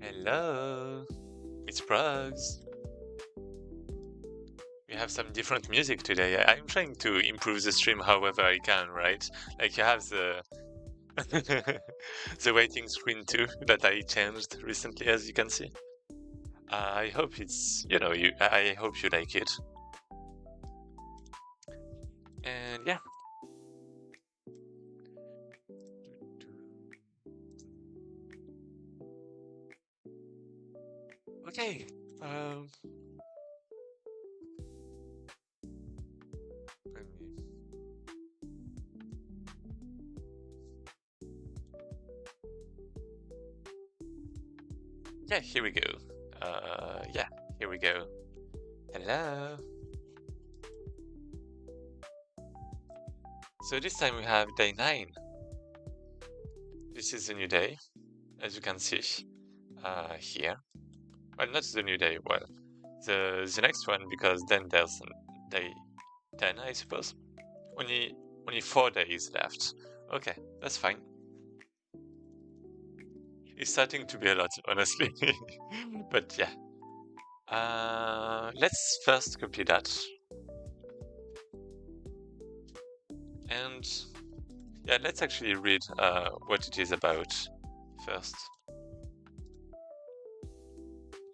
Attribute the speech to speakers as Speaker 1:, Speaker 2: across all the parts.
Speaker 1: Hello, it's Prugs. We have some different music today. I'm trying to improve the stream however I can, right? Like you have the the waiting screen too that I changed recently, as you can see. I hope it's, I hope you like it. And yeah. Okay. Um, let me- yeah, here we go. Yeah, here we go. Hello. So this time we have day 9. This is a new day, as you can see here. Well, not the new day. Well, the next one, because then there's day 10, I suppose. Only 4 days left. Okay, that's fine. It's starting to be a lot, honestly. But yeah. Let's first copy that. And yeah, let's actually read what it is about first.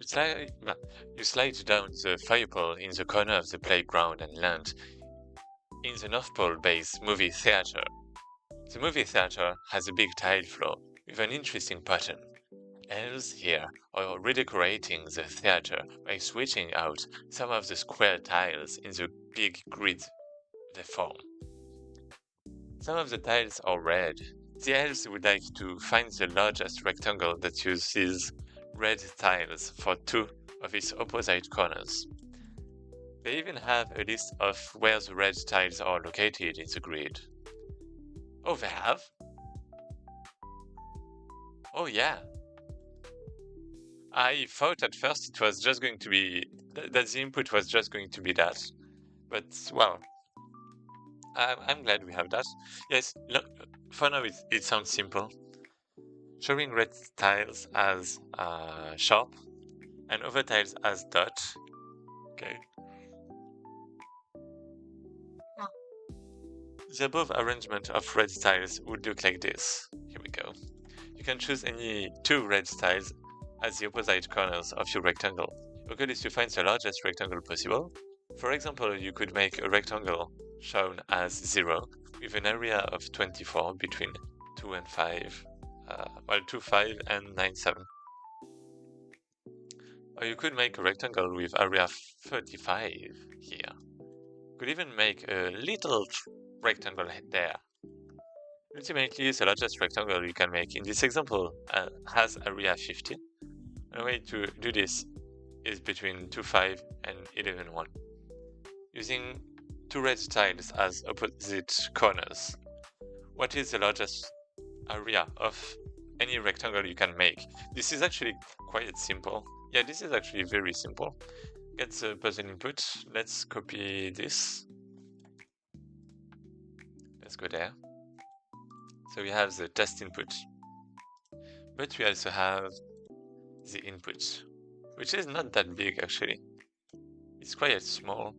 Speaker 1: You slide down the firepole in the corner of the playground and land in the North Pole Base movie theater. The movie theater has a big tile floor with an interesting pattern. Elves here are redecorating the theater by switching out some of the square tiles in the big grid they form. Some of the tiles are red. The elves would like to find the largest rectangle that uses red tiles for 2 of its opposite corners. They even have a list of where the red tiles are located in the grid. Oh, they have? Oh, yeah. I thought at first it was just going to be that the input was just going to be that. But, well, I'm glad we have that. Yes, look, for now it sounds simple. Showing red tiles as sharp and other tiles as dot. Okay. The above arrangement of red tiles would look like this. Here we go. You can choose any 2 red tiles as the opposite corners of your rectangle. Your goal is to find the largest rectangle possible. For example, you could make a rectangle shown as 0 with an area of 24 between 2 and 5. 2, 5 and 9, 7. Or you could make a rectangle with area 35 here. You could even make a little rectangle there. Ultimately, the largest rectangle you can make in this example has area 15. A way to do this is between 2, 5 and 11, 1. Using 2 red tiles as opposite corners. What is the largest area of any rectangle you can make? This is actually quite simple. Yeah, this is actually very simple. Get the puzzle input. Let's copy this. Let's go there. So we have the test input, but we also have the input, which is not that big actually. It's quite small.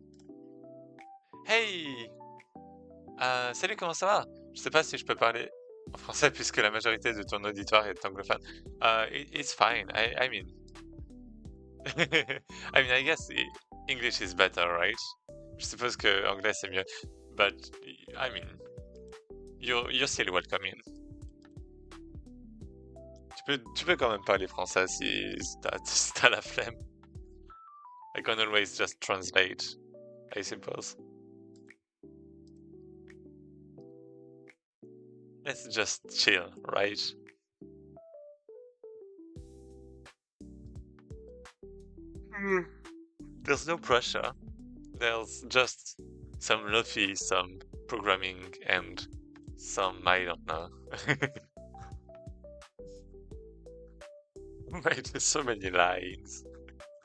Speaker 1: Hey! Salut, comment ça va? Je sais pas si je peux parler en français puisque la majorité de ton auditoire est anglophone. It's fine. I mean, I guess English is better, right? Je suppose que anglais c'est mieux. But I mean, you're still welcome in. Tu peux quand même parler français si t'as la flemme. I can always just translate, I suppose. Let's just chill, right? There's no pressure. There's just some lofi, some programming, and some I don't know. Wait, there's so many lines.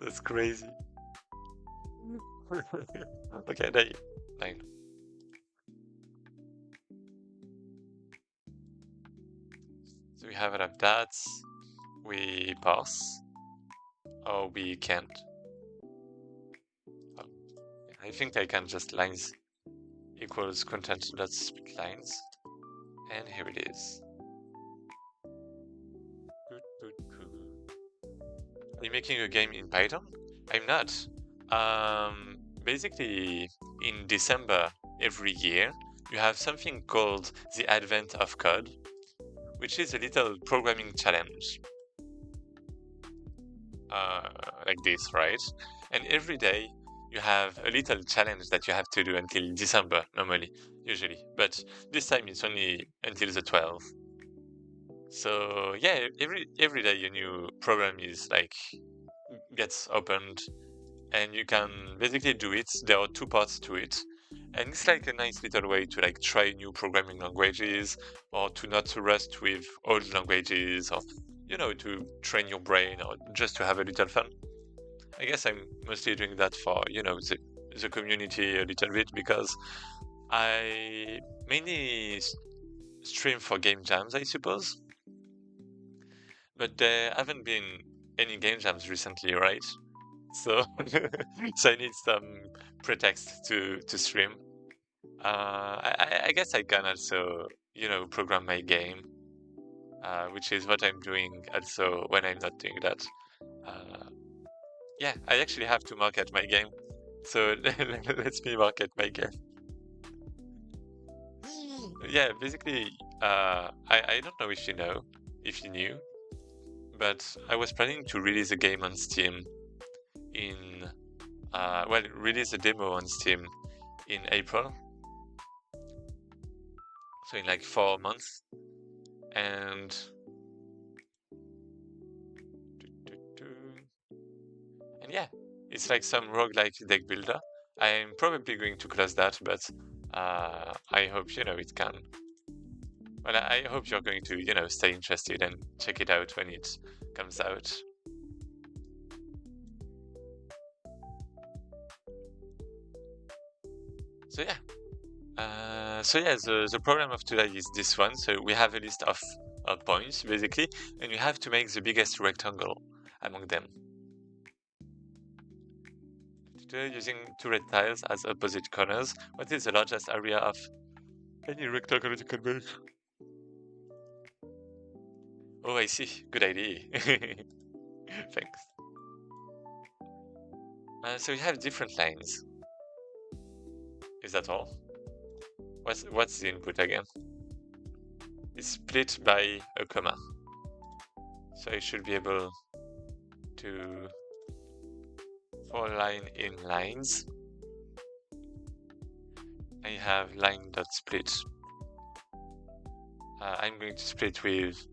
Speaker 1: That's crazy. Okay, line. So we have all of that. We pass. Or we can't. Oh, I think I can just lines equals content.split lines. And here it is. Are you making a game in Python? I'm not. Basically, in December every year, you have something called the Advent of Code, which is a little programming challenge. Like this, right? And every day you have a little challenge that you have to do until December, normally, usually. But this time it's only until the 12th. So yeah, every day a new program is like gets opened, and you can basically do it. There are two parts to it, and it's like a nice little way to like try new programming languages, or to not rust with old languages, or to train your brain, or just to have a little fun. I guess I'm mostly doing that for the community a little bit, because I mainly stream for game jams, I suppose. But there haven't been any game jams recently, right? So, so I need some pretext to stream. I guess I can also, program my game, which is what I'm doing also when I'm not doing that. Yeah, I actually have to market my game. So let me market my game. Yeah, basically, I don't know if you knew, but I was planning to release a game on Steam in, release a demo on Steam in April. So in like 4 months. And yeah, it's like some roguelike deck builder. I'm probably going to close that, but I hope it can. Well, I hope you're going to stay interested and check it out when it comes out. So yeah. The problem of today is this one. So we have a list of points basically, and you have to make the biggest rectangle among them. Using two red tiles as opposite corners, what is the largest area of any rectangle you can make? Oh, I see. Good idea. Thanks. So we have different lines. Is that all? What's the input again? It's split by a comma. So I should be able to for line in lines. I have line.split. I'm going to split with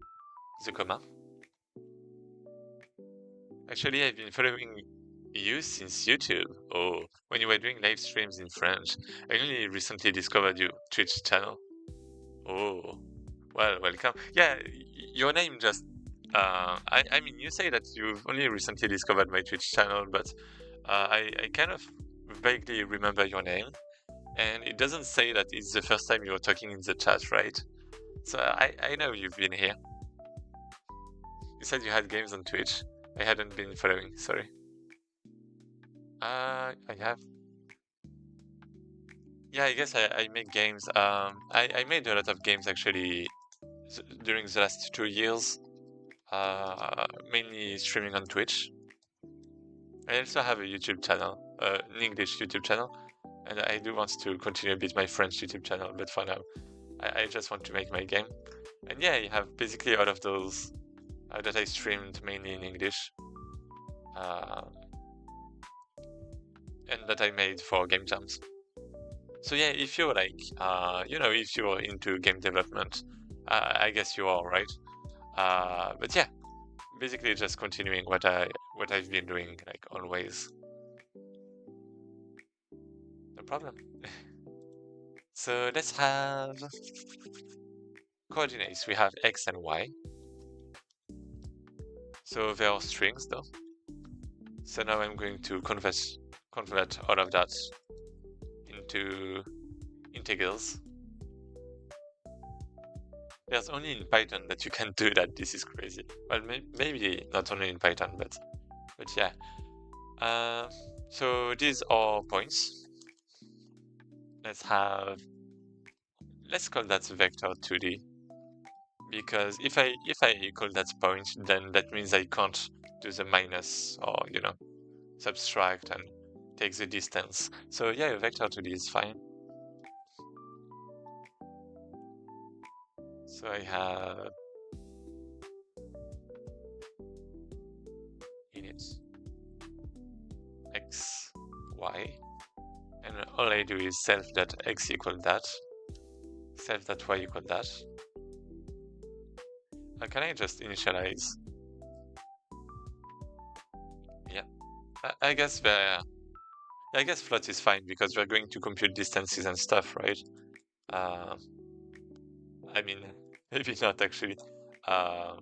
Speaker 1: the comma. Actually, I've been following you since YouTube, or when you were doing live streams in French. I only recently discovered your Twitch channel. Oh, well, welcome. Yeah, your name just. I mean, you say that you've only recently discovered my Twitch channel, but I kind of vaguely remember your name, and it doesn't say that it's the first time you're talking in the chat, right? So I know you've been here. You said you had games on Twitch. I hadn't been following, sorry. I have. Yeah, I guess I make games. I made a lot of games actually during the last 2 years, mainly streaming on Twitch. I also have a YouTube channel, an English YouTube channel, and I do want to continue a bit my French YouTube channel, but for now, I just want to make my game. And yeah, I have basically all of those that I streamed mainly in English, and that I made for game jams. So yeah, if you're like, if you're into game development, I guess you are, right? But yeah, basically just continuing what I've been doing, like always. No problem. So let's have coordinates. We have X and Y. So they are strings though. So now I'm going to convert all of that into integrals. There's only in Python that you can do that. This is crazy. Well, maybe not only in Python, but yeah. So these are points. Let's call that vector 2D, because if I call that point, then that means I can't do the minus or subtract and take the distance. So yeah, a vector 2D is fine. So I have init x, y, and all I do is self.x equal that, self.y equal that. Can I just initialize? Yeah, I guess float is fine because we're going to compute distances and stuff, right? I mean, maybe not actually. I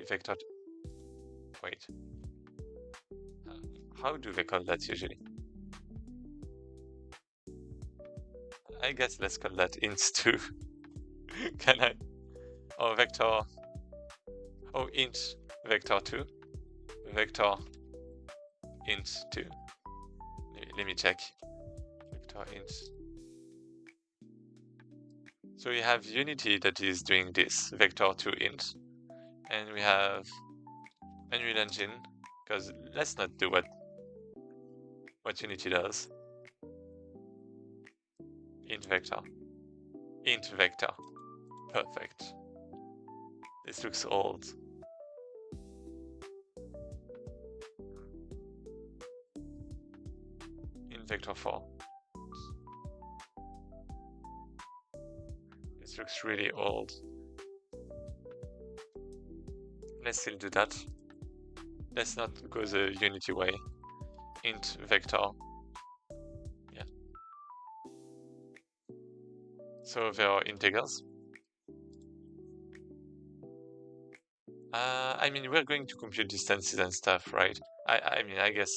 Speaker 1: vector. Wait. How do they call that usually? I guess let's call that int2. Can I? Oh, vector. Oh, int vector 2. Vector int 2. Let me check. Vector int. So we have Unity that is doing this, vector 2 int. And we have Unreal Engine, because let's not do what Unity does. Int vector. Perfect. This looks old. Int vector 4. This looks really old. Let's still do that. Let's not go the Unity way. Int vector. Yeah. So there are integrals. I mean, we're going to compute distances and stuff, right? I mean, I guess.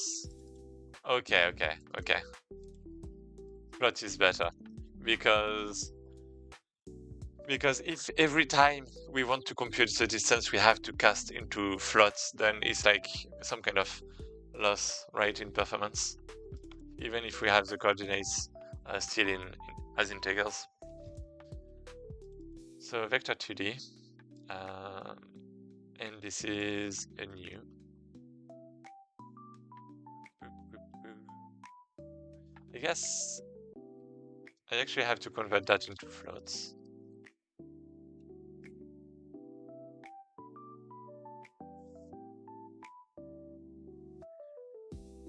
Speaker 1: Okay. Float is better because if every time we want to compute the distance we have to cast into floats, then it's like some kind of loss, right, in performance, even if we have the coordinates still as integrals. So vector 2D, and this is a new. I guess I actually have to convert that into floats.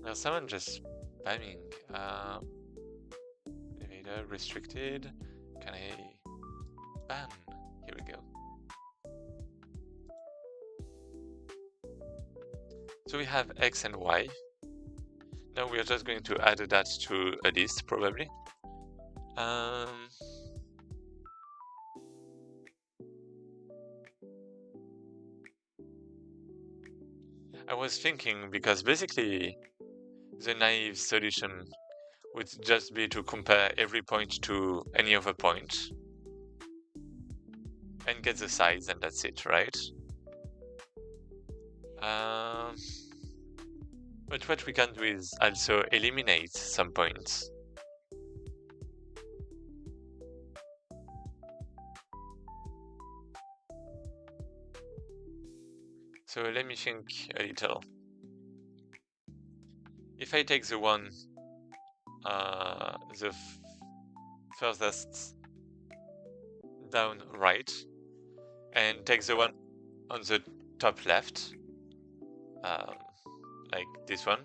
Speaker 1: Now someone just spamming. Elevator restricted. Can I ban? Here we go. So we have x and y. Now we are just going to add that to a list, probably. I was thinking, because basically the naive solution would just be to compare every point to any other point and get the size, and that's it, right? But what we can do is also eliminate some points. So let me think a little. If I take the one, the furthest down right, and take the one on the top left, like this one,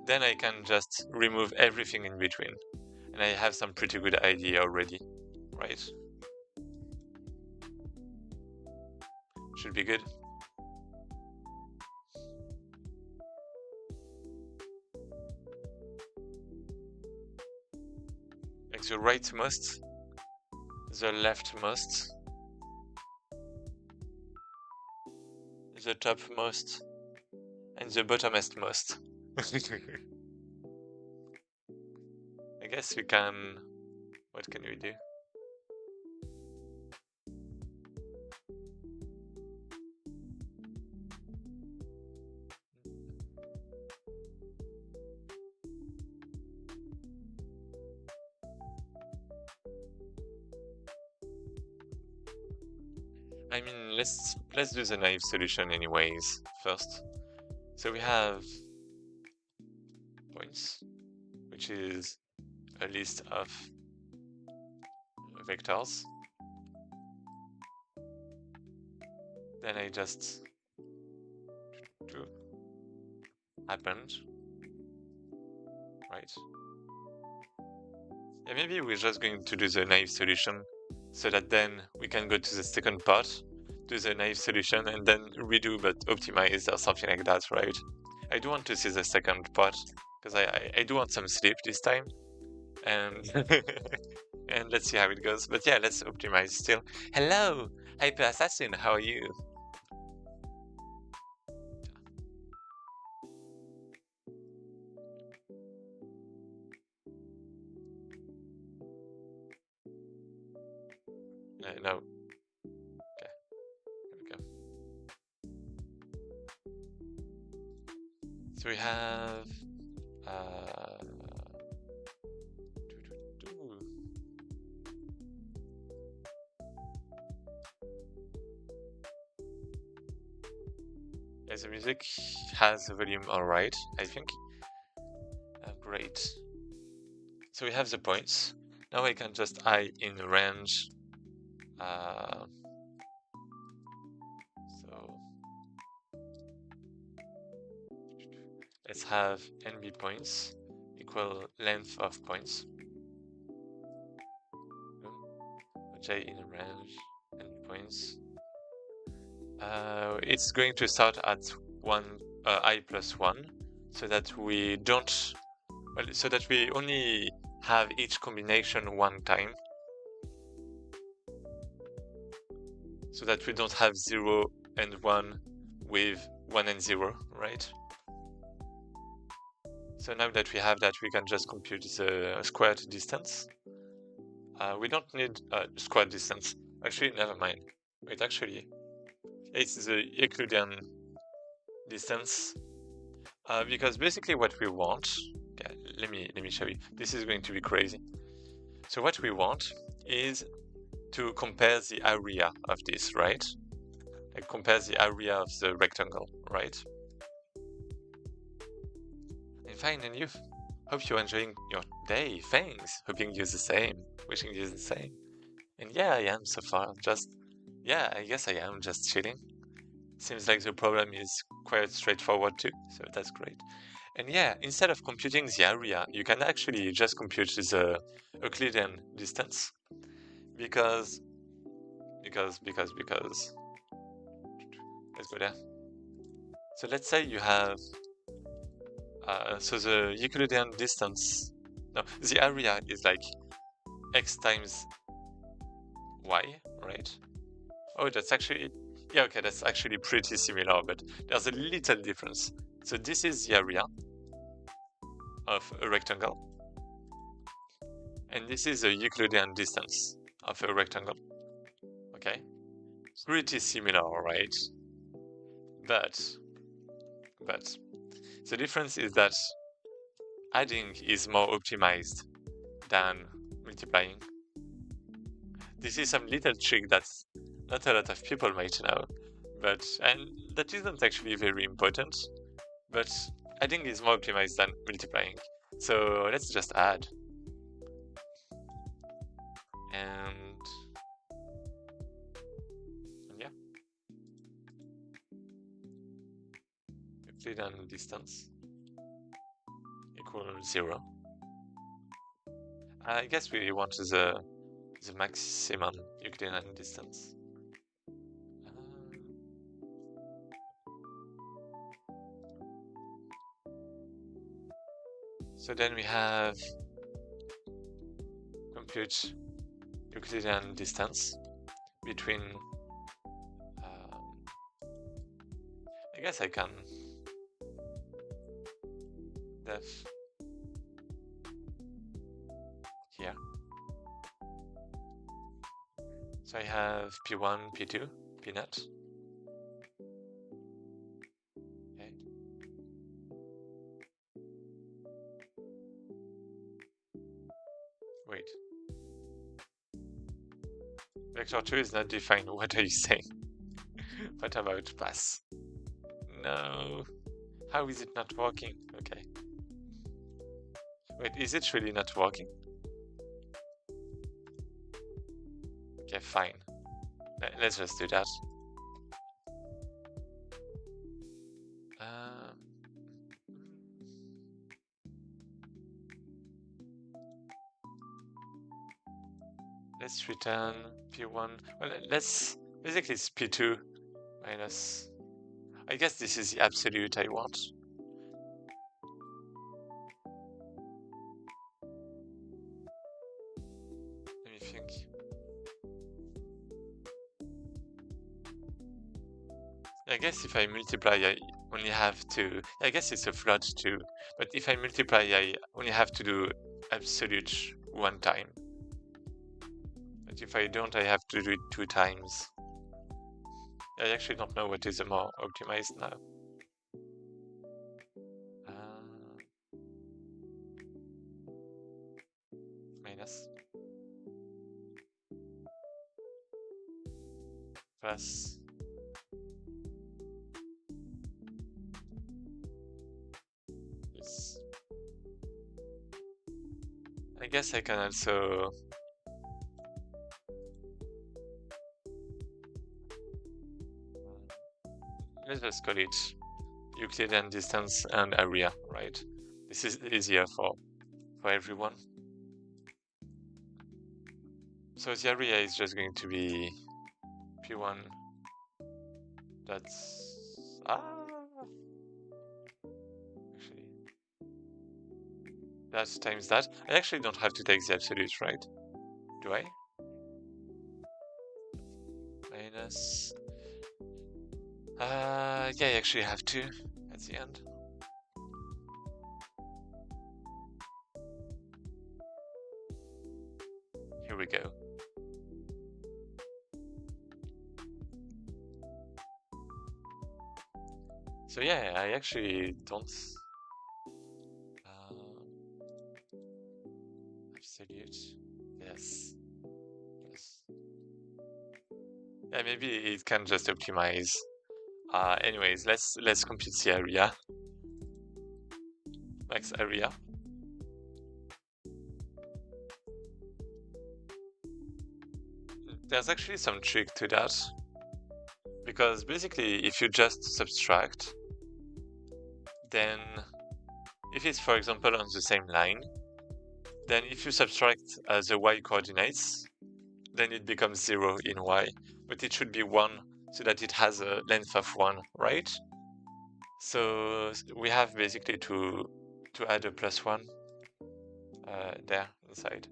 Speaker 1: then I can just remove everything in between, and I have some pretty good idea already, right? Should be good. Like the rightmost, the leftmost, the topmost, and the bottomest most. guess we can... What can we do? I mean, let's do the naive solution anyways first. So we have points, which is a list of vectors. Then I just do happened, right? Yeah, maybe we're just going to do the naive solution so that then we can go to the second part, do the naive solution, and then redo but optimize or something like that, right? I do want to see the second part because I do want some sleep this time, and and let's see how it goes. But yeah, let's optimize still. Hello, Hyper Assassin, how are you? No. Okay, here we go. So we have yeah, the music has the volume alright, I think. Great. So we have the points. Now I can just I in range. So let's have NB points equal length of points. J in range and points. It's going to start at I plus 1, so that we don't, well, so that we only have each combination one time, so that we don't have 0 and 1 with 1 and 0, right? So now that we have that, we can just compute the squared distance. We don't need squared distance. Actually, never mind. Wait, actually, it's the Euclidean distance, because basically what we want. Okay, let me show you. This is going to be crazy. So what we want is to compare the area of this, right? Like compare the area of the rectangle, right? I'm fine, and you? Hope you're enjoying your day. Thanks. Hoping you're the same. Wishing you're the same. And yeah, I am so far. Yeah, I guess I am just chilling. Seems like the problem is quite straightforward too, so that's great. And yeah, instead of computing the area, you can actually just compute the Euclidean distance, because let's go there. So let's say you have so the Euclidean distance, no, the area is like x times y, right? Oh, that's actually, yeah, okay, that's actually pretty similar, but there's a little difference. So this is the area of a rectangle, and this is the Euclidean distance of a rectangle. Okay, pretty similar, right? But the difference is that adding is more optimized than multiplying. This is some little trick that not a lot of people might know, and that isn't actually very important, but adding is more optimized than multiplying. So let's just add. And yeah. Euclidean distance equals 0. I guess we want the maximum Euclidean distance. So then we have compute Euclidean distance between, I guess I can def So I have P1, P2, P0. Okay. Wait. Vector 2 is not defined. What are you saying? What about pass? No. How is it not working? Okay. Wait, is it really not working? Okay, fine. Let's just do that. Let's return P1. Well, let's basically it's P2 minus. I guess this is the absolute I want. Let me think. I guess if I multiply, I only have to. I guess it's a float too. But if I multiply, I only have to do absolute one time. But if I don't, I have to do it 2 times. I actually don't know what is the more optimized now. Minus. Plus. Yes. I guess I can also. Let's just call it Euclidean distance and area, right? This is easier for everyone. So the area is just going to be P1. That's actually that times that. I actually don't have to take the absolute, right? Do I? Minus. Yeah, I actually have to at the end. Here we go. So yeah, I actually don't. Absolute. Yes. Yeah, maybe it can just optimize. Anyways, let's compute the area. Max area. There's actually some trick to that. Because basically, if you just subtract, then if it's, for example, on the same line, then if you subtract the y coordinates, then it becomes 0 in y. But it should be 1 so that it has a length of 1, right? So we have basically to add a +1 there inside.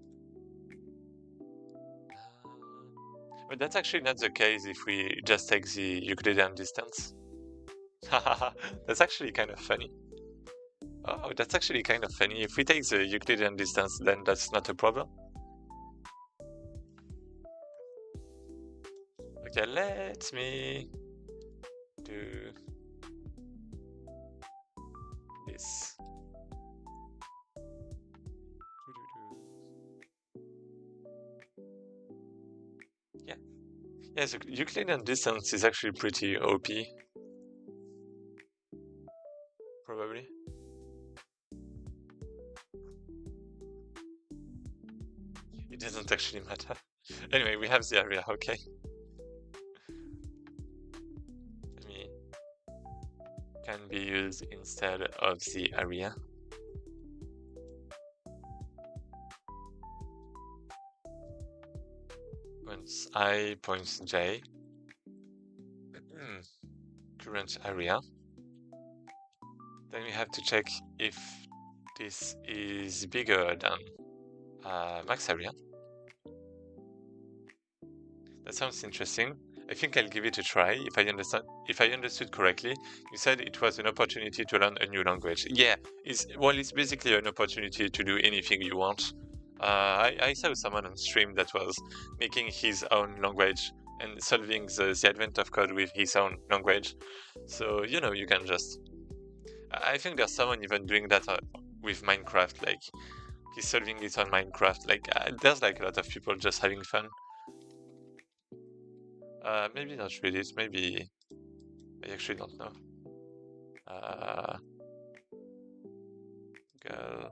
Speaker 1: But that's actually not the case if we just take the Euclidean distance. That's actually kind of funny. Oh, that's actually kind of funny. If we take the Euclidean distance, then that's not a problem. Okay, let me do this. Yeah, so Euclidean distance is actually pretty OP. Probably. It doesn't actually matter. Anyway, we have the area, okay. Can be used instead of the area. Once I points J, current area, then we have to check if this is bigger than max area. That sounds interesting. I think I'll give it a try. If I understood correctly, you said it was an opportunity to learn a new language. Yeah, it's basically an opportunity to do anything you want. I saw someone on stream that was making his own language and solving the advent of code with his own language. So, you know, you can just... I think there's someone even doing that with Minecraft, like, he's solving it on Minecraft. Like, there's like a lot of people just having fun. Maybe not Reddit, maybe... I actually don't know. Girl...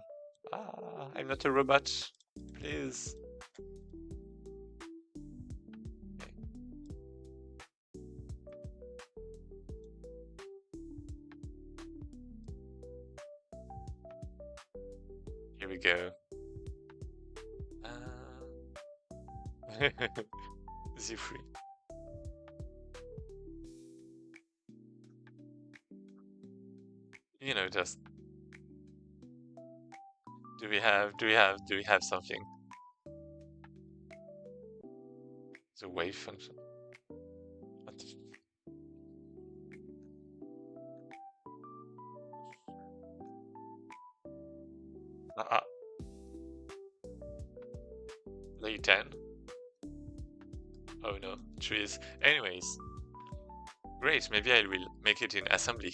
Speaker 1: I'm not a robot. Please. Here we go. Z free. You know, just... Do we have something? The wave function. What the lay 10? Oh no, trees. Anyways. Great, maybe I will make it in assembly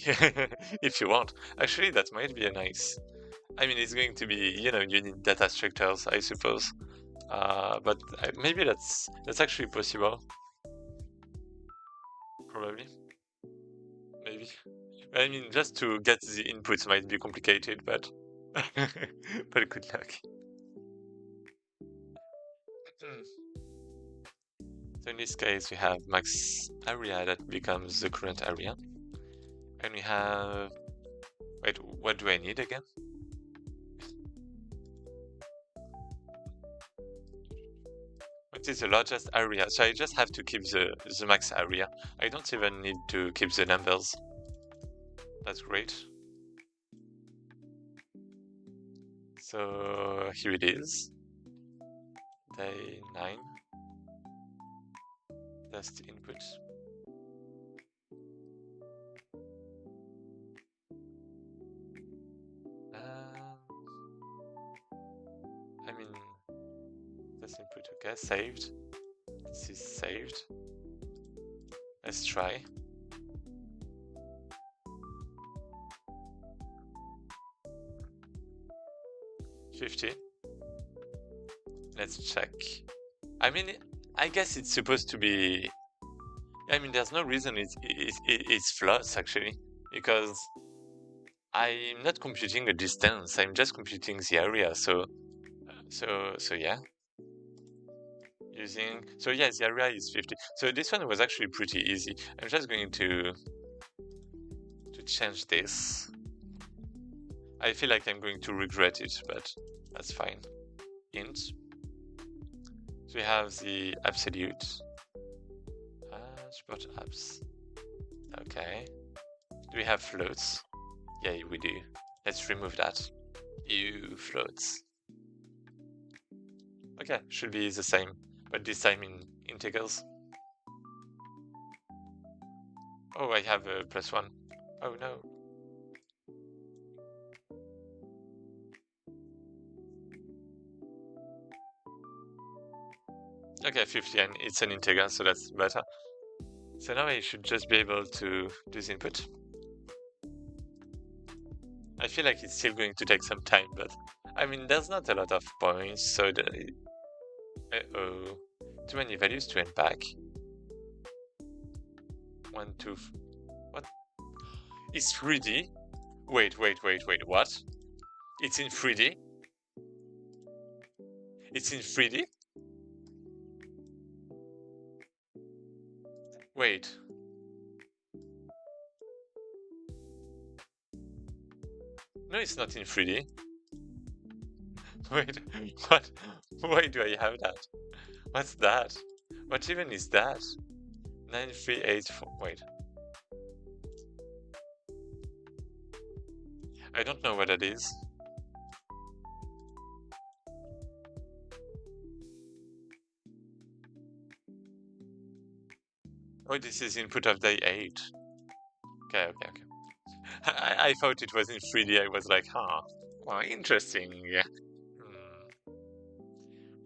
Speaker 1: if you want. Actually, that might be a nice... I mean, it's going to be, you know, you need data structures, I suppose. But maybe that's actually possible. Probably. Maybe. I mean, just to get the inputs might be complicated, but but good luck. So in this case, we have max area that becomes the current area, and we have... Wait, what do I need again? What is the largest area? So I just have to keep the max area. I don't even need to keep the numbers. That's great. So here it is. Day 9. That's the input. I mean, that's input, okay, saved. This is saved. Let's try. $50. Let's check. I mean, I guess it's supposed to be... I mean, there's no reason it's flawless, actually, because I'm not computing a distance, I'm just computing the area, so yeah. So yeah, the area is 50. So this one was actually pretty easy. I'm just going to change this. I feel like I'm going to regret it, but that's fine. Int. So we have the absolute. Support abs. Okay. Do we have floats? Yeah, we do. Let's remove that. Ew, floats. Okay, should be the same, but this time in integers. Oh, I have a +1. Oh no. Okay, 50, and it's an integer, so that's better. So now I should just be able to do the input. I feel like it's still going to take some time, but I mean, there's not a lot of points, so uh-oh. Too many values to unpack. 1, 2... What? It's 3D? Wait, what? It's in 3D? It's in 3D? Wait. No, it's not in 3D. Wait, what? Why do I have that? What's that? What even is that? 9384. Wait. I don't know what that is. Oh, this is input of day 8. Okay. I thought it was in 3D. I was like, huh. Well, interesting. Yeah.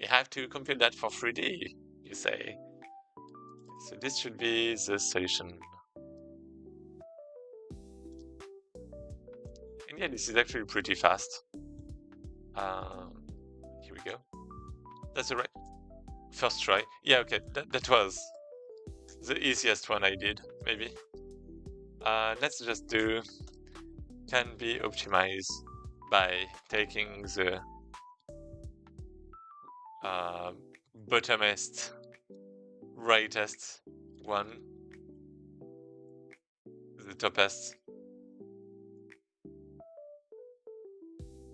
Speaker 1: we have to compute that for 3D, you say. So this should be the solution. And yeah, this is actually pretty fast. Here we go. That's the right first try. Yeah, okay, that was the easiest one I did, maybe. Let's just do can be optimized by taking the bottomest rightest one, the topest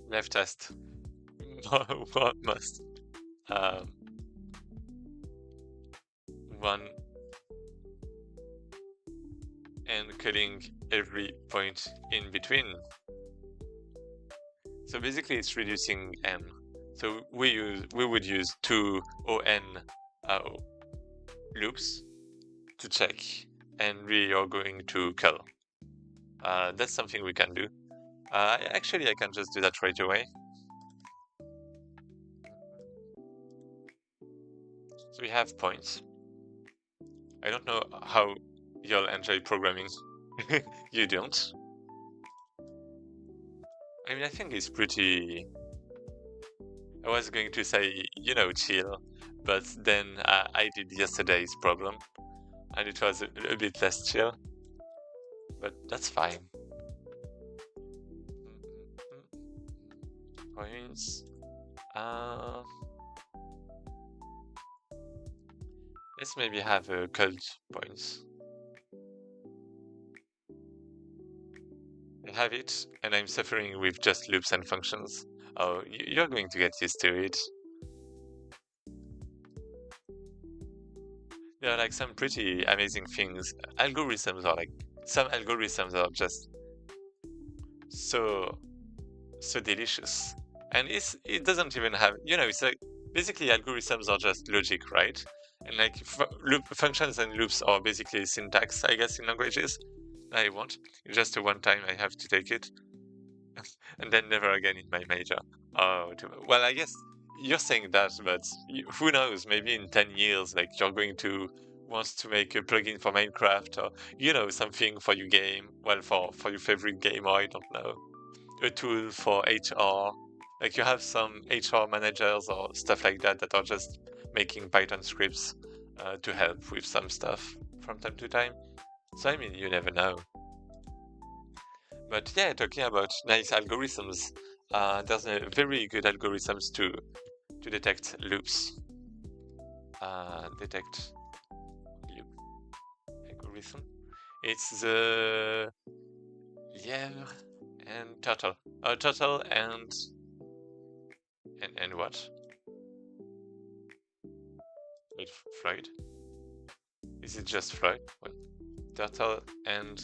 Speaker 1: leftest most one, and cutting every point in between. So basically it's reducing n. So we would use 2 ON loops to check, and we are going to cull. That's something we can do. Actually, I can just do that right away. So we have points. I don't know how you'll enjoy programming. You don't? I mean, I think it's pretty... I was going to say, you know, chill, but then I did yesterday's problem, and it was a bit less chill, but that's fine. Points. Let's maybe have a cult points. I have it, and I'm suffering with just loops and functions. Oh, you're going to get used to it. There are like some pretty amazing things. Algorithms are like, some algorithms are just so delicious. And it doesn't even have, you know, it's like, basically algorithms are just logic, right? And like functions and loops are basically syntax, I guess, in languages. I won't. It's just a one time I have to take it. And then never again in my major. Oh, well, I guess you're saying that, but who knows? Maybe in 10 years, like you're going to want to make a plugin for Minecraft, or you know, something for your game. Well, for your favorite game, or I don't know, a tool for HR. Like you have some HR managers or stuff like that that are just making Python scripts to help with some stuff from time to time. So I mean, you never know. But yeah, talking about nice algorithms, there's a very good algorithms to detect loops. Detect loop algorithm. It's the Lièvre and turtle. Turtle and what? Wait, Floyd? Is it just Floyd? Well, turtle and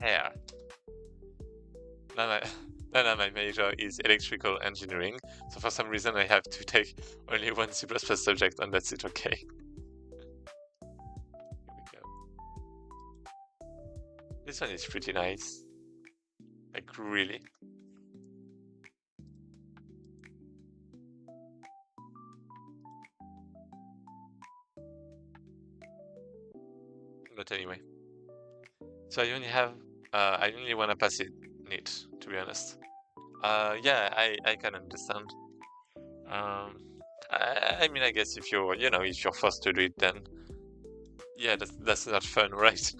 Speaker 1: hare. No, my major is electrical engineering, so for some reason I have to take only one C++ subject, and that's it, okay. Here we go. This one is pretty nice. Like, really. But anyway. So I only have, I only want to pass it neat, to be honest. Yeah, I can understand. I mean, I guess if you're, you know, if you're forced to do it, then yeah, that's not fun, right?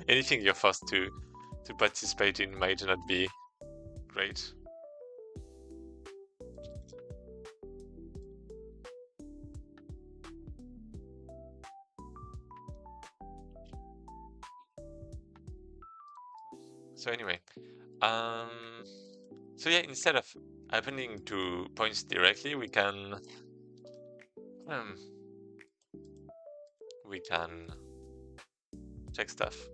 Speaker 1: Anything you're forced to participate in might not be great. So anyway, so yeah, instead of happening to points directly, we can check stuff.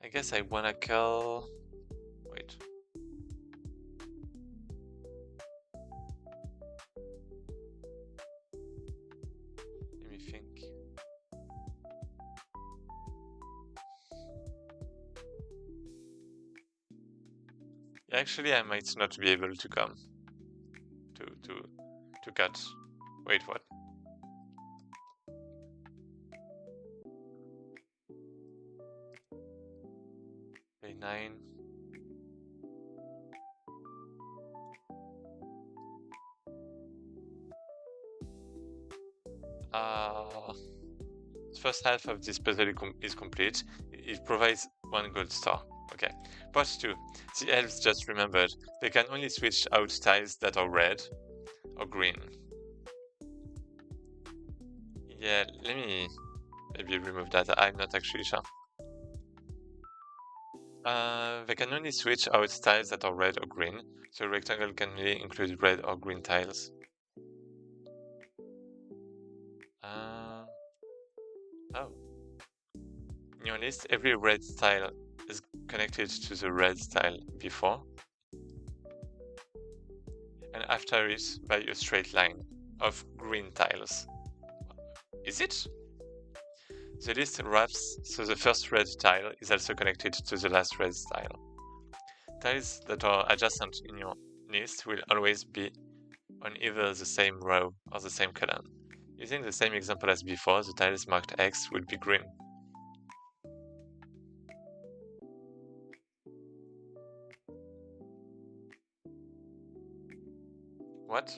Speaker 1: I guess I wanna call. Wait. Let me think. Actually, I might not be able to come to cut. Wait, what? Okay, 9. The first half of this puzzle is complete. It provides 1 gold star. Okay. Part 2. The elves just remembered they can only switch out tiles that are red or green. Yeah, let me maybe remove that. I'm not actually sure. They can only switch out tiles that are red or green, so a rectangle can only include red or green tiles. Oh. In your list, every red tile is connected to the red tile before and after it by a straight line of green tiles. Is it? The list wraps, so the first red tile is also connected to the last red tile. Tiles that are adjacent in your list will always be on either the same row or the same column. Using the same example as before, the tiles marked X would be green. What?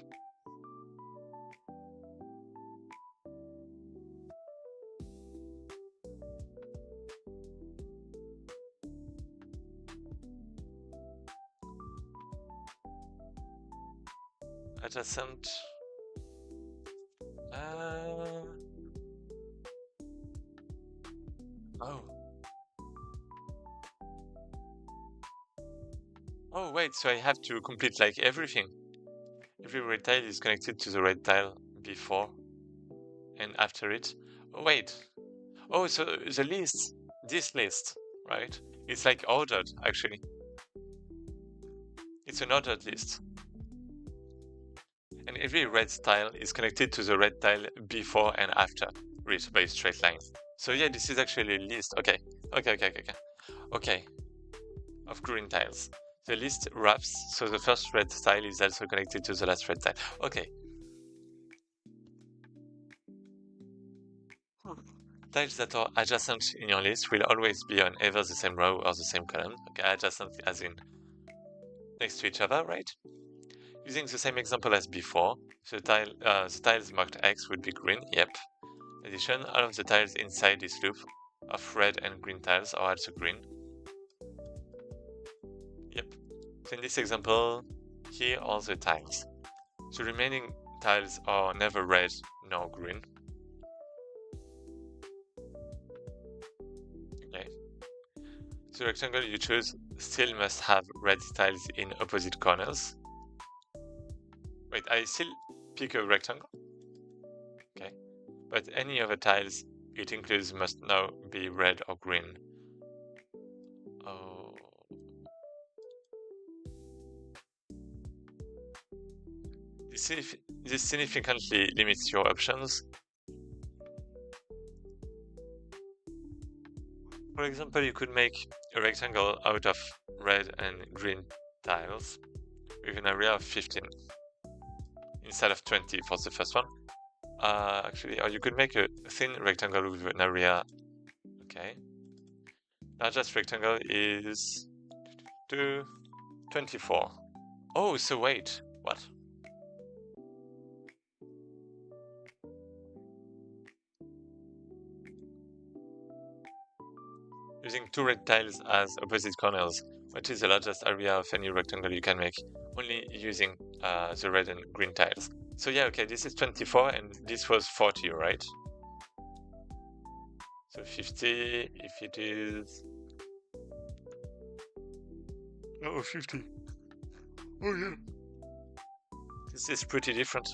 Speaker 1: Adjacent. Oh. Oh, wait, so I have to complete like everything. Every red tile is connected to the red tile before and after it. Oh, wait. Oh, so the list, this list, right? It's like ordered, actually. It's an ordered list. And every red tile is connected to the red tile before and after, reached by straight lines. So yeah, this is actually a list. Okay, okay. Of green tiles. The list wraps, so the first red tile is also connected to the last red tile. Okay. Tiles that are adjacent in your list will always be on either the same row or the same column. Okay, adjacent as in next to each other, right? Using the same example as before, the tiles marked X would be green, yep. In addition, all of the tiles inside this loop of red and green tiles are also green. Yep. So in this example, here are the tiles. The remaining tiles are never red nor green. Okay. The rectangle you choose still must have red tiles in opposite corners. Wait, I still pick a rectangle? Okay. But any other tiles it includes must now be red or green. Oh. This significantly limits your options. For example, you could make a rectangle out of red and green tiles with an area of 15 instead of 20 for the first one. Actually, or you could make a thin rectangle with an area. Okay. Largest rectangle is 24. Oh, so wait, what? Using 2 red tiles as opposite corners, what is the largest area of any rectangle you can make? Only using the red and green tiles. So yeah, okay, this is 24 and this was 40, right? So 50, if it is... Oh, 50. Oh yeah. This is pretty different.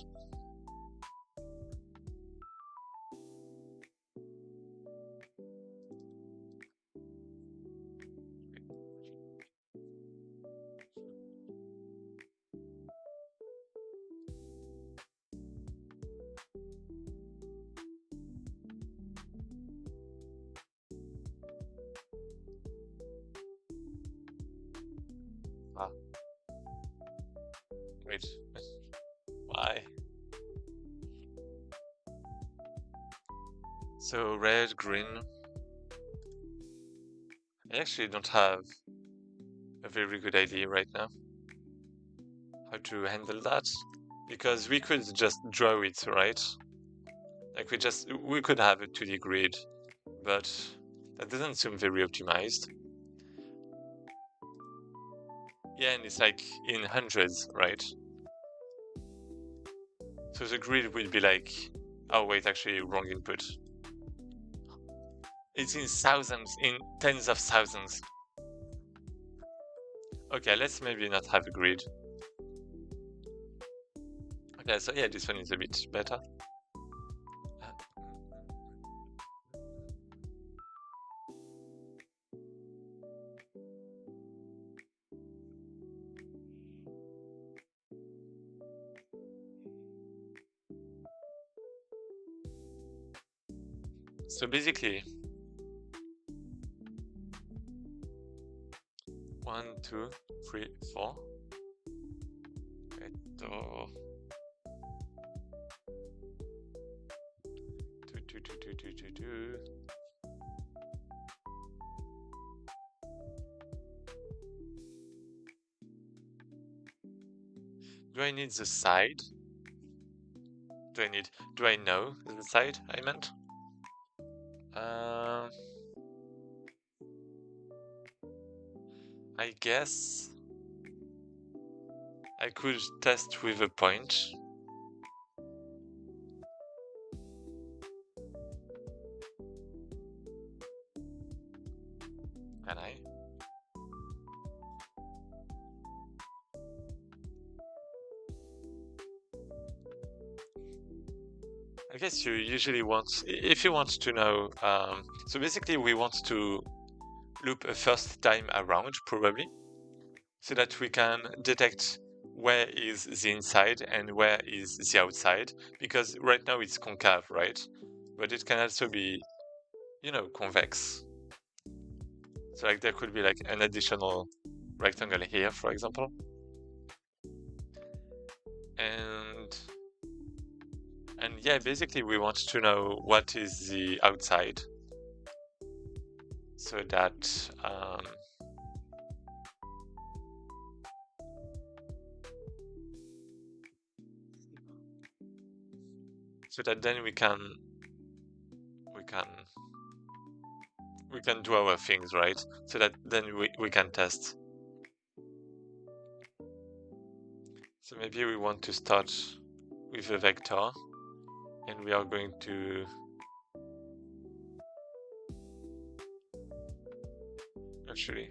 Speaker 1: Ah. Wait, why? So red, green. I actually don't have a very good idea right now how to handle that, because we could just draw it, right? Like we could have a 2D grid, but that doesn't seem very optimized. Yeah, and it's like in hundreds, right? So the grid will be like, oh wait, actually wrong input. It's in thousands, in tens of thousands. Okay, let's maybe not have a grid. Okay, so yeah, this one is a bit better. So basically, 1, 2, 3, 4. Two, two, two, two, two, two, two. Do I need the side? Do I know the side I meant? I guess I could test with a point. Can I? I guess you usually want, if you want to know, so basically we want to loop a first time around, probably, so that we can detect where is the inside and where is the outside, because right now it's concave, right? But it can also be, convex. So like there could be like an additional rectangle here, for example. And yeah, basically we want to know what is the outside, so that then we can do our things, right? So that then we can test. So maybe we want to start with a vector, and we are going to actually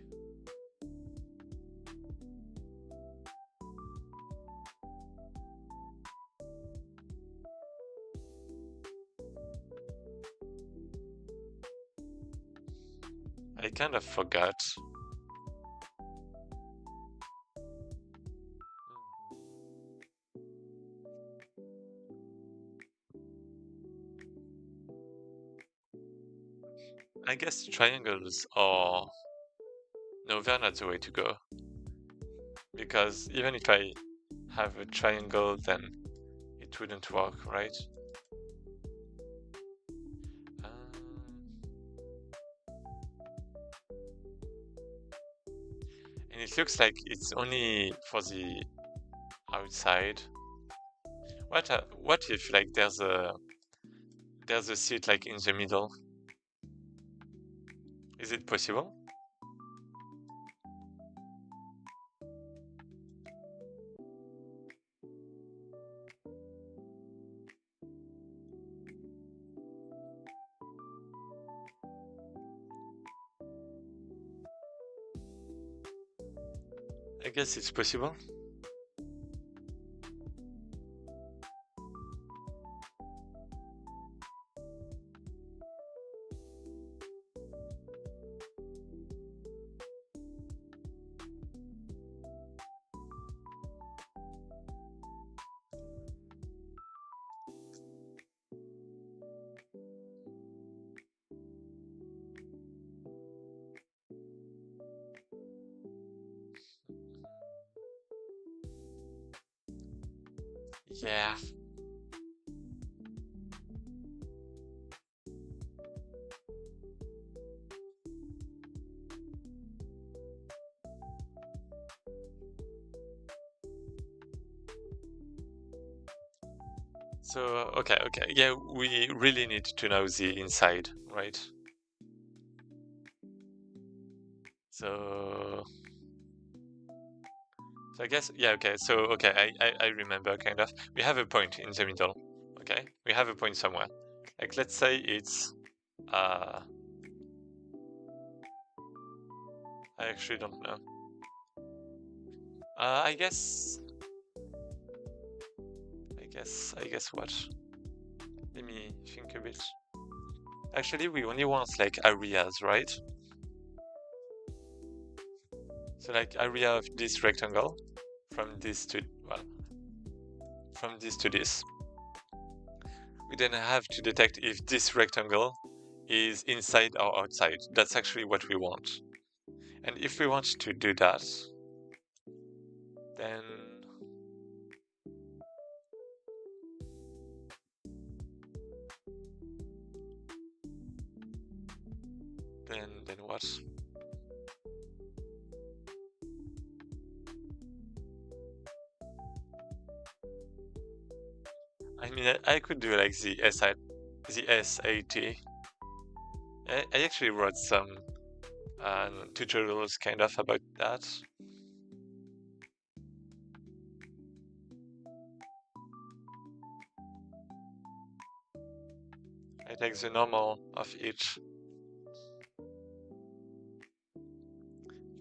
Speaker 1: I kind of forgot. I guess triangles are... No, they're not the way to go. Because even if I have a triangle, then it wouldn't work, right? And it looks like it's only for the outside. What if like there's a seat like in the middle? Is it possible? I guess it's possible. Yeah. So, okay, yeah, we really need to know the inside, right? So, I guess, yeah, okay, so, okay, I remember, kind of. We have a point in the middle, okay? We have a point somewhere. Like, let's say it's, I actually don't know. I guess what? Let me think a bit. Actually, we only want, like, areas, right? So, like, area of this rectangle, from this to, well, from this to this. We then have to detect if this rectangle is inside or outside. That's actually what we want. And if we want to do that, then what? I mean, I could do like the SAT. I actually wrote some tutorials kind of about that. I take the normal of each.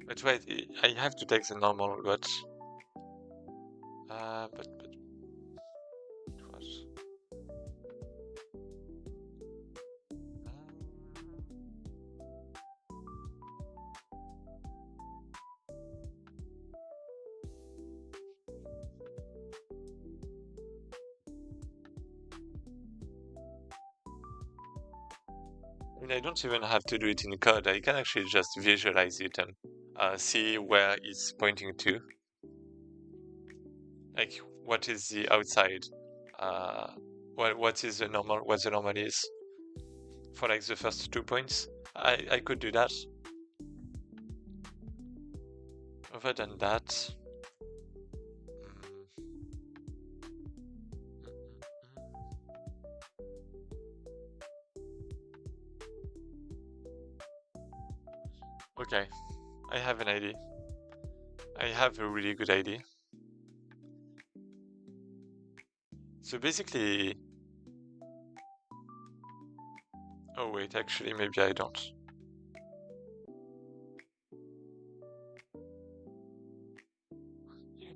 Speaker 1: But wait, I have to take the normal, but what? I mean, I don't even have to do it in code. I can actually just visualize it and see where it's pointing to. Like, what is the outside? What is the normal? What the normal is for like the first 2 points? I could do that. Other than that, okay, I have an idea. I have a really good idea. So basically, oh wait, actually maybe I don't.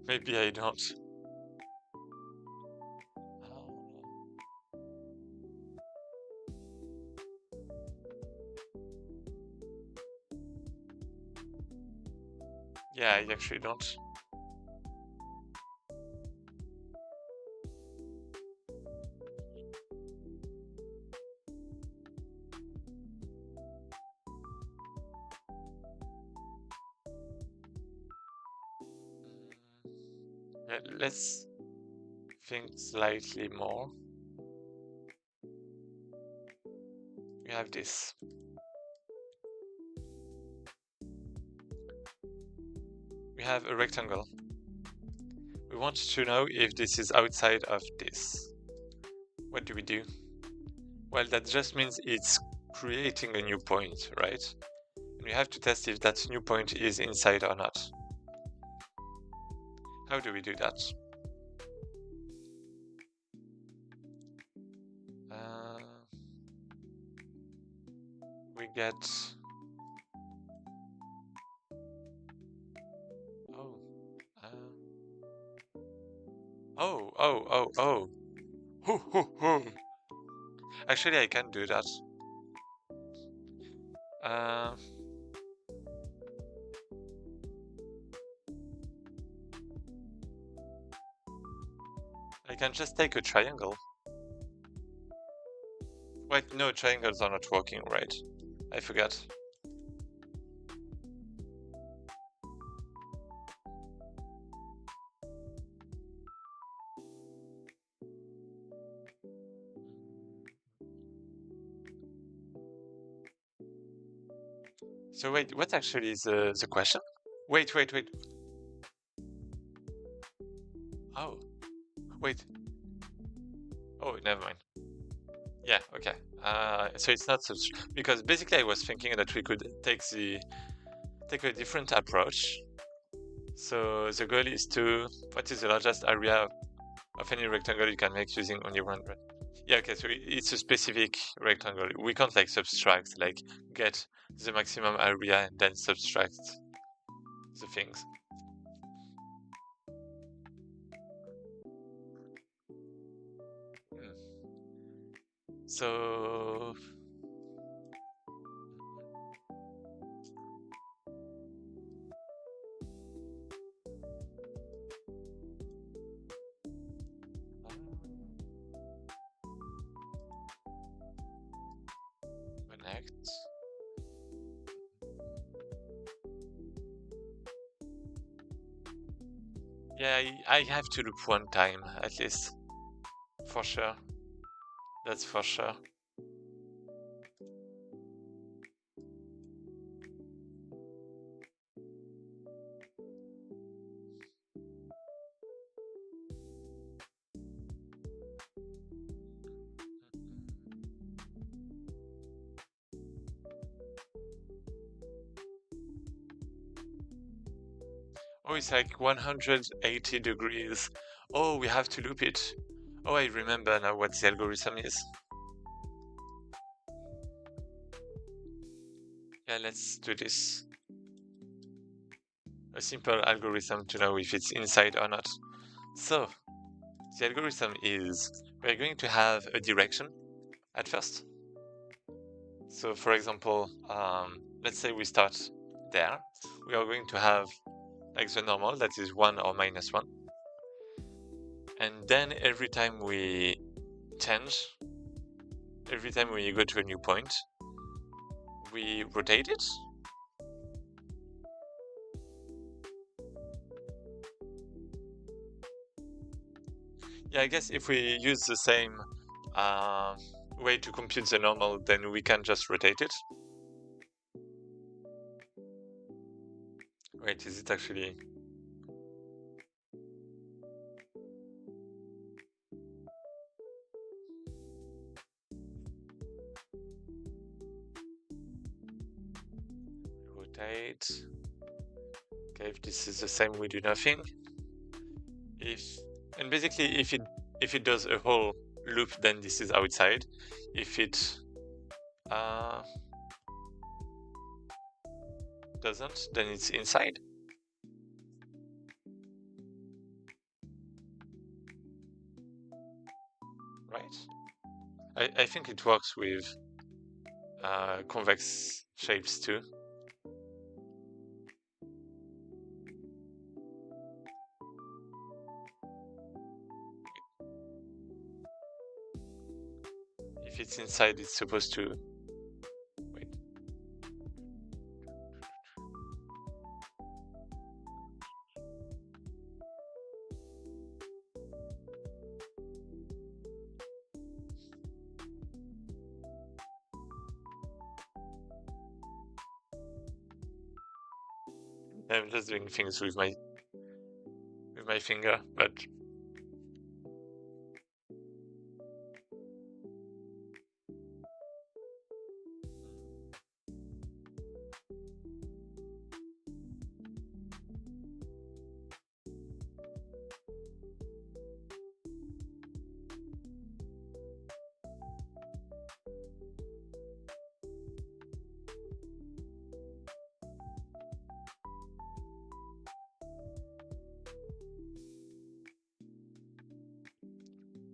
Speaker 1: Maybe I don't. Yeah, I actually don't. Let's think slightly more. We have this. We have a rectangle. We want to know if this is outside of this. What do we do? Well, that just means it's creating a new point, right? And we have to test if that new point is inside or not. How do we do that? We get... Oh. Actually, I can do that. I can just take a triangle. Wait, no, triangles are not working, right? I forgot. So wait, what actually is the question? Wait. Oh, wait. Oh, never mind. Yeah, okay. So it's not such, because basically I was thinking that we could take a different approach. So the goal is to, what is the largest area of any rectangle you can make using only one bracket? Yeah, okay, so it's a specific rectangle. We can't like subtract, like get the maximum area and then subtract the things. So connect. Yeah, I have to loop one time at least, for sure. That's for sure. Oh, it's like 180 degrees. Oh, we have to loop it. Oh, I remember now what the algorithm is. Yeah, let's do this. A simple algorithm to know if it's inside or not. So, the algorithm is we're going to have a direction at first. So, for example, let's say we start there. We are going to have like the normal, that is 1 or -1. And then every time we change, every time we go to a new point, we rotate it. Yeah, I guess if we use the same way to compute the normal, then we can just rotate it. Wait, is it actually? Rotate. Okay, if this is the same, we do nothing. And basically if it does a whole loop, then this is outside. If it doesn't, then it's inside. Right? I think it works with convex shapes too. If it's inside, it's supposed to. Wait. I'm just doing things with my finger, but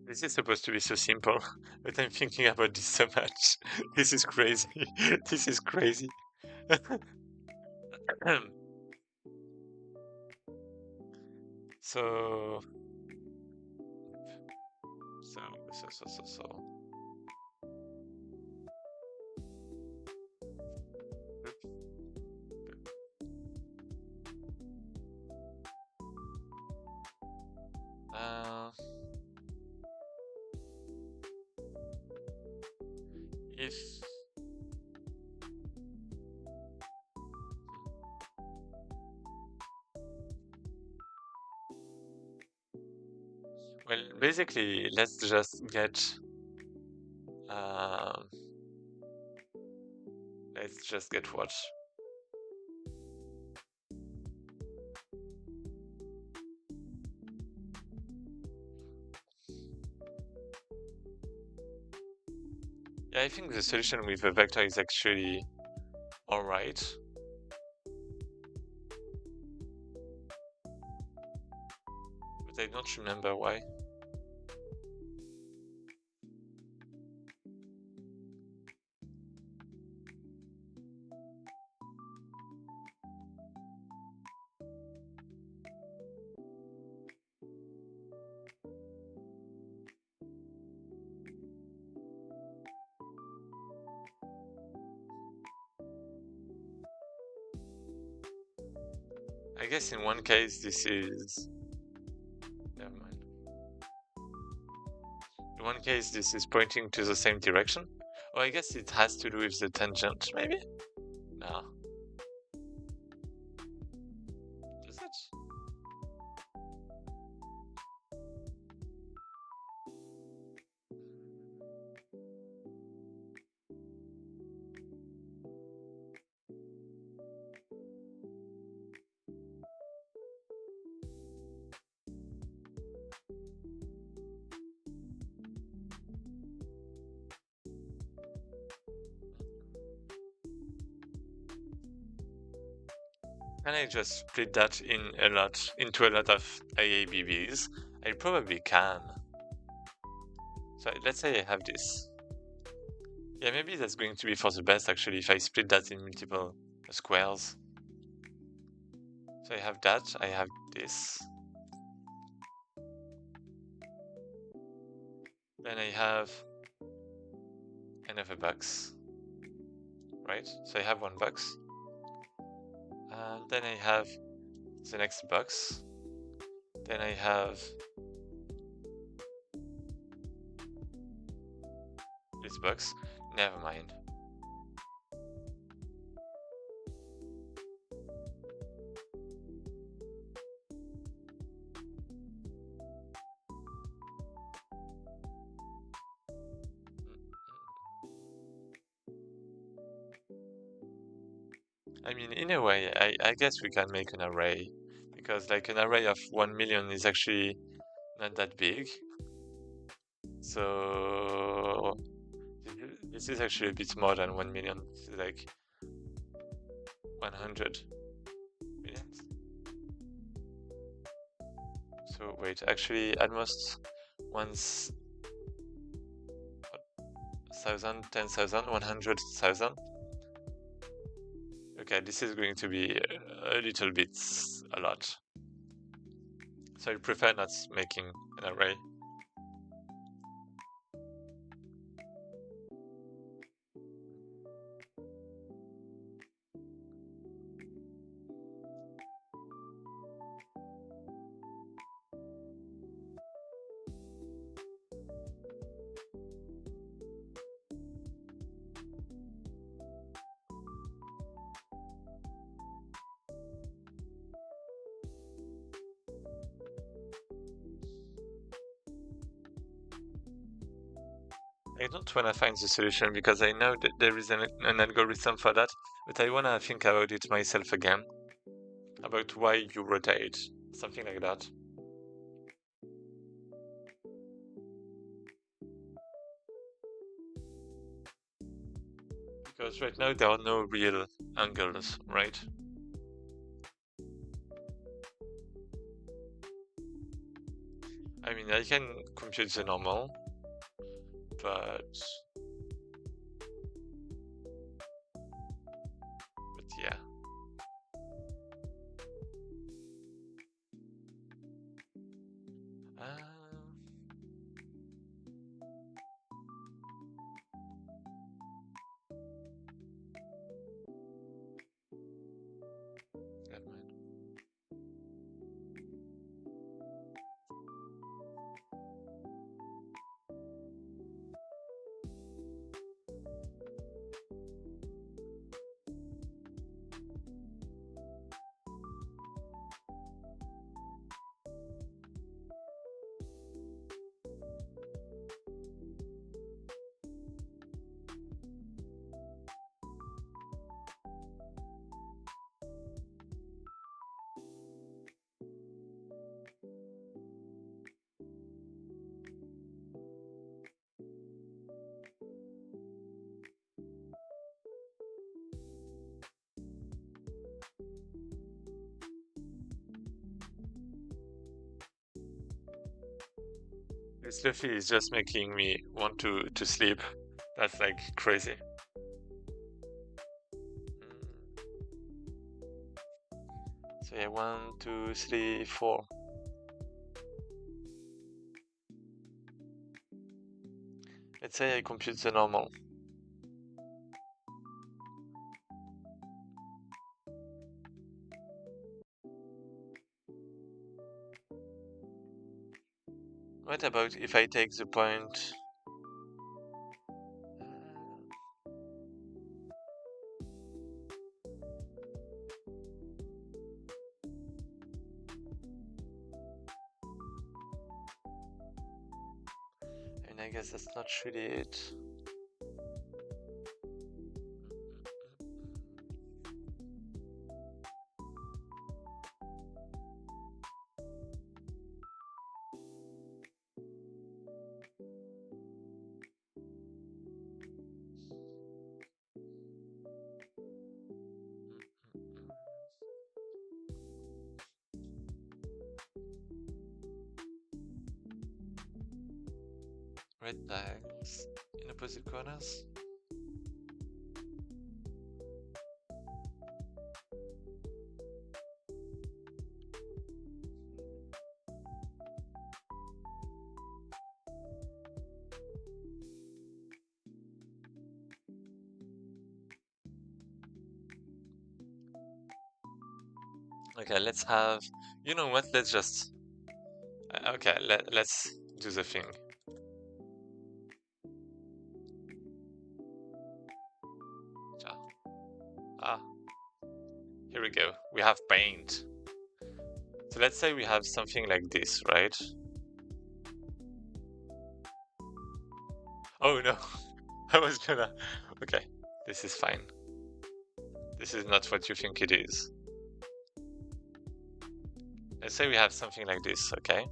Speaker 1: this is supposed to be so simple. But I'm thinking about this so much. This is crazy. This is crazy. So, so. Uh, if Well, basically, let's just get um, what? Yeah, I think the solution with a vector is actually alright. But I don't remember why. I guess in one case this is... Never mind. In one case this is pointing to the same direction. Oh, I guess it has to do with the tangent, maybe? No. Does it? Can I just split that into a lot of AABBs? I probably can. So let's say I have this. Yeah, maybe that's going to be for the best actually if I split that in multiple squares. So I have that, I have this. Then I have another box, right? So I have one box. And then I have the next box. Then I have this box. Never mind. I mean, in a way, I guess we can make an array, because like an array of 1 million is actually not that big. So this is actually a bit more than 1 million. This is like 100 millions. So wait, actually almost 1,000, 10,000, 100,000. Okay, this is going to be a little bit a lot. So I prefer not making an array. I don't want to find the solution because I know that there is an algorithm for that, but I want to think about it myself again. About why you rotate, something like that. Because right now there are no real angles, right? I mean, I can compute the normal, but yeah. Never mind. This Luffy is just making me want to sleep. That's like crazy. So yeah, 1, 2, 3, 4. Let's say I compute the normal. What about if I take the point? And I guess that's not really it. Red dials in opposite corners. Okay, let's have, you know what, let's just, okay, let's do the thing. Ah, here we go, we have paint. So let's say we have something like this, right? Oh no, I was gonna, okay, this is fine. This is not what you think it is. Let's say we have something like this, okay?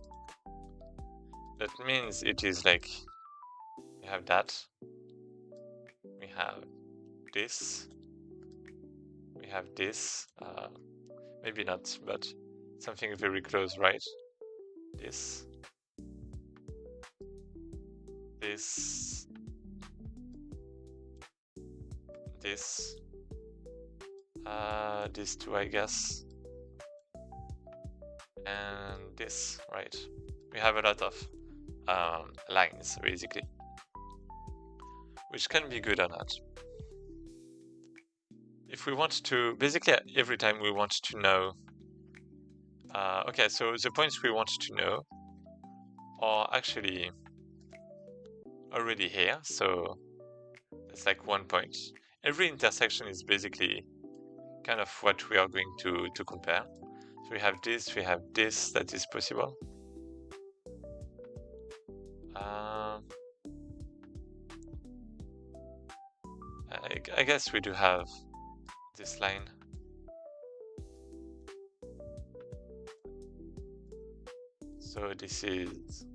Speaker 1: That means it is like, we have that, we have this, we have this, maybe not, but something very close, right? This, this, this, these two, I guess, and this, right? We have a lot of lines, basically, which can be good or not. If we want to, basically every time we want to know, okay, so the points we want to know are actually already here, so it's like 1 point. Every intersection is basically kind of what we are going to compare. So we have this, that is possible. I guess we do have this line. So this is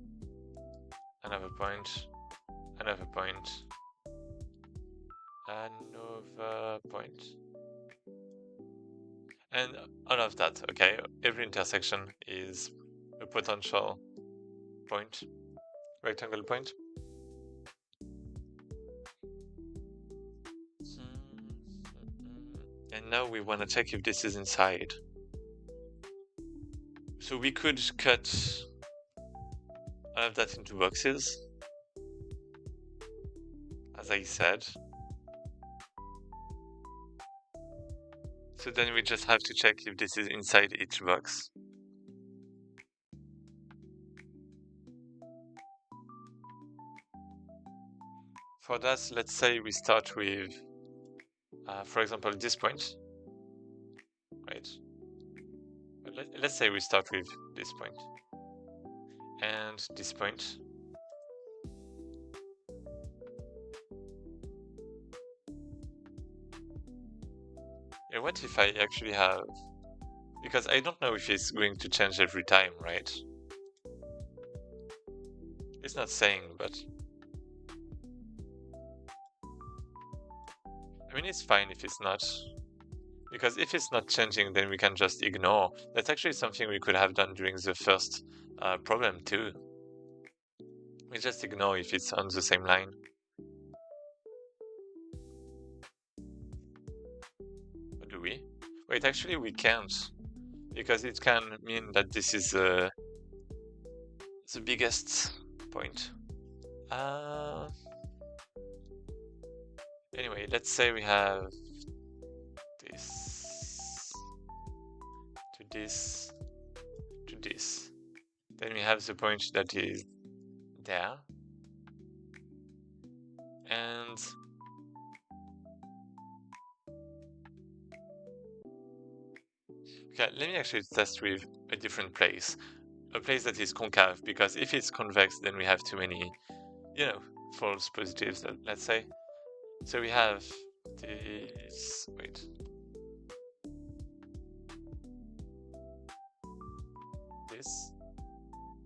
Speaker 1: another point, another point, another point. And all of that, okay? Every intersection is a potential point, rectangle point. And now we want to check if this is inside. So we could cut all of that into boxes, as I said. So then we just have to check if this is inside each box. For that, let's say we start with, for example, this point, right? But let's say we start with this point and this point. Yeah, what if I actually have, because I don't know if it's going to change every time, right? It's not saying, but I mean, it's fine if it's not, because if it's not changing, then we can just ignore. That's actually something we could have done during the first problem too. We just ignore if it's on the same line. Or do we? Wait, actually we can't, because it can mean that this is the biggest point. Anyway, let's say we have this to this to this. Then we have the point that is there. And okay, let me actually test with a different place. A place that is concave, because if it's convex, then we have too many, false positives, let's say. So we have this, wait.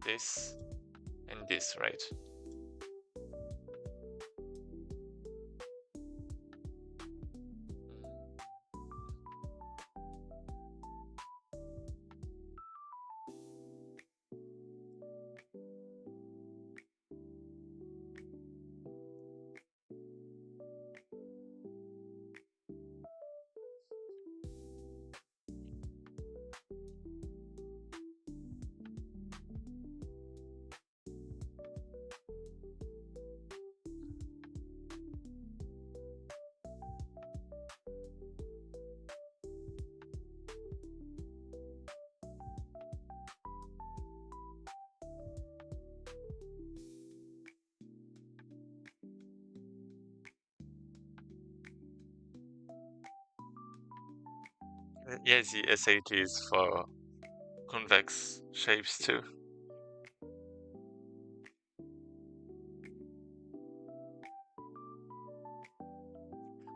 Speaker 1: This, and this, right? Yeah, the SAT is for convex shapes too.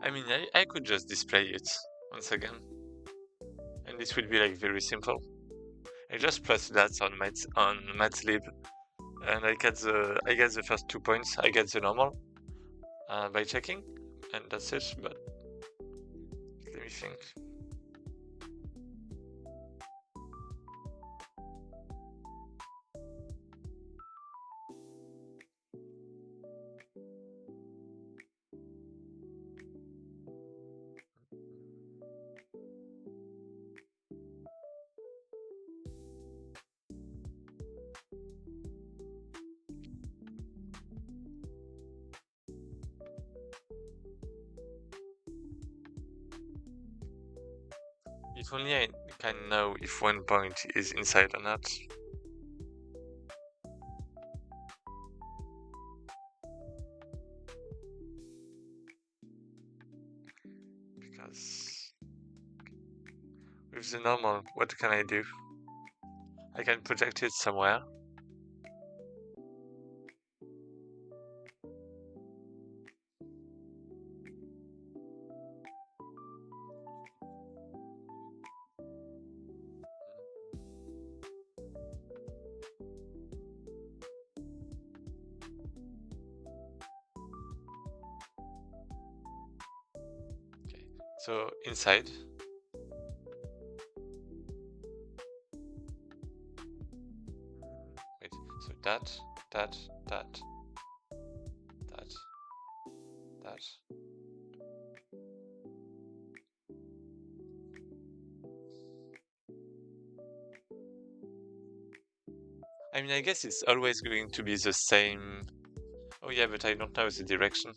Speaker 1: I mean, I could just display it once again, and this would be like very simple. I just press that on Mathlib, and I get the first 2 points. I get the normal by checking, and that's it. But let me think. If only I can know if one point is inside or not. Because with the normal, what can I do? I can project it somewhere. Okay, so inside. Wait, so that. I mean, I guess it's always going to be the same. Oh yeah, but I don't know the direction.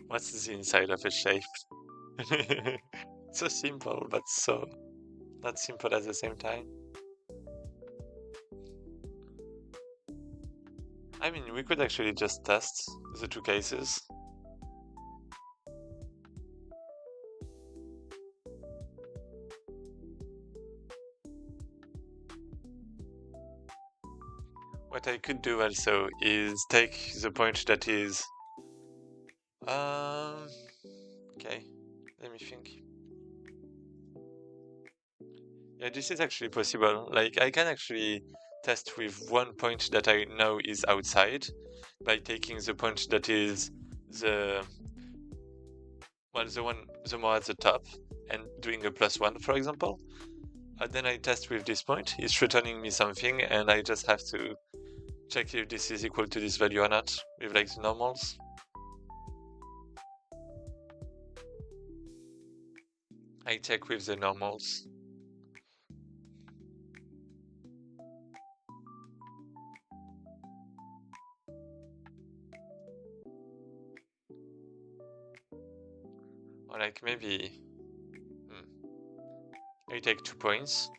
Speaker 1: What's the inside of a shape? So simple, but so not simple at the same time. I mean, we could actually just test the two cases. What I could do also is take the point that is okay, let me think. Yeah, this is actually possible. Like I can actually test with one point that I know is outside by taking the point that is the the more at the top and doing a +1, for example. And then I test with this point. It's returning me something, and I just have to check if this is equal to this value or not with like the normals. I check with the normals. Or like maybe I take 2 points.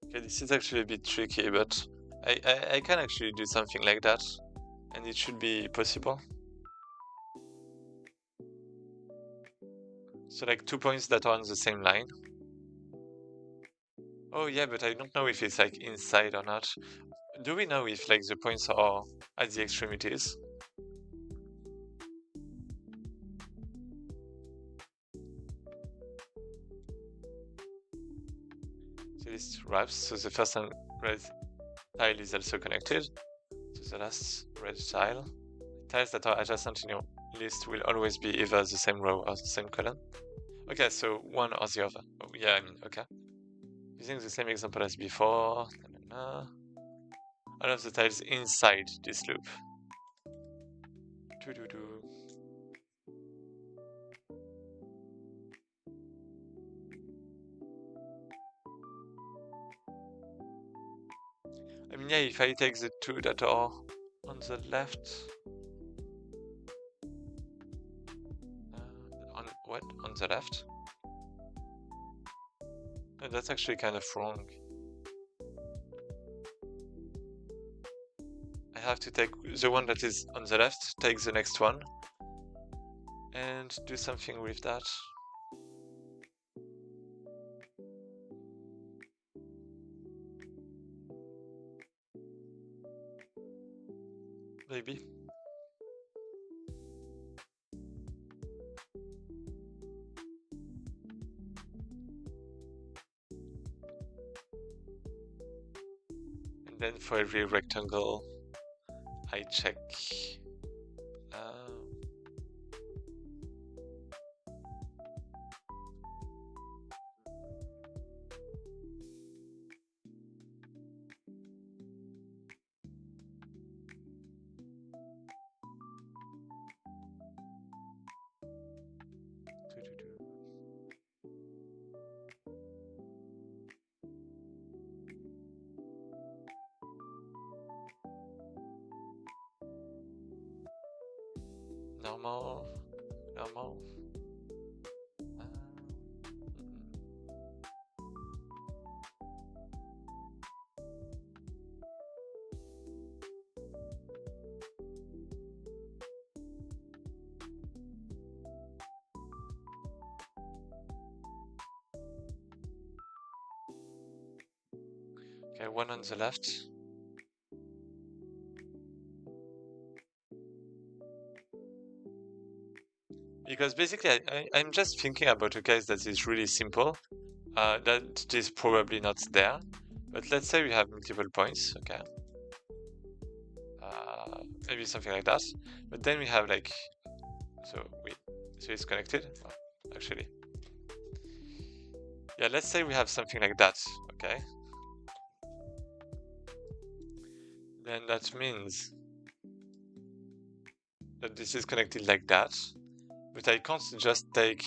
Speaker 1: Okay, this is actually a bit tricky, but I can actually do something like that, and it should be possible. So like 2 points that are on the same line. Oh yeah, but I don't know if it's like inside or not. Do we know if like the points are at the extremities? So this wraps, so the first red tile is also connected to the last red tile. Tiles that are adjacent in your list will always be either the same row or the same column. Okay, so one or the other. Oh, yeah, I mean, okay. Using the same example as before. All of the tiles inside this loop. I mean, yeah, if I take the two that are on the left. On what? On the left? Oh, that's actually kind of wrong. I have to take the one that is on the left, take the next one, and do something with that. Maybe. And then for every rectangle, I check. Normal. Okay, one on the left. Because basically, I'm just thinking about a case that is really simple. That is probably not there. But let's say we have multiple points, okay? Maybe something like that. But then we have like, so it's connected. Well, actually, yeah. Let's say we have something like that, okay? Then that means that this is connected like that. But I can't just take.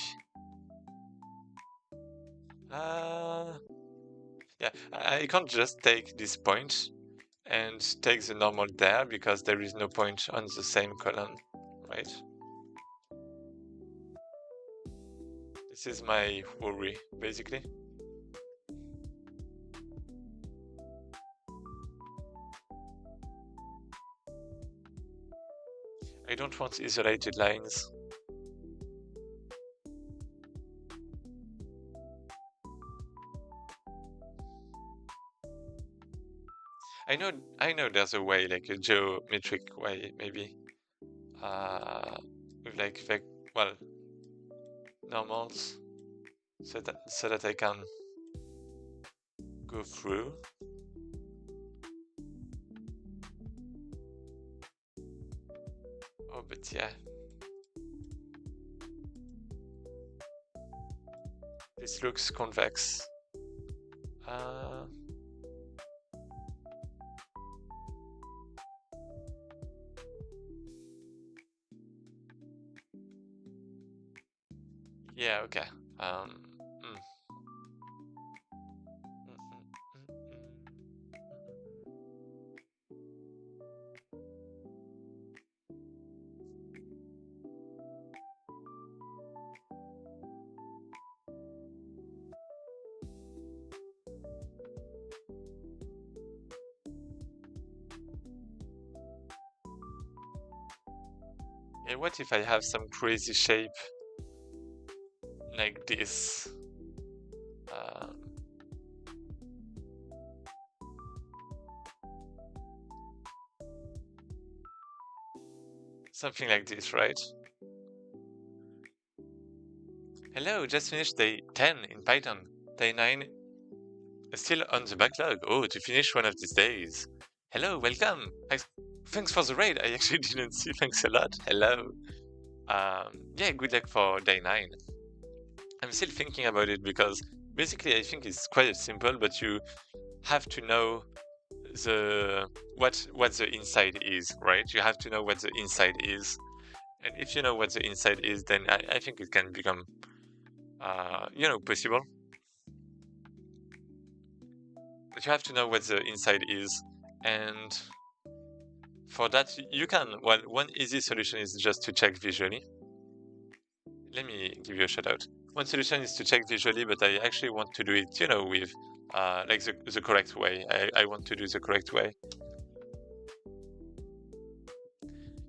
Speaker 1: Yeah, I can't just take this point and take the normal there because there is no point on the same column, right? This is my worry, basically. I don't want isolated lines. I know there's a way, like a geometric way, maybe. With like well, normals, so that I can go through. Oh, but yeah. This looks convex. Yeah, okay. Mm. Yeah, what if I have some crazy shape like this? Something like this, right? Hello, just finished day 10 in Python. Day 9 is still on the backlog. Oh, to finish one of these days. Hello, welcome. Thanks for the raid. I actually didn't see. Thanks a lot. Hello. Yeah, good luck for day 9. I'm still thinking about it because basically I think it's quite simple, but you have to know what the inside is, right? You have to know what the inside is, and if you know what the inside is, then I think it can become possible. But you have to know what the inside is, and for that you can. Well, one easy solution is just to check visually. Let me give you a shout out. One solution is to check visually, but I actually want to do it, with like the correct way. I want to do the correct way.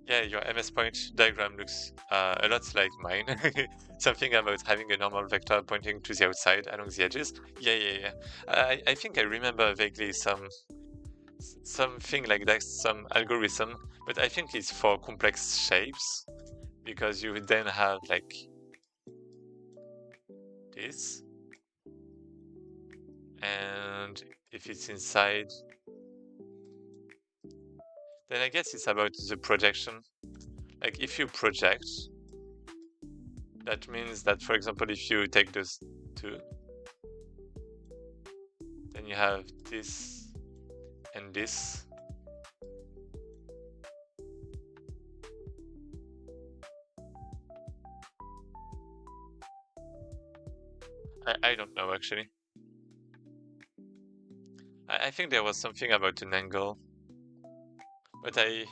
Speaker 1: Yeah, your MS Point diagram looks a lot like mine. Something about having a normal vector pointing to the outside along the edges. Yeah. I think I remember vaguely something like that, some algorithm, but I think it's for complex shapes, because you would then have like this, and if it's inside, then I guess it's about the projection. Like if you project, that means that, for example, if you take those two, then you have this and this. I don't know, actually. I think there was something about an angle, but that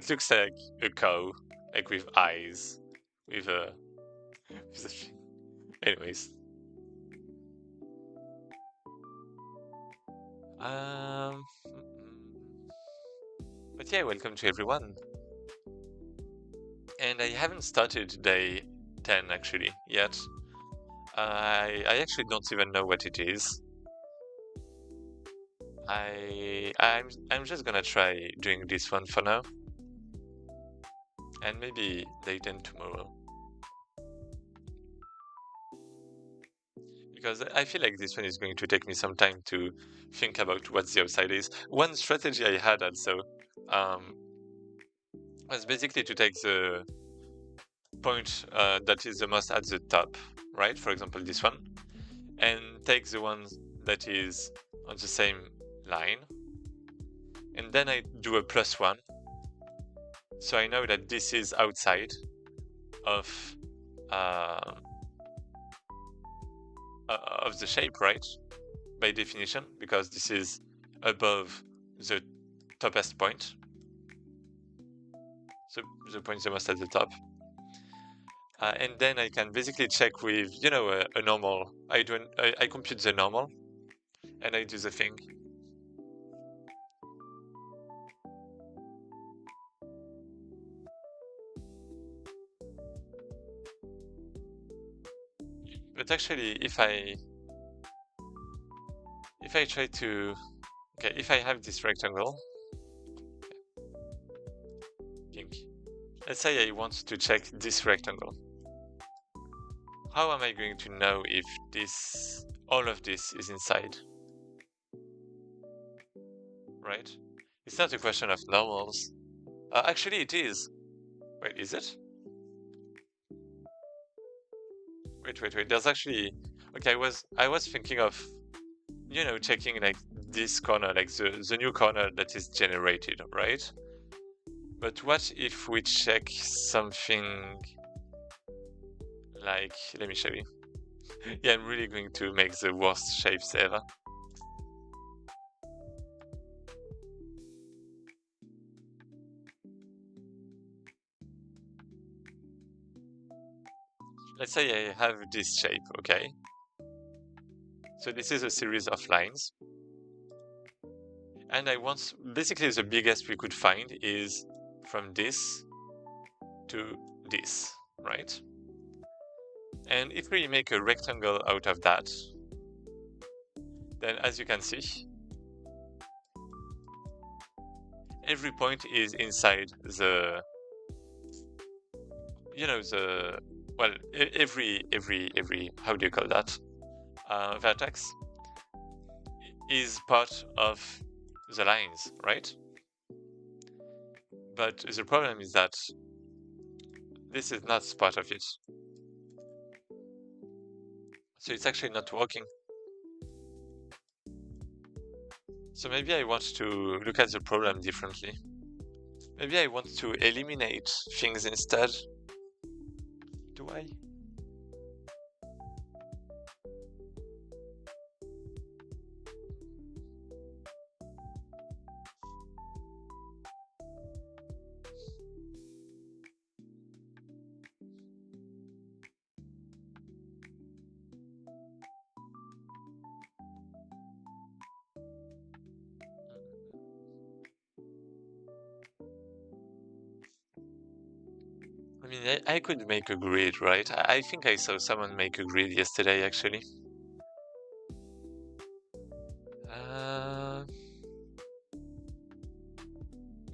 Speaker 1: looks like a cow, like with eyes, with a anyways. Um, but yeah, welcome to everyone. And I haven't started day 10 actually yet. I actually don't even know what it is. I'm just gonna try doing this one for now, and maybe day 10 tomorrow, because I feel like this one is going to take me some time to think about what the upside is. One strategy I had also was basically to take the point that is the most at the top, right? For example, this one, and take the one that is on the same line, and then I do a +1, so I know that this is outside of the shape, right? By definition, because this is above the toppest point, so the point the most at the top. And then I can basically check with, a normal. I compute the normal, and I do the thing. But actually, if I try to, okay, if I have this rectangle, pink. Let's say I want to check this rectangle. How am I going to know if all of this is inside? Right? It's not a question of normals. Actually, it is. Wait, is it? Wait. There's actually. Okay, I was thinking of, checking like this corner, like the new corner that is generated, right? But what if we check something like, let me show you. Yeah, I'm really going to make the worst shapes ever. Let's say I have this shape, okay? So this is a series of lines. And I want, basically the biggest we could find is from this to this, right? And if we make a rectangle out of that, then as you can see, every point is inside the, well, every, how do you call that? Vertex is part of the lines, right? But the problem is that this is not part of it. So it's actually not working. So maybe I want to look at the problem differently. Maybe I want to eliminate things instead. Do I? I mean, I could make a grid, right? I think I saw someone make a grid yesterday, actually. Uh,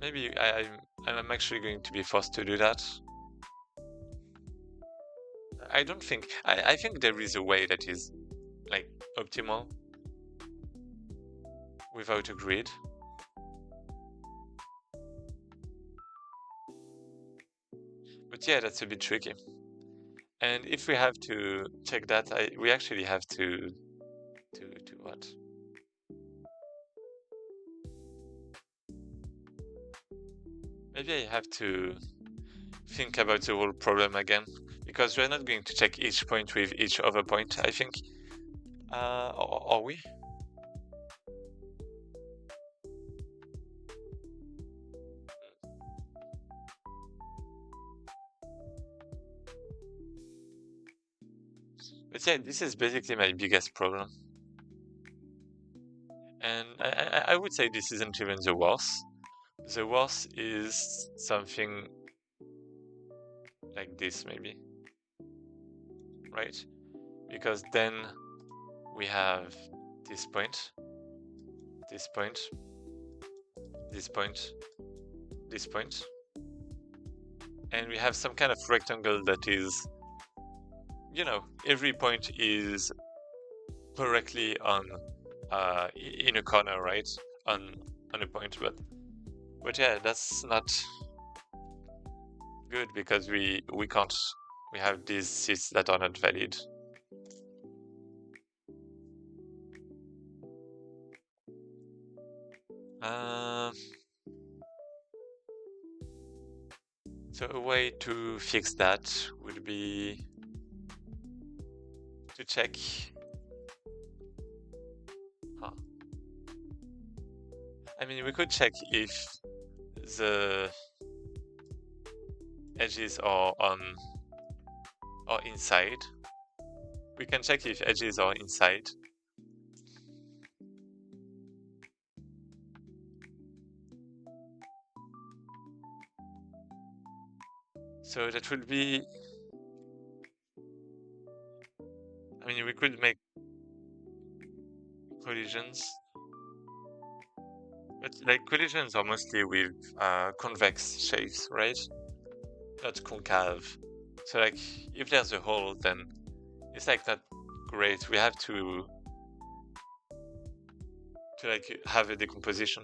Speaker 1: maybe I'm actually going to be forced to do that. I don't think. I think there is a way that is, like, optimal without a grid. But yeah, that's a bit tricky. And if we have to check that, we actually have to what? Maybe I have to think about the whole problem again, because we're not going to check each point with each other point, I think. Are we? But yeah, this is basically my biggest problem. And I would say this isn't even the worst. The worst is something like this, maybe. Right? Because then we have this point, this point, this point, this point, and we have some kind of rectangle that is, every point is correctly on in a corner, right? On a point, but yeah, that's not good because we can't. We have these seats that are not valid. So a way to fix that would be to check. I mean, we could check if the edges are on or inside. We can check if edges are inside. So that would be could make collisions, but like collisions are mostly with convex shapes, right? Not concave. So like if there's a hole, then it's like not great. We have to like have a decomposition.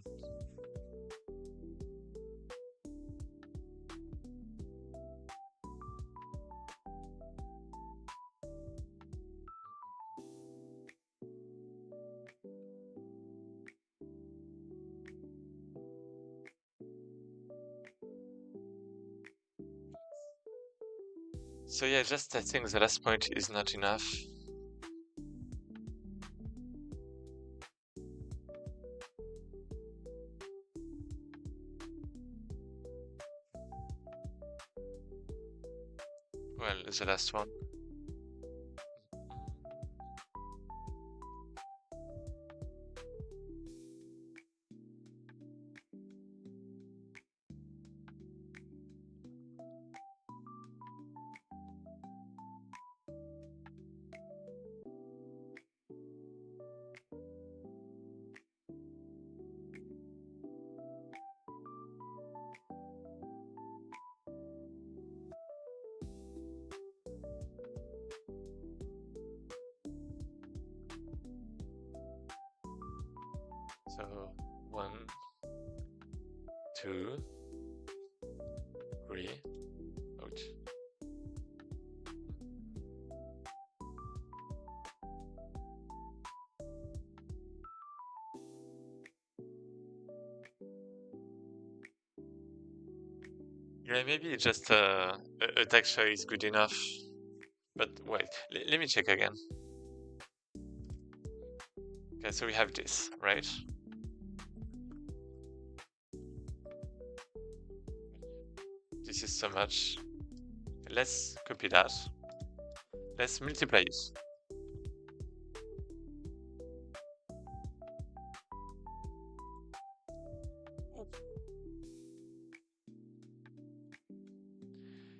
Speaker 1: So yeah, just I think the last point is not enough. Well, the last one. So 1, 2, 3. Ouch. Yeah, maybe just a texture is good enough. But wait, let me check again. Okay, so we have this, right? This is so much. Let's copy that. Let's multiply it.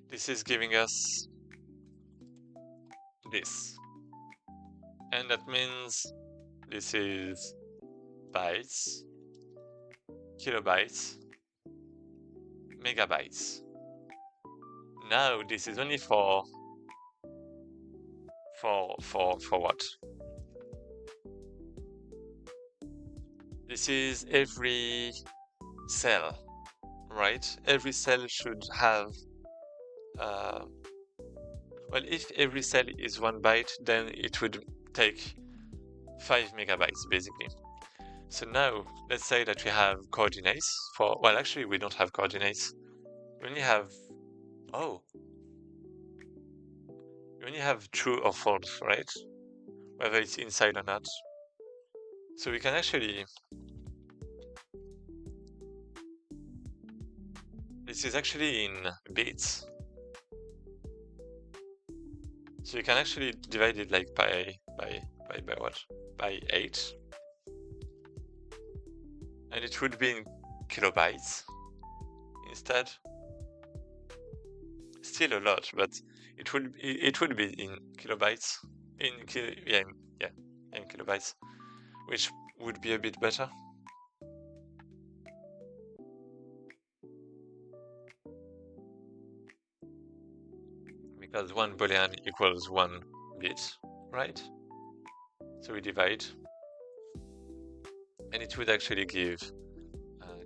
Speaker 1: This is giving us this. And that means this is bytes, kilobytes, megabytes. Now this is only for what? This is every cell, right? Every cell should have well, if every cell is 1 byte, then it would take 5 megabytes basically. So now let's say that we have coordinates for, well, actually we don't have coordinates. We only have, oh, we only have true or false, right? Whether it's inside or not. So we can actually, this is actually in bits. So you can actually divide it like by what? By 8. And it would be in kilobytes instead. Still a lot, but it would be in kilobytes. In kilobytes, which would be a bit better. Because 1 boolean equals 1 bit, right? So we divide, and it would actually give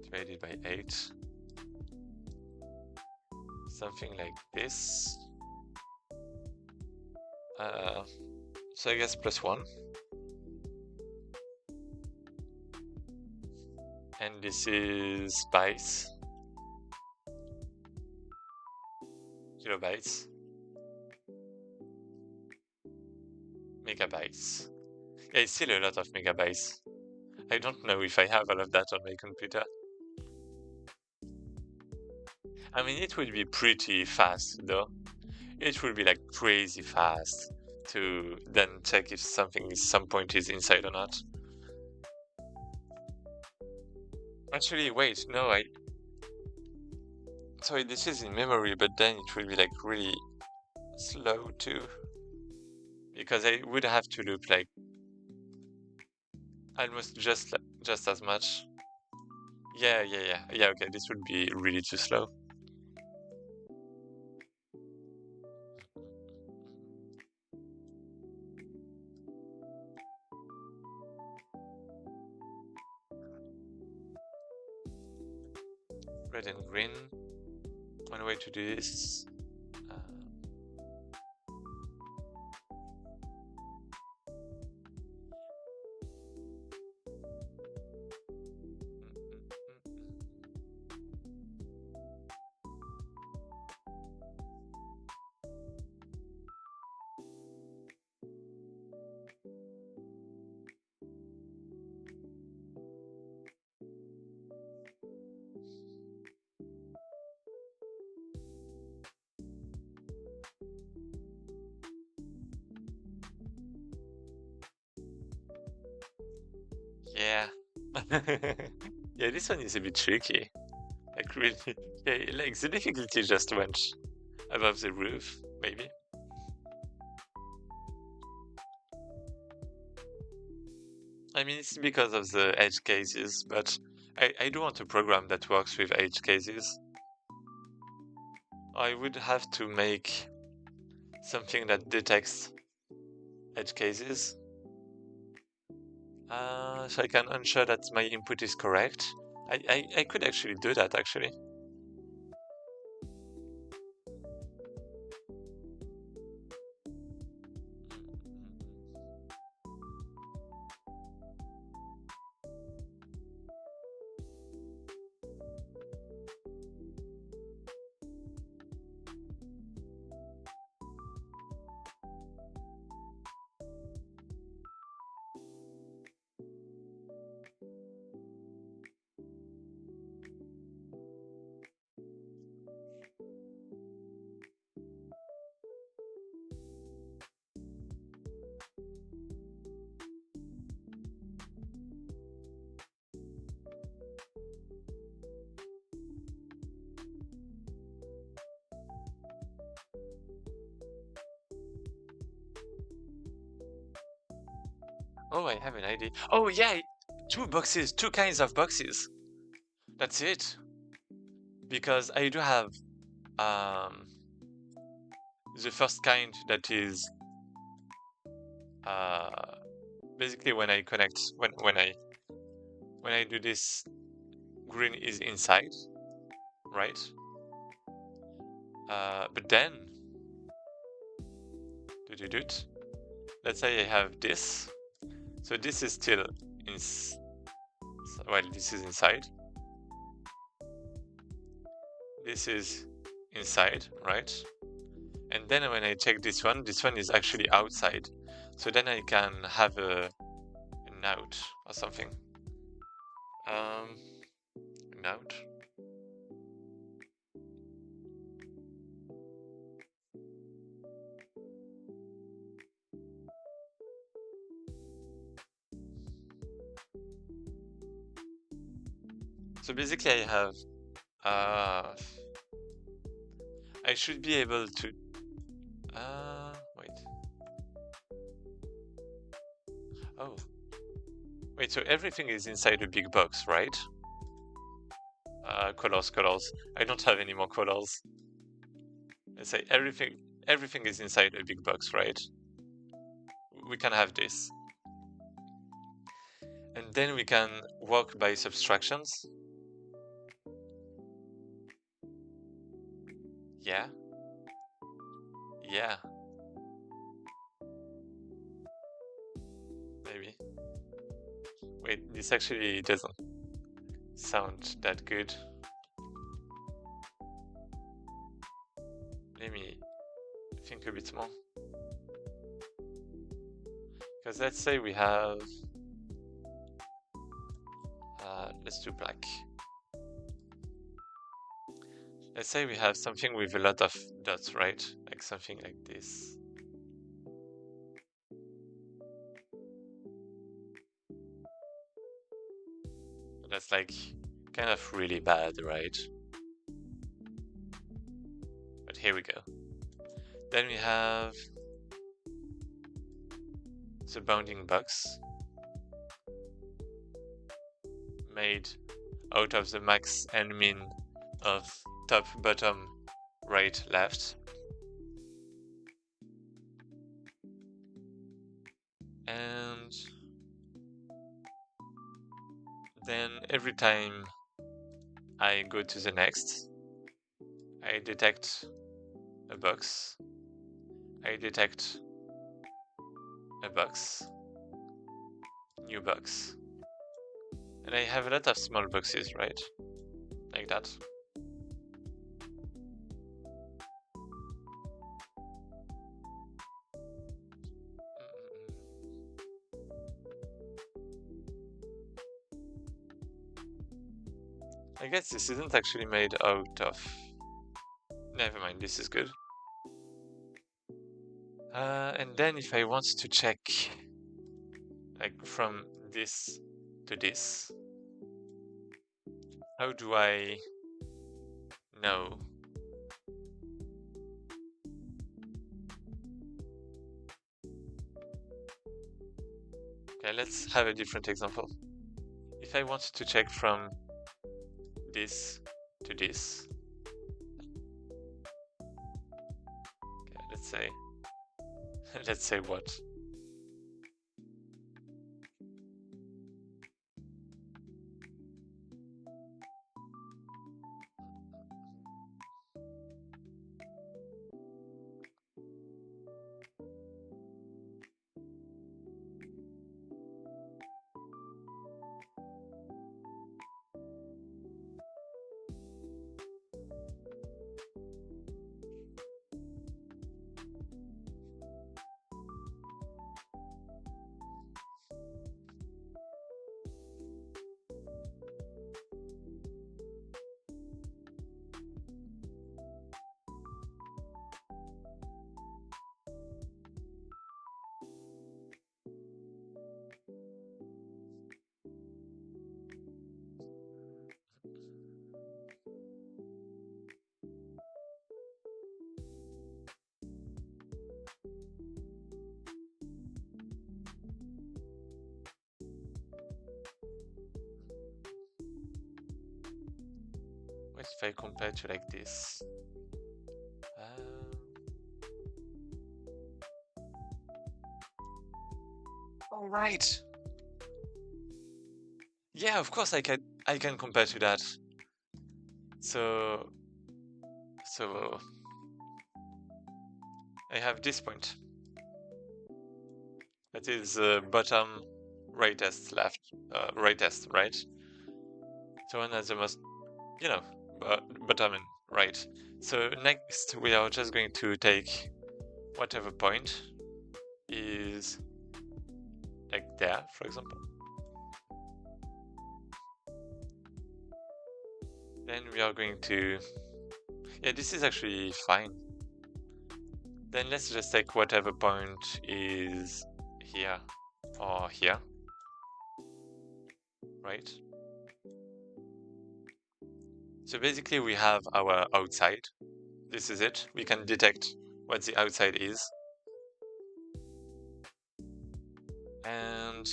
Speaker 1: divided by 8 something like this. So I guess +1. And this is bytes, kilobytes, megabytes. Yeah, it's still a lot of megabytes. I don't know if I have all of that on my computer. I mean, it would be pretty fast though. It would be like crazy fast to then check if something at some point is inside or not. Actually, wait, no, sorry, this is in memory, but then it will be like really slow too. because I would have to loop like almost just as much. Yeah, okay, this would be really too slow. Red and green. One way to do this. Yeah. Yeah, this one is a bit tricky. Like really, yeah, like the difficulty just went above the roof, maybe. I mean, it's because of the edge cases, but I do want a program that works with edge cases. I would have to make something that detects edge cases. So I can ensure that my input is correct. I could actually do that, actually. Oh, I have an idea. Oh, yeah, two kinds of boxes. That's it. Because I do have um, the first kind that is basically when I connect when I do this, green is inside, right? But then let's say I have this. So this is still well, this is inside. This is inside, right? And then when I check this one is actually outside. So then I can have an out or something. An out. So basically I have I should be able to wait. Oh. Wait, so everything is inside a big box, right? Colors. I don't have any more colors. Let's say everything is inside a big box, right? We can have this. And then we can work by subtractions. Yeah. Yeah. Maybe. Wait, this actually doesn't sound that good. Let me think a bit more. Because let's say we have let's do black. Let's say we have something with a lot of dots, right? Like something like this. That's like kind of really bad, right? But here we go. Then we have the bounding box made out of the max and min of top, bottom, right, left. And then every time I go to the next, I detect a box, I detect a box, new box, and I have a lot of small boxes, right? Like that. I guess this isn't actually made out of... Never mind, this is good. And then if I want to check like from this to this, how do I know? Okay, let's have a different example. If I want to check from this to this, okay, let's say what? What if I compare to like this? All right. Yeah, of course I can compare to that. So I have this point. That is bottom rightest left, rightest right. So one has the most, you know, bottom and right. So next we are just going to take whatever point is like there, for example. Then we are going to, yeah, this is actually fine. Then let's just take whatever point is here or here, right? So basically we have our outside. This is it. We can detect what the outside is. And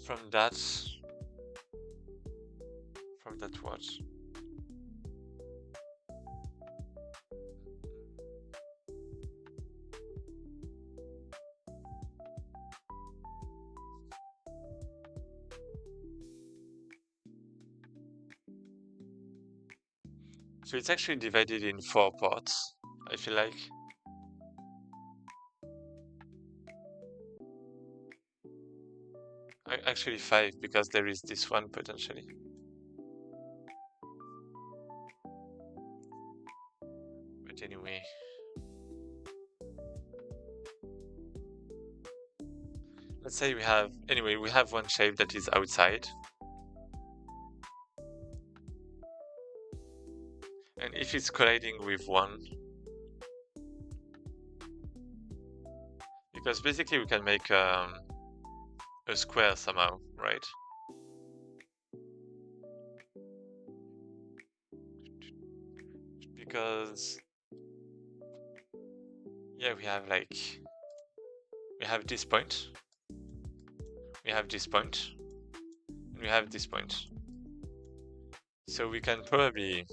Speaker 1: from that what? So it's actually divided in 4 parts, I feel like. Actually 5, because there is this one potentially. But anyway. Let's say we have one shape that is outside. And if it's colliding with one, because basically we can make a square somehow, right? Because yeah, we have this point, we have this point, and we have this point. So we can probably,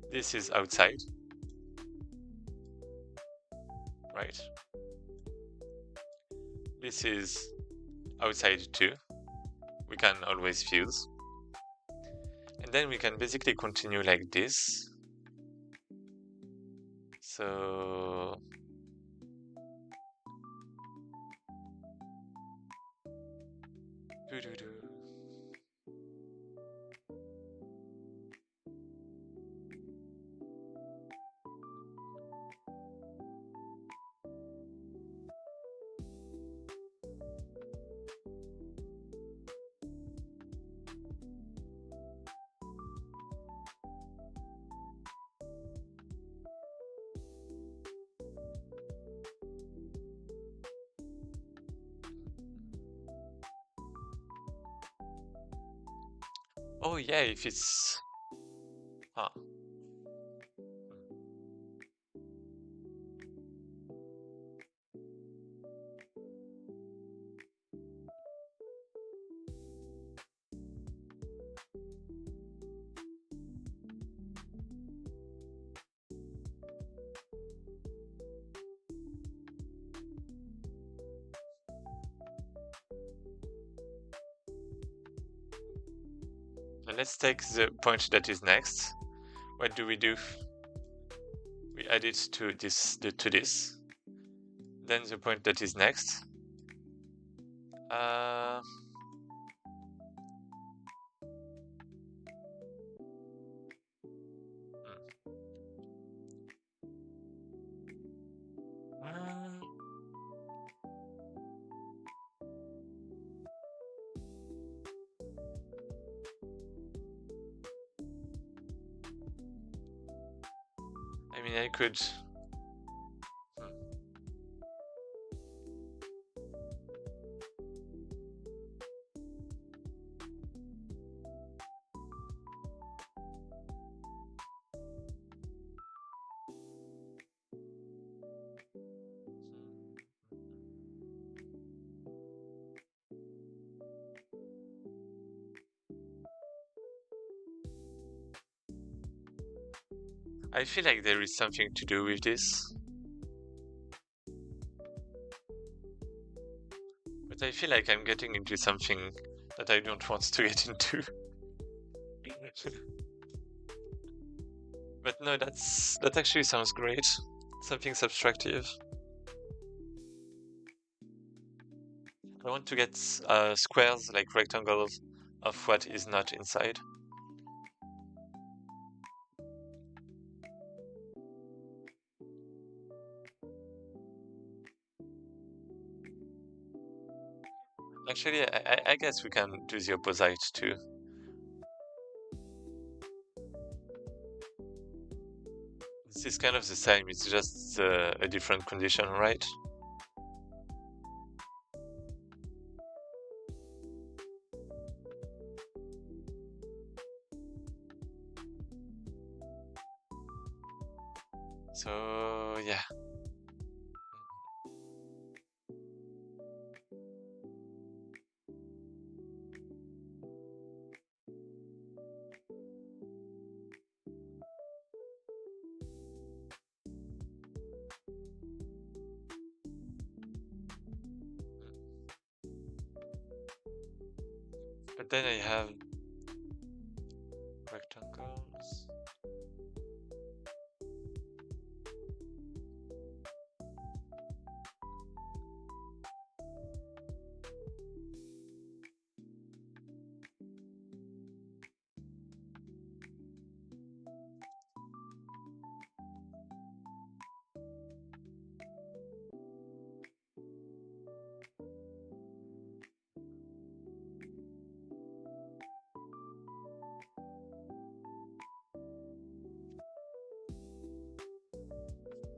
Speaker 1: this is outside, right? This is outside too. We can always fuse. And then we can basically continue like this. So oh yeah, if it's huh. Let's take the point that is next. What do? We add it to this. Then the point that is next. Uh, I mean, I could. I feel like there is something to do with this. But I feel like I'm getting into something that I don't want to get into. But no, that actually sounds great. Something subtractive. I want to get squares, like rectangles, of what is not inside. Actually, I guess we can do the opposite too. This is kind of the same, it's just a different condition, right? So, yeah. But then I have rectangles.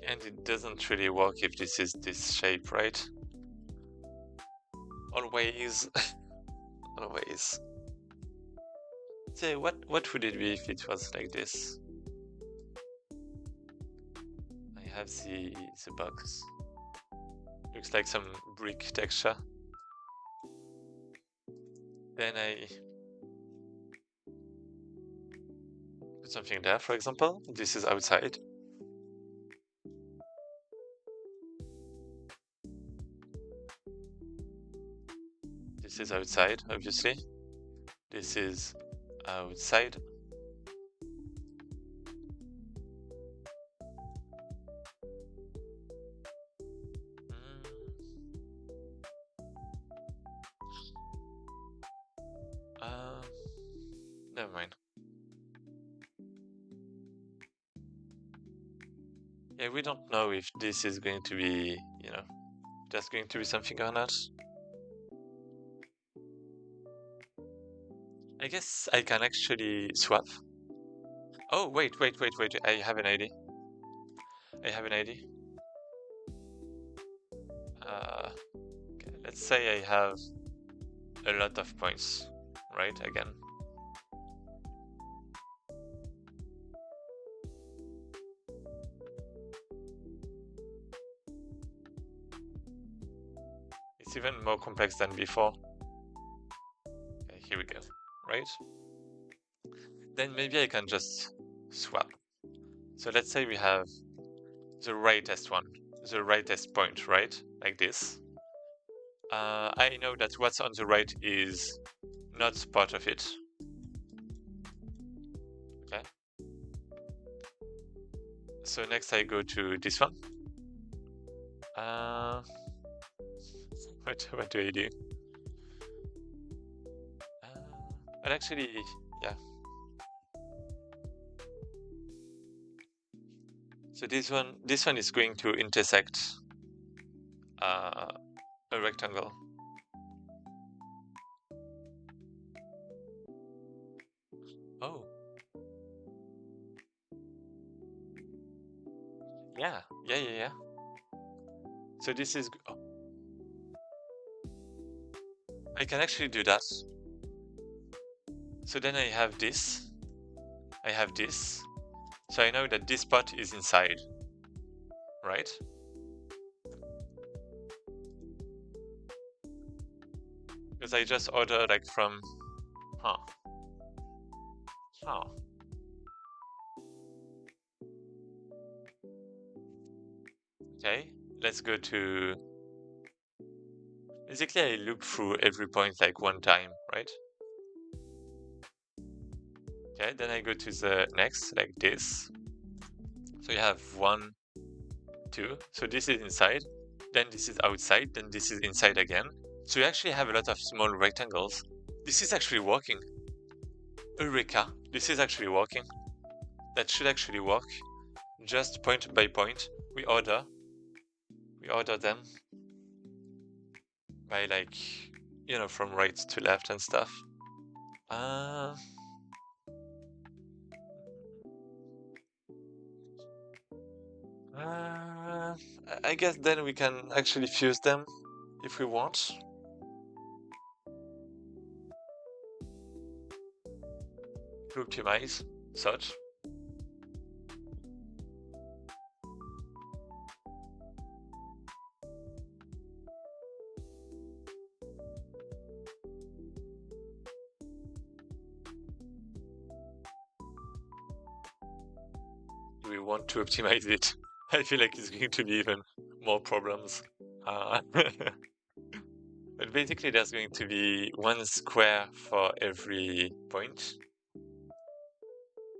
Speaker 1: And it doesn't really work if this is this shape, right? Always. Always. So what would it be if it was like this? I have the box. Looks like some brick texture. Then I put something there, for example. This is outside. This is outside, obviously. This is outside. Never mind. Yeah, we don't know if this is going to be, you know, just going to be something or not. I guess I can actually swap. Oh, wait. I have an idea. Okay, let's say I have a lot of points, right? Again. It's even more complex than before. Okay, here we go, right? Then maybe I can just swap. So let's say we have the rightest one, the rightest point, right? Like this. I know that what's on the right is not part of it. Okay. So next I go to this one. What do I do? But actually, yeah. So this one is going to intersect a rectangle. Oh. Yeah. So this is... Oh. I can actually do that. So then I have this. So I know that this part is inside, right? Because I just order like from... Okay, let's go to... Basically, I loop through every point like one time, right? Okay, then I go to the next, like this. So you have 1, 2. So this is inside, then this is outside, then this is inside again. So you actually have a lot of small rectangles. This is actually working. Eureka! This is actually working. That should actually work. Just point by point, we order them by like, you know, from right to left and stuff. I guess then we can actually fuse them if we want. To optimize such. Do we want to optimize it? I feel like it's going to be even more problems. But basically there's going to be 1 square for every point.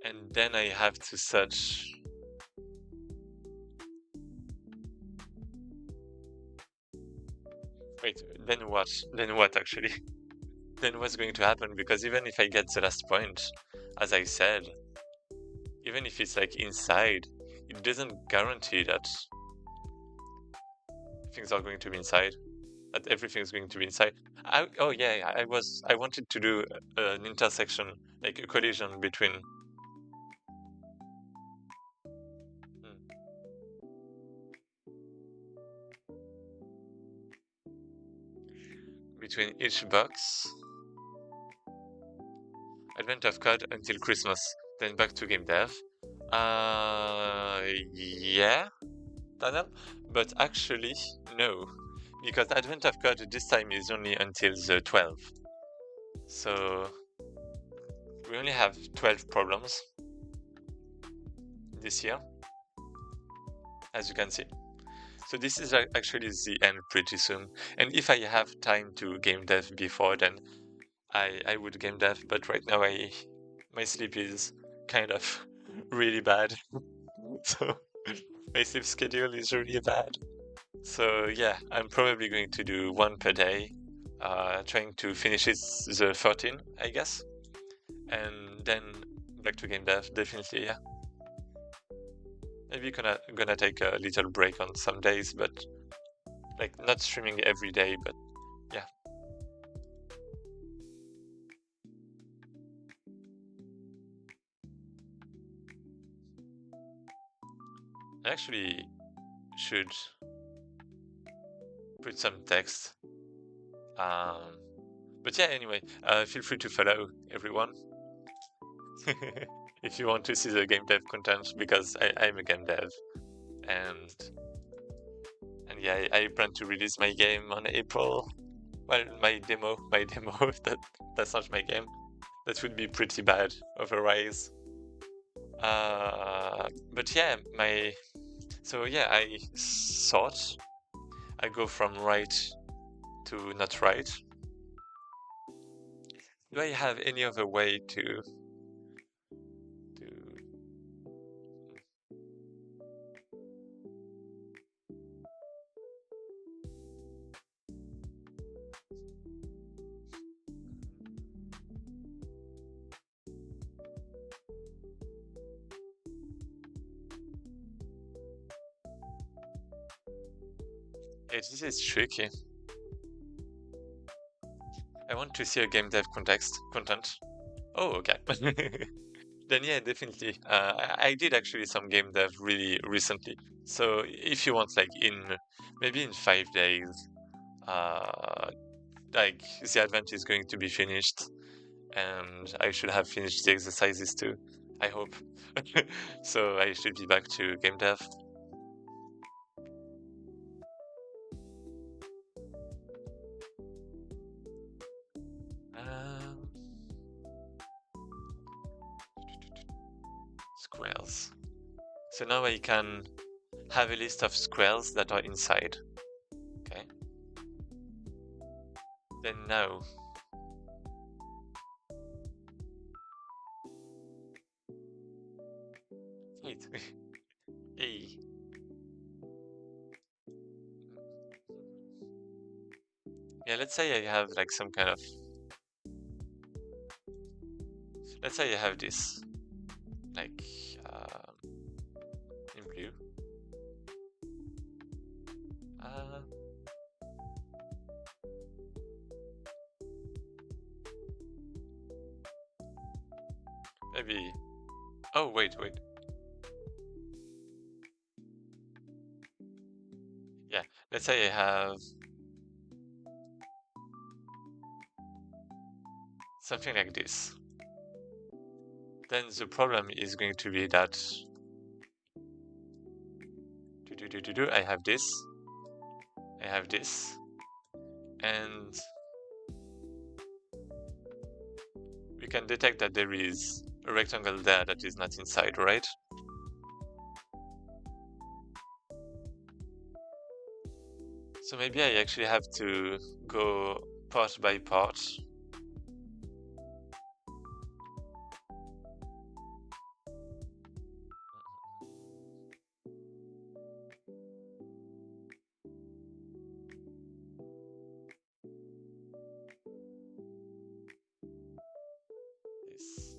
Speaker 1: And then I have to search. Wait, then what? Then what actually? Then what's going to happen? Because even if I get the last point, as I said, even if it's like inside, it doesn't guarantee that things are going to be inside, that everything's going to be inside. I wanted to do an intersection, like a collision between each box. Advent of code until Christmas, then back to game dev. Yeah. tunnel, but actually, no, because Advent of God this time is only until the 12th. So we only have 12 problems this year, as you can see. So this is actually the end pretty soon. And if I have time to game dev before, then I would game dev. But right now, my sleep is kind of really bad. So my sleep schedule is really bad. So yeah, I'm probably going to do one per day, trying to finish it the 13, I guess, and then back to game dev. Definitely, yeah. Maybe gonna take a little break on some days, but like not streaming every day, but yeah. I actually should put some text. But yeah, anyway, feel free to follow everyone if you want to see the game dev content, because I'm a game dev, and yeah, I plan to release my game on April. Well, my demo, that's not my game. That would be pretty bad otherwise. But yeah, so yeah, I thought I go from right to not right. Do I have any other way to yeah, this is tricky. I want to see a game dev content. Oh, okay. Then yeah, definitely. I did actually some game dev really recently. So if you want, like maybe in 5 days, like the advent is going to be finished, and I should have finished the exercises too. I hope. So I should be back to game dev. Um, squares. So now I can have a list of squares that are inside. Okay. Then now. Wait. Hey. Yeah, let's say I have like some kind of. Let's say I have this, like in blue. Uh, Maybe. Oh, wait. Yeah, let's say I have something like this. Then the problem is going to be that I have this, and we can detect that there is a rectangle there that is not inside, right? So maybe I actually have to go part by part. This.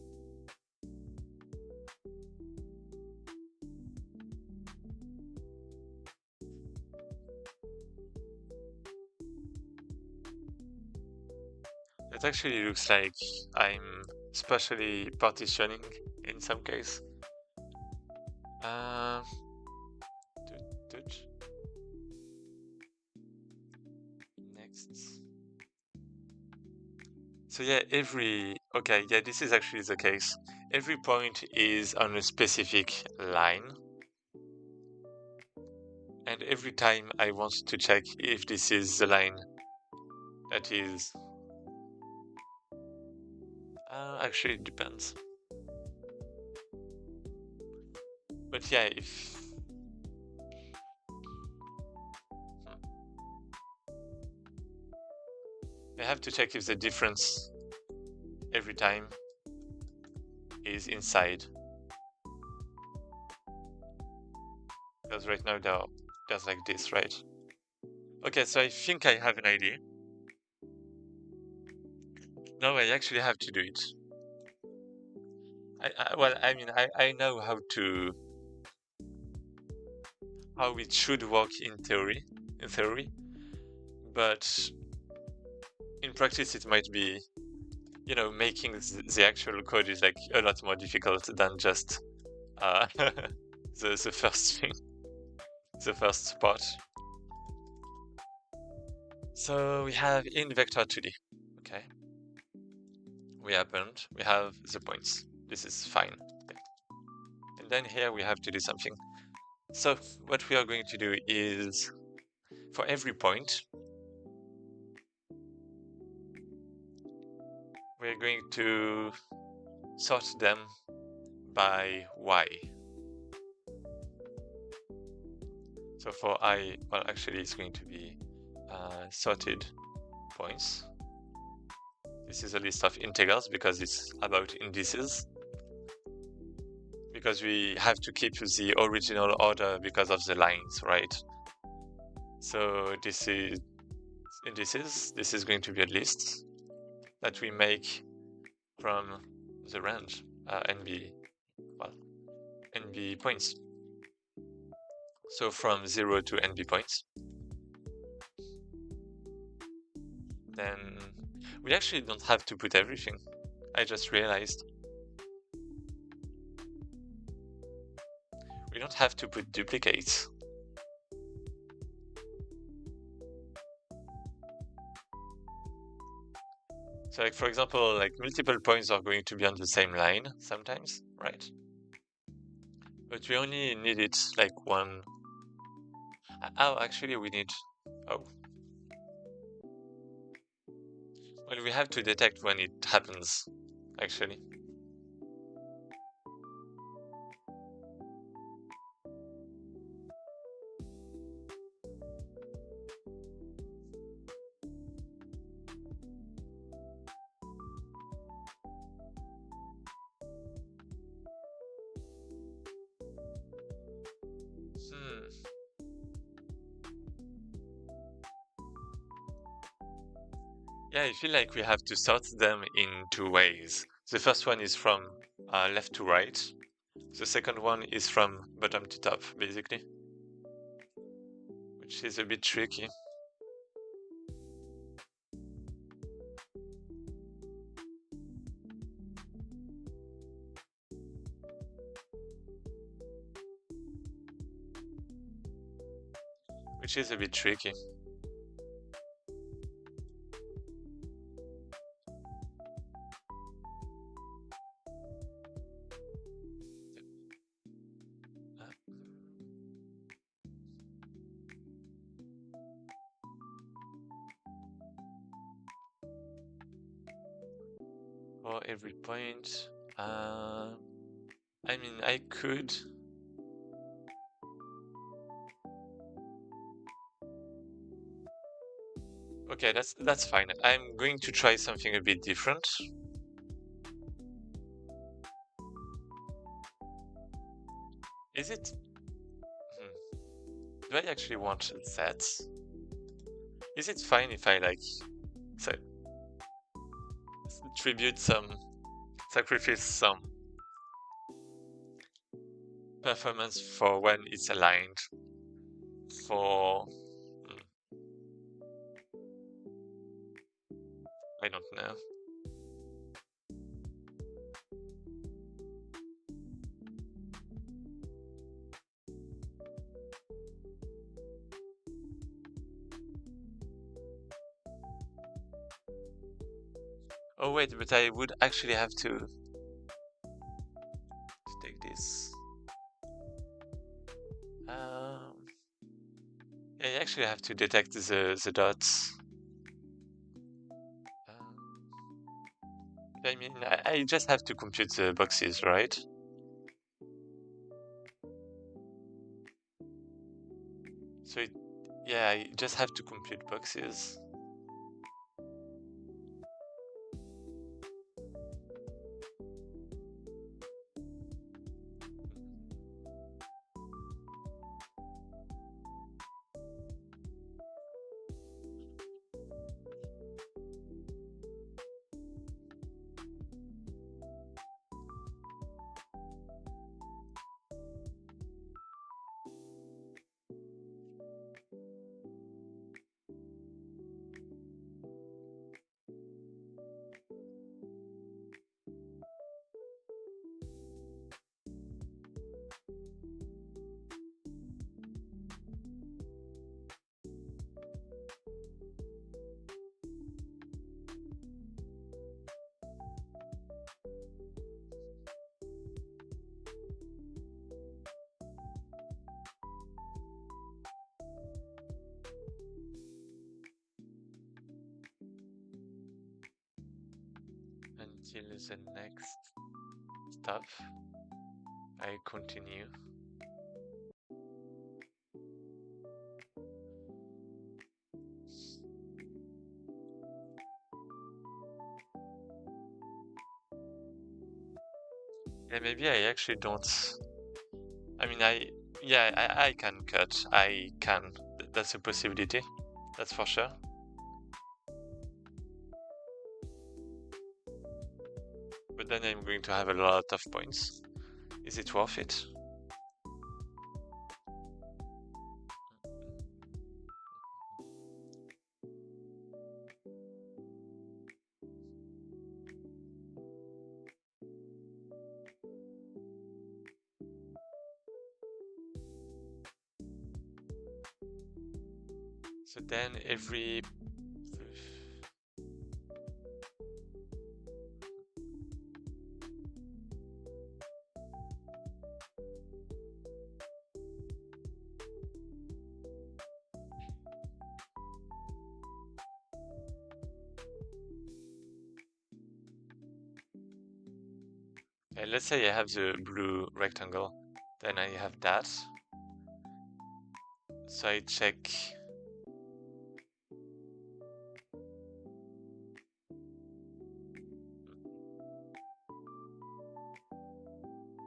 Speaker 1: It actually looks like I'm spatially partitioning in some case. Uh, Next. So yeah, okay, yeah, this is actually the case. Every point is on a specific line. And every time I want to check if this is the line that is... actually, it depends. But yeah, if... I have to check if the difference every time is inside. Because right now there's like this, right? Okay, so I think I have an idea. No, I actually have to do it. Well, I mean, I know how it should work in theory, but in practice it might be, you know, making the actual code is like a lot more difficult than just the first thing, the first part. So we have in vector 2D, okay. We have the points. This is fine. Okay. And then here we have to do something. So what we are going to do is, for every point, we're going to sort them by y. So for I, well, actually it's going to be sorted points. This is a list of integrals because it's about indices. Because we have to keep the original order because of the lines, right? So this is indices. This is going to be a list that we make from the range NB points. So from 0 to NB points. Then we actually don't have to put everything. I just realized. We don't have to put duplicates. So like, for example, like multiple points are going to be on the same line sometimes, right? But we only need it like one. Oh, actually we need, oh. Well, we have to detect when it happens, actually. Yeah, I feel like we have to sort them in two ways. The first one is from left to right. The second one is from bottom to top, basically. Which is a bit tricky. Which is a bit tricky. For every point, I mean, I could. Okay, that's fine. I'm going to try something a bit different. Is it? Do I actually want that? Is it fine if I like sacrifice some performance for when it's aligned for I don't know. Oh wait, but I would actually have to take this. actually have to detect the dots. I mean, I just have to compute the boxes, right? So yeah, I just have to compute boxes. Until the next stop, I continue. Yeah, maybe I actually don't. I mean, I can cut. I can. That's a possibility. That's for sure. But then I'm going to have a lot of points. Is it worth it? So then every... let's say I have the blue rectangle, then I have that. So I check.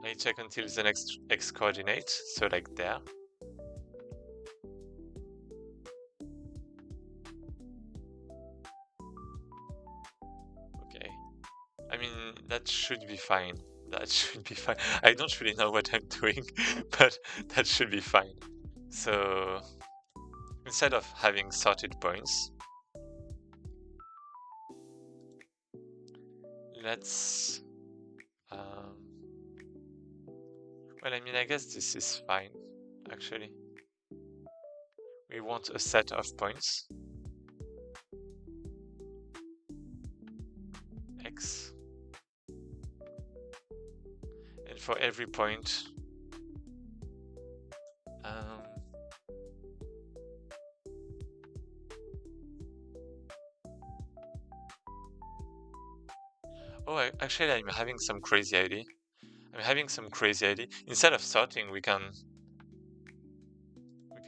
Speaker 1: I check until the next x coordinate, so like there. Okay. I mean, that should be fine. That should be fine. I don't really know what I'm doing, but that should be fine. So instead of having sorted points, let's... well, I mean, I guess this is fine, actually. We want a set of points. X. And for every point, oh, actually, I'm having some crazy idea. Instead of sorting, we can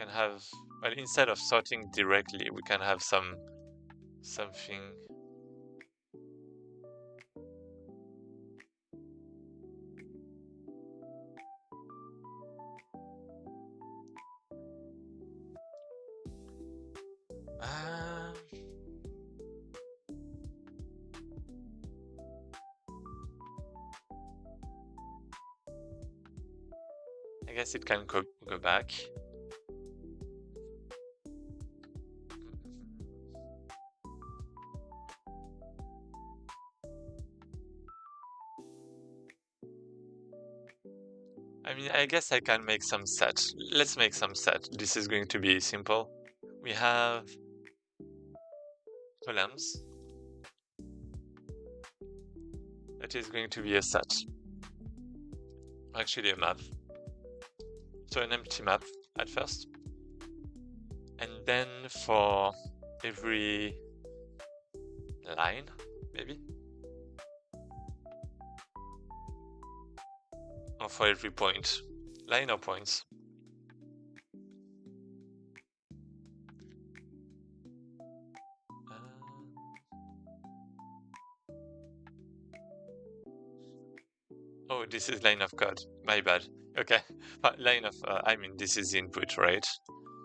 Speaker 1: have, well, instead of sorting directly, we can have something. I guess it can go back. I mean, I guess I can make some set. Let's make some set. This is going to be simple. We have columns. That is going to be a set. Actually, a map. So an empty map at first. And Then for every line, maybe? Or for every point? Line or points? Oh, this is line of code. My bad. Okay. Line of, I mean, this is input, right?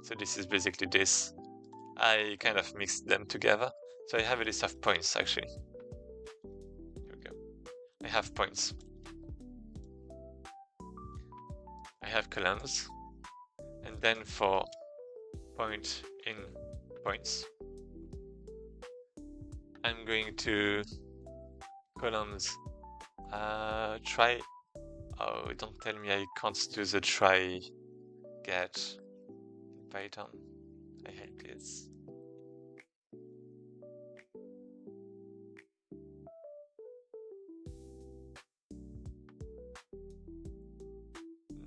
Speaker 1: So this is basically this. I kind of mixed them together. So I have a list of points, actually. Here we go. I have points. I have columns. And then for point in points, I'm going to columns try. Oh, don't tell me I can't do the try get in Python. I hate this.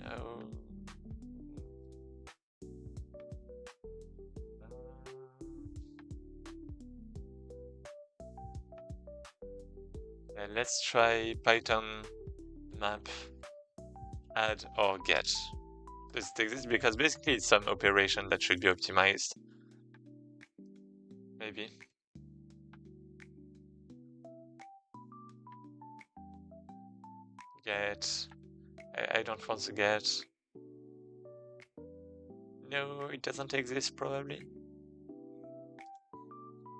Speaker 1: No. Let's try Python map add or get. Does it exist? Because basically it's some operation that should be optimized. Maybe. Get. I don't want to get. No, it doesn't exist probably.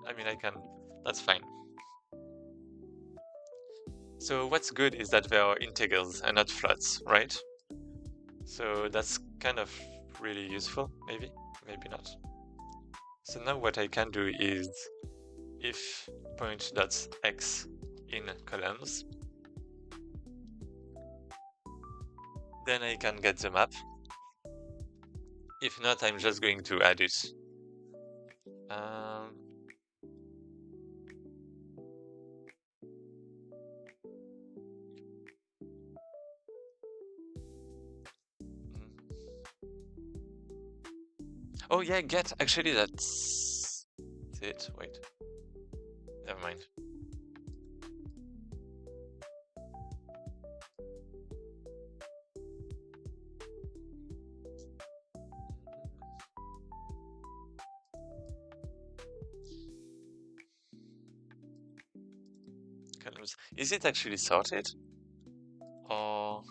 Speaker 1: I mean, I can. That's fine. So what's good is that there are integers and not floats, right? So that's kind of really useful, maybe, maybe not. So now what I can do is if point.x in columns, then I can get the map. If not, I'm just going to add it. Oh yeah, get, actually that's it, wait, never mind. Columns, is it actually sorted? Or,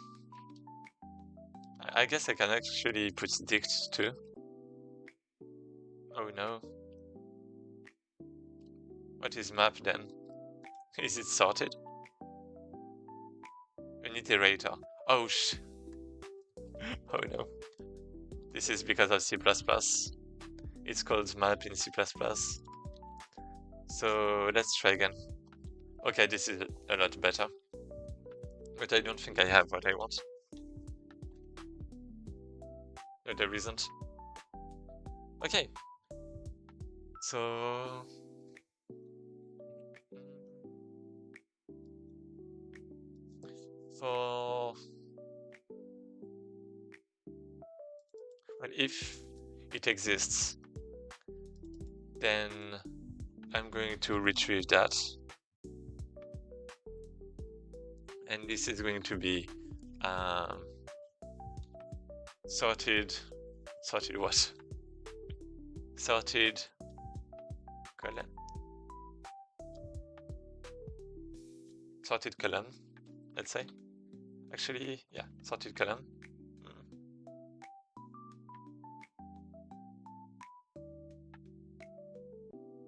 Speaker 1: I guess I can actually put dict too. Oh no. What is map then? Is it sorted? An iterator. Oh oh no. This is because of C++. It's called map in C++. So let's try again. Okay, this is a lot better. But I don't think I have what I want. No, there isn't. Okay. So... for... well, if it exists, then I'm going to retrieve that. And this is going to be sorted what? Sorted column. Sorted column, let's say. Actually, yeah, sorted column.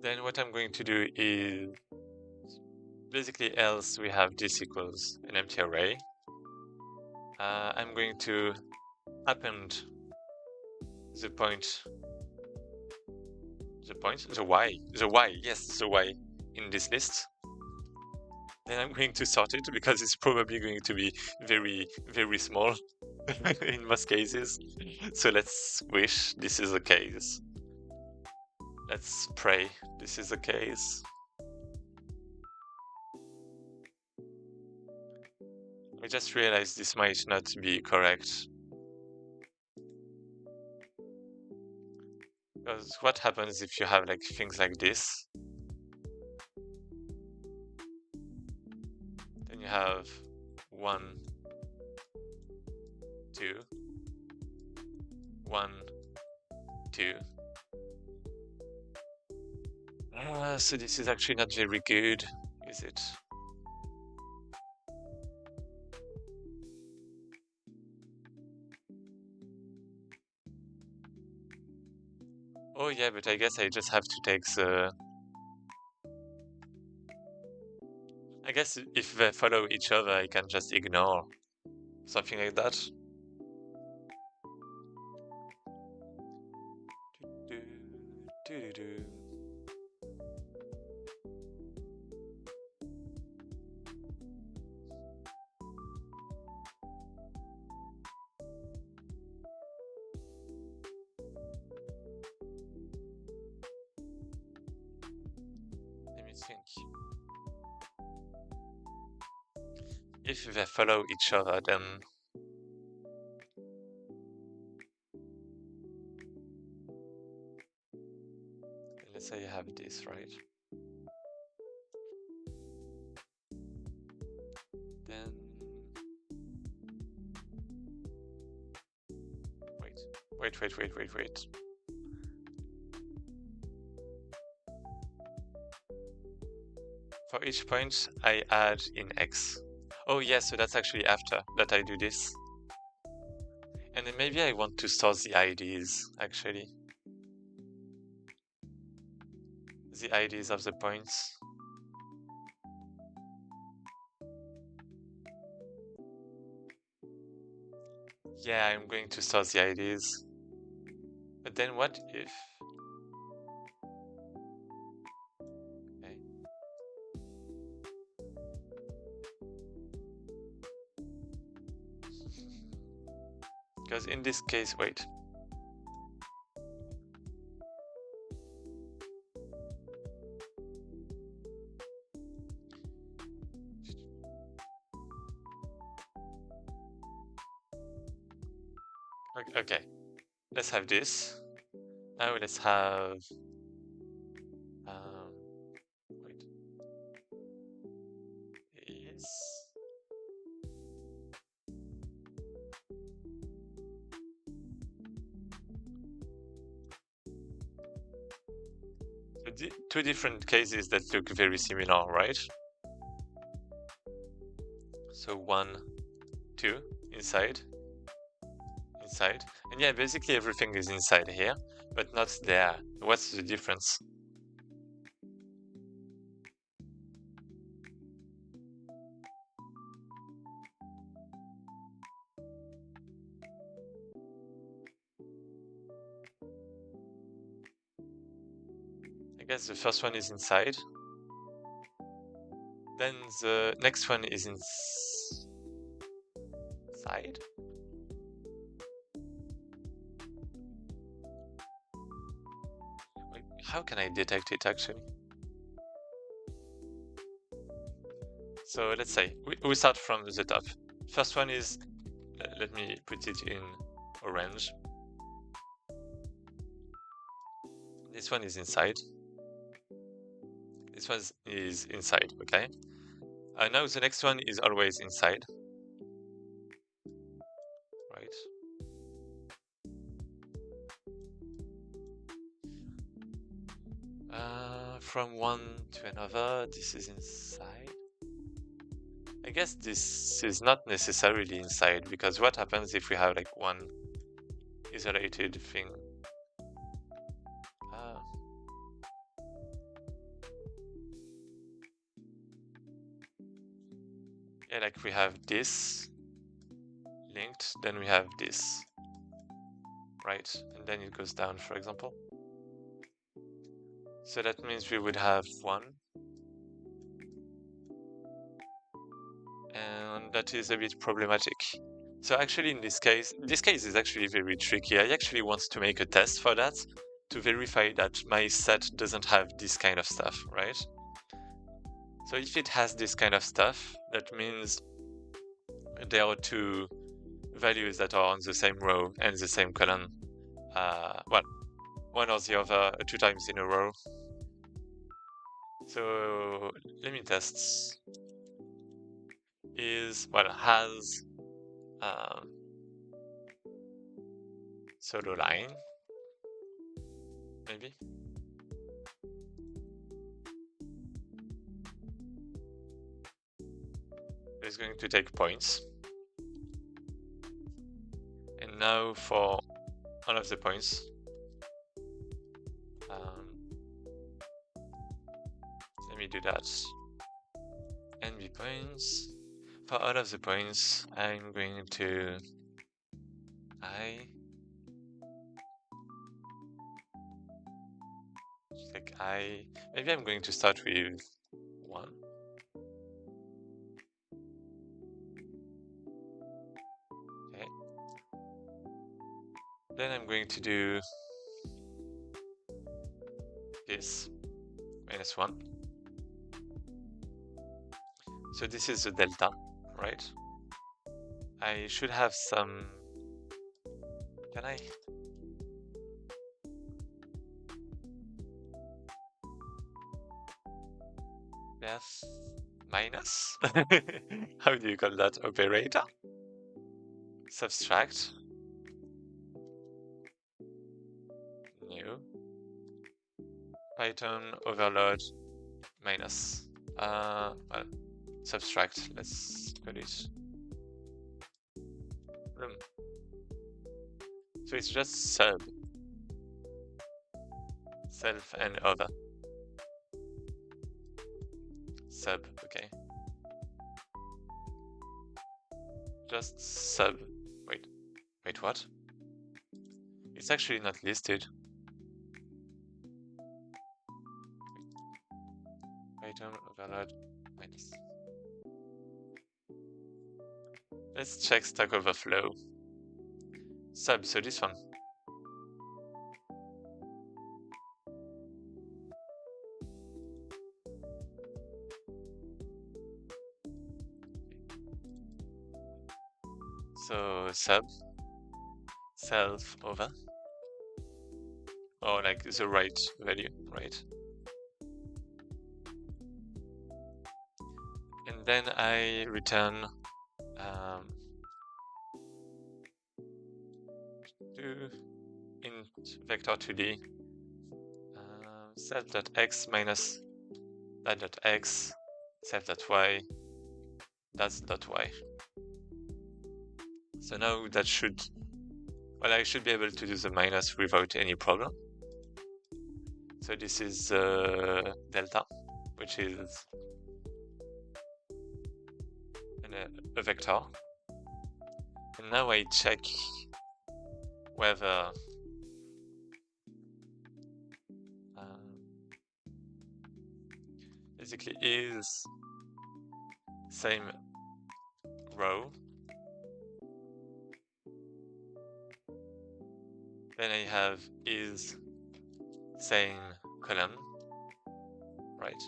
Speaker 1: Then what I'm going to do is basically else we have this equals an empty array. I'm going to append the y in this list. Then I'm going to sort it because it's probably going to be very, very small in most cases. So let's wish this is the case. Let's pray this is the case. I just realized this might not be correct. Because So what happens if you have like things like this? Then you have 1, 2, 1, 2. So this is actually not very good, is it? Oh yeah, but I guess I just have to take the... I guess if they follow each other, I can just ignore something like that. Let me think. If they follow each other, then let's say you have this, right? Then wait. For each point, I add in X. Oh yeah, so that's actually after that I do this. And then maybe I want to store the IDs, actually. The IDs of the points. Yeah, I'm going to store the IDs. But then what if... Okay. Because in this case, wait. Okay, let's have this. Now let's have... wait. Yes. So two different cases that look very similar, right? So 1, 2, inside. And yeah, basically everything is inside here, but not there. What's the difference? I guess the first one is inside. Then the next one is inside. Wait, how can I detect it actually? So let's say we start from the top. First one is, let me put it in orange. This one is inside. This one is inside, okay? Now the next one is always inside. Right. From one to another, this is inside. I guess this is not necessarily inside, because what happens if we have like one isolated thing? Yeah, like we have this linked, then we have this, right? And then it goes down, for example. So that means we would have 1. And that is a bit problematic. So actually in this case is actually very tricky. I actually want to make a test for that, to verify that my set doesn't have this kind of stuff, right? So if it has this kind of stuff, that means there are 2 values that are on the same row and the same column. Well, one or the other 2 times in a row. So let me test. Has solo line, maybe. It's going to take points. And now for all of the points, let me do that. NB points. For all of the points, I'm going to maybe I'm going to start with 1. Okay. Then I'm going to do this -1. So this is the delta, right? I should have some. Can I? Yes. Minus? How do you call that? Operator? Subtract. New. Python overload minus. Well, subtract. Let's call it. So it's just sub. Self and other. Sub, okay. Just sub. Wait, what? It's actually not listed. Python overload minus. Let's check Stack Overflow. Sub, so this one. So sub, self over, or like the right value, right? And then I return to int vector2d self.x minus that.x self.y that's.y. So now that should, well, I should be able to do the minus without any problem. So this is delta, which is a vector. And now I check whether basically is same row. Then I have is same column, right?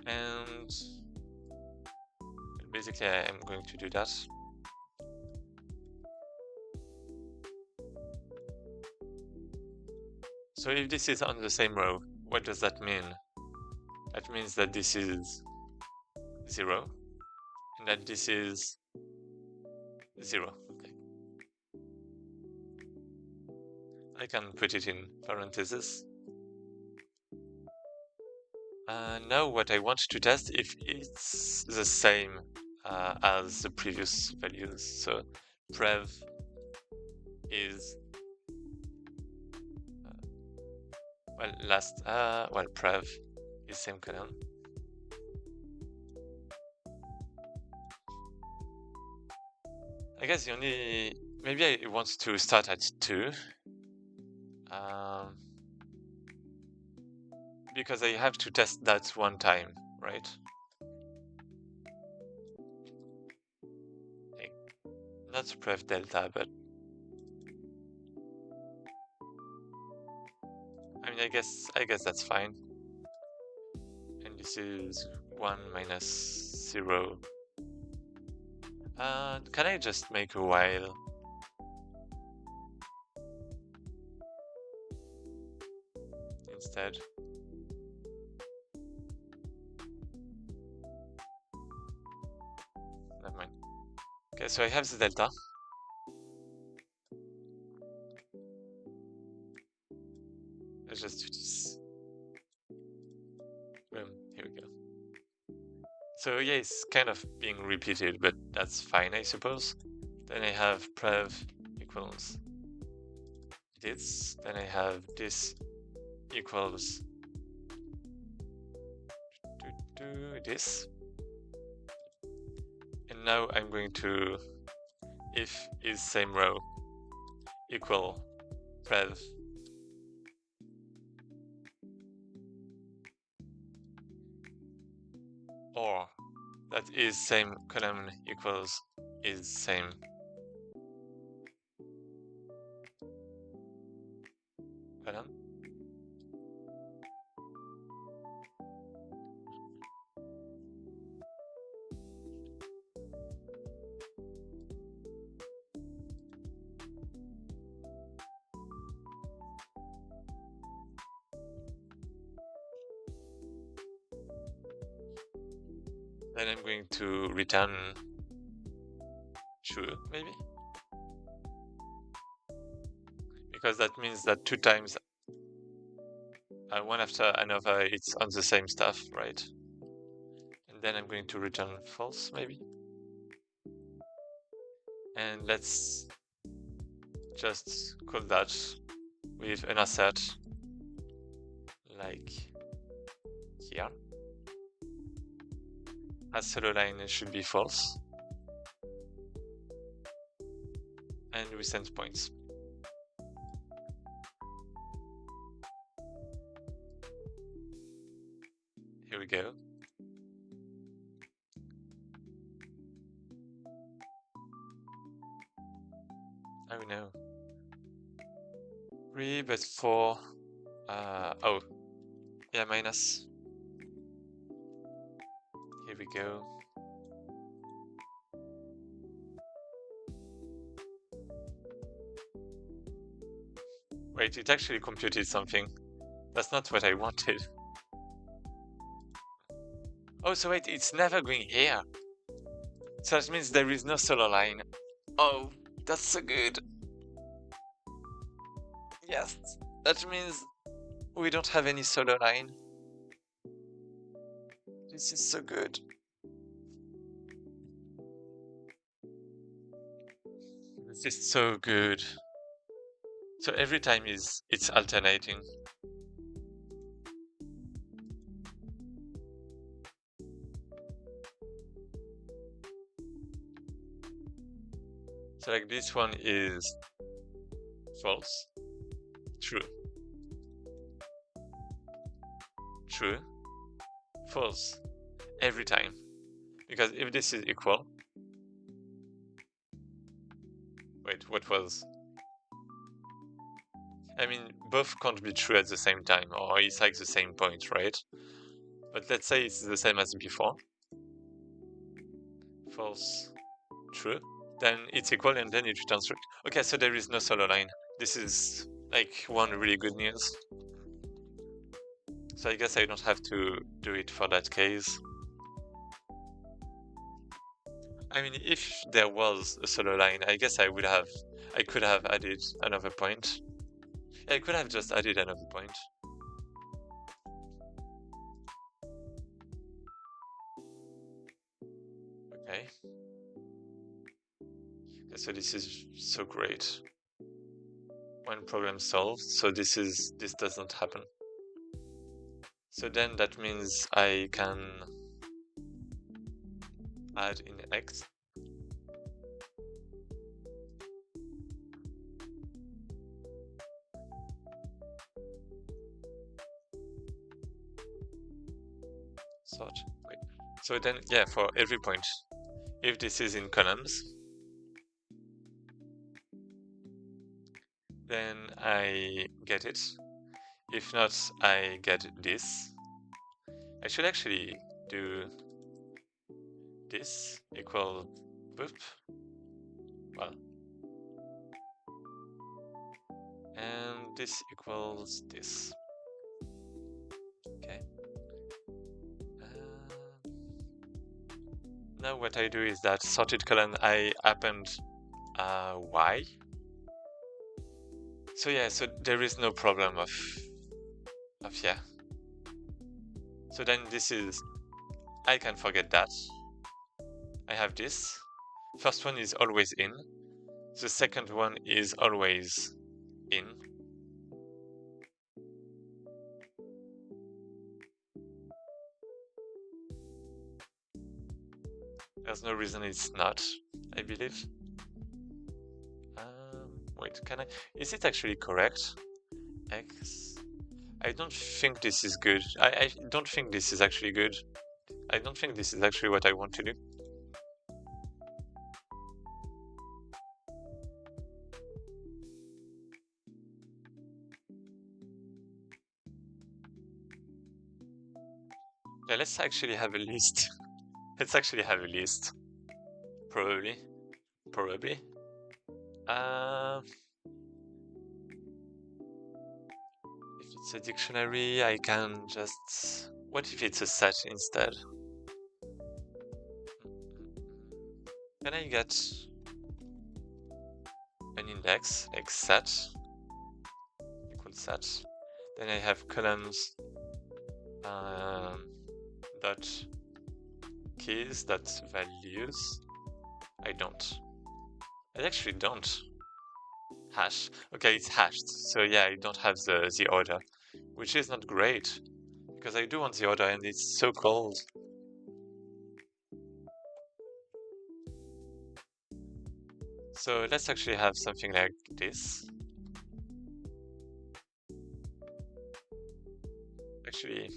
Speaker 1: And basically I am going to do that. So if this is on the same row, what does that mean? That means that this is 0 and that this is 0. Okay. I can put it in parentheses. Now what I want to test if it's the same as the previous values. So prev is prev is same column. I guess maybe I want to start at 2. Because I have to test that one time, right? Not prev delta, but I mean, I guess that's fine. And this is 1 minus 0. Can I just make a while? Instead. Never mind. Okay, so I have the delta. Let's just do this. Boom, here we go. So yeah, it's kind of being repeated, but that's fine, I suppose. Then I have prev equals this. Then I have this equals this. And now I'm going to if is same row equal prev or that is same column equals is same column. Then I'm going to return true, maybe? Because that means that 2 times one after another it's on the same stuff, right? And then I'm going to return false, maybe? And let's just call that with an assert like here. As solo line should be false. And we send points. Here we go. Oh no. 3 but 4. Oh. Yeah, minus. Here we go. Wait, it actually computed something. That's not what I wanted. Oh, so wait, it's never going here. So that means there is no solo line. Oh, that's so good. Yes, that means we don't have any solo line. This is so good. This is so good. So every time it's alternating. So like this one is false, true, true, false, every time. Because if this is equal, wait, what was? I mean, both can't be true at the same time, or it's like the same point, right? But let's say it's the same as before. False, true. Then it's equal and then it returns true. Okay, so there is no solo line. This is like one really good news. So I guess I don't have to do it for that case. I mean, if there was a solo line, I guess I could have added another point. I could have just added another point. Okay. So this is so great. One problem solved, so this doesn't happen. So then that means I can add in X. Sort. Wait. So then, yeah, for every point, if this is in columns, then I get it. If not, I get this. I should actually do this equal boop. Well, and this equals this. Okay. Now what I do is that sorted column I append y. So yeah, so there is no problem of yeah. So then this is, I can forget that. I have this. First one is always in. The second one is always in. There's no reason it's not, I believe. Wait, can I? Is it actually correct? X. I don't think this is good. I don't think this is actually good. I don't think this is actually what I want to do. Yeah, let's actually have a list. Let's actually have a list. Probably. Probably. If it's a dictionary, I can just... What if it's a set instead? Can I get an index, like set, equals set? Then I have columns dot keys dot values. I don't. I actually don't. Hash. Okay, it's hashed. So yeah, I don't have the order, which is not great because I do want the order and it's so cold. So let's actually have something like this. Actually,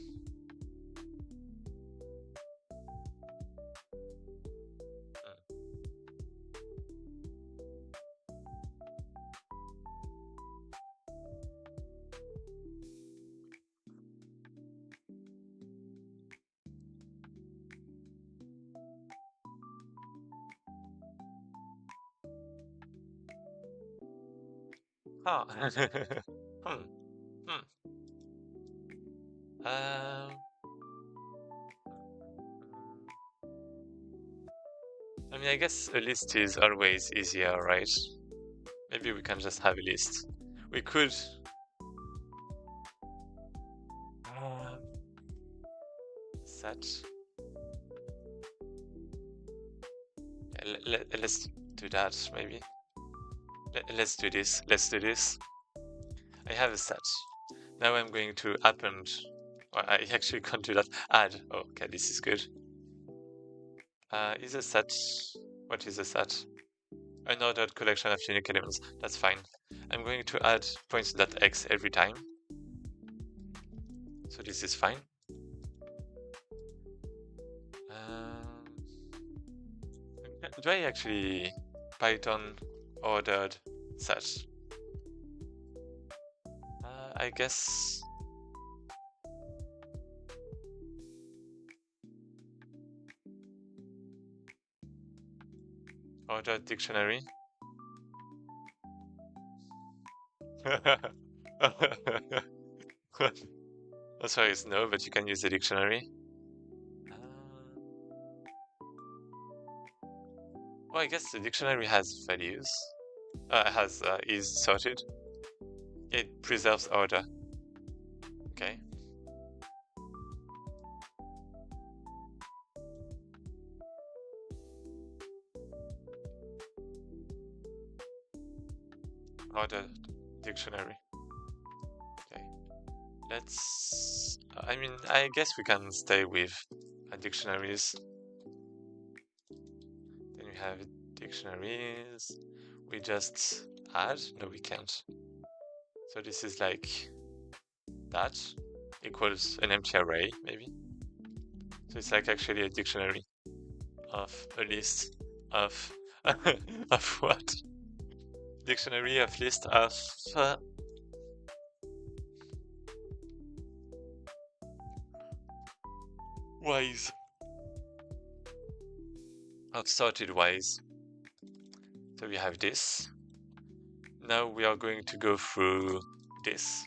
Speaker 1: huh. Hmm. Hmm. I mean, I guess a list is always easier, right? Maybe we can just have a list. We could... set. Yeah, let's do that, maybe. Let's do this. Let's do this. I have a set. Now I'm going to append. Well, I actually can't do that. Add. Oh, okay, this is good. Is a set. What is a set? An ordered collection of unique elements. That's fine. I'm going to add points.x every time. So this is fine. Do I actually Python ordered set? I guess ordered dictionary. Oh, sorry, it's no, but you can use the dictionary. Well, I guess the dictionary has values. Is sorted. It preserves order. Okay. Order dictionary. Okay. Let's... I mean, I guess we can stay with dictionaries. Then we have dictionaries. We just add? No, we can't. So this is like that equals an empty array, maybe. So it's like actually a dictionary of a list of of what? Dictionary of list of wise, of sorted wise. So we have this. Now we are going to go through this.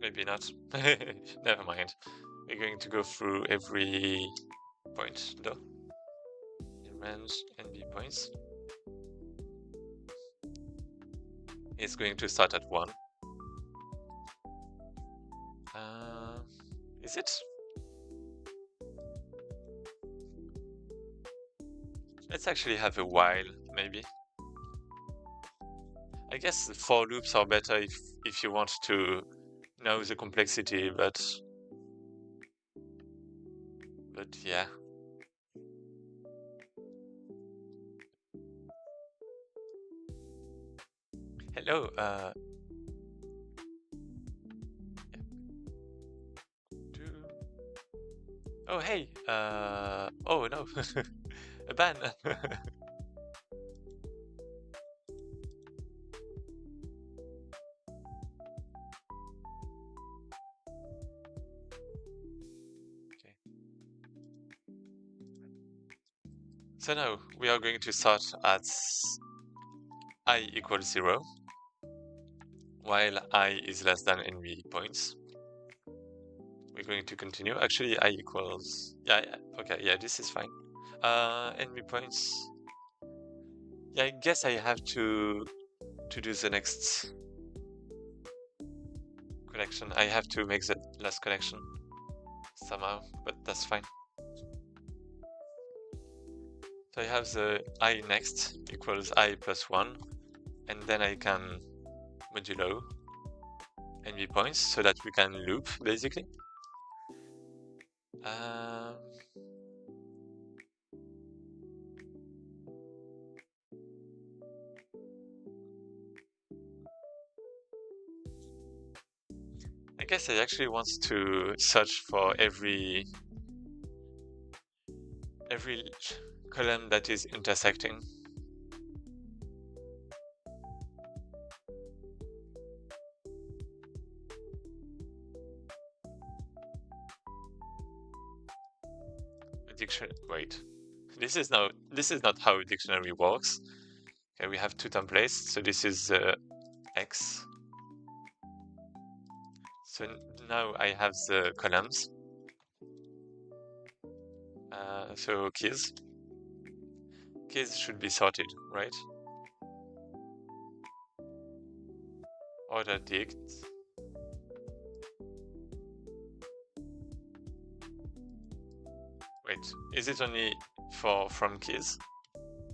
Speaker 1: Maybe not. Never mind. We're going to go through every point though. In range NB points. It's going to start at 1. Is it? Let's actually have a while, maybe. I guess for loops are better if you want to know the complexity, but yeah. Hello, oh hey, oh no, a ban. Okay. So now we are going to start at I equals 0, while I is less than NB points. We're going to continue. Actually, I equals, yeah, okay, yeah, this is fine. NB points. Yeah, I guess I have to do the next connection. I have to make the last connection somehow, but that's fine. So I have the I next equals I plus 1, and then I can modulo NB points so that we can loop basically. I guess I actually want to search for every column that is intersecting. Wait, this is not how a dictionary works. Okay, we have 2 templates, so this is X. So now I have the columns. So keys should be sorted, right? Order dict. Wait, is it only from keys?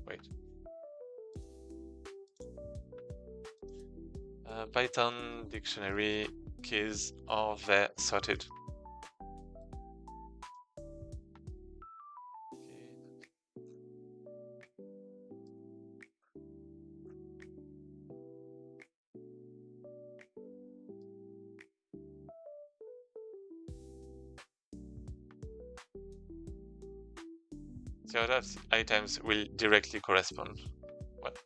Speaker 1: Wait. Python dictionary keys are there sorted. The order of the items will directly correspond. What?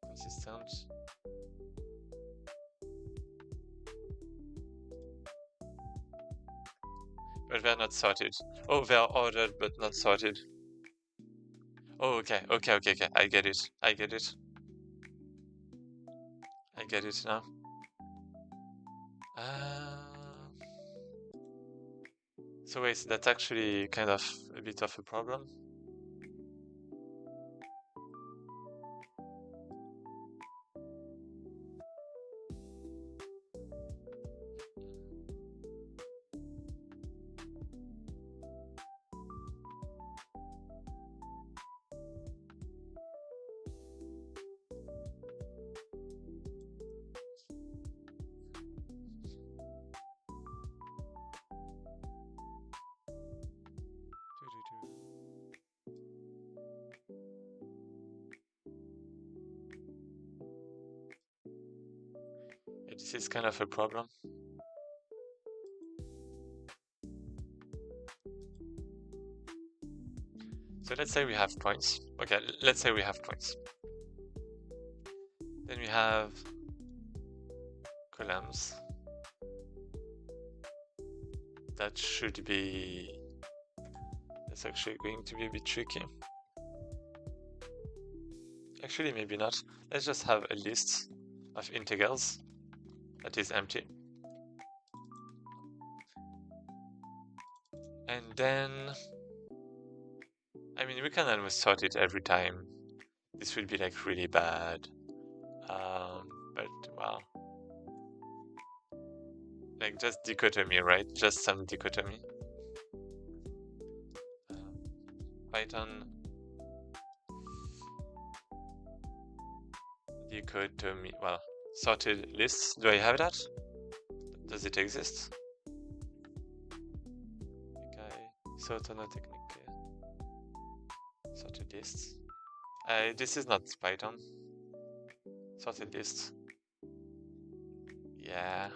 Speaker 1: Consistent. But they're not sorted. Oh, they are ordered but not sorted. Oh, okay. I get it. I get it now. So wait, that's actually kind of a bit of a problem. This is kind of a problem. So let's say we have points. Okay, let's say we have points. Then we have columns. That should be... That's actually going to be a bit tricky. Actually, maybe not. Let's just have a list of integrals that is empty. And then... I mean, we can almost sort it every time. This would be like really bad. But wow. Like just dichotomy, right? Just some dichotomy. Python dichotomy. Well, sorted lists. Do I have that? Does it exist? Okay, sort on a technique. Sorted lists. This is not Python. Sorted lists. Yeah.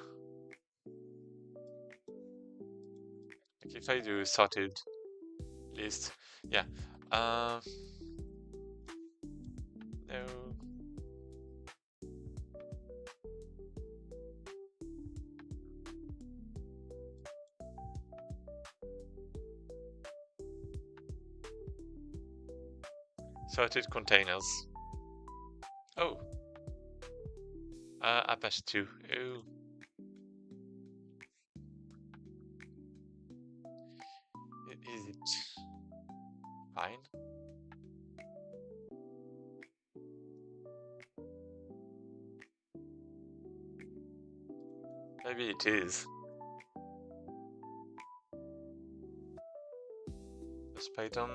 Speaker 1: Like if I do sorted list, yeah. No. Sorted containers. Oh. Apache 2. Oh. Is it fine? Maybe it is. Does Python?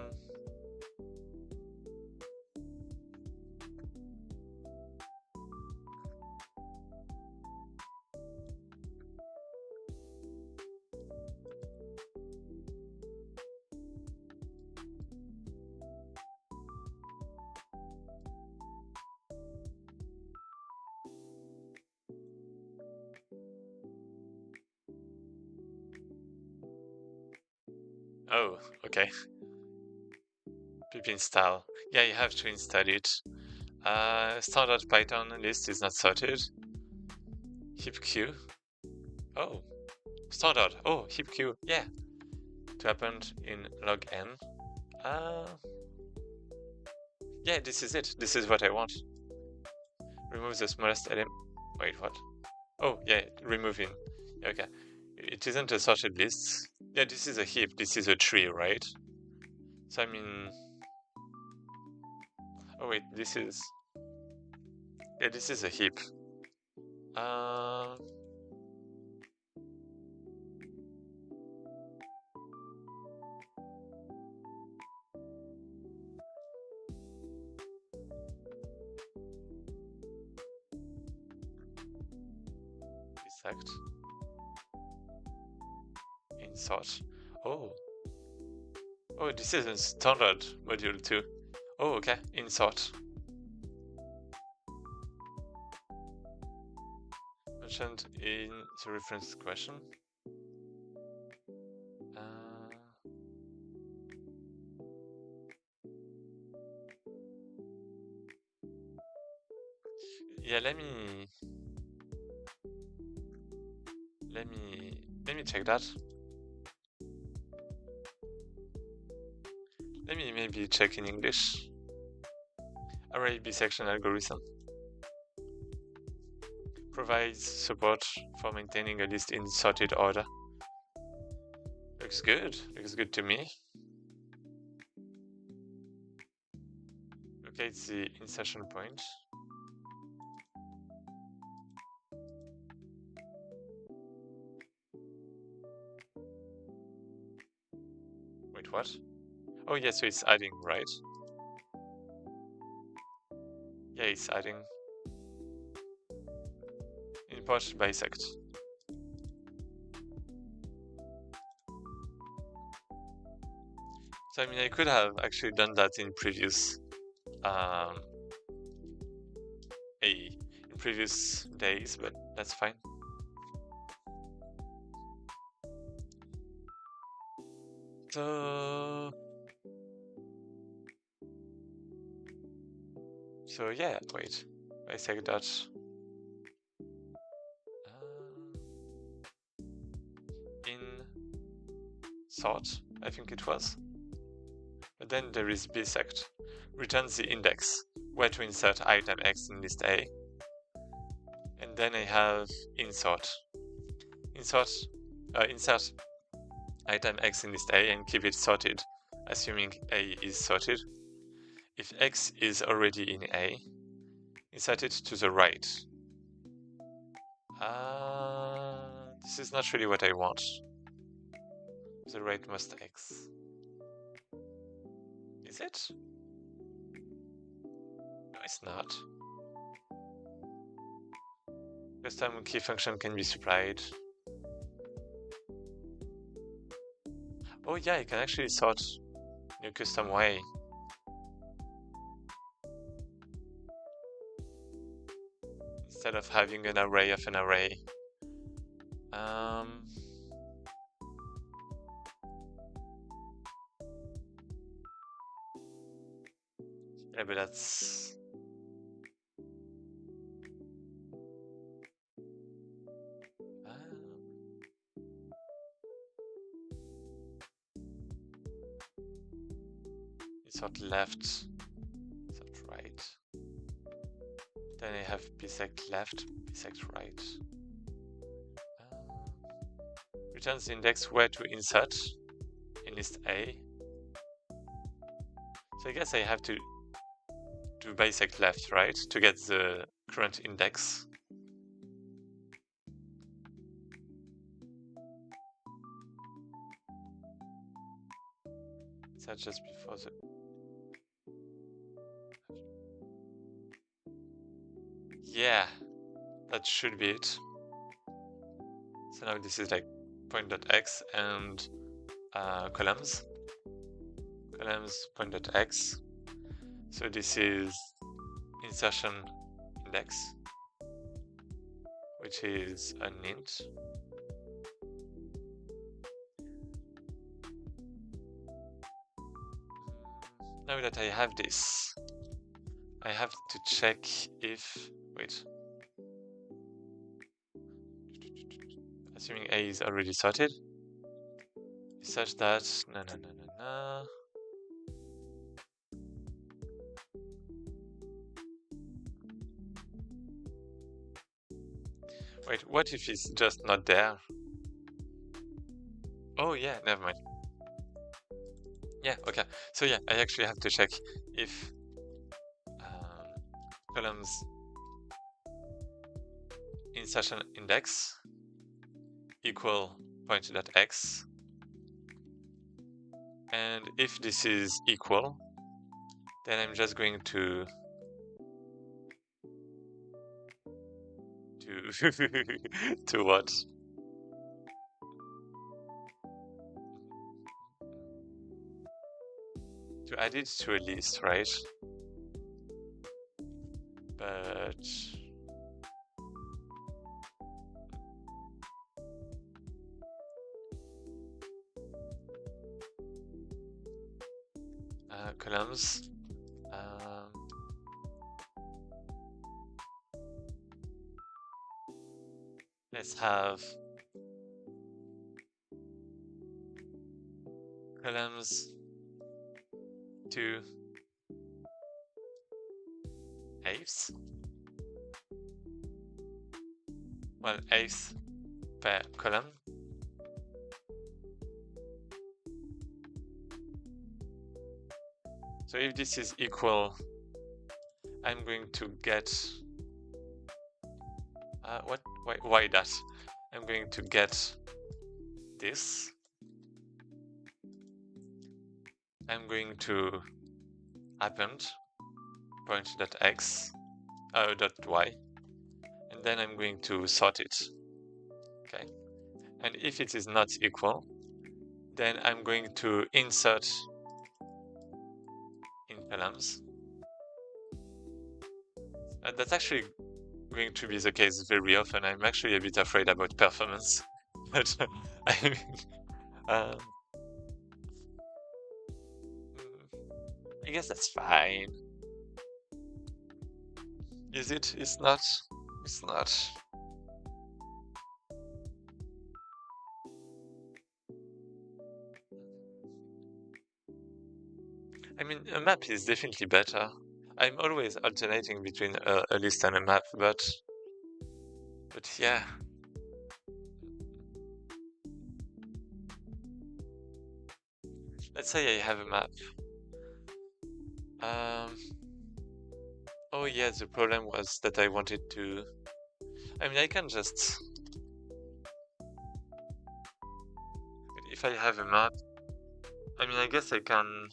Speaker 1: Oh, okay. Pip install. Yeah, you have to install it. Standard Python list is not sorted. HipQ. Oh, standard. Oh, HipQ. Yeah. It happened in log n. Yeah, this is it. This is what I want. Remove the smallest element. Wait, what? Oh, yeah, removing. Okay. It isn't a sorted list. Yeah, this is a heap. This is a tree, right? So I mean... Oh wait, this is... Yeah, this is a heap. Bisect. Insert. Oh. Oh, this is a standard module too. Oh, okay. Insert. Mentioned in the reference question. Yeah, let me check that. Let me maybe check in English. Array bisection algorithm provides support for maintaining a list in sorted order. Looks good. Looks good to me. Okay, it's the insertion point. Wait, what? Oh, yeah, so it's adding, right? Yeah, it's adding. Import bisect. So, I mean, I could have actually done that in previous days, but that's fine. So yeah, wait, bisect dot. sort, I think it was. But then there is bisect. Returns the index, where to insert item X in list A. And then I have insert. Insert item X in list A and keep it sorted, assuming A is sorted. If X is already in A, insert it to the right. This is not really what I want. The rightmost X. Is it? No, it's not. Custom key function can be supplied. Oh yeah, I can actually sort in a custom way. Instead of having an array of an array. Yeah, but that's... Insert left, insert right. Then I have bisect left, bisect right. Returns the index where to insert in list A. So I guess I have to do bisect left, right, to get the current index. Is that just before the... Yeah, that should be it. So now this is like point.x and columns. Columns point.x. So this is insertion index, which is an int. Now that I have this, I have to check if... Wait. Assuming A is already sorted. Such that... No. Wait, what if it's just not there? Oh yeah, never mind. Yeah, okay. So yeah, I actually have to check if columns insertion index equal point.x, and if this is equal, then I'm just going to to what? To add it to a list, right? But columns. Let's have columns to eighths. Well, eighth per column. So if this is equal, I'm going to get what? Why that? I'm going to get this. I'm going to append point.x .y, and then I'm going to sort it. Okay, and if it is not equal, then I'm going to insert in columns. That's actually going to be the case very often. I'm actually a bit afraid about performance, but I mean, I guess that's fine. Is it? It's not. It's not. I mean, a map is definitely better. I'm always alternating between a list and a map, but yeah. Let's say I have a map. Oh yeah, the problem was that I wanted to... I mean, I can just... If I have a map, I mean, I guess I can...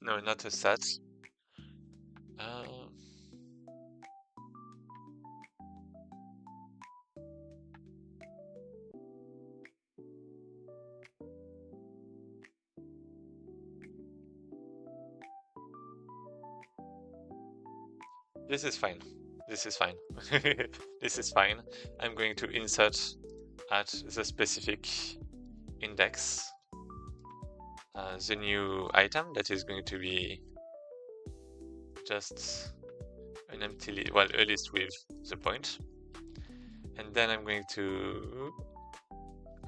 Speaker 1: No, not a set. Um, this is fine. This is fine. This is fine. I'm going to insert at the specific index the new item that is going to be just an empty, well, a list with the point. And then I'm going to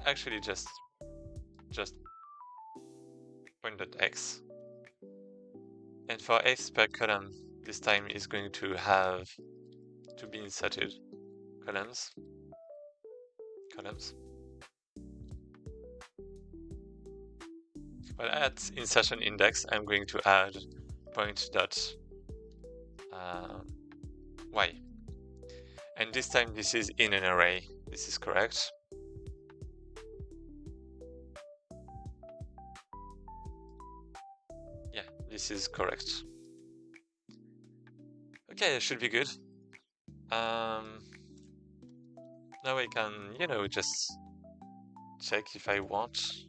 Speaker 1: actually just point.x. And for x per column, this time is going to have to be inserted columns. Well, at insertion index, I'm going to add point dot y. And this time this is in an array. This is correct. Yeah, this is correct. Okay, it should be good. Now I can, you know, just check if I want,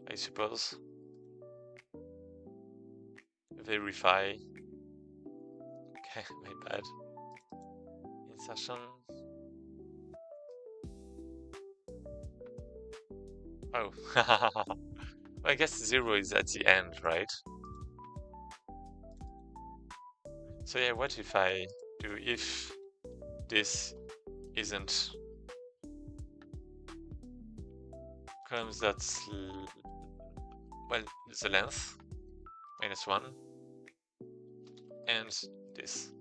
Speaker 1: I suppose. Verify. Okay, my bad. Insertion. Oh, well, I guess 0 is at the end, right? So yeah, what if I do if this isn't columns that's, well, the length, -1, and this.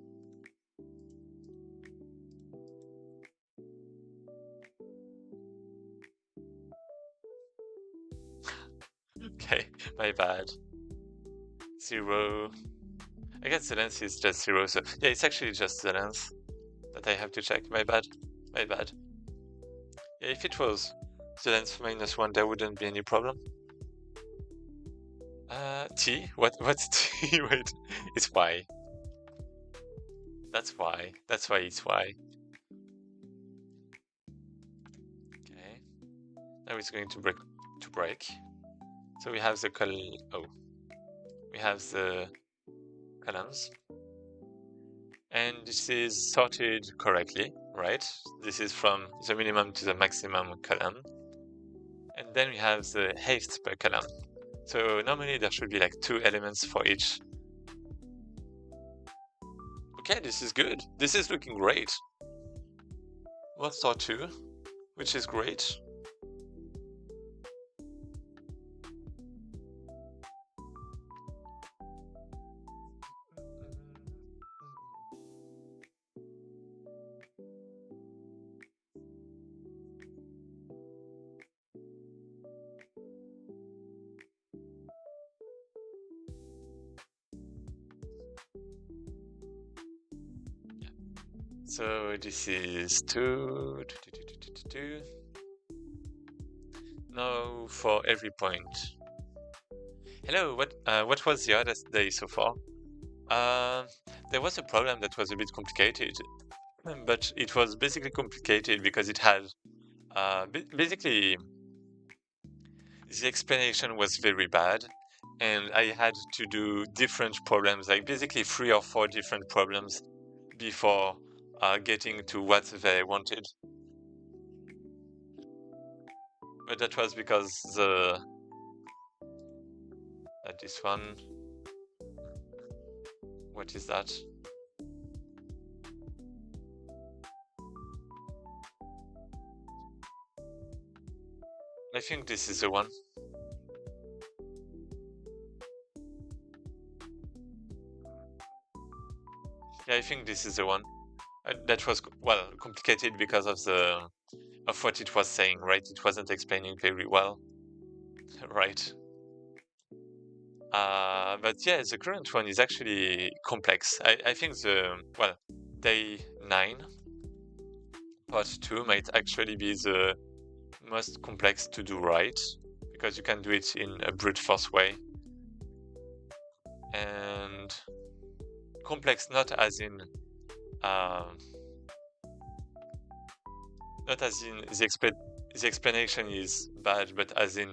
Speaker 1: Okay, my bad. 0. I guess the length is just 0, so yeah, it's actually just the length that I have to check. My bad. Yeah, if it was the length -1, there wouldn't be any problem. T? What's T? Wait, it's Y. That's Y. That's why it's Y. Okay. Now it's going to break. So we have the we have the columns. And this is sorted correctly, right? This is from the minimum to the maximum column. And then we have the height per column. So normally there should be like 2 elements for each. Okay, this is good. This is looking great. 1 star 2, which is great. So this is 2. Now for every point. Hello, what was the other day so far? There was a problem that was a bit complicated, but it was basically complicated because it had basically the explanation was very bad, and I had to do different problems, like basically 3 or 4 different problems before getting to what they wanted. But that was because this one, what is that? I think this is the one. Yeah, I think this is the one. That was, well, complicated because of what it was saying, right? It wasn't explaining very well, right? But yeah, the current one is actually complex. I think well, day 9, part 2 might actually be the most complex to do right, because you can do it in a brute force way. And complex not as in um, not as in the explanation is bad, but as in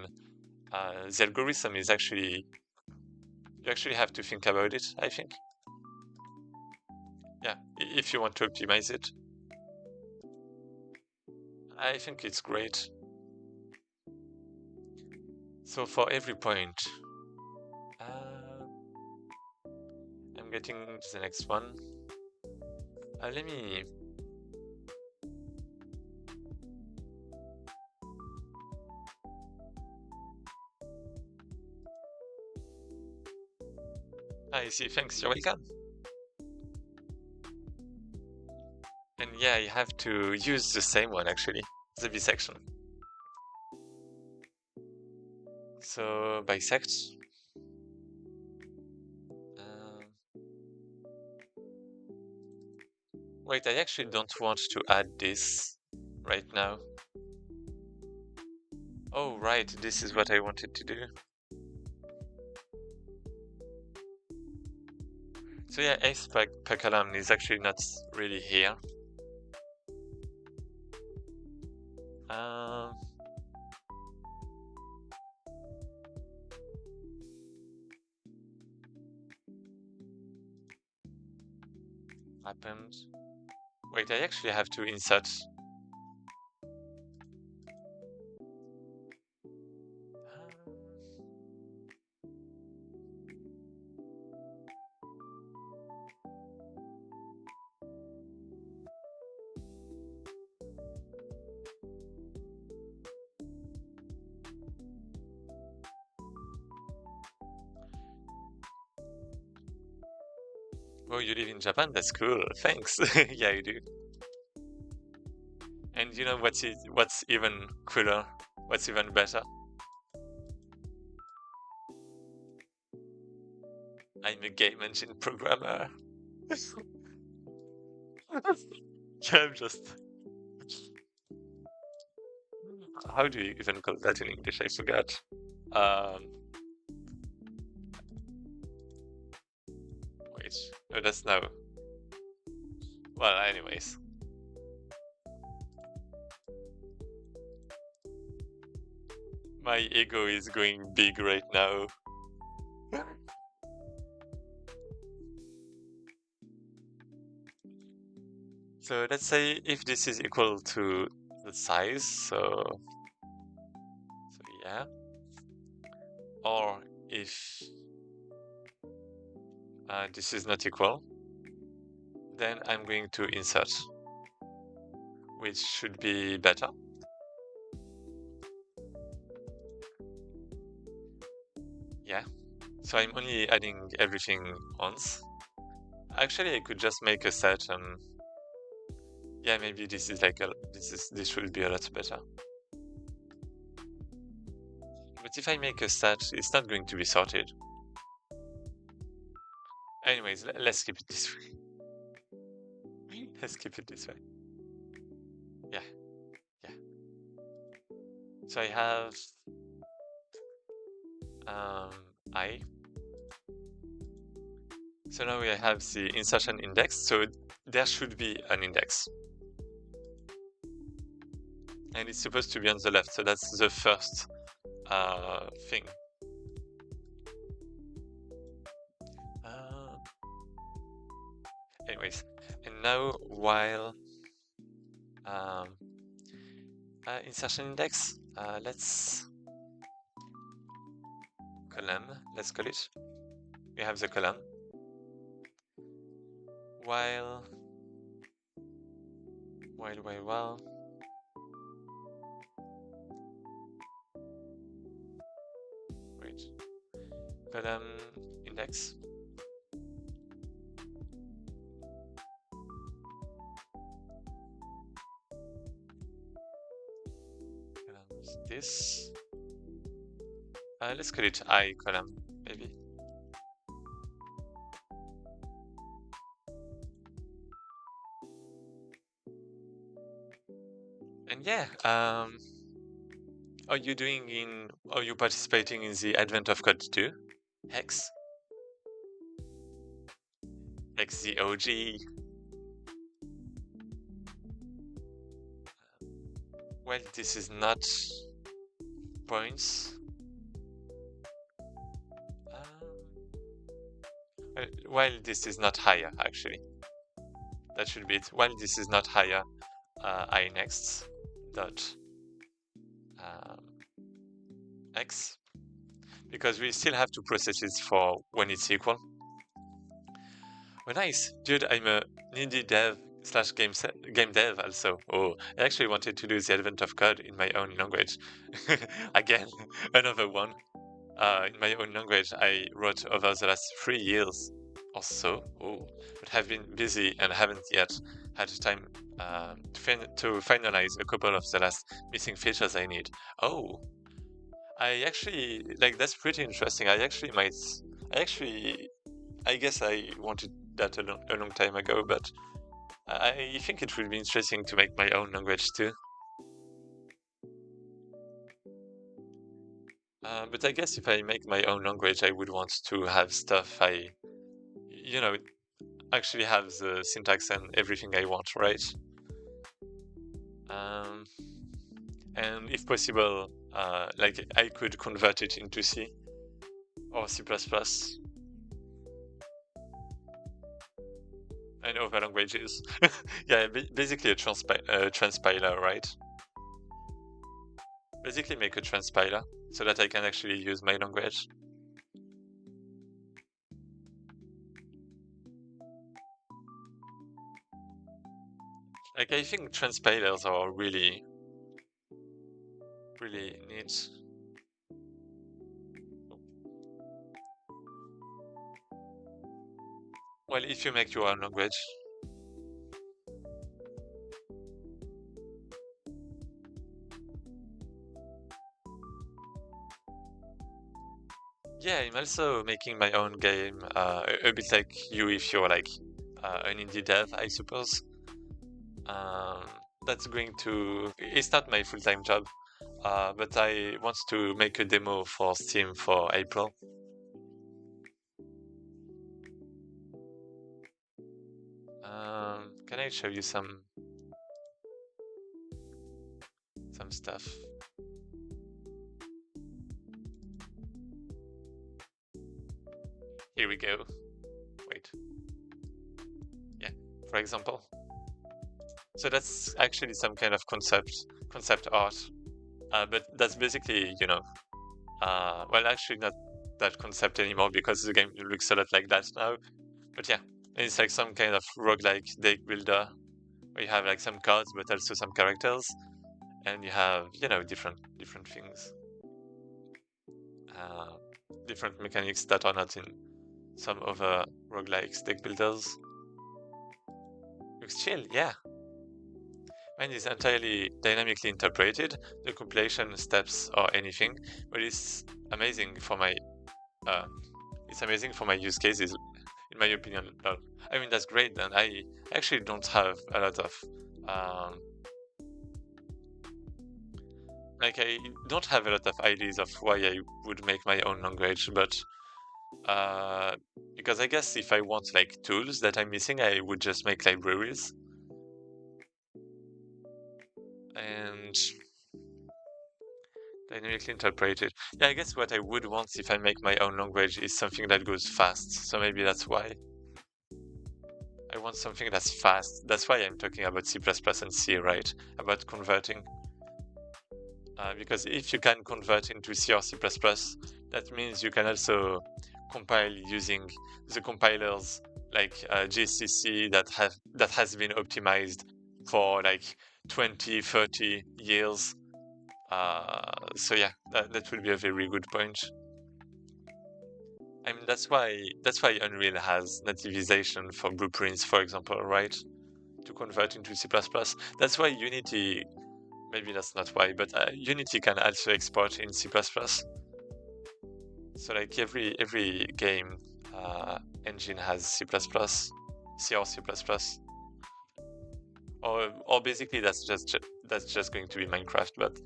Speaker 1: the algorithm is actually, you actually have to think about it, I think. Yeah, if you want to optimize it, I think it's great. So for every point, uh, I'm getting to the next one. Let me. I see. Thanks. You're welcome. And yeah, you have to use the same one actually, the bisection. So bisect. Um, Wait, I actually don't want to add this right now. Oh, right, this is what I wanted to do. So yeah, eighth per column is actually not really here. Um, happened. Wait, I actually have to insert. Oh, you live in Japan? That's cool. Thanks. Yeah, you do. And you know what's even cooler? What's even better? I'm a game engine programmer. I'm just. How do you even call that in English? I forgot. Um, Wait. No, that's no. Well, anyways. My ego is going big right now. So let's say if this is equal to the size, so yeah. Or if this is not equal, then I'm going to insert, which should be better. Yeah. So I'm only adding everything once. Actually, I could just make a set and yeah, maybe this is like this should be a lot better. But if I make a set, it's not going to be sorted. Anyways, let's keep it this way. Let's keep it this way. Yeah, yeah. So I have I. So now we have the insertion index. So there should be an index. And it's supposed to be on the left. So that's the first thing. Anyways, and now while insertion index, let's column, let's call it. We have the column. While. Wait. Column index. this. Let's call it I column, maybe. And yeah, are you participating in the Advent of Code 2? Hex? Hex the OG. Well, this is not points. While this is not higher, actually. That should be it. While this is not higher, I next dot x, because we still have to process it for when it's equal. Oh, nice, dude! I'm a indie dev / game dev also. Oh, I actually wanted to do the Advent of Code in my own language. Again, another one. In my own language, I wrote over the last 3 years or so. Oh, but have been busy and haven't yet had time to finalize a couple of the last missing features I need. Oh, I actually like that's pretty interesting. I guess I wanted that a long time ago, but I think it would be interesting to make my own language too. But I guess if I make my own language, I would want to have stuff actually have the syntax and everything I want, right? And if possible, like I could convert it into C or C++. I know the languages. Yeah, basically a transpiler, right? Basically make a transpiler so that I can actually use my language. Like, I think transpilers are really, really neat. Well, if you make your own language. Yeah, I'm also making my own game, a bit like you if you're like an indie dev, I suppose. That's going to... It's not my full-time job, but I want to make a demo for Steam for April. Can I show you some stuff? Here we go. Wait. Yeah, for example. So that's actually some kind of concept art, but that's basically, well, actually not that concept anymore because the game looks a lot like that now. But yeah, it's like some kind of roguelike deck builder where you have like some cards but also some characters, and you have different things, different mechanics that are not in some other roguelikes deck builders. Looks chill, yeah. Mine is entirely dynamically interpreted, no compilation steps or anything, but it's amazing for my use cases, in my opinion. I mean, that's great, and I actually don't have a lot of I don't have a lot of ideas of why I would make my own language, but because I guess if I want like tools that I'm missing, I would just make libraries. And dynamically interpreted. Yeah, I guess what I would want if I make my own language is something that goes fast. So maybe that's why. I want something that's fast. That's why I'm talking about C++ and C, right? About converting. Because if you can convert into C or C++, that means you can also compile using the compilers like GCC that has been optimized for like 20, 30 years. So yeah, that will be a very good point. I mean, that's why Unreal has nativization for blueprints, for example, right? To convert into C++. That's why Unity maybe that's not why, but Unity can also export in C++. So like every game engine has C++, C or C++, or basically that's just going to be Minecraft, but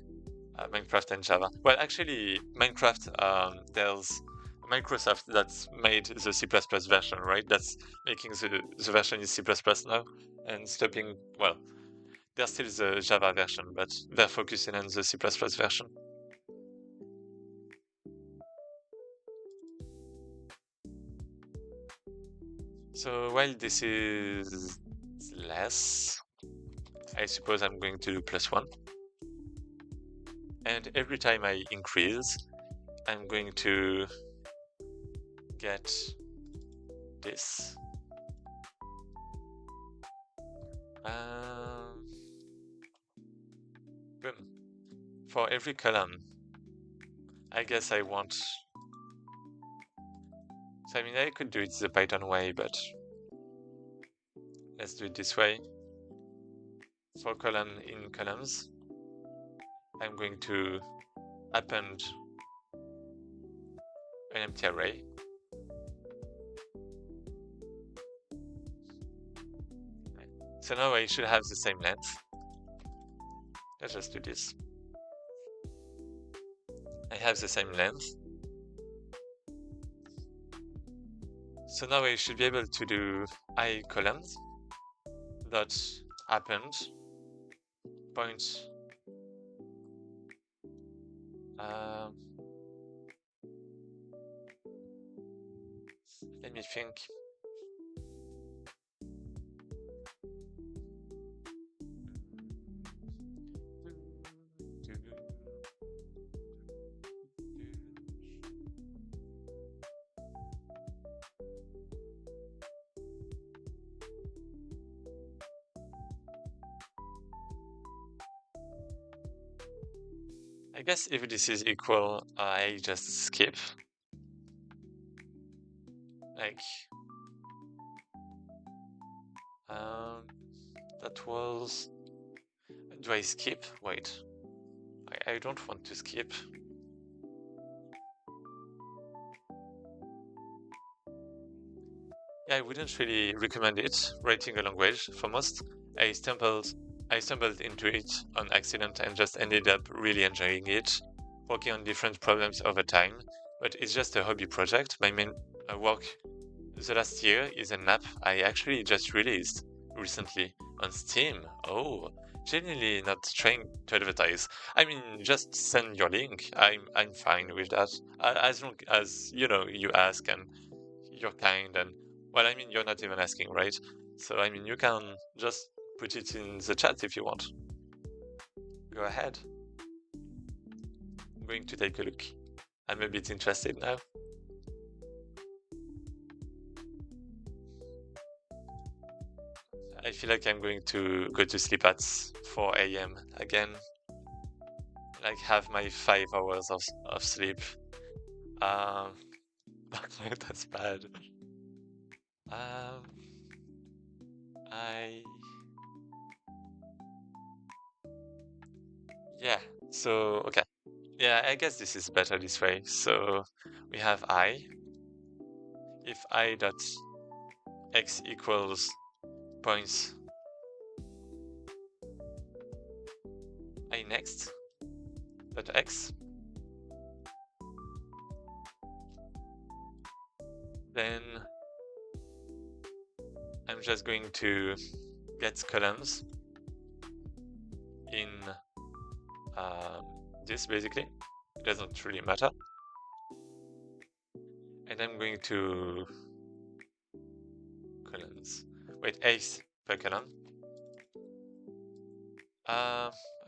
Speaker 1: Minecraft and Java. Well, actually, Minecraft, there's Microsoft that's made the C++ version, right? That's making the version in C++ now and stopping. Well, there's still the Java version, but they're focusing on the C++ version. So while this is less, I suppose I'm going to do +1. And every time I increase, I'm going to get this. Boom. For every column, I guess I want. So I mean, I could do it the Python way, but let's do it this way. For column in columns, I'm going to append an empty array. So now I should have the same length. Let's just do this. I have the same length. So now I should be able to do I columns dot append point let me think. I guess if this is equal, I just skip. Like, that was. Do I skip? Wait, I don't want to skip. Yeah, I wouldn't really recommend it, writing a language. For most, I stumbled into it on accident and just ended up really enjoying it, working on different problems over time. But it's just a hobby project. My main work the last year is an app I actually just released recently on Steam. Oh, genuinely not trying to advertise. I mean, just send your link. I'm fine with that. As long as you ask and you're kind and well, I mean, you're not even asking, right? So I mean, you can just put it in the chat if you want. Go ahead. I'm going to take a look. I'm a bit interested now. I feel like I'm going to go to sleep at 4 a.m. again. Like have my 5 hours of sleep. That's bad. Yeah, so okay. Yeah, I guess this is better this way. So we have I. If I dot x equals points I next dot x, then I'm just going to get columns in this basically. It doesn't really matter. And I'm going to columns. Wait, x per column.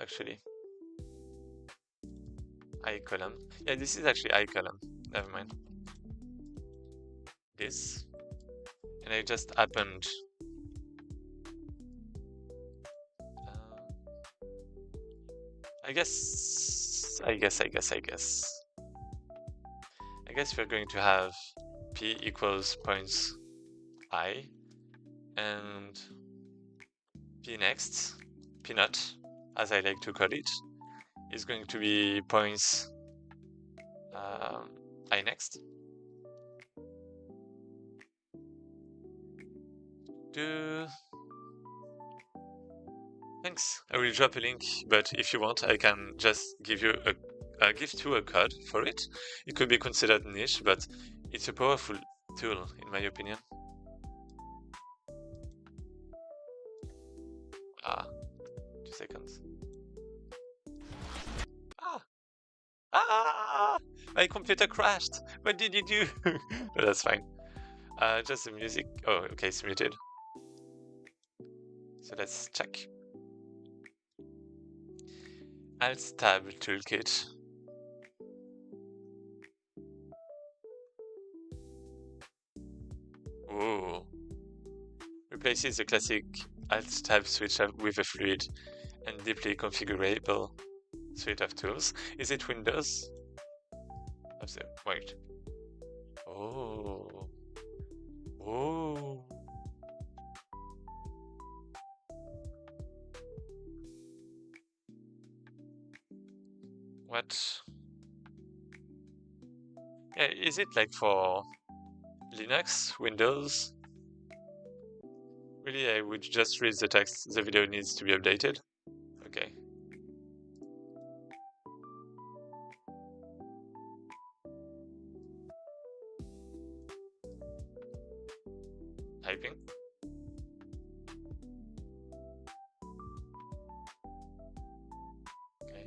Speaker 1: Actually, I column. Yeah, this is actually I column. Never mind. This, and I just append. I guess we're going to have p equals points I and p next, p not as I like to call it, is going to be points I next. Thanks. I will drop a link, but if you want, I can just give you a code for it. It could be considered niche, but it's a powerful tool, in my opinion. 2 seconds. My computer crashed. What did you do? No, that's fine. Just the music. Oh, okay, it's muted. So let's check. Alt-Tab toolkit. Ooh. Replaces the classic Alt-Tab switch with a fluid and deeply configurable suite of tools. Is it Windows? Wait. Oh. Oh. What? Yeah, is it like for Linux, Windows? Really, I would just read the text. The video needs to be updated. Okay. Typing. Okay.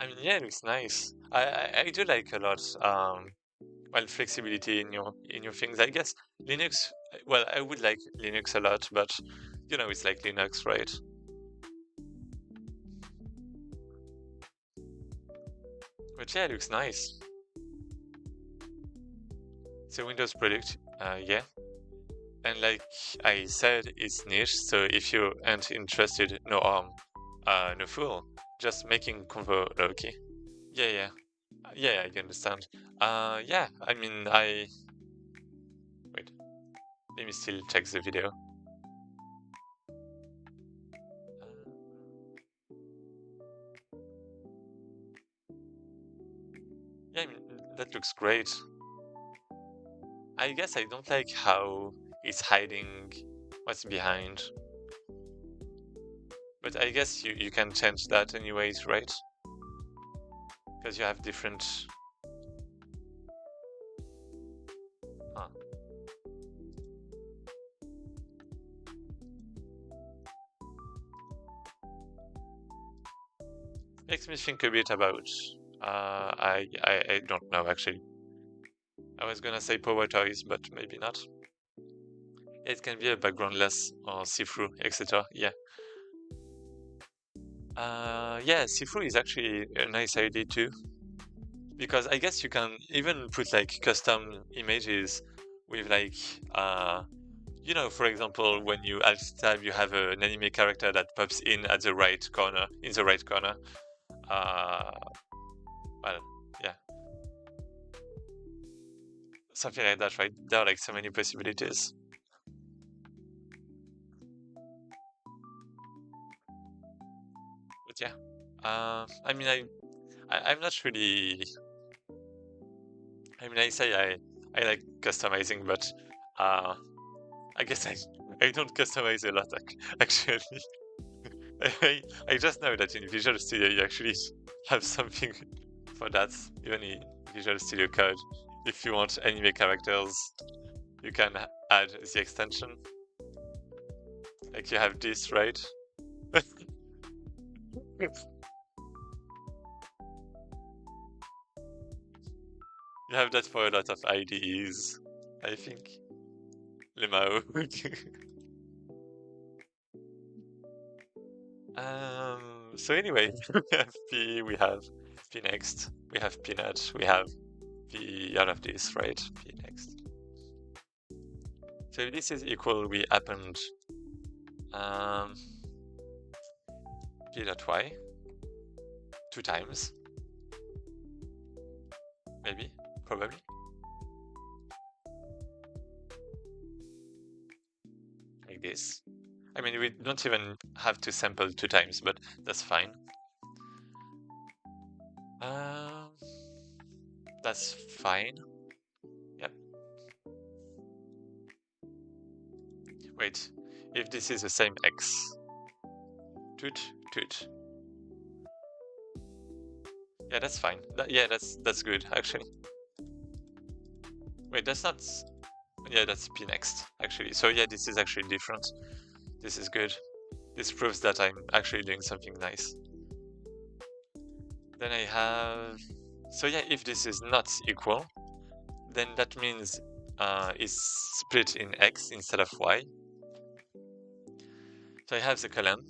Speaker 1: I mean, yeah, it looks nice. I do like a lot. Well, flexibility in your things. I guess Linux. Well, I would like Linux a lot, but you know, it's like Linux, right? But yeah, it looks nice. It's a Windows product, yeah. And like I said, it's niche. So if you aren't interested, no harm, no fool. Just making convo low-key. Yeah. Yeah, I understand. Yeah, I mean, wait, let me still check the video. Yeah, I mean, that looks great. I guess I don't like how it's hiding what's behind. But I guess you can change that anyways, right? Because you have different... Huh. Makes me think a bit about... I don't know, actually. I was gonna say power toys, but maybe not. It can be a backgroundless or see-through, etc. Yeah. Yeah, see-through is actually a nice idea too. Because I guess you can even put like custom images with like, you know, for example, when you alt-tab, you have an anime character that pops in at the right corner, well, yeah. Something like that, right? There are like so many possibilities. But yeah, I mean, I'm not really. I mean, I say I like customizing, but I guess I don't customize a lot actually. I just know that in Visual Studio you actually have something for that, even in Visual Studio Code. If you want anime characters, you can add the extension. Like you have this, right? You have that for a lot of IDEs, I think. Limao. So anyway, we have P, we have P next, we have Peanut, we have P, all of this, right? P next. So if this is equal, we append p dot y 2 times, maybe, probably. Like this. I mean, we don't even have to sample 2 times, but that's fine. That's fine. Yep. Wait, if this is the same x, toot, toot. Yeah, that's fine. Yeah, that's good, actually. Wait, that's not... Yeah, that's p next, actually. So yeah, this is actually different. This is good. This proves that I'm actually doing something nice. Then I have... So yeah, if this is not equal, then that means it's split in x instead of y. So I have the column,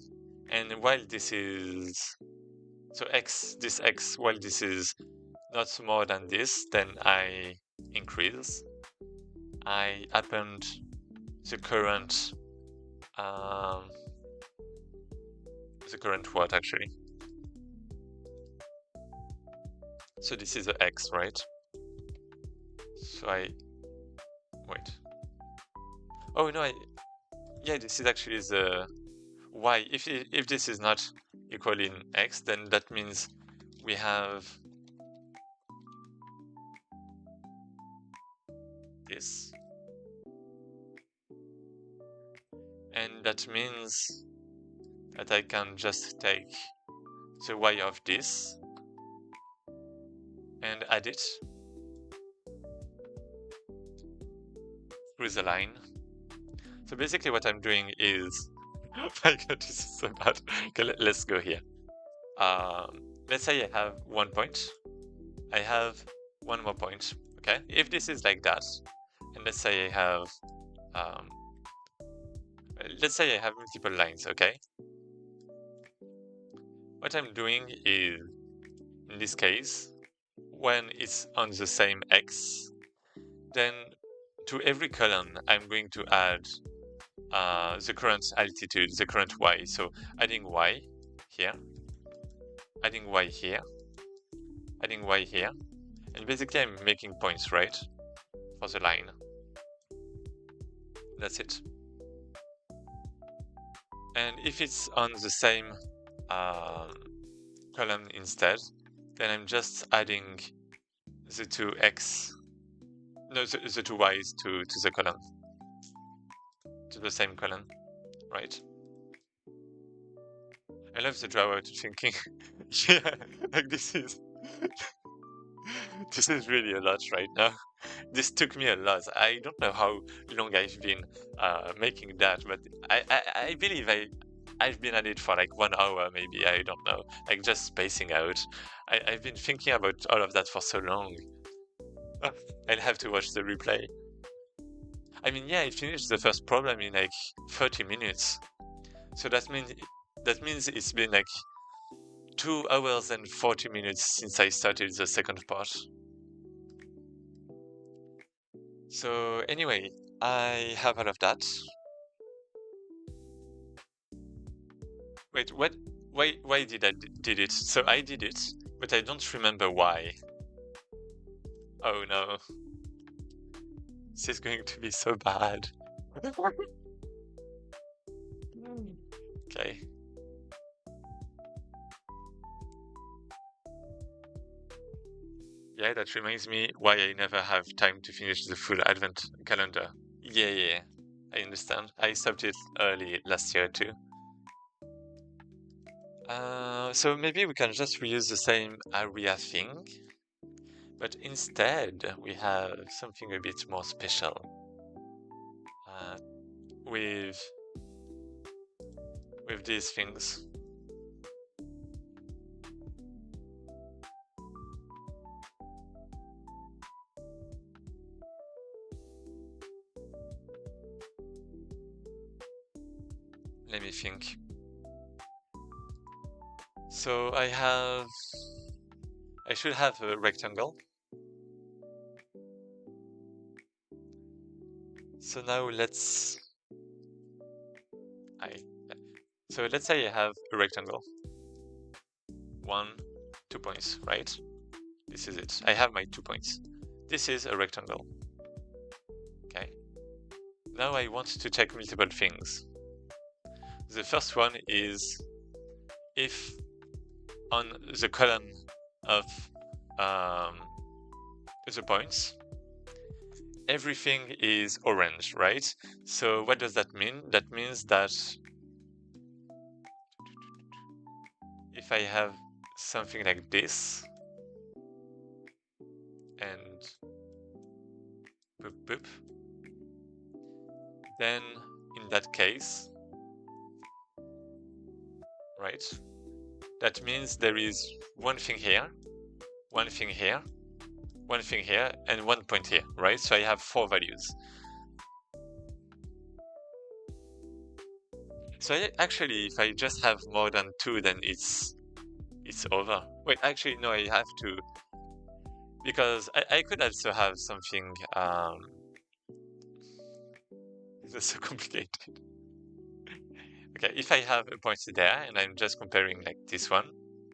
Speaker 1: and while this is... So x, this x, while this is not more than this, then I increase. I append the current what actually? So this is the x, right? So I wait. Oh no, yeah, this is actually the y. If this is not equal in x, then that means we have this, and that means that I can just take the y of this and add it through the line. So basically what I'm doing is... Oh my god, this is so bad. Okay, let's go here. Let's say I have 1 point. I have one more point, okay? If this is like that, and let's say I have multiple lines, okay? What I'm doing is, in this case, when it's on the same x, then to every column I'm going to add the current altitude, the current y. So adding y here, adding y here, adding y here, and basically I'm making points, right, for the line. That's it. And if it's on the same column instead, then I'm just adding the two two y's to the column, to the same column, right? I love the draw out thinking. Yeah, like this is really a lot right now. This took me a lot. I don't know how long I've been making that, but I believe I've been at it for like 1 hour, maybe. I don't know, like just spacing out. I've been thinking about all of that for so long. I'll have to watch the replay. I mean, yeah, I finished the first problem in like 30 minutes. So that means it's been like 2 hours and 40 minutes since I started the second part. So anyway, I have all of that. Wait, what? Why did I did it? So I did it, but I don't remember why. Oh no. This is going to be so bad. Okay. Yeah, that reminds me why I never have time to finish the full advent calendar. Yeah, I understand. I stopped it early last year too. So maybe we can just reuse the same area thing, but instead we have something a bit more special. With these things. Let me think. So I should have a rectangle. So now let's say I have a rectangle. 2 points, right? This is it. I have my 2 points. This is a rectangle. Okay. Now I want to check multiple things. The first one is if on the column of the points, everything is orange, right? So what does that mean? That means that if I have something like this, and boop boop, then in that case, right, that means there is one thing here, one thing here, one thing here, and 1 point here, right? So I have 4 values. So actually, if I just have more than 2, then it's over. Wait, actually, no, I have to, because I could also have something, it's so complicated. Okay, if I have a point there, and I'm just comparing like this one,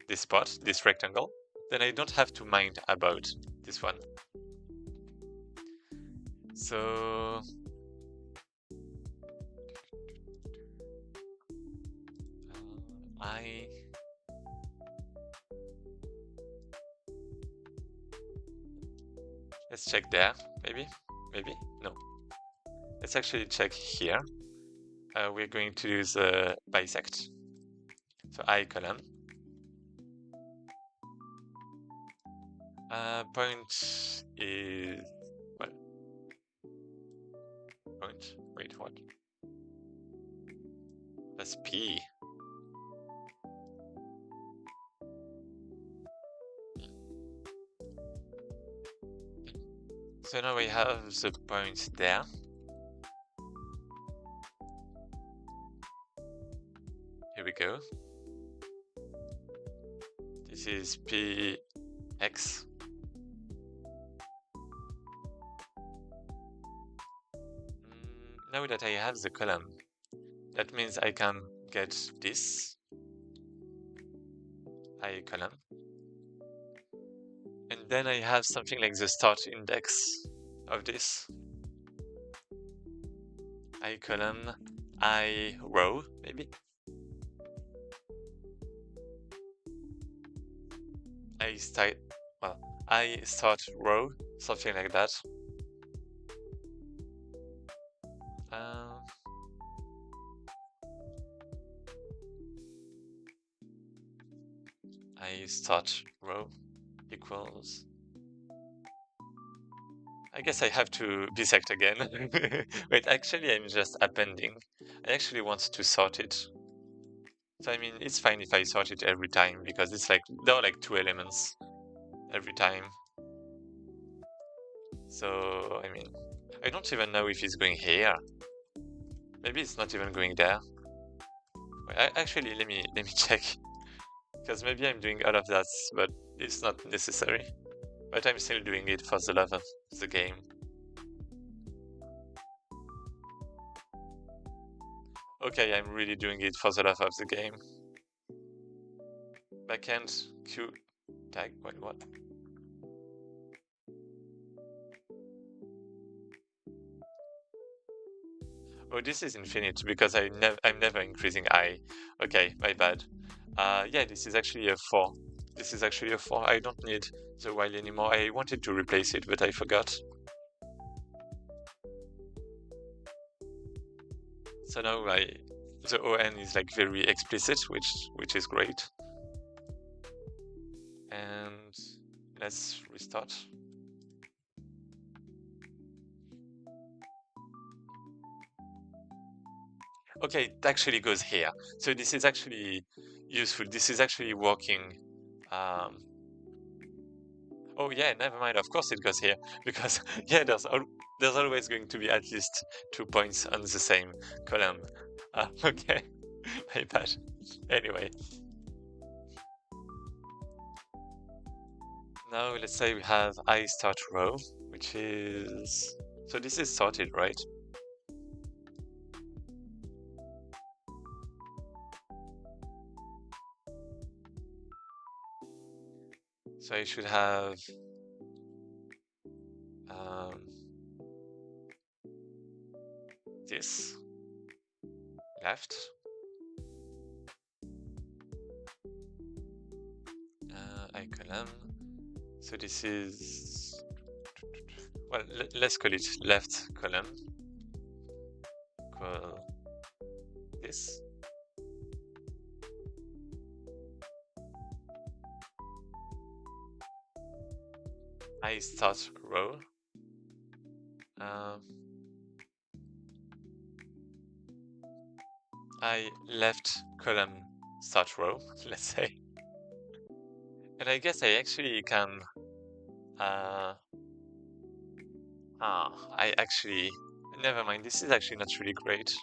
Speaker 1: this spot, this rectangle, then I don't have to mind about this one. So let's check there, maybe, no. Let's actually check here. We're going to use bisect. So I column. Point is what? Point. Wait, what? That's P. So now we have the point there. Here we go. This is Px. Now that I have the column, that means I can get this I column. And then I have something like the start index of this. I column, I row, maybe. I start row, something like that. I start row equals. I guess I have to bisect again. Wait, actually I'm just appending. I actually want to sort it. So I mean, it's fine if I sort it every time, because it's like, there are like 2 elements every time. So, I mean, I don't even know if it's going here. Maybe it's not even going there. Actually, let me check. Because maybe I'm doing all of that, but it's not necessary. But I'm still doing it for the love of the game. Okay, I'm really doing it for the love of the game. Backend Q tag, what? Oh, this is infinite because I'm never increasing I. Okay, my bad. Yeah, this is actually a 4. This is actually a 4. I don't need the while anymore. I wanted to replace it, but I forgot. So now the ON is like very explicit, which is great. And let's restart. Okay, it actually goes here. So this is actually useful. This is actually working. Oh yeah, never mind. Of course it goes here because yeah, there's always going to be at least 2 points on the same column. Okay, my bad. Anyway, now let's say we have I start row, which is, so this is sorted, right? So I should have this left, I column. So this is, well, let's call it left column. Call this. I start row. I left column start row, let's say. And I guess I actually can I actually, never mind, this is actually not really great.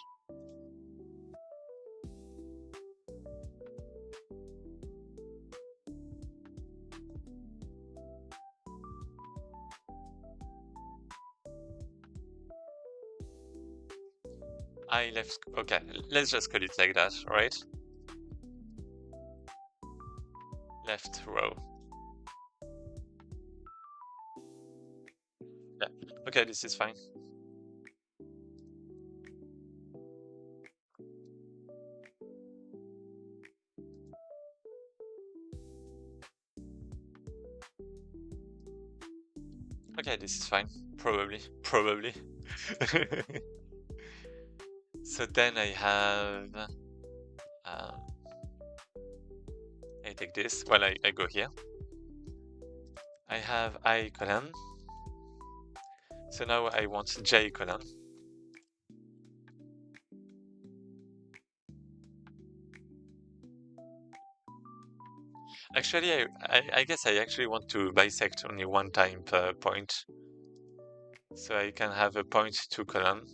Speaker 1: I left, okay, let's just call it like that, right? Left row. Yeah, okay, this is fine. Okay, this is fine, probably. So then I have, I take this, well, I go here. I have I column. So now I want J column. Actually, I guess I actually want to bisect only one time per point. So I can have a point 2 column.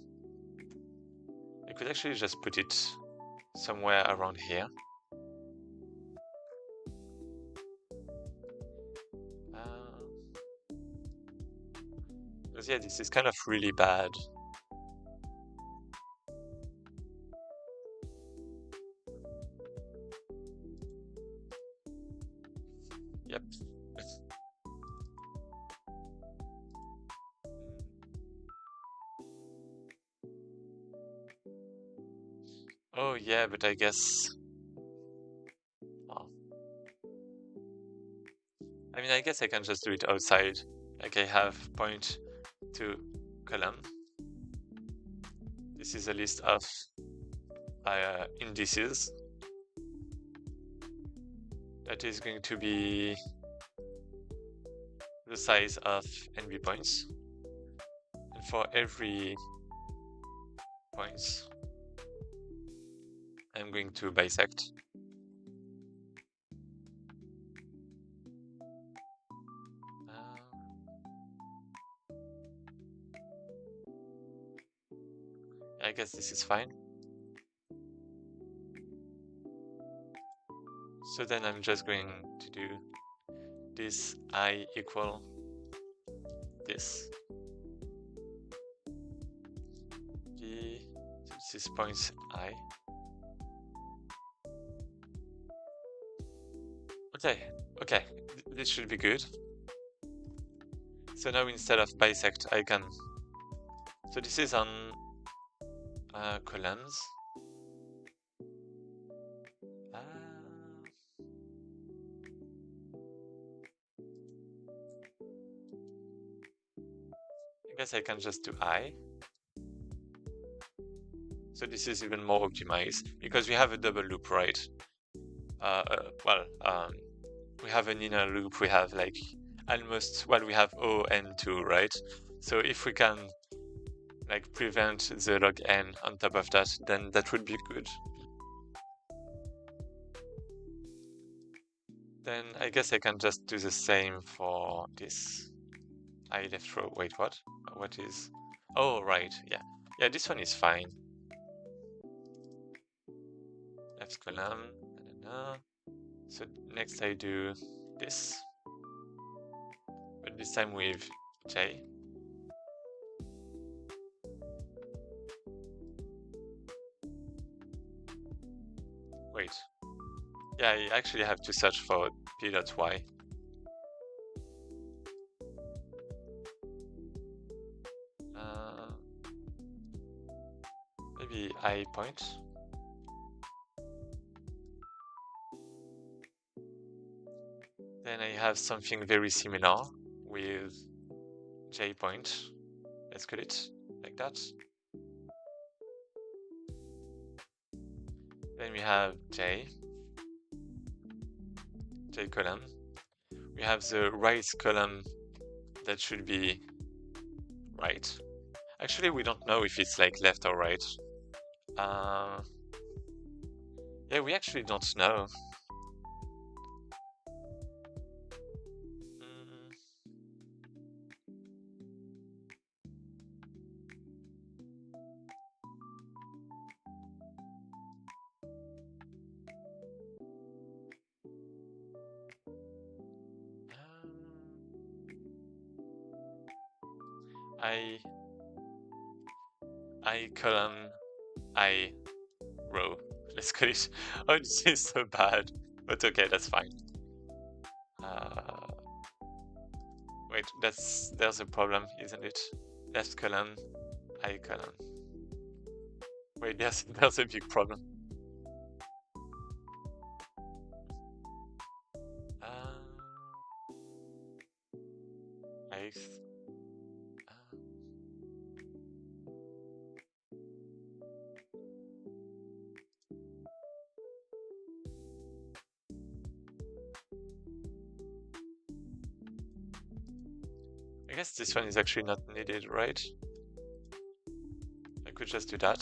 Speaker 1: I could actually just put it somewhere around here. Because yeah, this is kind of really bad. Yep. Oh yeah, but I guess, oh. I mean, I guess I can just do it outside. Like I have point 2 column. This is a list of indices. That is going to be the size of NB points. And for every points, I'm going to bisect. I guess this is fine. So then I'm just going to do this I equal this. This is points I. Okay, this should be good. So now instead of bisect, I can. So this is on columns. I guess I can just do I. So this is even more optimized because we have a double loop, right? We have an inner loop. We have like almost, well, we have O and 2, right? So if we can like prevent the log n on top of that, then that would be good. Then I guess I can just do the same for this I left row. Wait, what? What is? Oh, right, yeah. Yeah, this one is fine. Left column, So next I do this, but this time with J. Wait. Yeah, I actually have to search for p.y. maybe I point. Then I have something very similar with J point. Let's call it like that. Then we have J column. We have the right column that should be right. Actually, we don't know if it's like left or right. Yeah, we actually don't know. I column, I row. Let's call it. Oh, this is so bad, but okay, that's fine. Wait, there's a problem, isn't it? Left column, I column. Wait, there's a big problem. Eighth. I guess this one is actually not needed, right? I could just do that.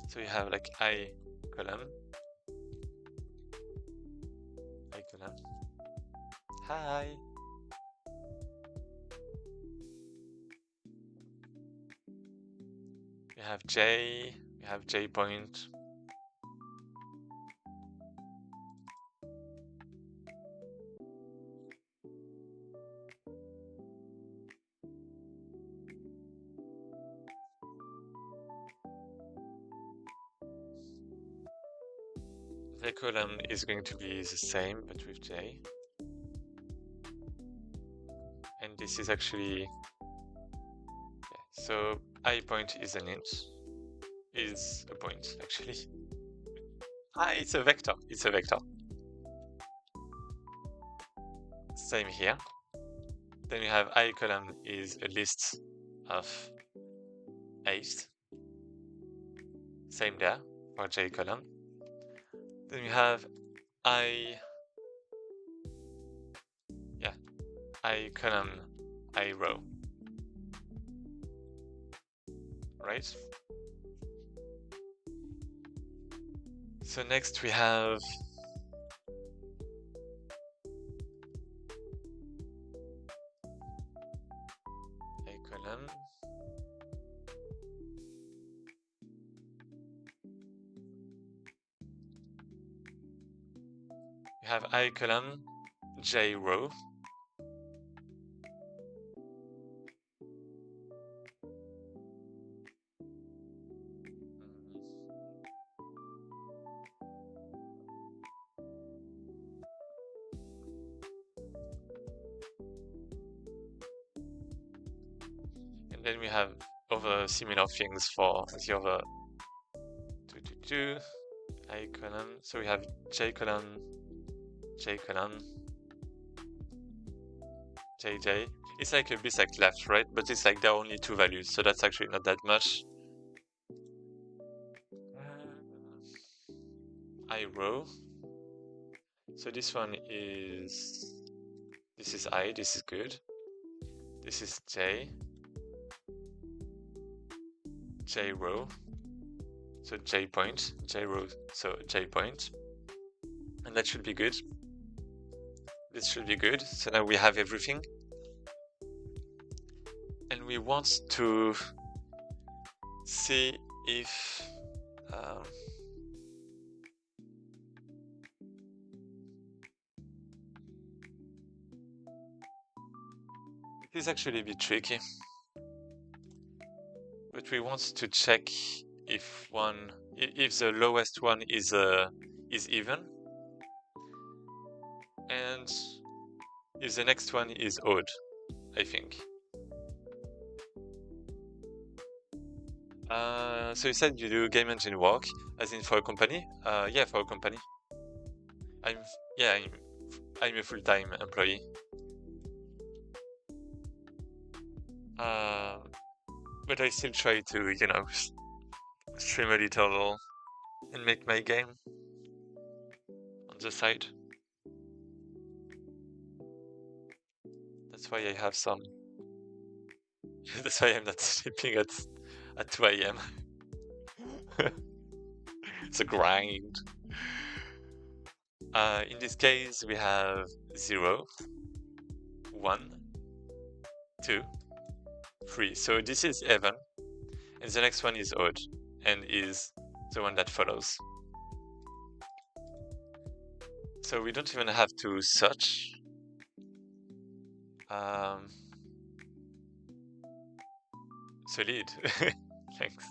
Speaker 1: So you have like I column. I column. Hi. We have J, we have J point. The column is going to be the same, but with J. And this is actually, yeah, so I point is an int, is a point actually. It's a vector, it's a vector. Same here. Then we have I column is a list of 8. Same there for J column. Then we have I column, I row. Right? So next we have I column. We have I column, J row. And then we have other similar things for the other 2, I column. So we have J column, J column, JJ. It's like a bisect left, right? But it's like there are only 2 values, so that's actually not that much. I row. So this one is, this is I, this is good. This is J, J row. So J point, J row, so J point. And that should be good. This should be good. So now we have everything. And we want to see if it is actually a bit tricky. But we want to check if the lowest one is even, and if the next one is odd, I think. So you said you do game engine work, as in for a company? Yeah, for a company. I'm yeah, I'm a full-time employee. Uh, but I still try to, stream a little and make my game on the side. That's why I have some. That's why I'm not sleeping at 2 a.m. It's a grind. In this case, we have 0, 1, 2, 3. So this is even, and the next one is odd, and is the one that follows. So we don't even have to search. Solid. Thanks.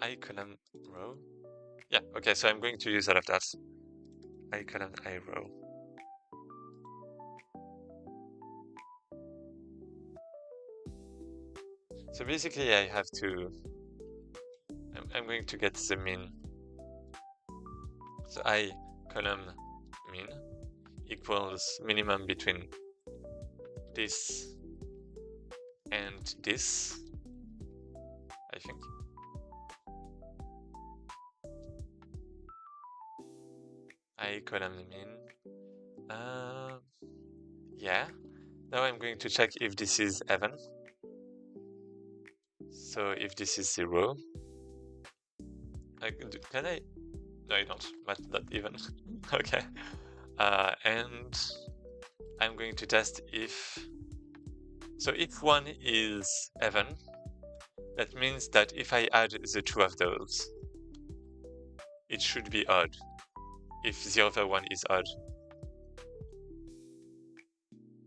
Speaker 1: I column row. Yeah, okay, so I'm going to use all of that. I column I row. So basically I have to, I'm going to get the mean. So I column mean equals minimum between this and this, I think. I column mean. Yeah. Now I'm going to check if this is even. So if this is 0, can I? No, I don't. Not even. Okay. And I'm going to test if. So if 1 is even, that means that if I add the 2 of those, it should be odd. If the other one is odd.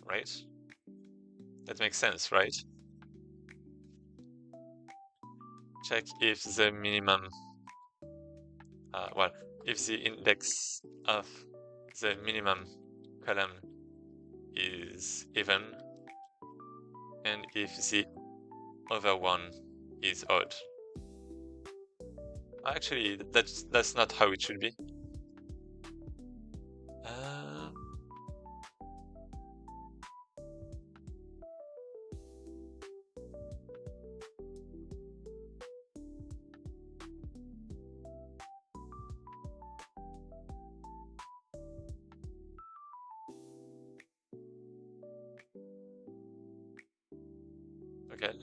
Speaker 1: Right? That makes sense, right? Check if the minimum, if the index of the minimum column is even, and if the other one is odd. Actually, that's not how it should be. Okay.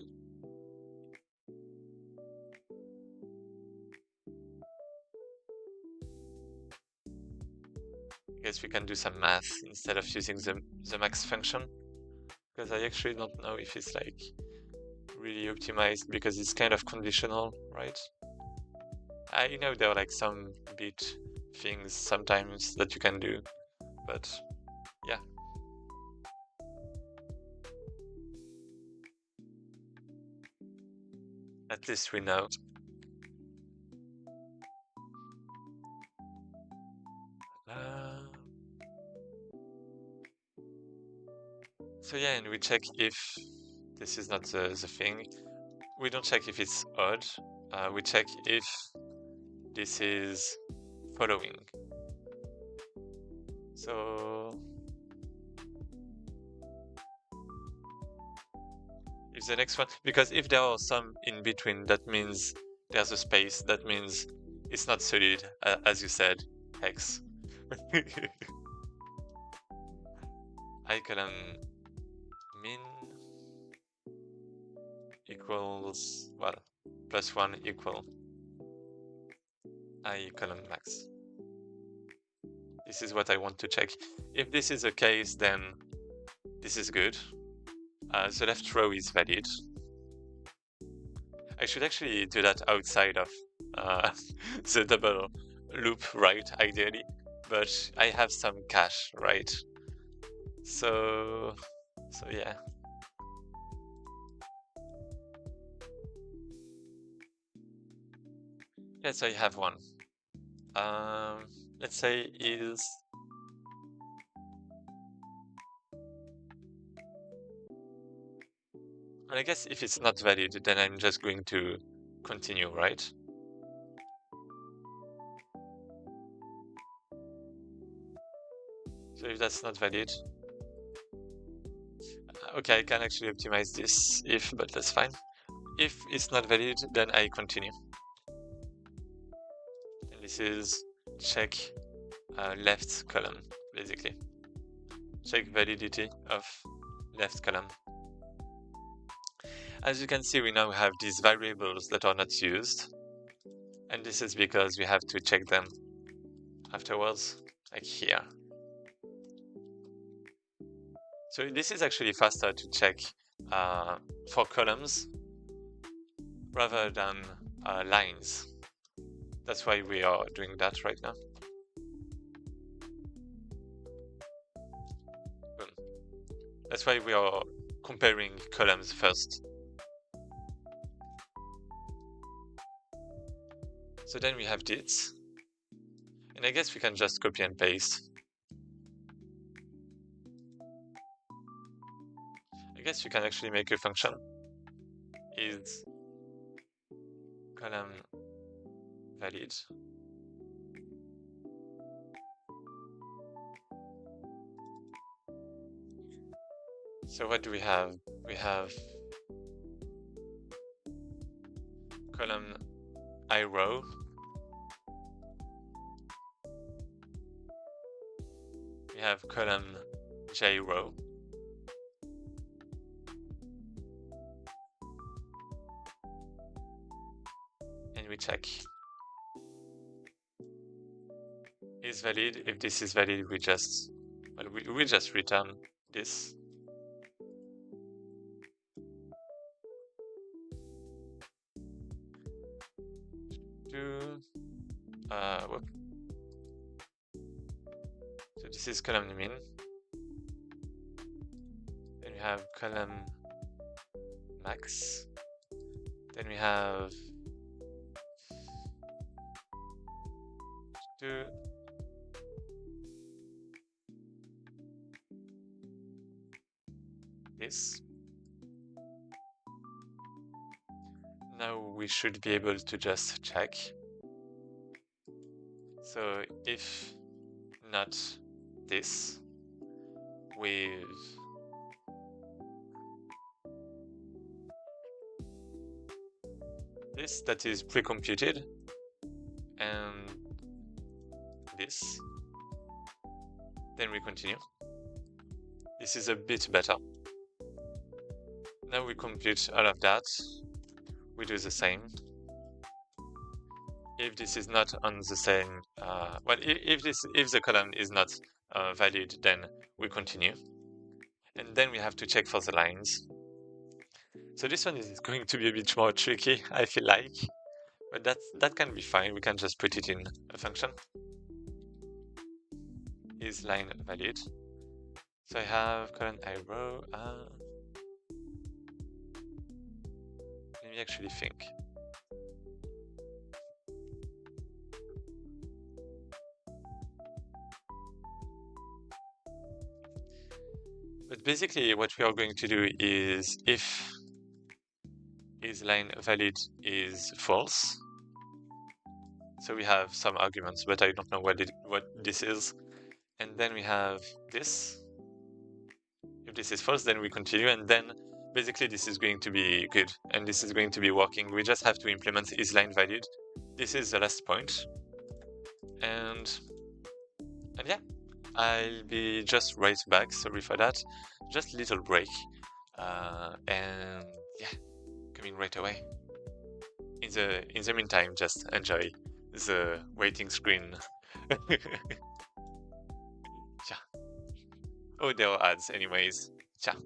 Speaker 1: I guess we can do some math instead of using the max function, because I actually don't know if it's like really optimized, because it's kind of conditional, right? I know there are like some bit things sometimes that you can do, but yeah. At least we know. So yeah, and we check if this is not the thing. We don't check if it's odd. We check if this is following. So if the next one, because if there are some in between, that means there's a space. That means it's not solid, as you said, hex. I column min equals, well, +1 equal I column max. This is what I want to check. If this is the case, then this is good. The left row is valid. I should actually do that outside of the double loop, right, ideally, but I have some cache, right? So yeah. Yes, I have one. Let's say is And I guess if it's not valid, then I'm just going to continue, right? So if that's not valid, okay, I can actually optimize this if, but that's fine. If it's not valid, then I continue. And this is check left column, basically. Check validity of left column. As you can see, we now have these variables that are not used. And this is because we have to check them afterwards, like here. So this is actually faster to check for columns rather than lines. That's why we are doing that right now. Boom. That's why we are comparing columns first. So then we have this. And I guess we can just copy and paste. I guess we can actually make a function is column valid. So what do we have? We have column I row. We have column J row. And we check is valid. If this is valid, we just return this. Whoop. So this is column min. Then we have column max. Then we have this. Now we should be able to just check. So if not this with this that is pre-computed and this, then we continue. This is a bit better. Now we compute all of that. We do the same. If this is not on the same, well, if the column is not valid, then we continue. And then we have to check for the lines. So this one is going to be a bit more tricky, I feel like, but that can be fine. We can just put it in a function. Is line valid? So I have column I row. Let me actually think. But basically what we are going to do is if is line valid is false. So we have some arguments, but I don't know what this is. And then we have this. If this is false, then we continue, and then basically this is going to be good, and this is going to be working. We just have to implement is line valid. This is the last point. And yeah, I'll be just right back. Sorry for that. Just a little break. And yeah, coming right away. In the meantime, just enjoy the waiting screen. Yeah. Oh, there are ads anyways. Ciao.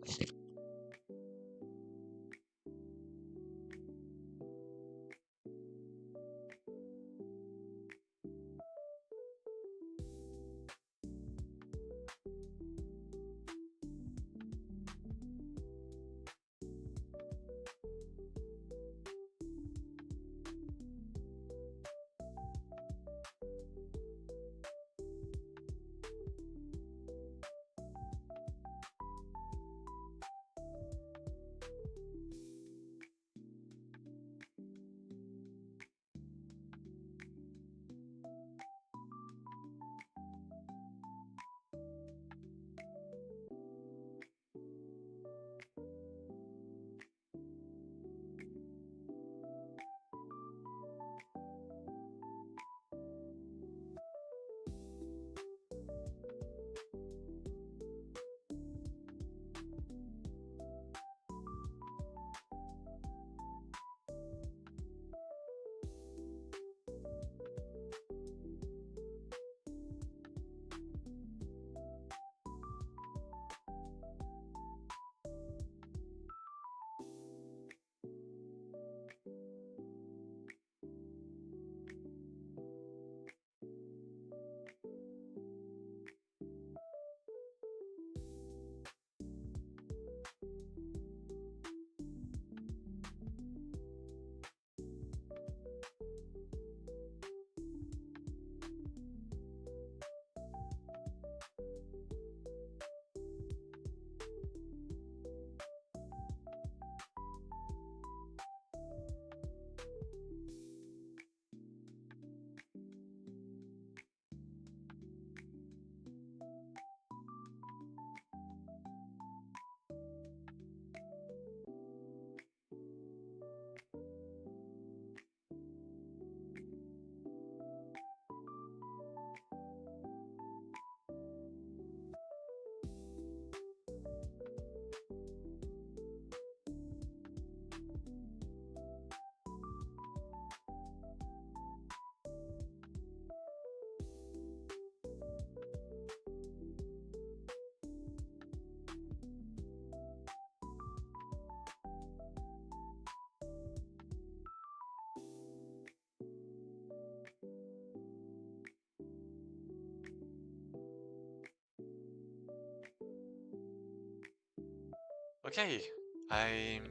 Speaker 1: Okay, I'm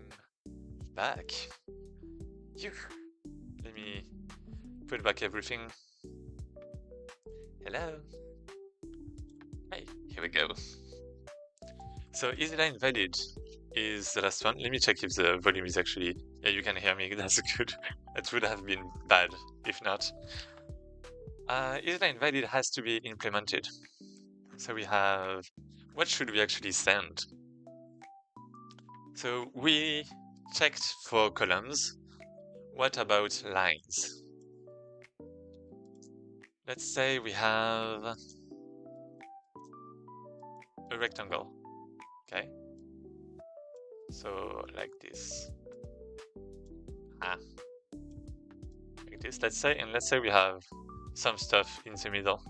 Speaker 1: back. Phew. Let me put back everything. Hello. Hey, here we go. So Isla Invaded is the last one. Let me check if the volume is actually... Yeah, you can hear me, that's good. That would have been bad, if not. Isla Invaded has to be implemented. So we have... What should we actually send? So we checked for columns. What about lines? Let's say we have a rectangle, okay? So like this. Like this, let's say, and let's say we have some stuff in the middle.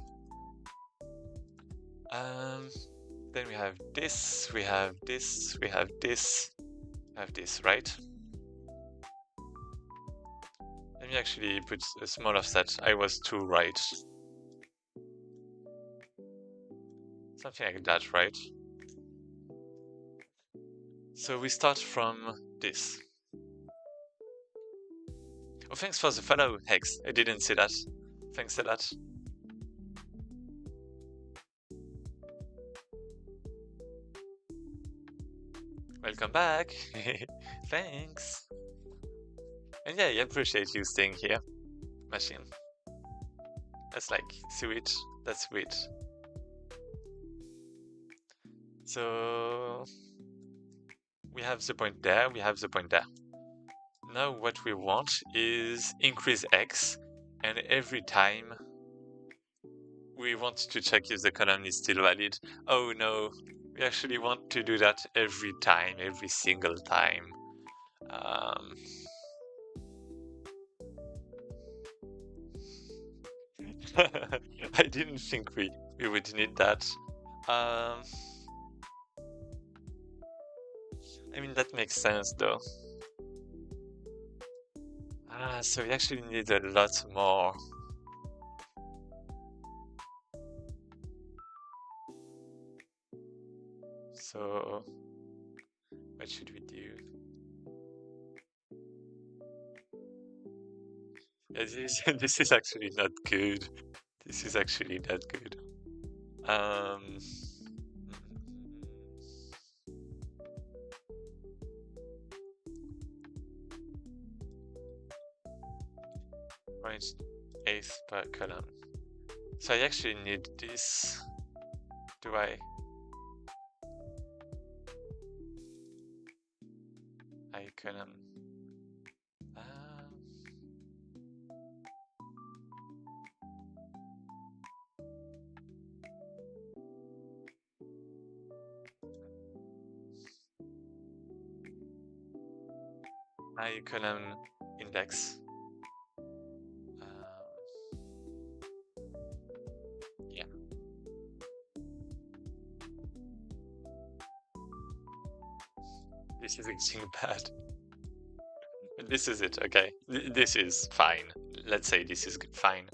Speaker 1: Then we have this, we have this, we have this, we have this, right? Let me actually put a small offset. I was too right. Something like that, right? So we start from this. Oh, thanks for the follow, Hex. I didn't see that. Thanks a lot. Welcome back. Thanks. And yeah, I appreciate you staying here, Machine. That's like sweet. That's sweet. So we have the point there, we have the point there. Now what we want is increase x, and every time we want to check if the column is still valid. Oh no, we actually want to do that every time, every single time. I didn't think we would need that. I mean, that makes sense though. So we actually need a lot more. So what should we do? Yeah, this is actually not good. This is actually not good. 0.8 per column. So I actually need this. Do I? Column. Column index. Yeah. This is actually bad. This is it, okay. This is fine. Let's say this is fine.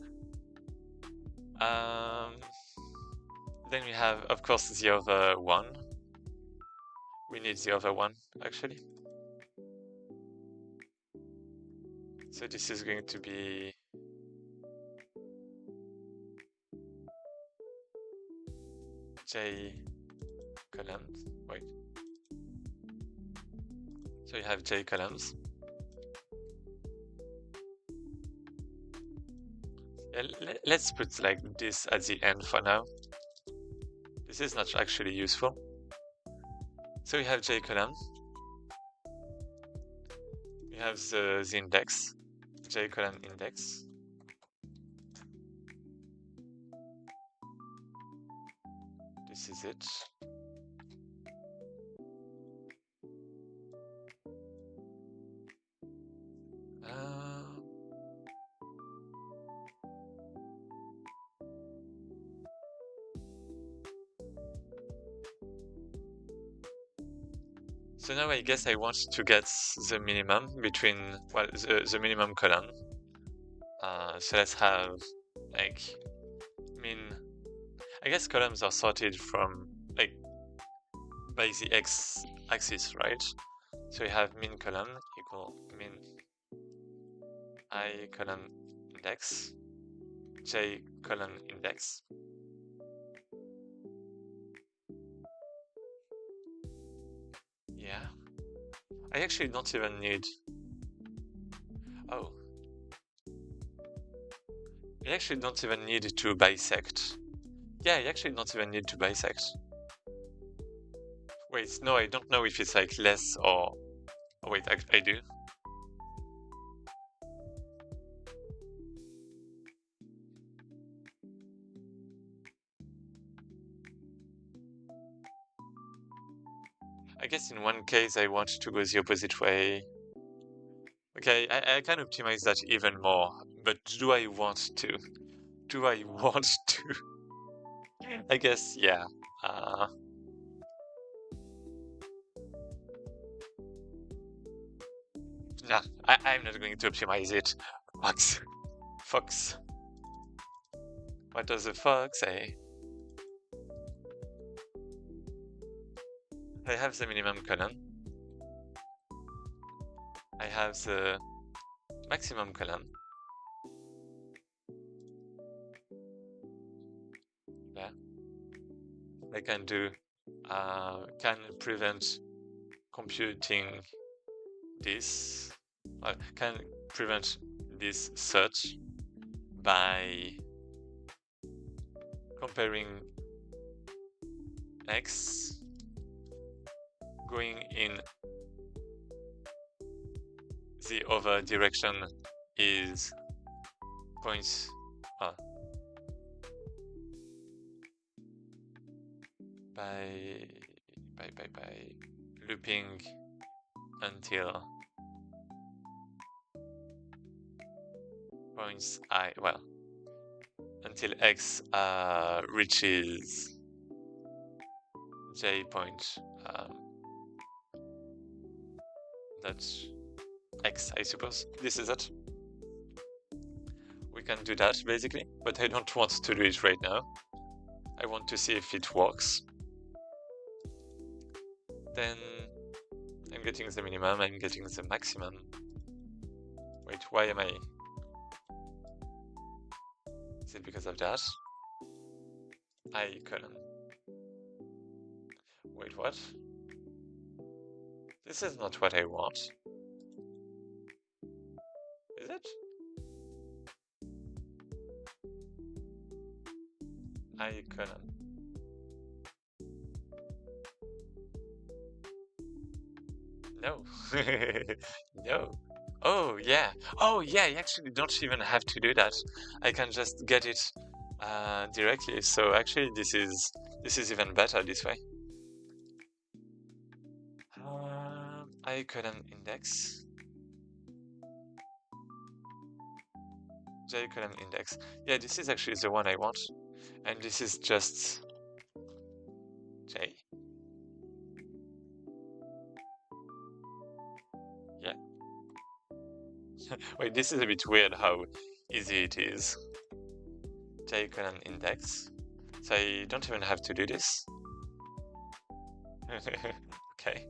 Speaker 1: Then we have, of course, the other one. We need the other one, actually. So this is going to be J columns. Wait. So you have J columns. Yeah, let's put like this at the end for now. This is not actually useful. So we have J column. We have the index, J column index. This is it. So now I guess I want to get the minimum between, well, the minimum column. So let's have, like, I guess columns are sorted from, like, by the X axis, right? So we have min column equal min I column index, j column index. Yeah. I actually don't even need... Oh. I actually don't even need to bisect. Yeah, I actually don't even need to bisect. Wait, no, I don't know if it's like less or... Oh wait, I do. I guess in one case I want to go the opposite way. Okay, I can optimize that even more, but do I want to? Do I want to? I guess, yeah. Nah, I'm not going to optimize it. Fox. Fox. What does the fox say? I have the minimum column. I have the maximum column. Yeah. I can do, can prevent computing this, can prevent this search by comparing x going in the other direction is points by looping until points until x reaches j point, that's x, I suppose. This is it. We can do that basically, but I don't want to do it right now. I want to see if it works. Then I'm getting the minimum, I'm getting the maximum. Wait, why am I... Is it because of that? I column. Wait, what? This is not what I want. Is it? I column. No. No. Oh yeah. Oh yeah, you actually don't even have to do that. I can just get it directly. So actually this is even better this way. I column index. J column index. Yeah, this is actually the one I want. And this is just J. Yeah. Wait, this is a bit weird how easy it is. J column index. So I don't even have to do this. Okay.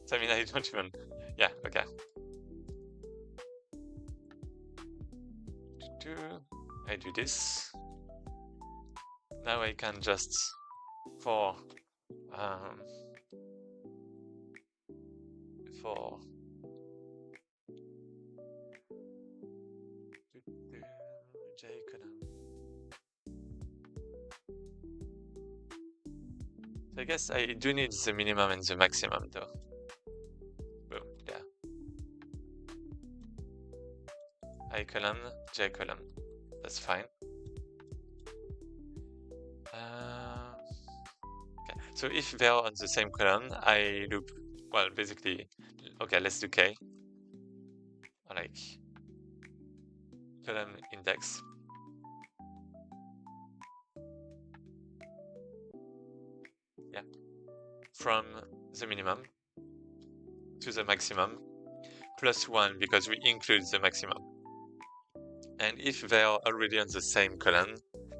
Speaker 1: So I mean, I don't even... Yeah, okay. I do this. Now I can just... for J column. So I guess I do need the minimum and the maximum though. Boom, yeah. I column, J column. That's fine. Okay. So if they're on the same column, I loop, well, basically, okay, let's do K. Like column index. Yeah. From the minimum to the maximum plus 1 because we include the maximum. And if they are already on the same column,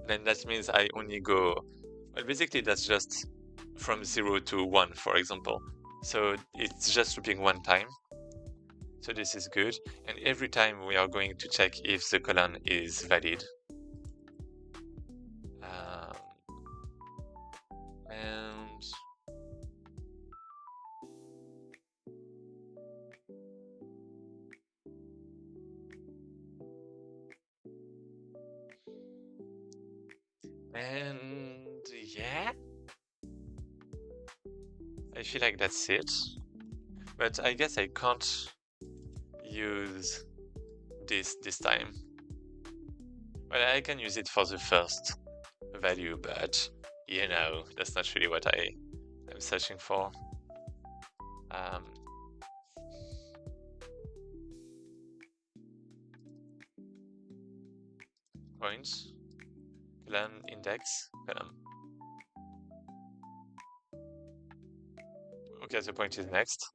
Speaker 1: then that means I only go... Well, basically that's just from 0 to 1, for example. So it's just looping one time. So this is good. And every time we are going to check if the colon is valid. And yeah, I feel like that's it. But I guess I can't use this time. Well, I can use it for the first value, but you know, that's not really what I'm searching for. Points, column, index, column. Okay, the point is next.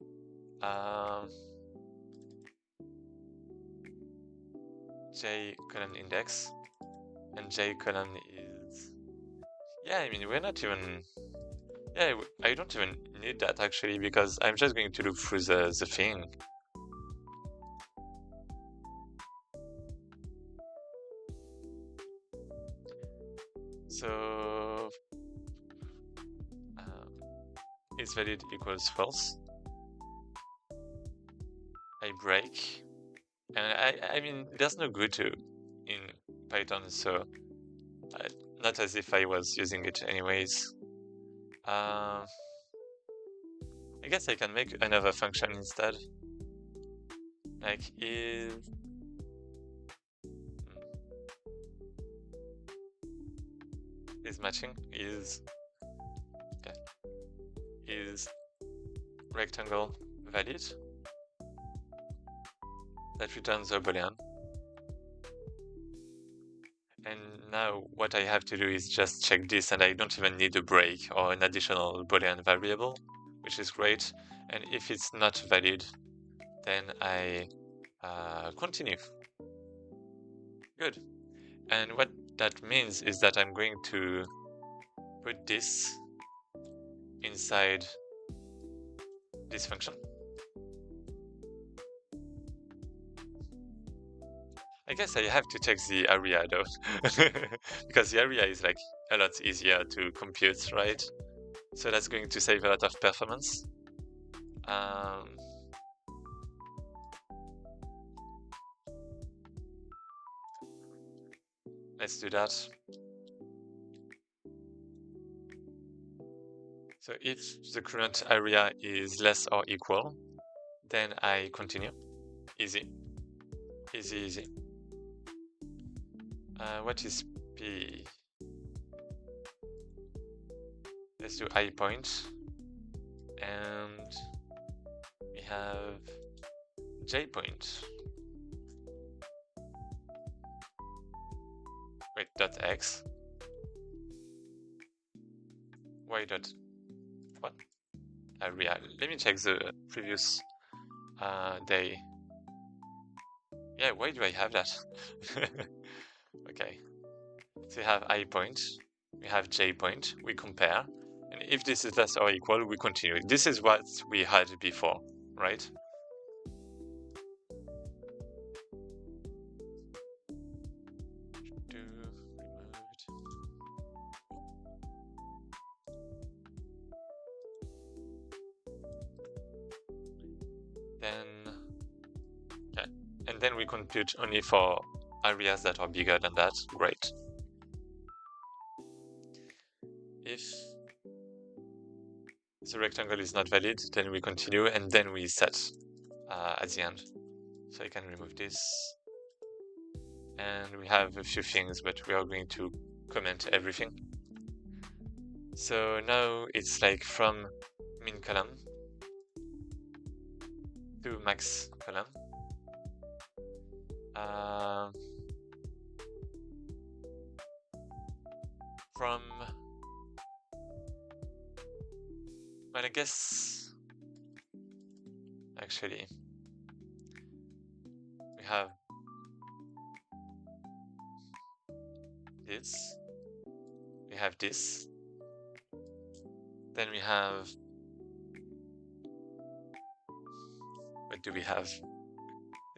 Speaker 1: J colon index, and J colon is, yeah, I mean, we're not even, yeah, I don't even need that actually, because I'm just going to look through the thing. So is valid equals false. I break, and I mean, there's no good to in Python, so not as if I was using it anyways. I guess I can make another function instead. Like is matching is rectangle valid that returns a boolean. And now what I have to do is just check this, and I don't even need a break or an additional boolean variable, which is great. And if it's not valid, then I continue. Good. And what that means is that I'm going to put this inside this function. I guess I have to check the area though, because the area is like a lot easier to compute, right? So that's going to save a lot of performance. Let's do that. So if the current area is less or equal, then I continue. Easy. Easy, easy. What is P? Let's do I point. And we have J point. Wait, dot X. Y dot what? Area. Let me check the previous day. Yeah, why do I have that? Okay. So we have I point, we have J point, we compare, and if this is less or equal, we continue. This is what we had before, right? Then, yeah, and then we compute only for areas that are bigger than that. Great. If the rectangle is not valid, then we continue, and then we set at the end. So I can remove this. And we have a few things, but we are going to comment everything. So now it's like from min column to max column. From, well, I guess actually we have this, we have this, Then we have, what do we have?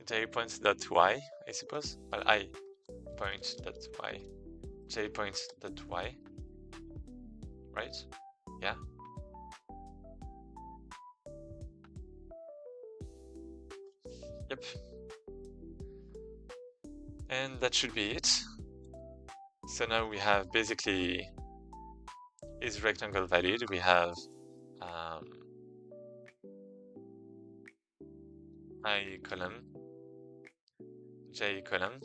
Speaker 1: J points dot y, I suppose. Well, I point dot y, j points dot y, right? Yeah. Yep. And that should be it. So now we have basically, is rectangle valid? We have I column, j column.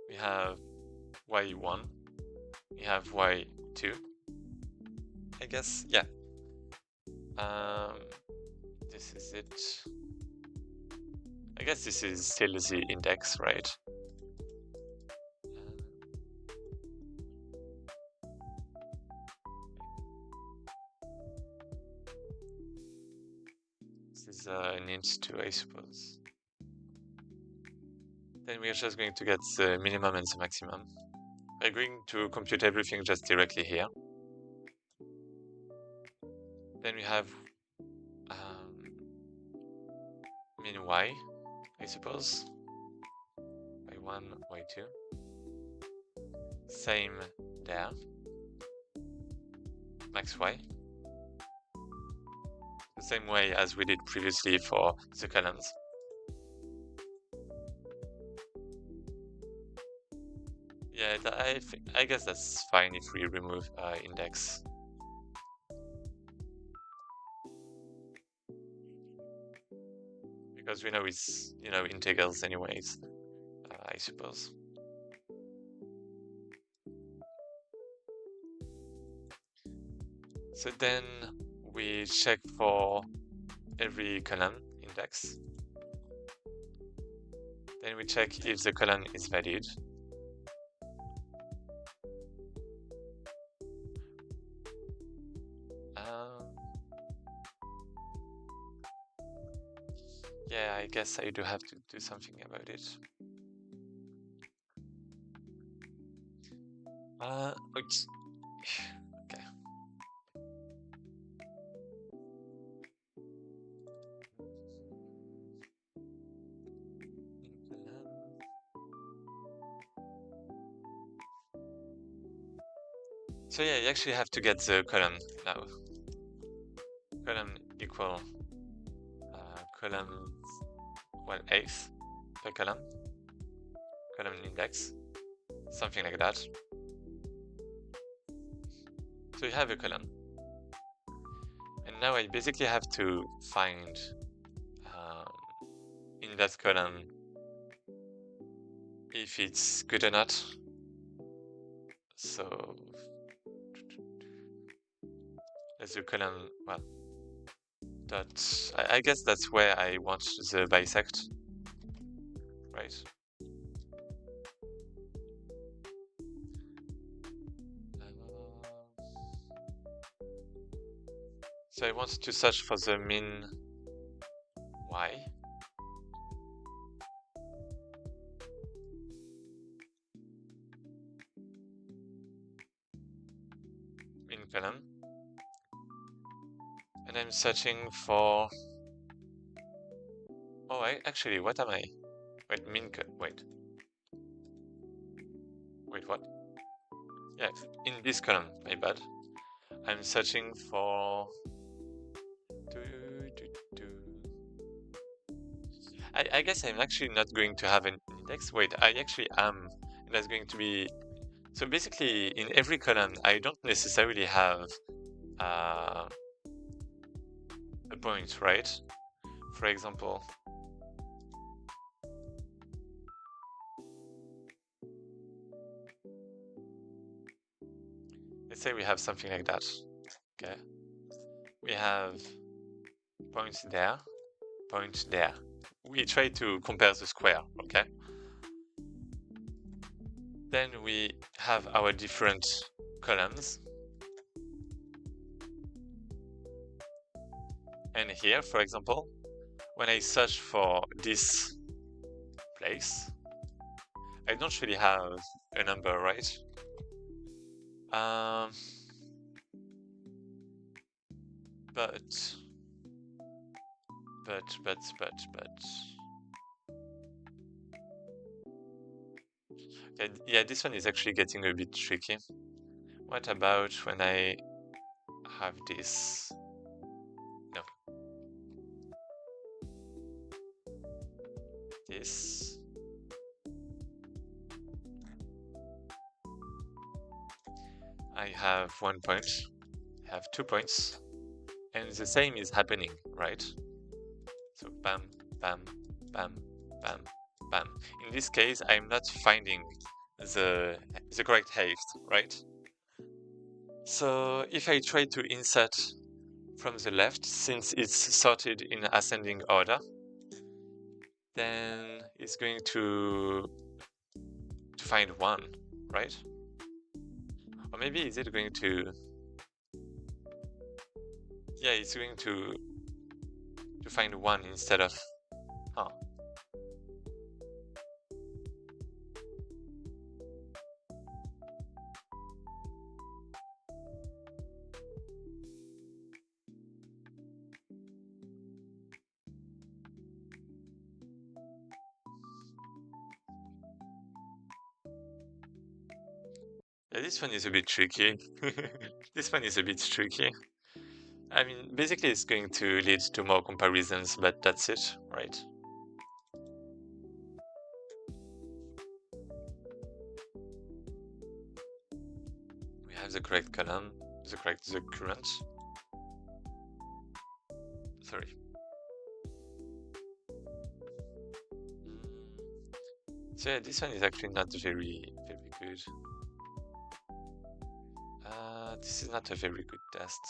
Speaker 1: We have y1. We have y2. I guess, yeah. This is it. I guess this is still the index, right? This is an int 2, I suppose. Then we're just going to get the minimum and the maximum. We're going to compute everything just directly here. Then we have min y, I suppose. y1, y2. Same there. Max y. The same way as we did previously for the columns. Yeah, I guess that's fine if we remove index. Because we know it's, integrals anyways, I suppose. So then we check for every column index. Then we check if the column is valid. Yeah, I guess I do have to do something about it. Oops. Okay. So yeah, you actually have to get the column now. Column equal column 1/8 per column index, something like that. So you have a column, and now I basically have to find in that column if it's good or not. So let's do column, well, dot, I guess that's where I want the bisect, right? So I want to search for the min y. Min column. And I'm searching for, oh, actually, what am I? Wait, wait, what? Yeah, in this column, my bad. I'm searching for, I guess I'm actually not going to have an index. Wait, I actually am. And that's going to be, so basically in every column, I don't necessarily have a point, right? For example, let's say we have something like that. Okay, we have points there, point there. We try to compare the square, okay? Then we have our different columns. And here, for example, when I search for this place, I don't really have a number, right? but yeah, this one is actually getting a bit tricky. What about when I have this? No. This. I have 1 point, I have 2 points, and the same is happening, right? So bam, bam, bam, bam, bam. In this case, I'm not finding the correct height, right? So if I try to insert from the left, since it's sorted in ascending order, then it's going to find 1, right? Or maybe is it going to... Yeah, it's going to find 1 instead of... Huh. Yeah, this one is a bit tricky. This one is a bit tricky. I mean, basically it's going to lead to more comparisons, but that's it, right? We have the correct column, the current. Sorry. So yeah, this one is actually not very good. This is not a very good test.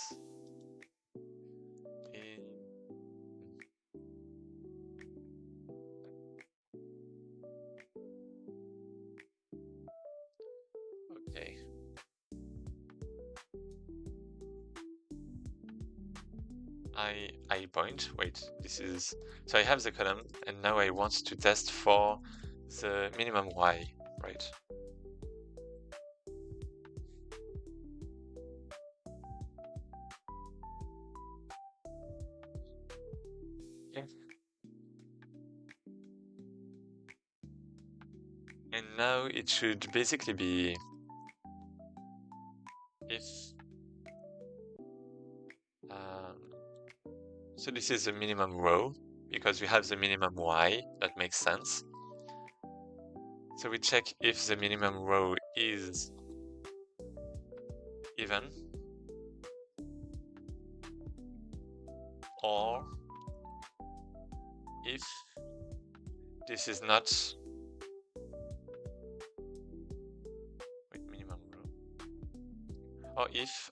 Speaker 1: Okay. I point. Wait, this is... So I have the column, and now I want to test for the minimum y, right? Okay. And now it should basically be if... so this is the minimum row, because we have the minimum y, that makes sense. So we check if the minimum row is even, or if this is not... Wait, minimum row. Or if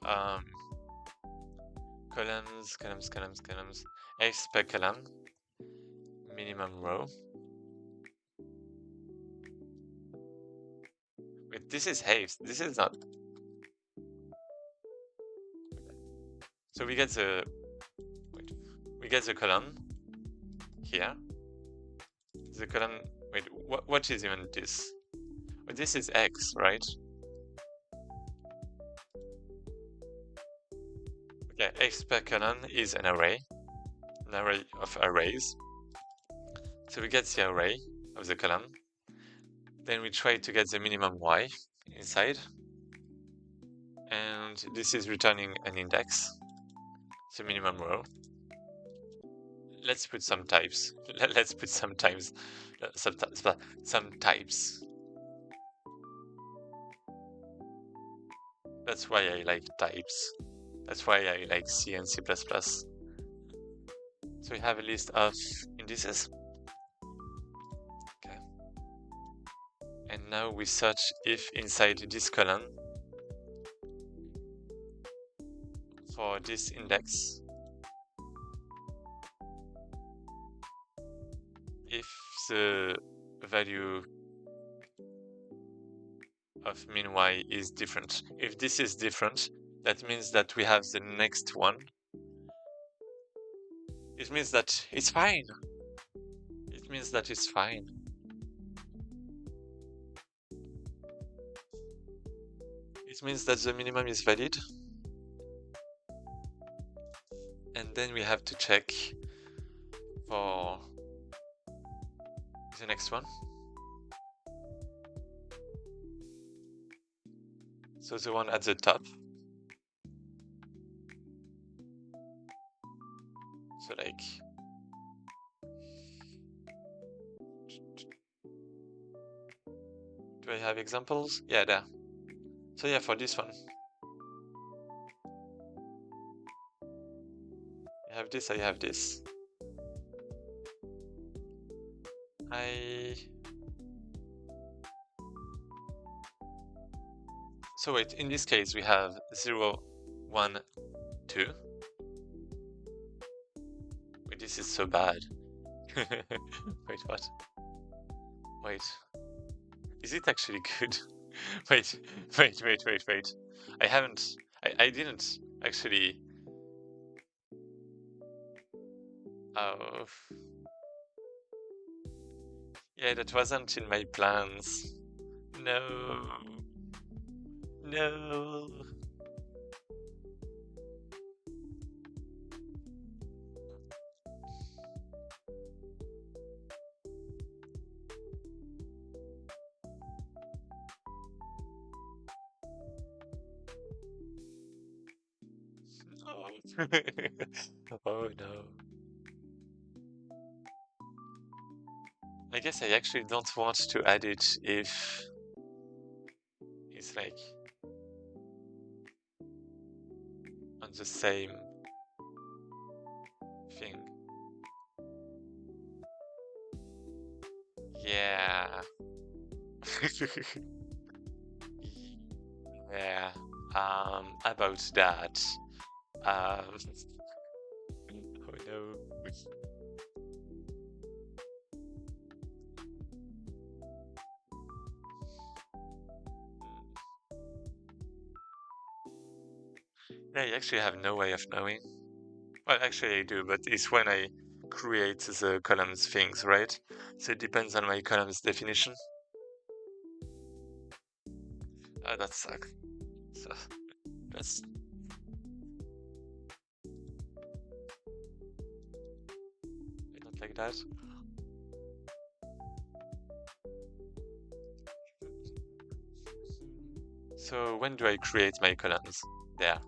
Speaker 1: columns, x per column, minimum row. Wait, this is height, this is not... So we get the... Wait, we get the column here. The column... Wait, what is even this? Well, this is x, right? Okay, x per column is an array of arrays. So we get the array of the column. Then we try to get the minimum y inside. And this is returning an index, the minimum row. Let's put some types. Let's put some types. Some types. That's why I like types. That's why I like C and C++. So we have a list of indices. Okay. And now we search if inside this column for this index, if the value of min y is different. If this is different, that means that we have the next one. It means that it's fine. It means that it's fine. It means that the minimum is valid. then we have to check for the next one. So the one at the top. So like, do I have examples? Yeah, there. So yeah, for this one, I have this, I have this. So wait, in this case we have 0, 1, 2. Wait, this is so bad. Wait, what? Wait. Is it actually good? Wait. I didn't actually... Oh. Yeah, that wasn't in my plans. No. No. Oh. Oh no. I guess I actually don't want to add it if it's like on the same thing. Yeah. Yeah. About that. Oh no. Yeah, I actually have no way of knowing. Well, actually I do, but it's when I create the columns things, right? So it depends on my columns definition. Oh, that sucks. So that's... I don't like that. So when do I create my columns? There.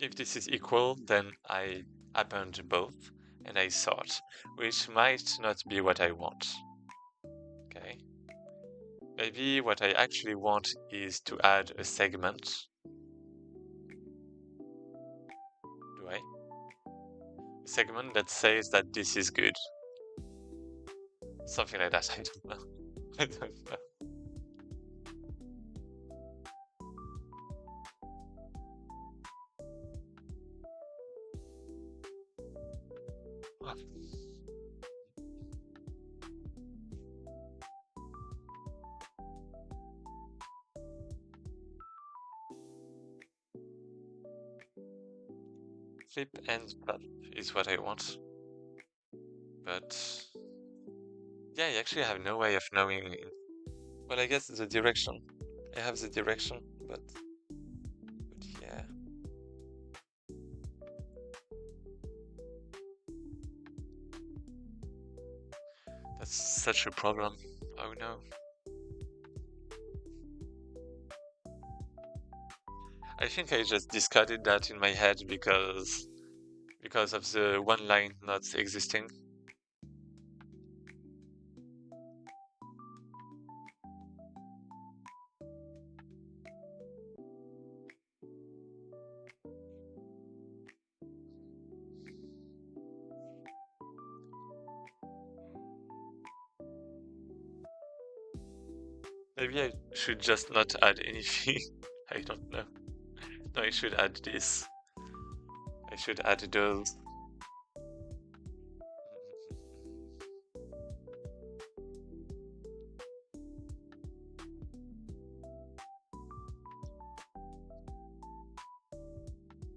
Speaker 1: If this is equal, then I append both and I sort, which might not be what I want. Okay. Maybe what I actually want is to add a segment. Do I? A segment that says that this is good. Something like that, I don't know. I don't know. Flip and top is what I want. But yeah, I actually have no way of knowing. Well, I guess the direction. I have the direction, but yeah. That's such a problem. Oh no. I think I just discarded that in my head because of the one line not existing. Maybe I should just not add anything. I don't know. No, I should add this. I should add those.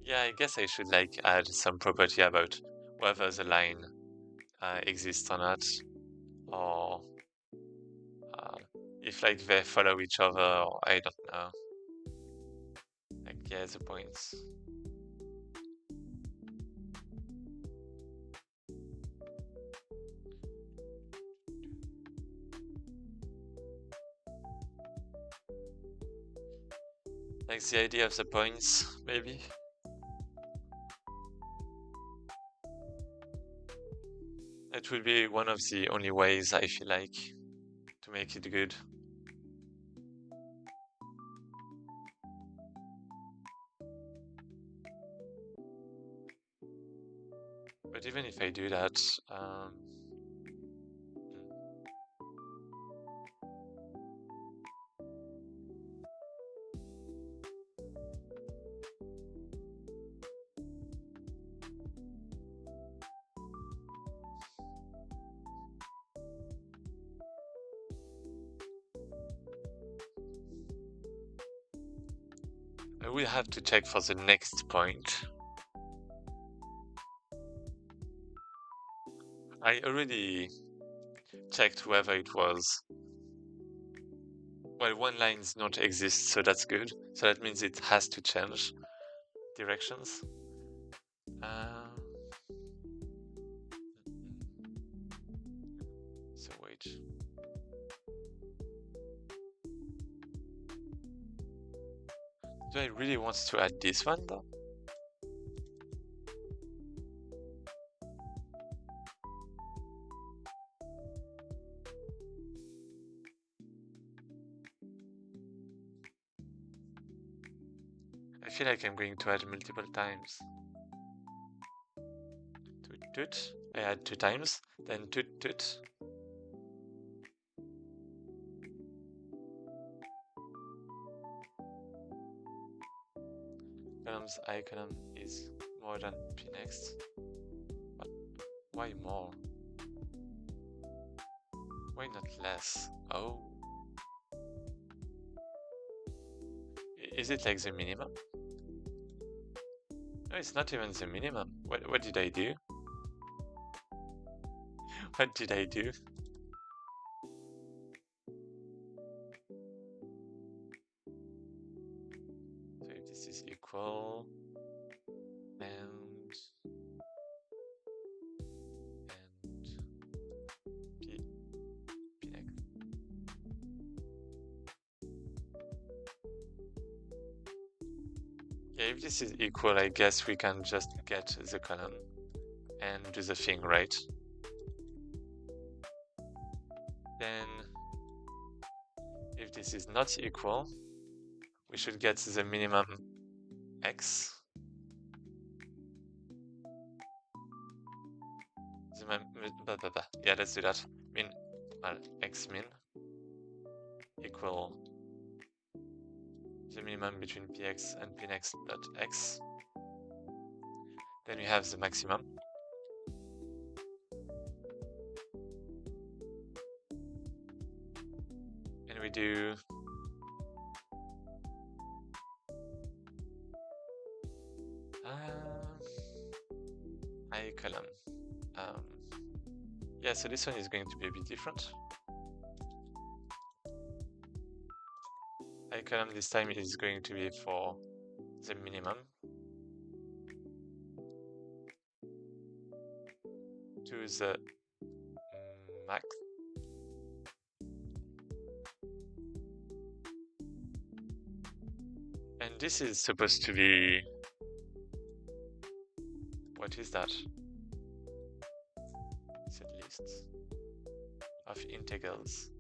Speaker 1: Yeah, I guess I should like add some property about whether the line exists or not, or if like they follow each other, or I don't know. Like yeah, the points. Like the idea of the points, maybe? It will be one of the only ways I feel like to make it good. But even if I do that, I will have to check for the next point. I already checked whoever it was. Well, one line does not exist, so that's good. So that means it has to change directions. So wait. Do I really want to add this one though? I feel like I'm going to add multiple times. Toot toot. I add 2 times, then toot toot. Columns I column is more than p next. But why more? Why not less? Oh. Is it like the minimum? No, it's not even the minimum. What did I do? What did I do? So if this is equal, and p next. Yeah, if this is equal, I guess we can just get the column and do the thing, right? Then, if this is not equal, we should get the minimum x. Yeah, let's do that. X min equal the minimum between px and pnext dot x. Then we have the maximum. And we do I column. Yeah, so this one is going to be a bit different. I column this time is going to be for the minimum to the max. And this is supposed to be, what is that? Set lists of integrals.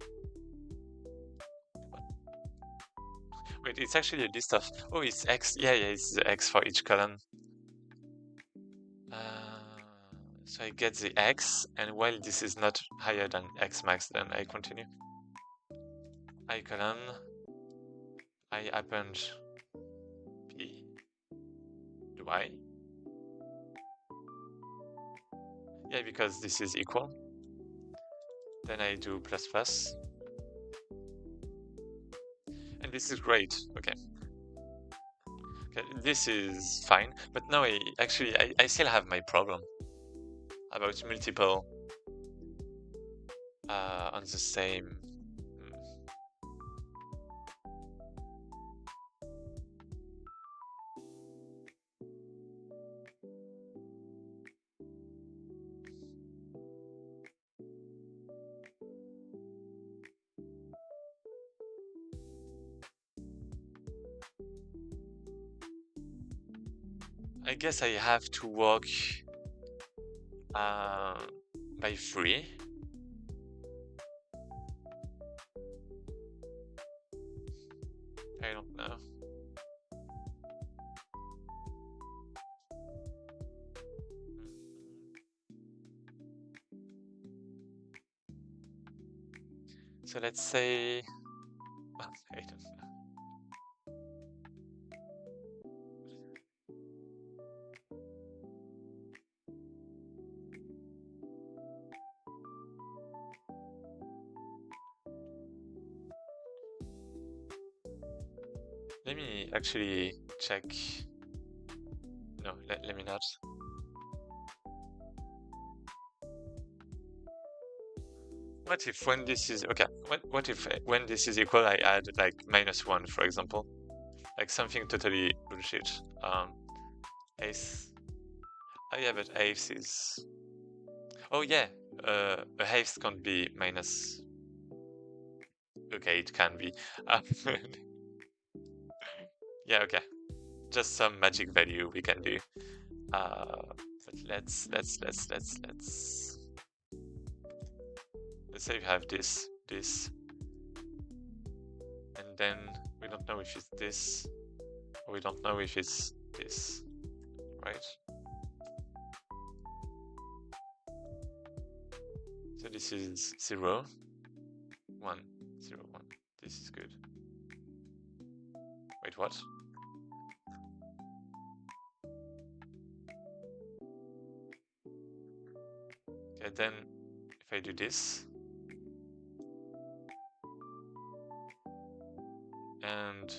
Speaker 1: Wait, it's actually a list of, oh, it's x. Yeah, it's the x for each column. So I get the x, and while this is not higher than x max, then I continue. I column, I append p to I. Yeah, because this is equal. Then I do plus plus. And this is great, okay. Okay, this is fine, but now I still have my problem about multiple on the same. I guess I have to work by 3. I don't know. So let's say, I don't know. Let me actually check. No, let me not. What if when this is okay? What if when this is equal, I add like -1, for example, like something totally bullshit. Ace. Oh yeah, but ace is. Oh yeah, a ace can't be minus. Okay, it can be. Yeah, okay. Just some magic value we can do. But let's say we have this, and then we don't know if it's this, or we don't know if it's this, right? So this is 0, 1, 0, 1. This is good. Wait, what? Okay, then if I do this, and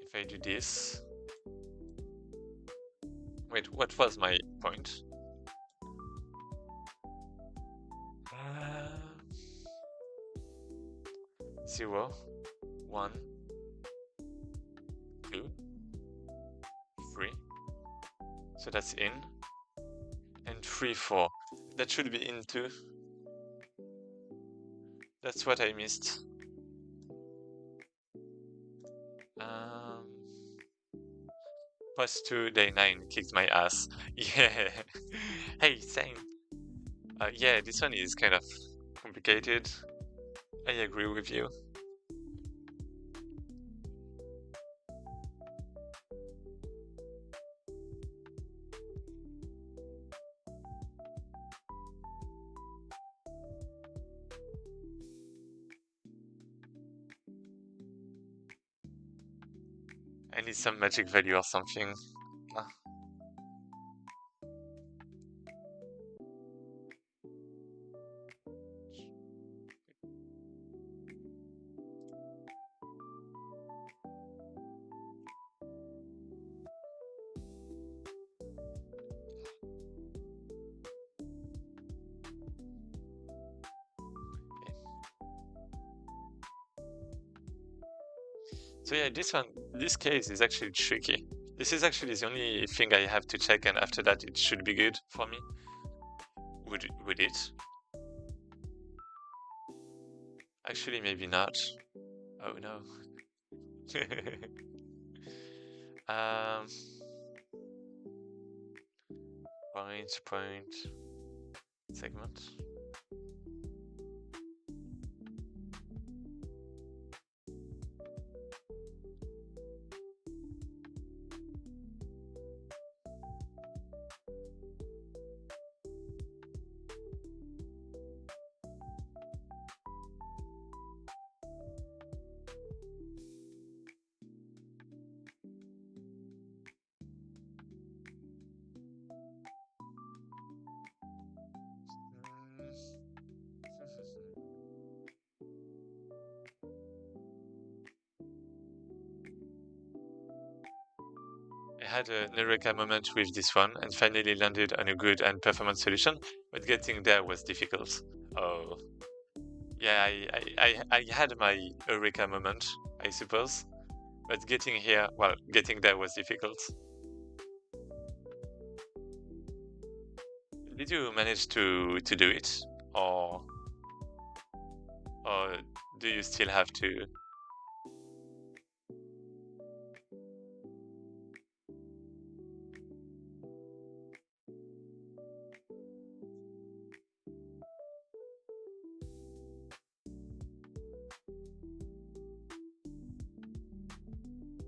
Speaker 1: if I do this, wait, what was my point? 0, 1, 2, 3. So that's in. And 3, 4. That should be in too. That's what I missed. +2 day 9 kicked my ass. Yeah. Hey, same. Yeah, this one is kind of complicated. I agree with you. I need some magic value or something. Ah. So yeah, this case is actually tricky. This is actually the only thing I have to check, and after that it should be good for me. Would it? Actually, maybe not. Oh no. um, point, segment. I had an eureka moment with this one and finally landed on a good and performance solution, but getting there was difficult. Oh, yeah, I had my eureka moment, I suppose, but getting there was difficult. Did you manage to do it, or do you still have to?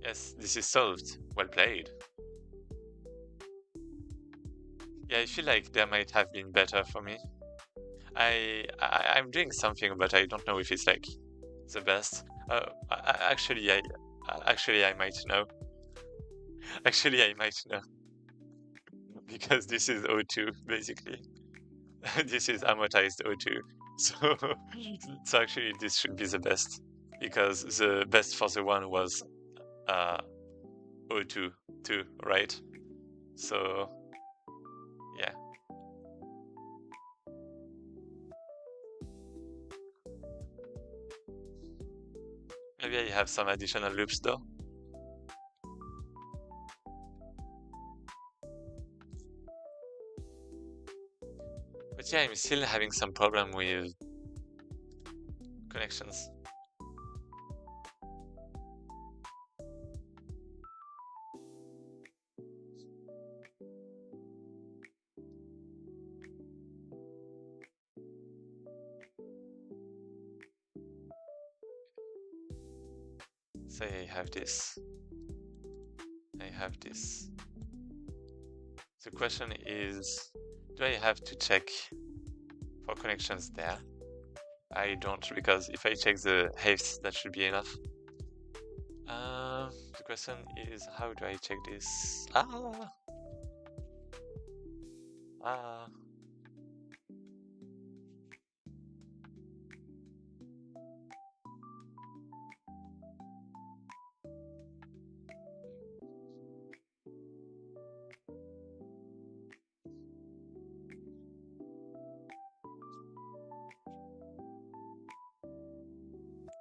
Speaker 1: Yes, this is solved. Well played. Yeah, I feel like there might have been better for me. I'm doing something, but I don't know if it's like the best. Actually, I might know. Actually, I might know because this is O2 basically. This is amortized O2. So, so actually, this should be the best because the best for the one was uh, O2 too, right? So, yeah. Maybe I have some additional loops though. But yeah, I'm still having some problem with connections. Say I have this. I have this. The question is, do I have to check for connections there? I don't, because if I check the heights, that should be enough. The question is, how do I check this? Ah.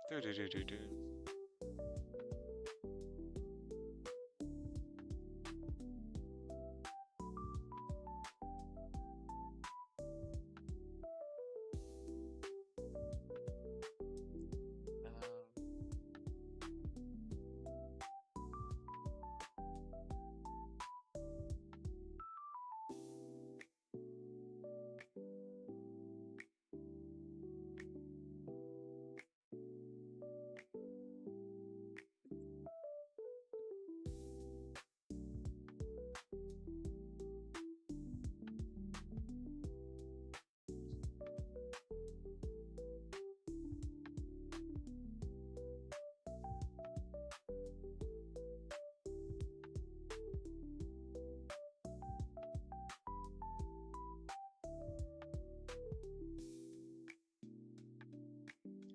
Speaker 1: Do do do do do.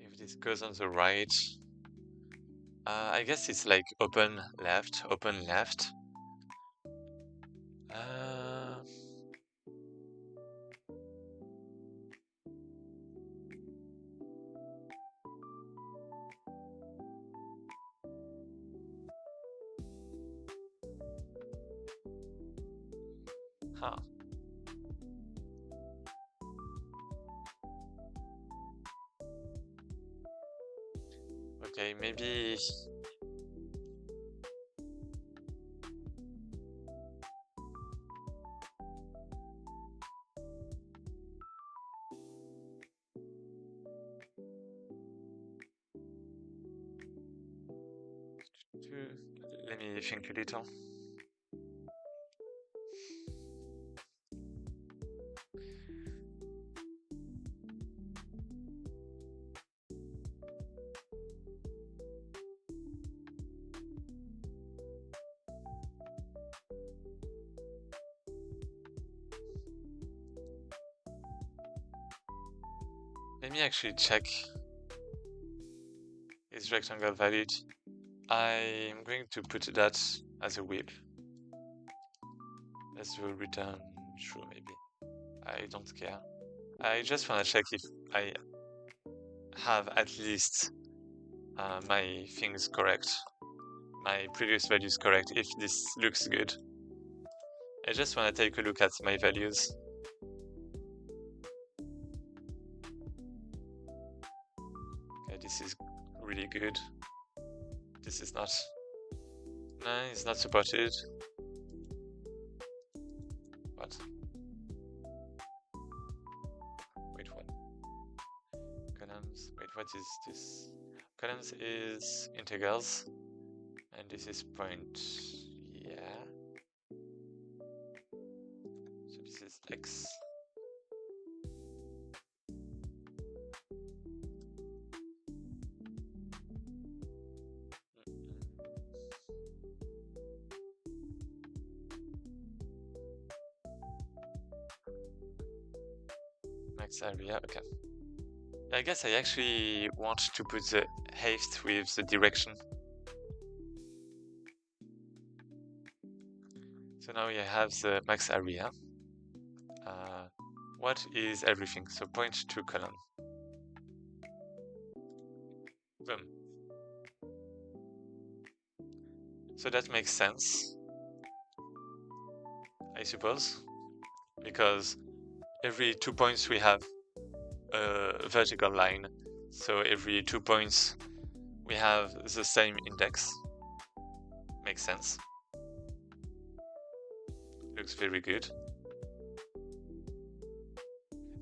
Speaker 1: If this goes on the right, I guess it's like open left, open left. Uh, huh. Okay, maybe. Let me think a little. Let me actually check is rectangle valid. I'm going to put that as a whip. Let's do a return true maybe. I don't care. I just want to check if I have at least my things correct, my previous values correct, if this looks good. I just want to take a look at my values. Okay, this is really good. This is not. No, it's not supported. What? Wait, what? Columns. Wait, what is this? Columns is integrals. And this is point, yeah. So this is x. Max area, okay. I guess I actually want to put the height with the direction. So now we have the max area. What is everything? So point to column. Boom. So that makes sense, I suppose, because every 2 points we have a vertical line. So every 2 points we have the same index. Makes sense. Looks very good.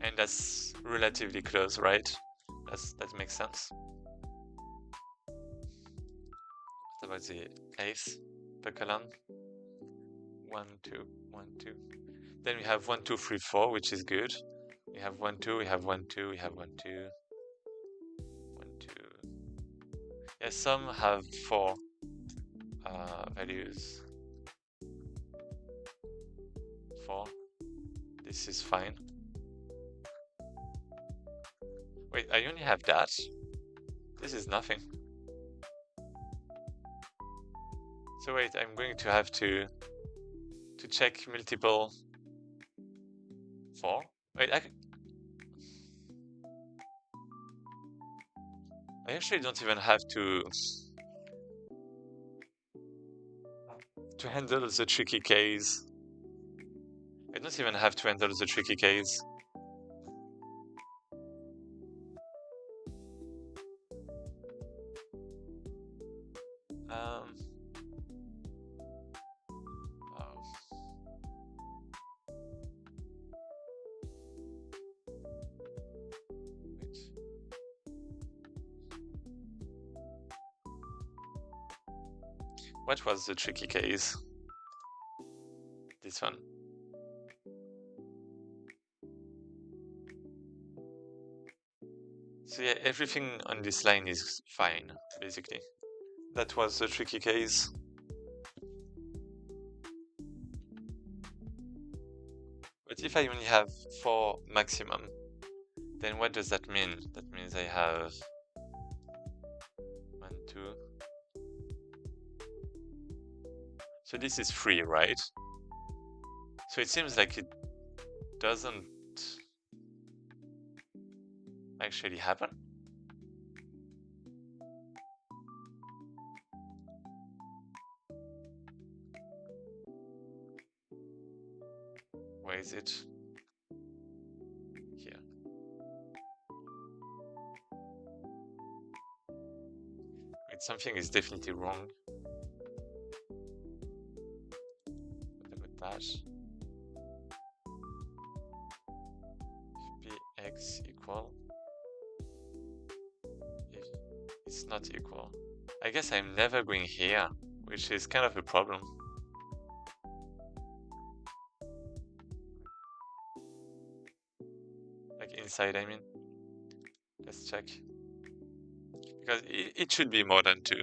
Speaker 1: And that's relatively close, right? That makes sense. What about the eighth per column? 1, 2, 1, 2. Then we have 1, 2, 3, 4, which is good. We have 1, 2, we have 1, 2, we have 1, 2, 1, 2. Yeah, some have 4 values. 4. This is fine. Wait, I only have that? This is nothing. So wait, I'm going to have to check multiple 4. Wait, I actually don't even have to handle the tricky case. I don't even have to handle the tricky case. Oh. Wait. What was the tricky case? This one. So yeah, everything on this line is fine, basically. That was the tricky case. But if I only have 4 maximum, then what does that mean? That means I have 1, 2. So this is 3, right? So it seems like it doesn't actually happen. Where is it? Here. Wait, something is definitely wrong. What about that? If px equal, if it's not equal, I guess I'm never going here, which is kind of a problem. Like inside, I mean. Let's check. Because it should be more than 2.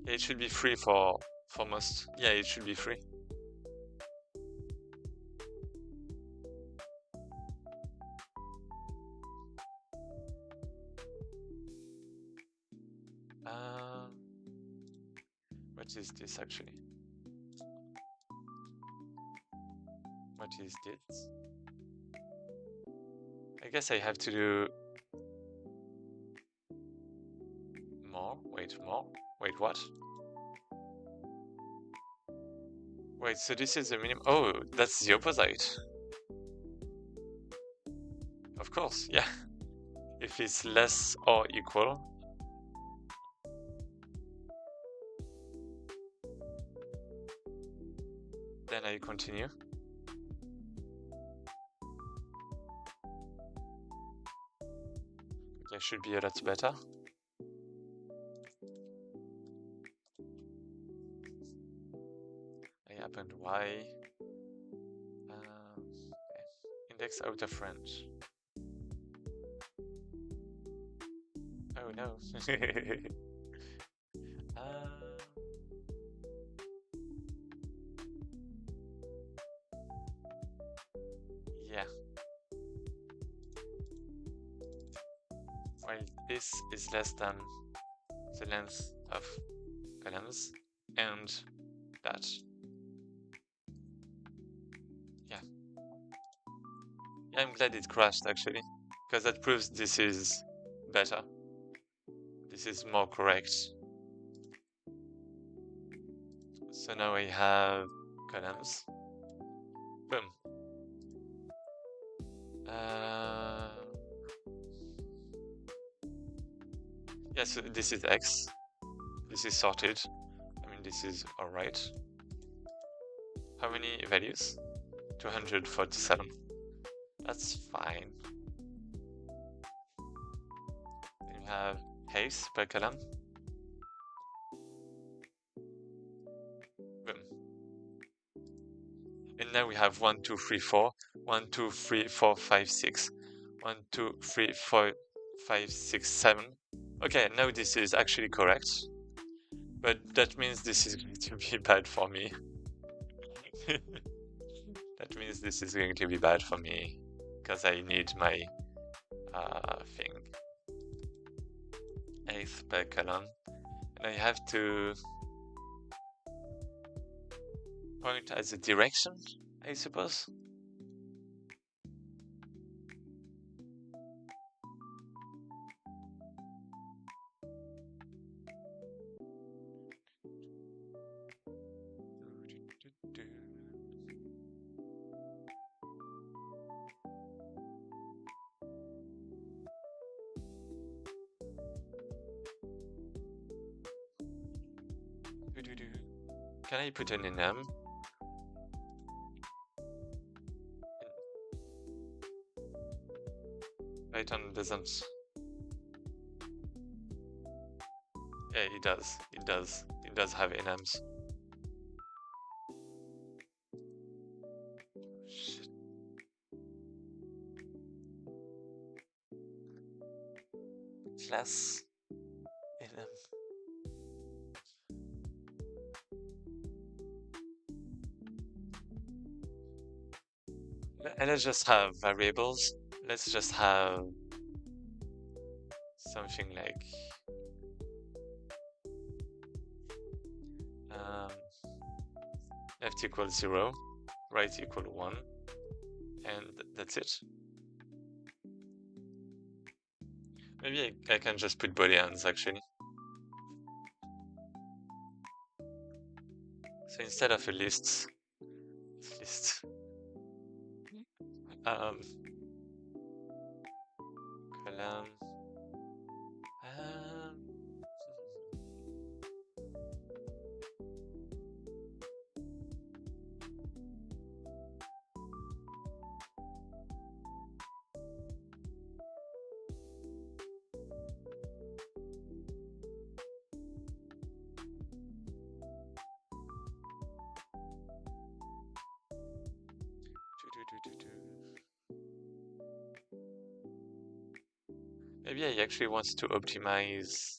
Speaker 1: Yeah, it should be 3 for most. Yeah, it should be 3. What is this actually? What is this? I guess I have to do more. Wait, more? Wait, what? Wait, so this is the minimum. Oh, that's the opposite. Of course, yeah. If it's less or equal. Then I continue. Okay, should be a lot better. I happened Y. Okay. Index out of range. Oh no. Yeah. Well, this is less than the length of columns and that. Yeah. I'm glad it crashed actually, because that proves this is better. This is more correct. So now we have columns. Boom. Yeah, so this is X. This is sorted. I mean, this is alright. How many values? 247. That's fine. Then you have height per column. Boom. And now we have 1, 2, 3, 4. 1, 2, 3, 4, 5, 6. 1, 2, 3, 4, 5, 6, 7. Okay, now this is actually correct. But that means this is going to be bad for me. That means this is going to be bad for me. Because I need my thing. Eighth per column. And I have to point as a direction, I suppose. Can I put an enum? Python doesn't. Yeah, it does. It does. It does have enums. Shit. Class enum. And let's just have variables. Let's just have something like left equals 0, right equal 1, and that's it. Maybe I can just put booleans actually. So instead of a list, column. Maybe I actually want to optimize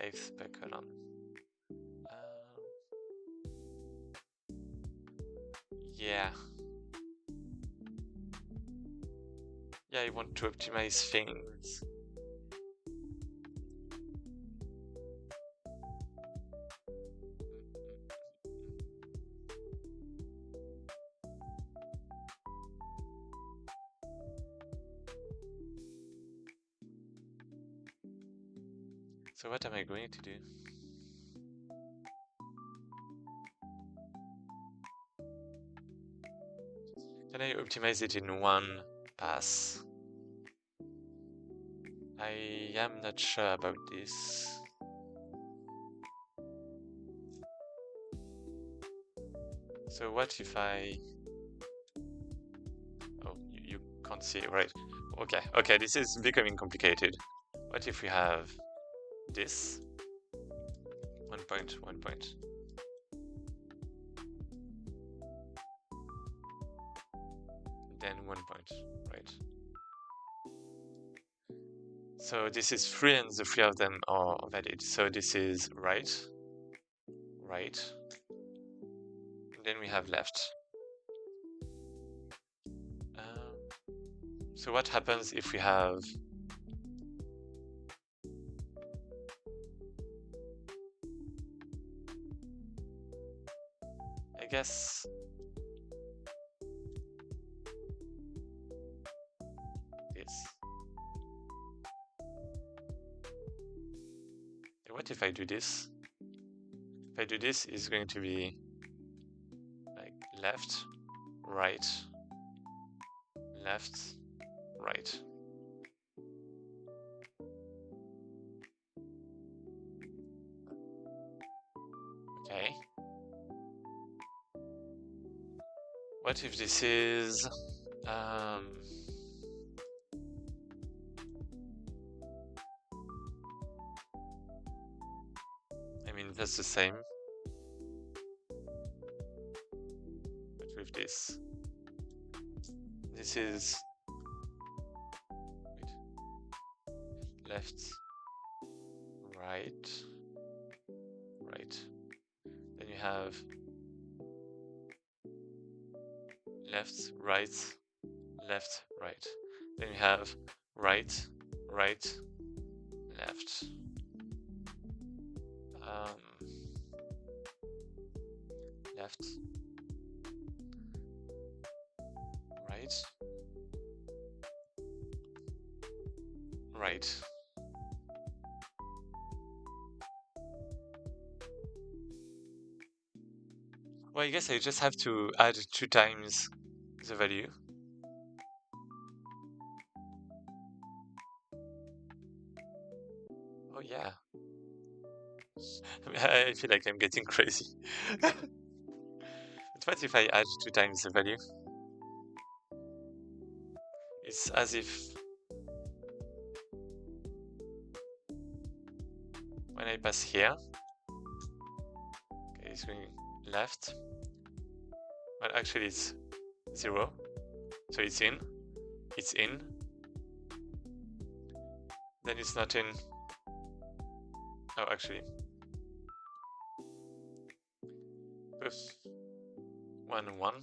Speaker 1: eighth per column. Yeah. Yeah, I want to optimize things. So what am I going to do? Can I optimize it in one pass? I am not sure about this. So what if I... Oh, you can't see it, right? Okay, this is becoming complicated. What if we have this? 1 point, 1 point. Then 1 point, right? So this is 3 and the 3 of them are valid. So this is right, right. And then we have left. So what happens if we have... I guess... this. What if I do this? If I do this, it's going to be like left, right, left, right. Okay. What if this is... I mean, that's the same. But with this. This is... Wait. Left, right, right. Then you have left, right, left, right. Then you have right, right, left. Left, right, right. Well, I guess I just have to add 2 times the value. Oh yeah. I feel like I'm getting crazy. But what if I add 2 times the value? It's as if when I pass here, okay, it's going left, but actually it's 0, so it's in, then it's not in. Oh, actually, oof. 1, 1.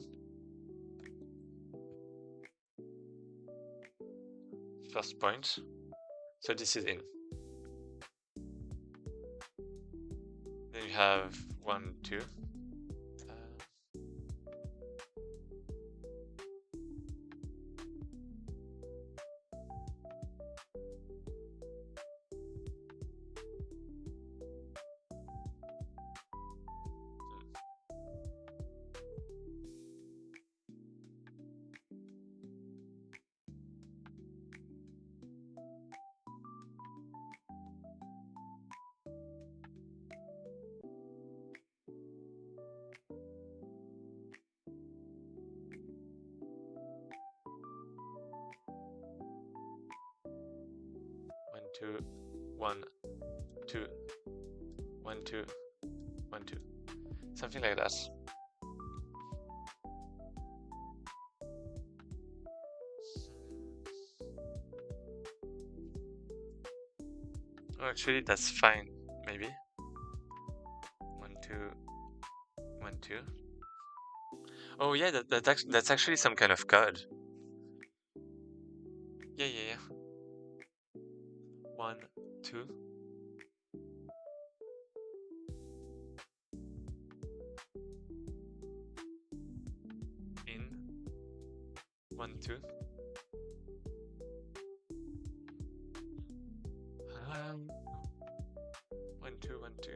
Speaker 1: First point, so this is in. Then you have 1, 2. One, two, 1, 2, 1, 2, 1, 2. Something like that. Oh, actually, that's fine, maybe. 1, 2, 1, 2. Oh yeah, that's actually some kind of code. Yeah. 1, 2. In 1, 2. 1, 2, 1, 2.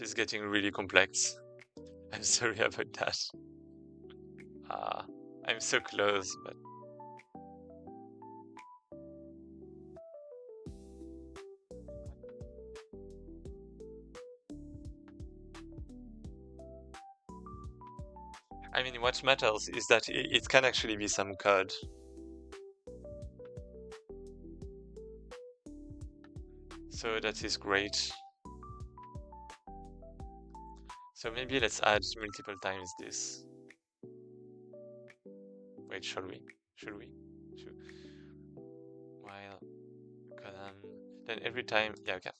Speaker 1: is getting really complex. I'm sorry about that. I'm so close, but I mean, what matters is that it can actually be some code. So that is great. So maybe let's add multiple times this. Wait, shall we? Should we? Should... While column. Then every time, yeah, okay.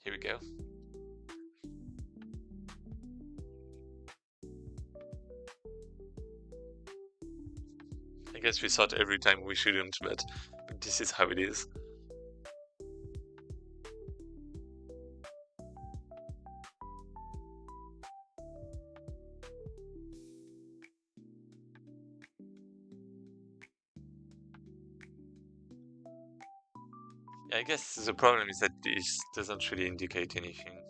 Speaker 1: Here we go. I guess we thought every time we shouldn't, but this is how it is. I guess the problem is that this doesn't really indicate anything.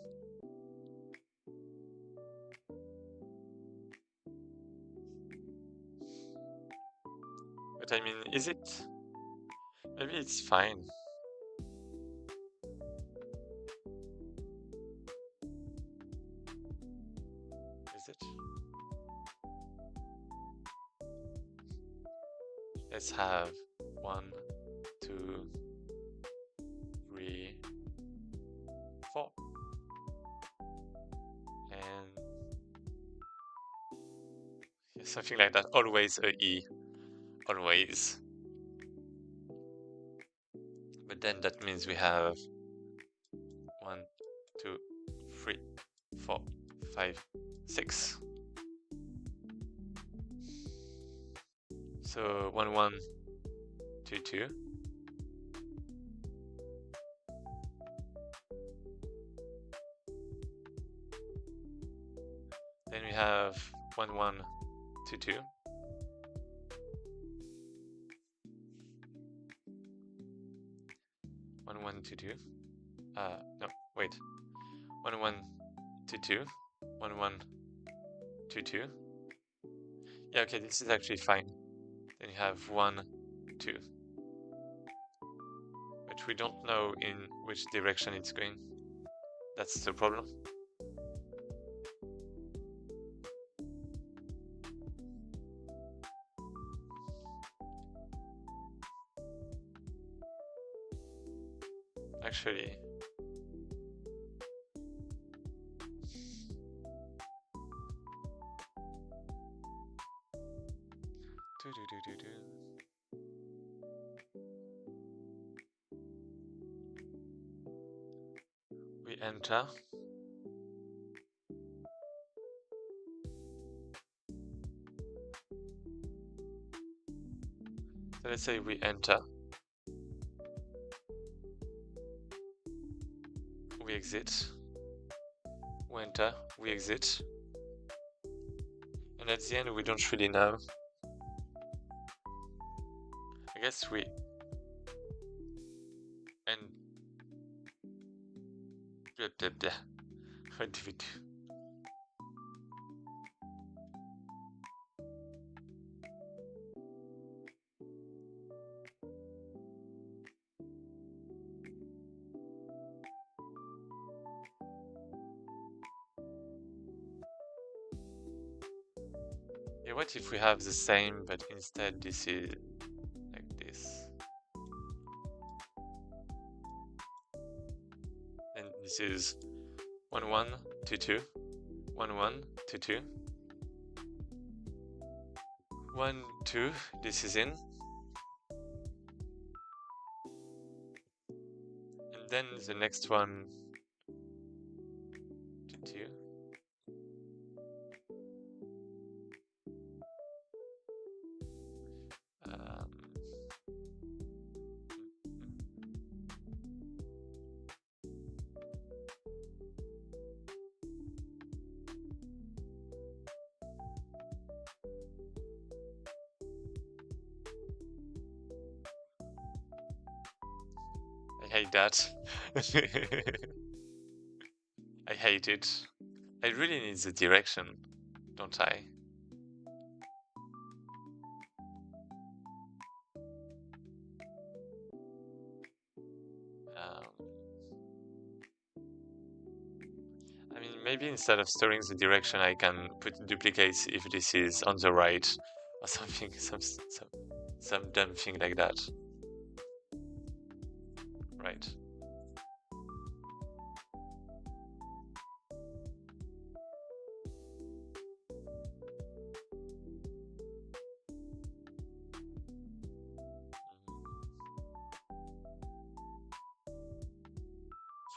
Speaker 1: But I mean, is it? Maybe it's fine. Is it? Let's have 1, 2, 3, 4. And yeah, something like that. Always a E. Always. But then that means we have 1, 2, 3, 4, 5, 6. So 1, 1, 2, 2. Then we have 1, 1, 2, 2. One, 1, 2, 2. No, wait. 1, 1, 2, 2. 1, 1, 2, 2. Yeah, okay, this is actually fine. Then you have 1, 2. But we don't know in which direction it's going. That's the problem. Actually, we enter. So let's say we enter. We exit. We enter. We exit. And at the end, we don't really know. I guess we end. What do we do? Yeah, what if we have the same, but instead this is like this? And this is 1, 1, 2, 2. 1, 1, 2, 2. 1, 2. This is in. And then the next one, 2, 2. I I hate that. I hate it. I really need the direction, don't I? I mean, maybe instead of storing the direction, I can put duplicates if this is on the right or something, some dumb thing like that. Right. Mm.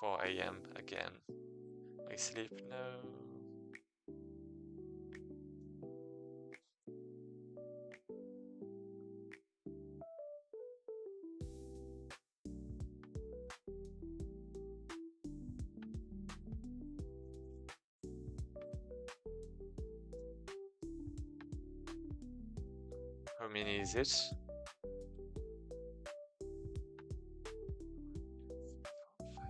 Speaker 1: 4 a.m. again. I sleep now. How many is it? 4, 5, 6, 7, 8, 9,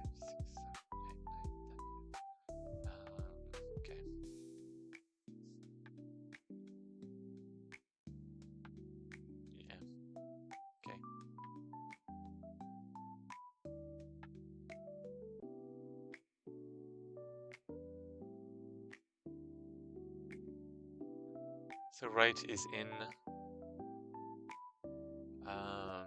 Speaker 1: 10. Okay. Yeah. Okay. So right is in um,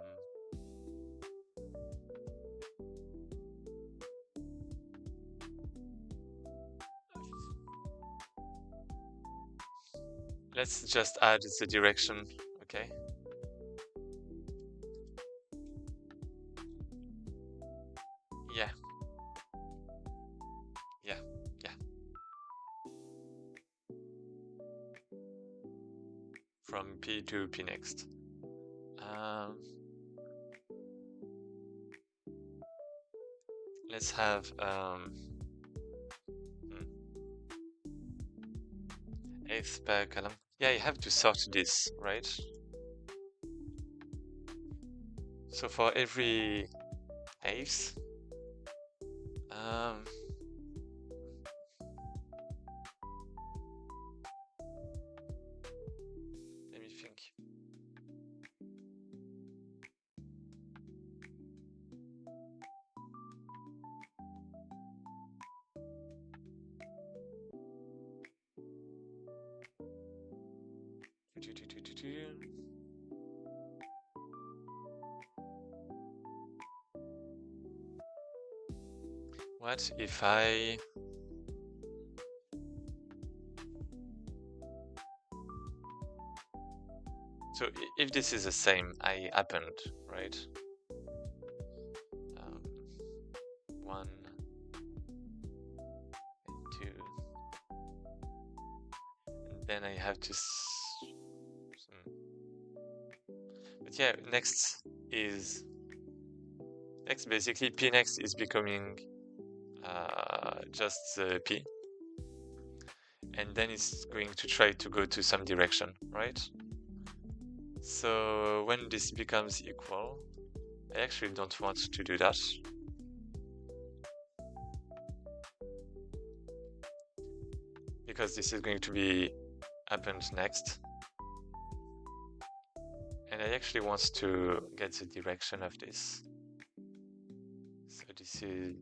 Speaker 1: let's just add the direction, okay? Yeah. Yeah. Yeah. From P to P next. Let's have eighth per column. Yeah, you have to sort this, right? So for every eighth, let me think. What if I so if this is the same, I append, right? 1 and 2, and then I have to but yeah, next basically P next is becoming just P, and then it's going to try to go to some direction, right? So when this becomes equal, I actually don't want to do that. Because this is going to be append next. And I actually want to get the direction of this. So this is,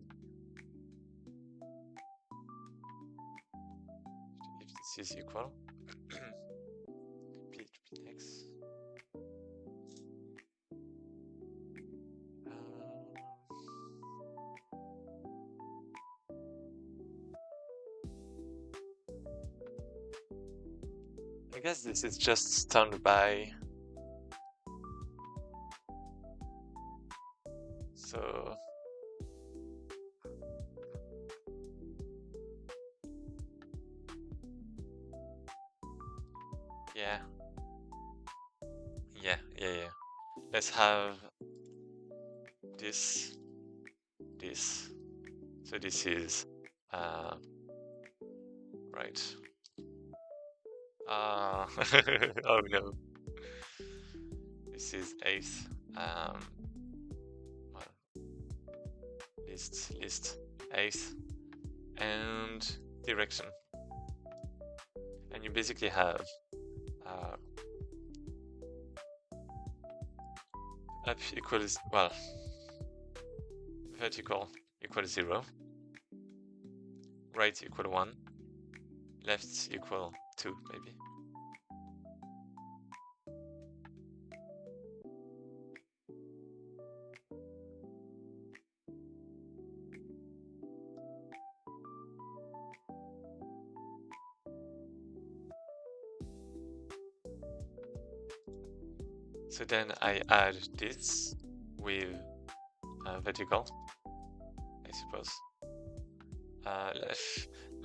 Speaker 1: if this is equal, P to P next. I guess this is just standby. So yeah. Let's have this. So this is right. Oh no. This is eighth. Well, list, eighth, and direction. And you basically have up equals, well, vertical equals 0, right equal 1, left equal 2, maybe. So then I add this with vertical, I suppose.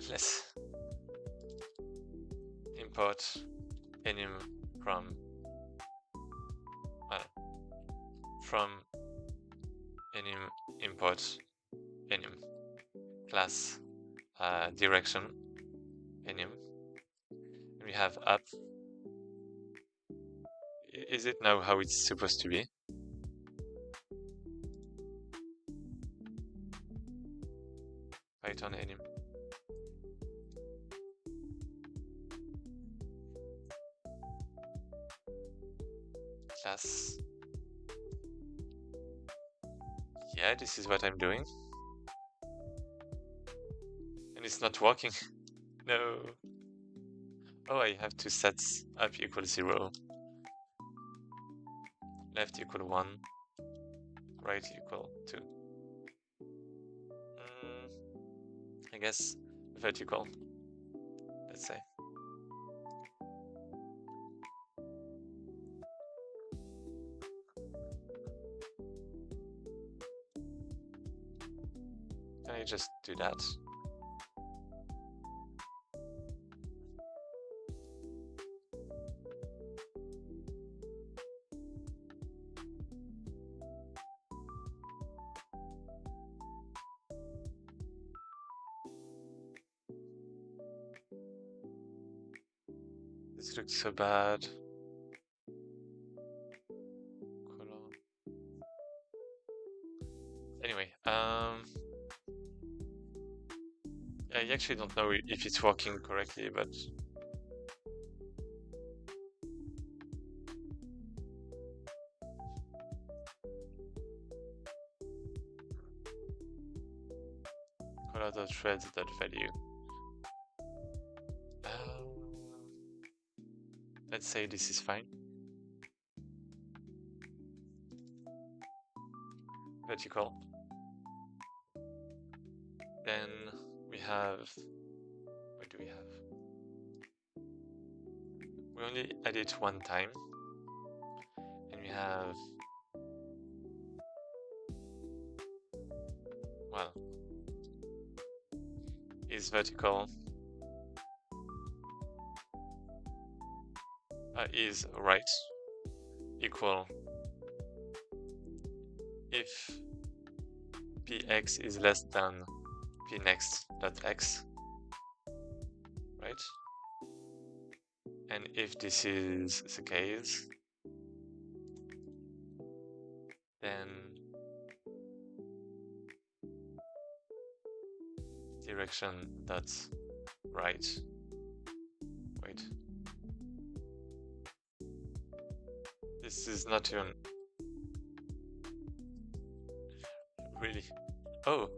Speaker 1: Let's import enum from enum import enum class direction enum. We have up. Is it now how it's supposed to be? Python enum. Class. Yeah, this is what I'm doing. And it's not working. No. Oh, I have to set up equals 0. Left equal 1. Right equal 2. I guess vertical, let's say. Can I just do that? This looks so bad. Anyway, I actually don't know if it's working correctly, but color.threads.value. Let's say this is fine. Vertical. Then we have, what do we have? We only edit one time. And we have, well, is vertical is right equal if px is less than pnext.x, right? And if this is the case, then direction that's right. Wait. This is not even really. Oh,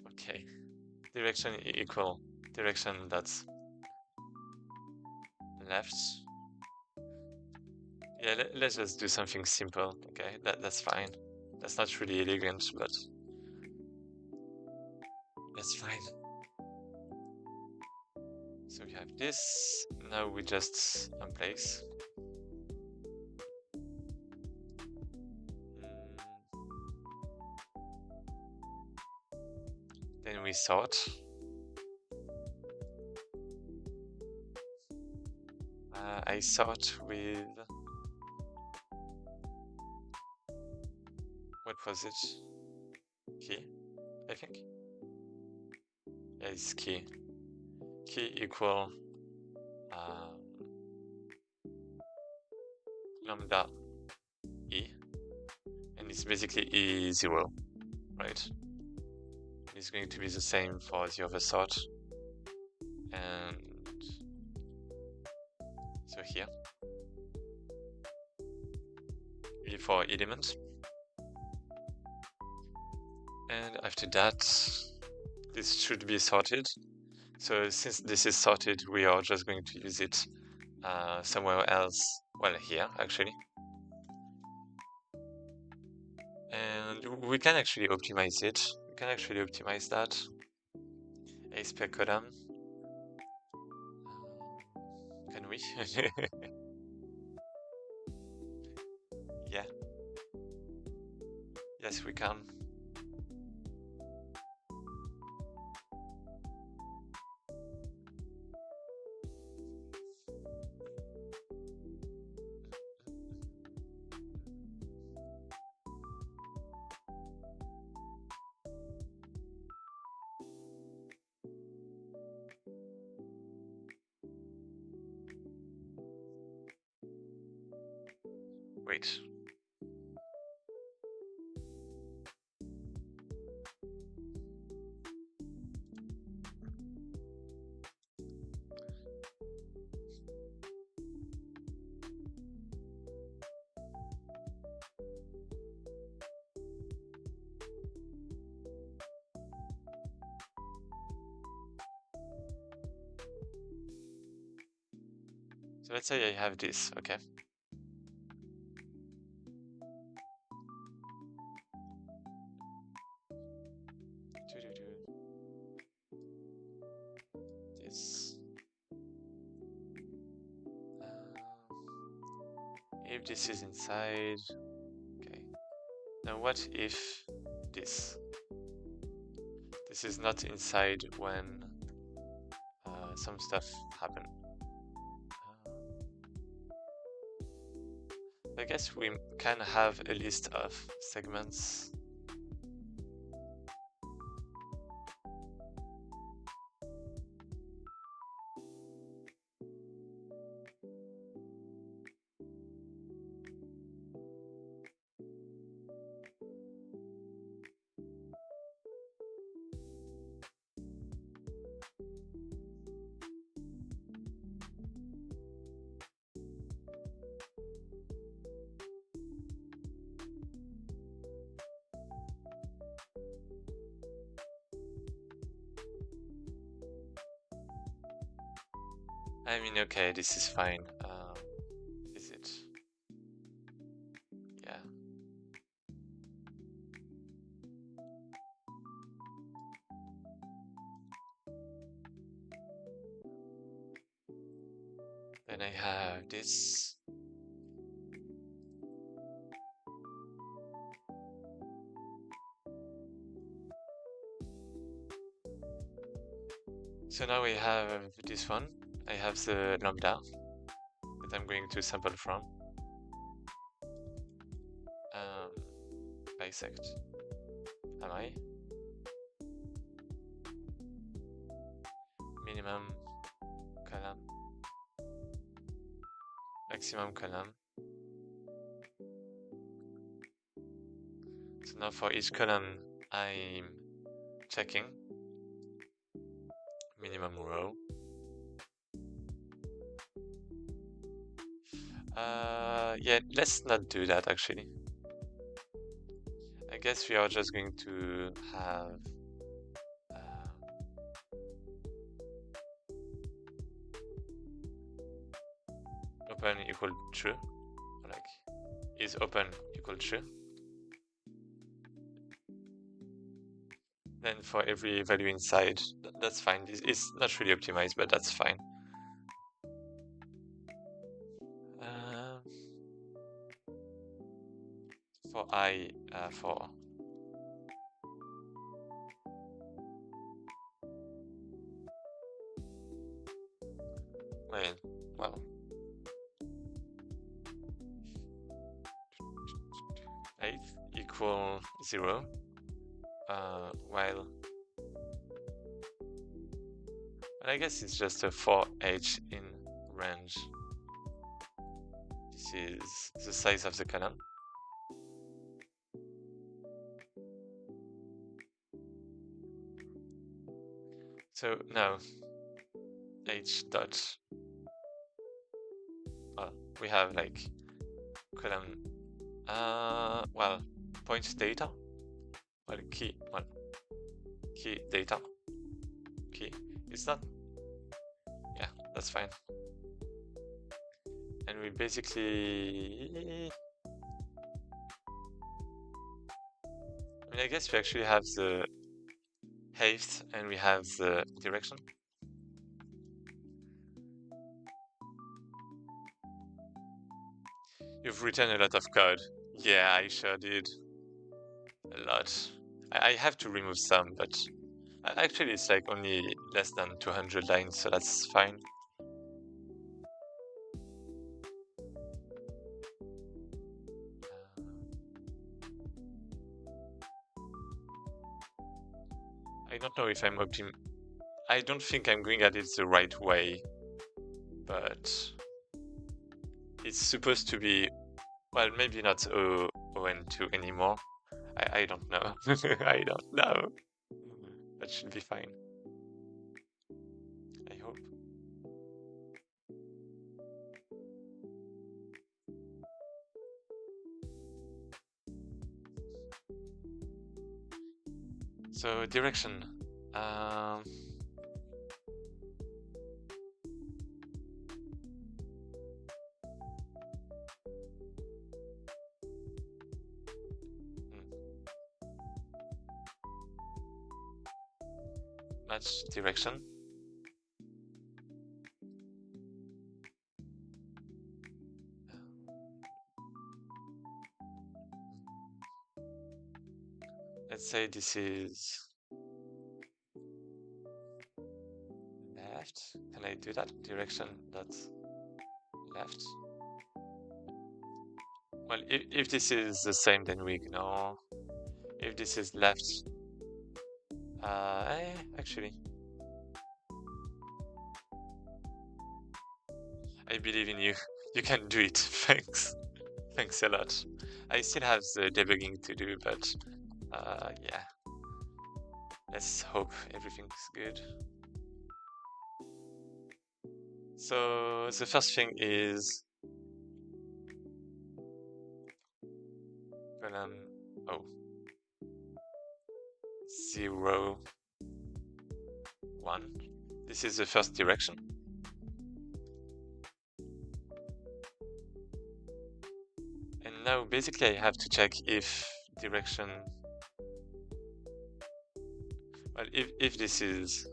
Speaker 1: okay. Direction equal direction that's left. Yeah, let's just do something simple. Okay, that's fine. That's not really elegant, but that's fine. So we have this. Now we just unplace. Then we sort. I sort with, what was it? Key, I think. Yeah, it's key. key equal lambda e, and it's basically E0, right? It's going to be the same for the other sort, and so here E for element, and after that this should be sorted. So since this is sorted, we are just going to use it somewhere else, well, here actually, and we can actually optimize it. We can actually optimize that a per column. Can we? Yeah. Yes, we can. Wait. So let's say I have this, okay? This. If this is inside, okay. Now what if this? This is not inside when some stuff happen. I guess we can have a list of segments. I mean, okay, this is fine. Is it? Yeah. Then I have this. So now we have this one. I have the lambda that I'm going to sample from. Bisect. Am I? Minimum column. Maximum column. So now for each column, I'm checking minimum row. Yeah, let's not do that actually. I guess we are just going to have open equal true, like is open equal true. Then for every value inside, that's fine. It's not really optimized, but that's fine. For I, for well, eighth equal 0, while And I guess it's just a 4H in range. This is the size of the column. So now H dot, well, we have like column, well, point data, well, key data, key. It's not, yeah, that's fine. And we basically, I mean, I guess we actually have the height and we have the direction. You've written a lot of code. Yeah, I sure did. A lot. I have to remove some, but actually it's like only less than 200 lines, so that's fine. I don't know if I'm I don't think I'm going at it the right way, but it's supposed to be, well, maybe not ON2 anymore. I don't know. I don't know. That should be fine. I hope. So direction. Match direction. Let's say this is left. Can I do that? Direction that's left. Well, if this is the same, then we ignore. If this is left, actually, I believe in you. You can do it. Thanks. Thanks a lot. I still have the debugging to do, but yeah. Let's hope everything's good. So the first thing is column 0, 1. This is the first direction. And now basically I have to check if direction, well, if this is,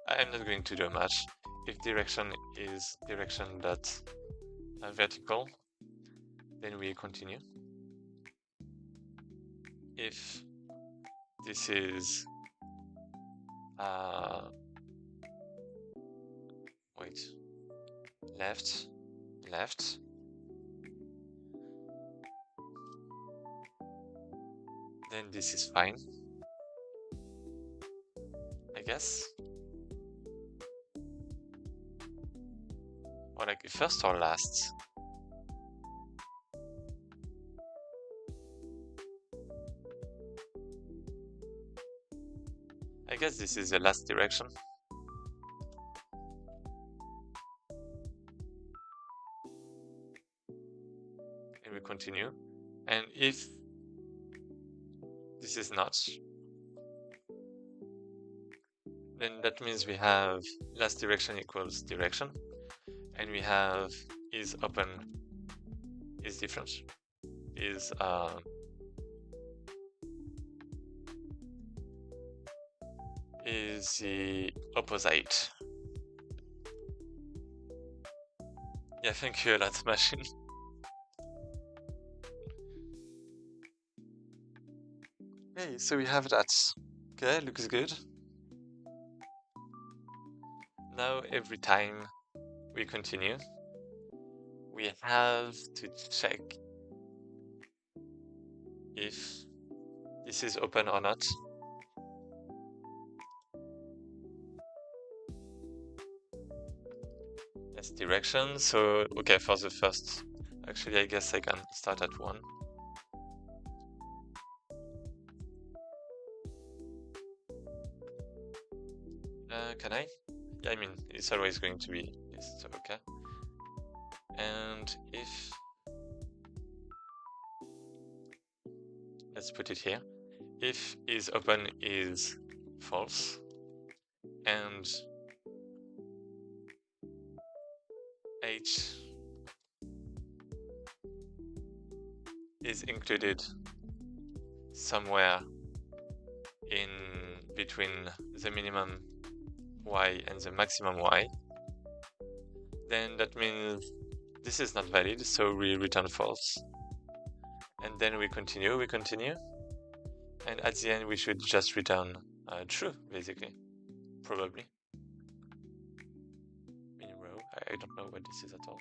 Speaker 1: I'm not going to do much. If direction is direction dot vertical, then we continue. If this is left, then this is fine, I guess. Or like first or last. I guess this is the last direction. And we continue. And if this is not, then that means we have last direction equals direction. And we have is open is different, is the opposite. Yeah, thank you a lot, machine. Okay, so we have that. Okay, looks good. Now every time we continue, we have to check if this is open or not. That's direction. So, okay, for the first, actually, I guess I can start at 1. Can I? Yeah, I mean, it's always going to be this, so okay. And if, let's put it here, if is open is false, and H is included somewhere in between the minimum y and the maximum y, then that means this is not valid, so we return false. And then we continue, and at the end we should just return true, basically, probably. Min row, I don't know what this is at all.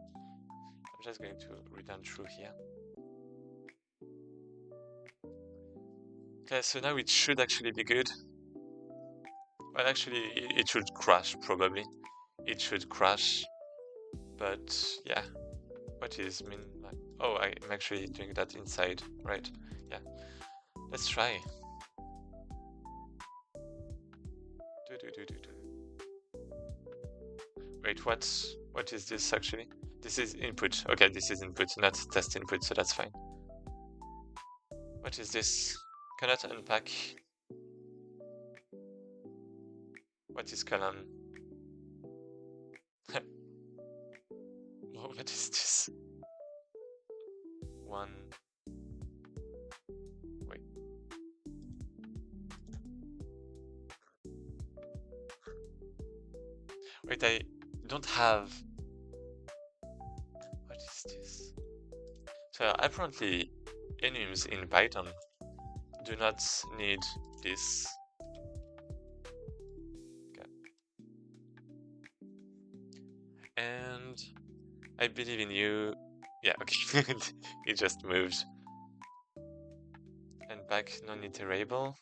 Speaker 1: I'm just going to return true here. Okay, so now it should actually be good. Well, actually, it should crash, probably. It should crash, but yeah. What is min? Oh, I'm actually doing that inside, right? Yeah. Let's try. Wait, what is this actually? This is input. Okay, this is input, not test input, so that's fine. What is this? Cannot unpack. What is column? What is this? 1. Wait. Wait, I don't have. What is this? So apparently, enums in Python do not need this. Okay. And I believe in you. Yeah, okay. It just moved. And back non-iterable.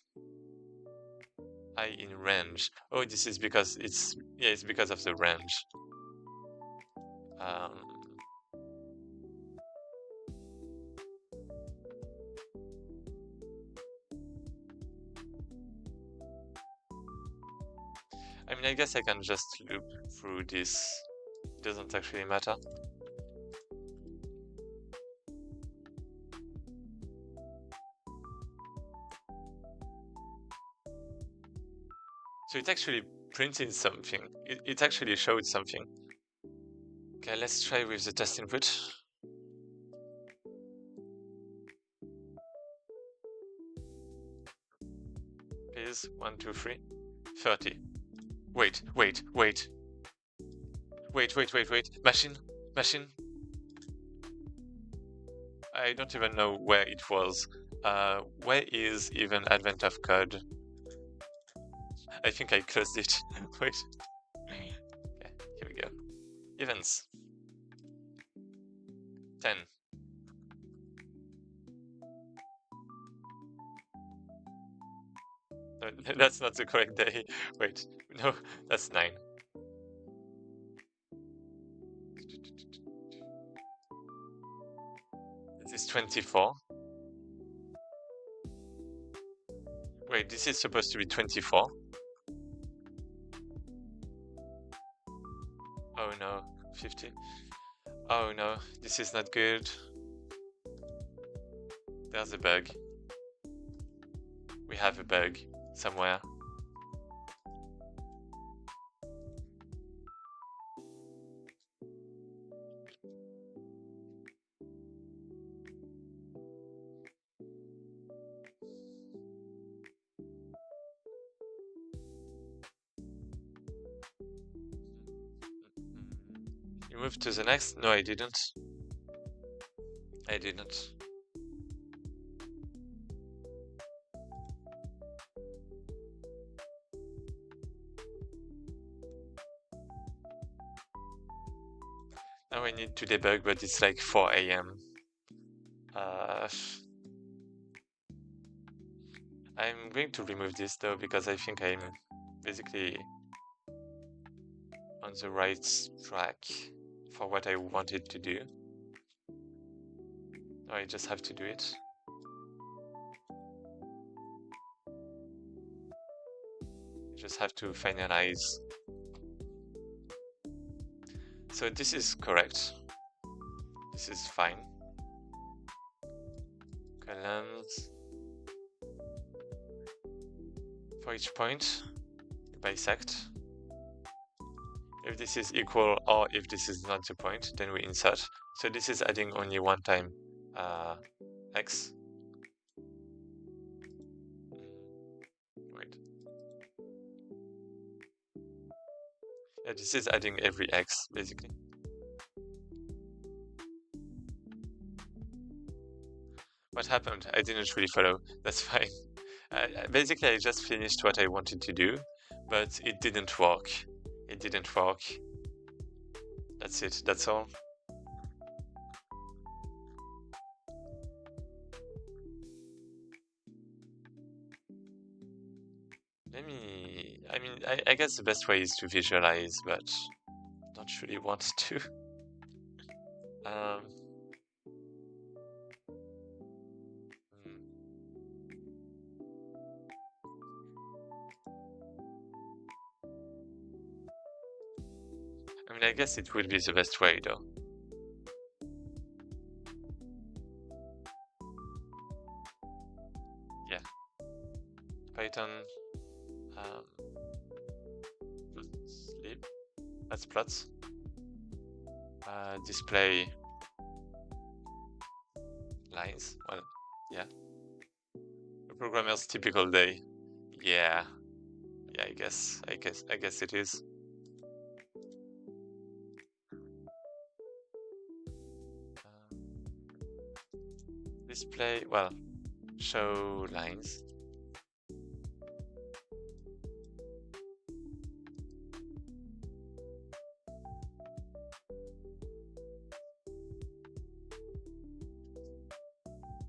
Speaker 1: I in range. Oh, this is because it's because of the range. I mean, I guess I can just loop through this. It doesn't actually matter. So it actually printed something. It actually showed something. Okay, let's try with the test input. Please, 1, 2, 3, 30. Wait. Machine. I don't even know where it was. Where is even advent of code? I think I closed it. Wait. Okay, here we go. Events. 10. No, that's not the correct day. Wait, no, that's 9. This is 24. Wait, this is supposed to be 24. Oh no, 50. Oh no, this is not good. There's a bug. We have a bug somewhere. You moved to the next? No, I didn't. I didn't. Now I need to debug, but it's like 4 AM. I'm going to remove this though, because I think I'm basically on the right track for what I wanted to do. Now I just have to do it. Just have to finalize. So this is correct. This is fine. Columns. For each point, bisect. If this is equal or if this is not the point, then we insert. So this is adding only one time x. Wait. Yeah, this is adding every x, basically. What happened? I didn't really follow. That's fine. Basically, I just finished what I wanted to do, but it didn't work. It didn't work. That's it. That's all. I guess the best way is to visualize, but not really want to. I guess it would be the best way, though. Yeah. Python sleep as plots. Display lines. Well, yeah. A programmer's typical day. Yeah. Yeah, I guess it is. Display, well, show lines.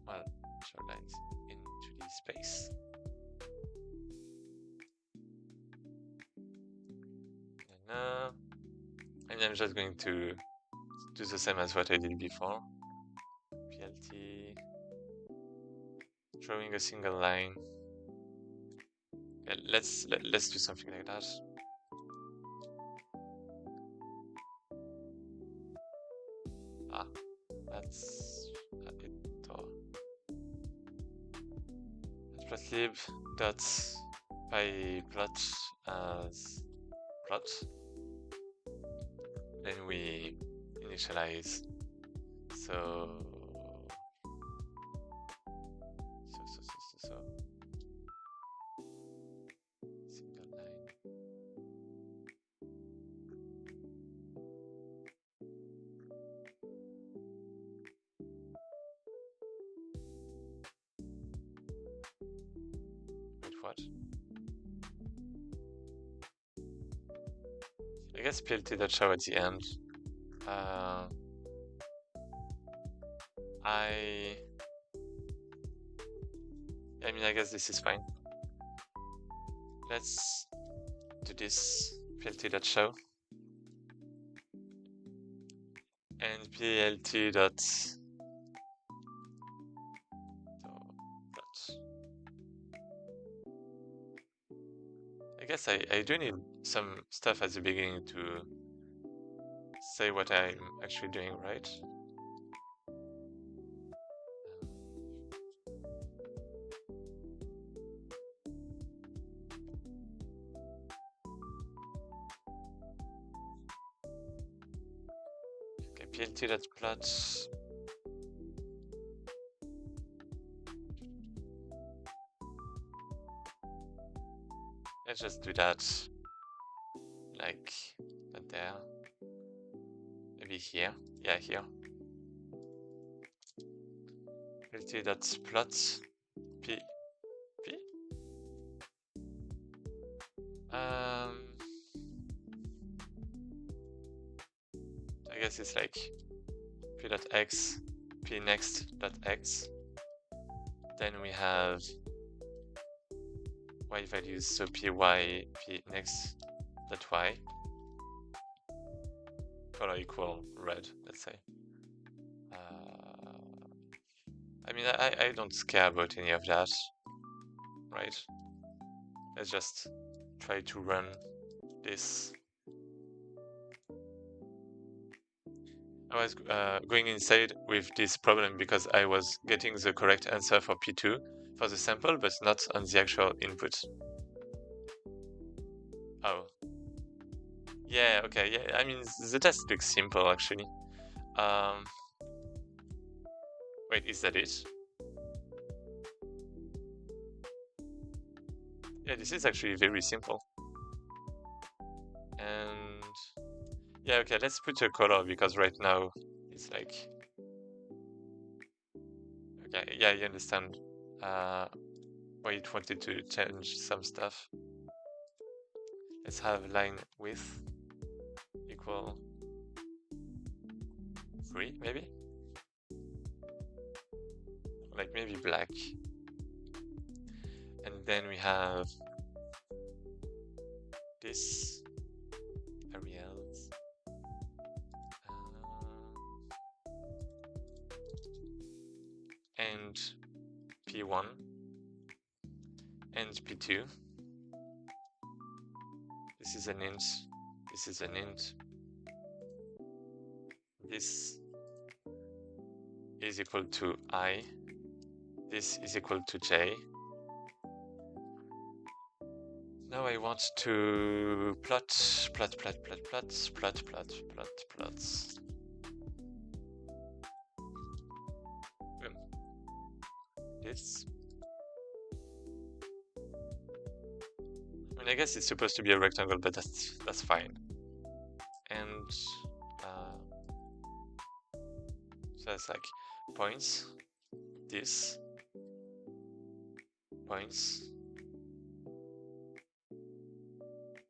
Speaker 1: Well, show lines in 2D space. And I'm just going to do the same as what I did before. PLT, drawing a single line. Okay, let's do something like that. That's it. Plotlib dot pyplot as plot. Then we initialize. So single line. Wait, what? I guess plt.show at the end. I guess this is fine. Let's do this plt.show and plt. I guess I do need some stuff at the beginning to say what I'm actually doing, right? Okay, plt.plot. Let's just do that, like not there, maybe here. Yeah, here. plt.plot p. I guess it's like p.x, p next.x. Then we have y values, so py, p next.y. color equal red, let's say. I mean, I don't care about any of that, right? Let's just try to run this. I was going inside with this problem because I was getting the correct answer for P2 for the sample, but not on the actual input. Oh. Yeah, okay, yeah, I mean, the test looks simple, actually. Wait, is that it? Yeah, this is actually very simple. And yeah, okay, let's put a color because right now it's like, okay, yeah, you understand why it wanted to change some stuff. Let's have line width equal 3, maybe? Like maybe black. And then we have this Arials. And P1 and P2. This is an int. This is an int. This is equal to I. This is equal to J. Now I want to plot. This. I mean, I guess it's supposed to be a rectangle, but that's fine. And so it's like points. This points.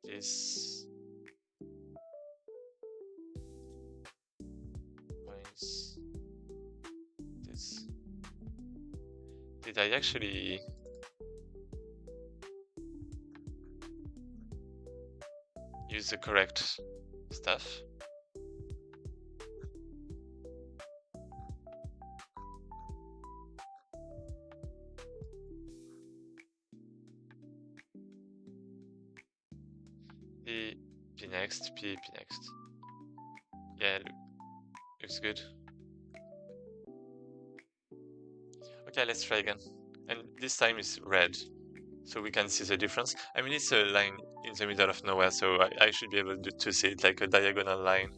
Speaker 1: This points. This. Did I actually use the correct stuff? P next, P next. Yeah, looks good. Okay, let's try again. And this time is red, so we can see the difference. I mean, it's a line in the middle of nowhere, so I should be able to see it like a diagonal line.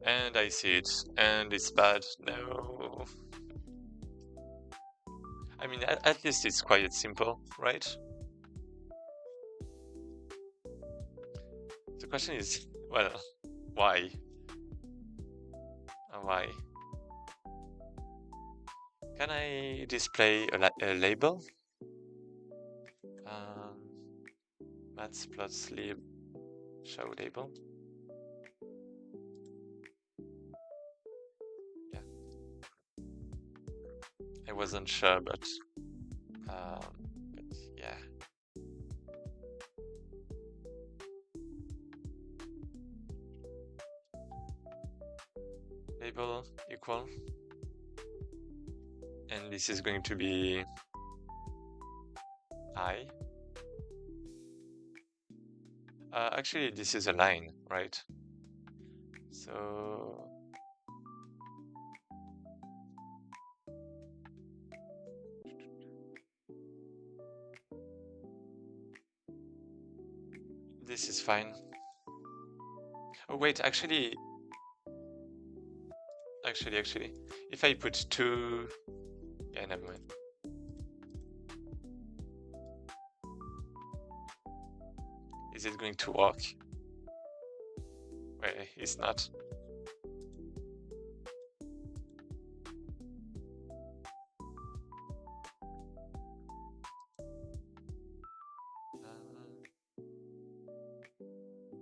Speaker 1: And I see it, and it's bad. No. I mean, at least it's quite simple, right? The question is, well, why? Why? Can I display a label? Matplotlib show label. Yeah. I wasn't sure, but yeah. Label equal. And this is going to be I. Actually, this is a line, right? So this is fine. Oh wait, actually, if I put 2, yeah, never mind. Is it going to work? Wait, it's not.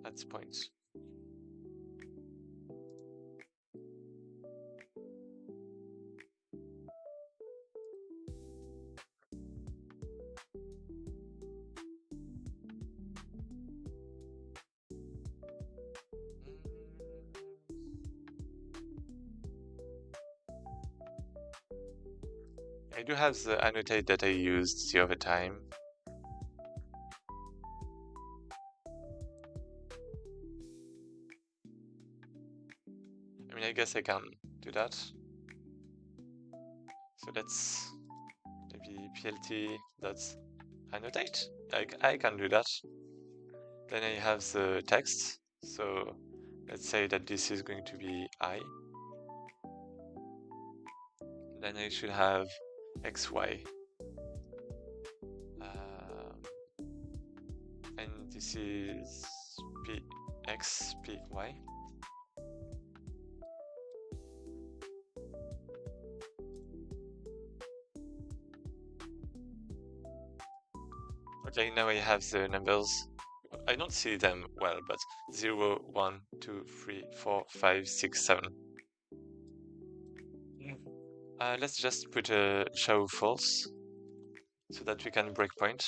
Speaker 1: That's points. I do have the annotate that I used the other time. I mean, I guess I can do that. So let's maybe plt.annotate. I can do that. Then I have the text. So let's say that this is going to be I. Then I should have xy. And this is px, py. Okay, now I have the numbers. I don't see them well, but 0, 1, 2, 3, 4, 5, 6, 7. Let's just put a show false so that we can break point.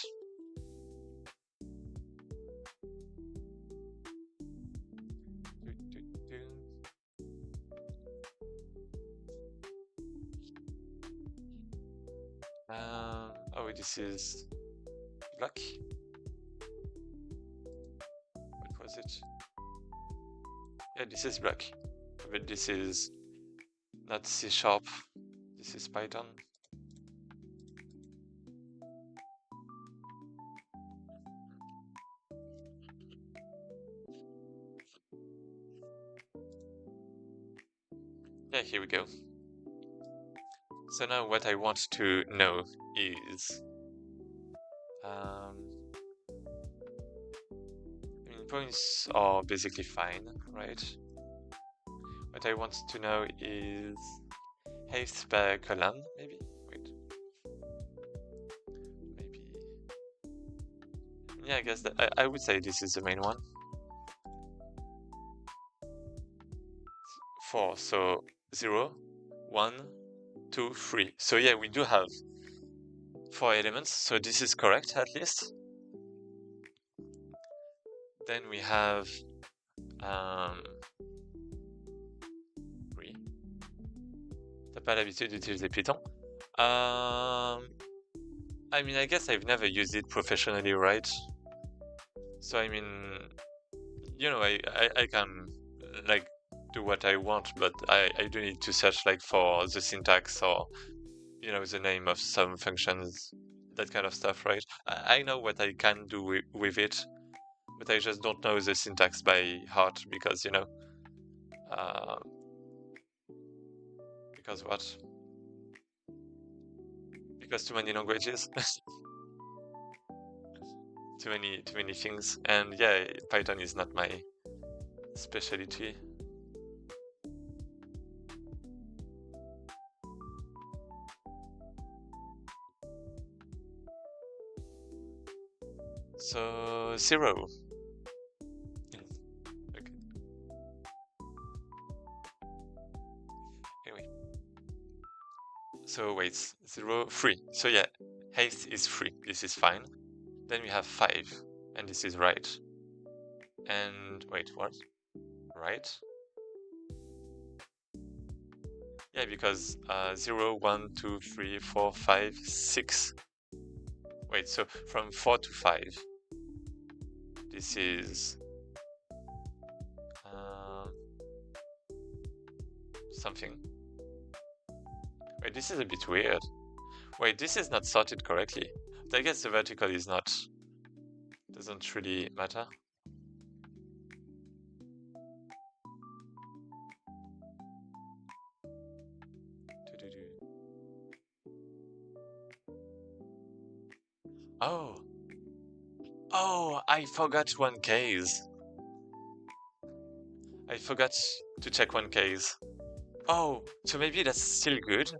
Speaker 1: Oh, this is black. What was it? Yeah, this is black, but this is not C#. This is Python. Yeah, here we go. So now what I want to know is I mean, points are basically fine, right? What I want to know is height per column, maybe? Wait. Maybe. Yeah, I guess that I would say this is the main one. 4, so 0, 1, 2, 3. So yeah, we do have 4 elements, so this is correct at least. Then we have 3. T'as pas l'habitude d'utiliser Python? I mean, I guess I've never used it professionally, right? So I mean, you know, I can like do what I want, but I do need to search like for the syntax or, you know, the name of some functions, that kind of stuff, right? I know what I can do with it, but I just don't know the syntax by heart because, you know, because what? Because too many languages. too many things, and yeah, Python is not my specialty. So 0. Okay. Anyway. So wait, 0, 3. So yeah, height is 3. This is fine. Then we have 5, and this is right. And wait, what? Right? Yeah, because 0, 1, 2, 3, 4, 5, 6. Wait, so from 4 to 5. This is something. Wait, this is a bit weird. Wait, this is not sorted correctly. But I guess the vertical is not, doesn't really matter. Oh, I forgot one case. I forgot to check one case. Oh, so maybe that's still good.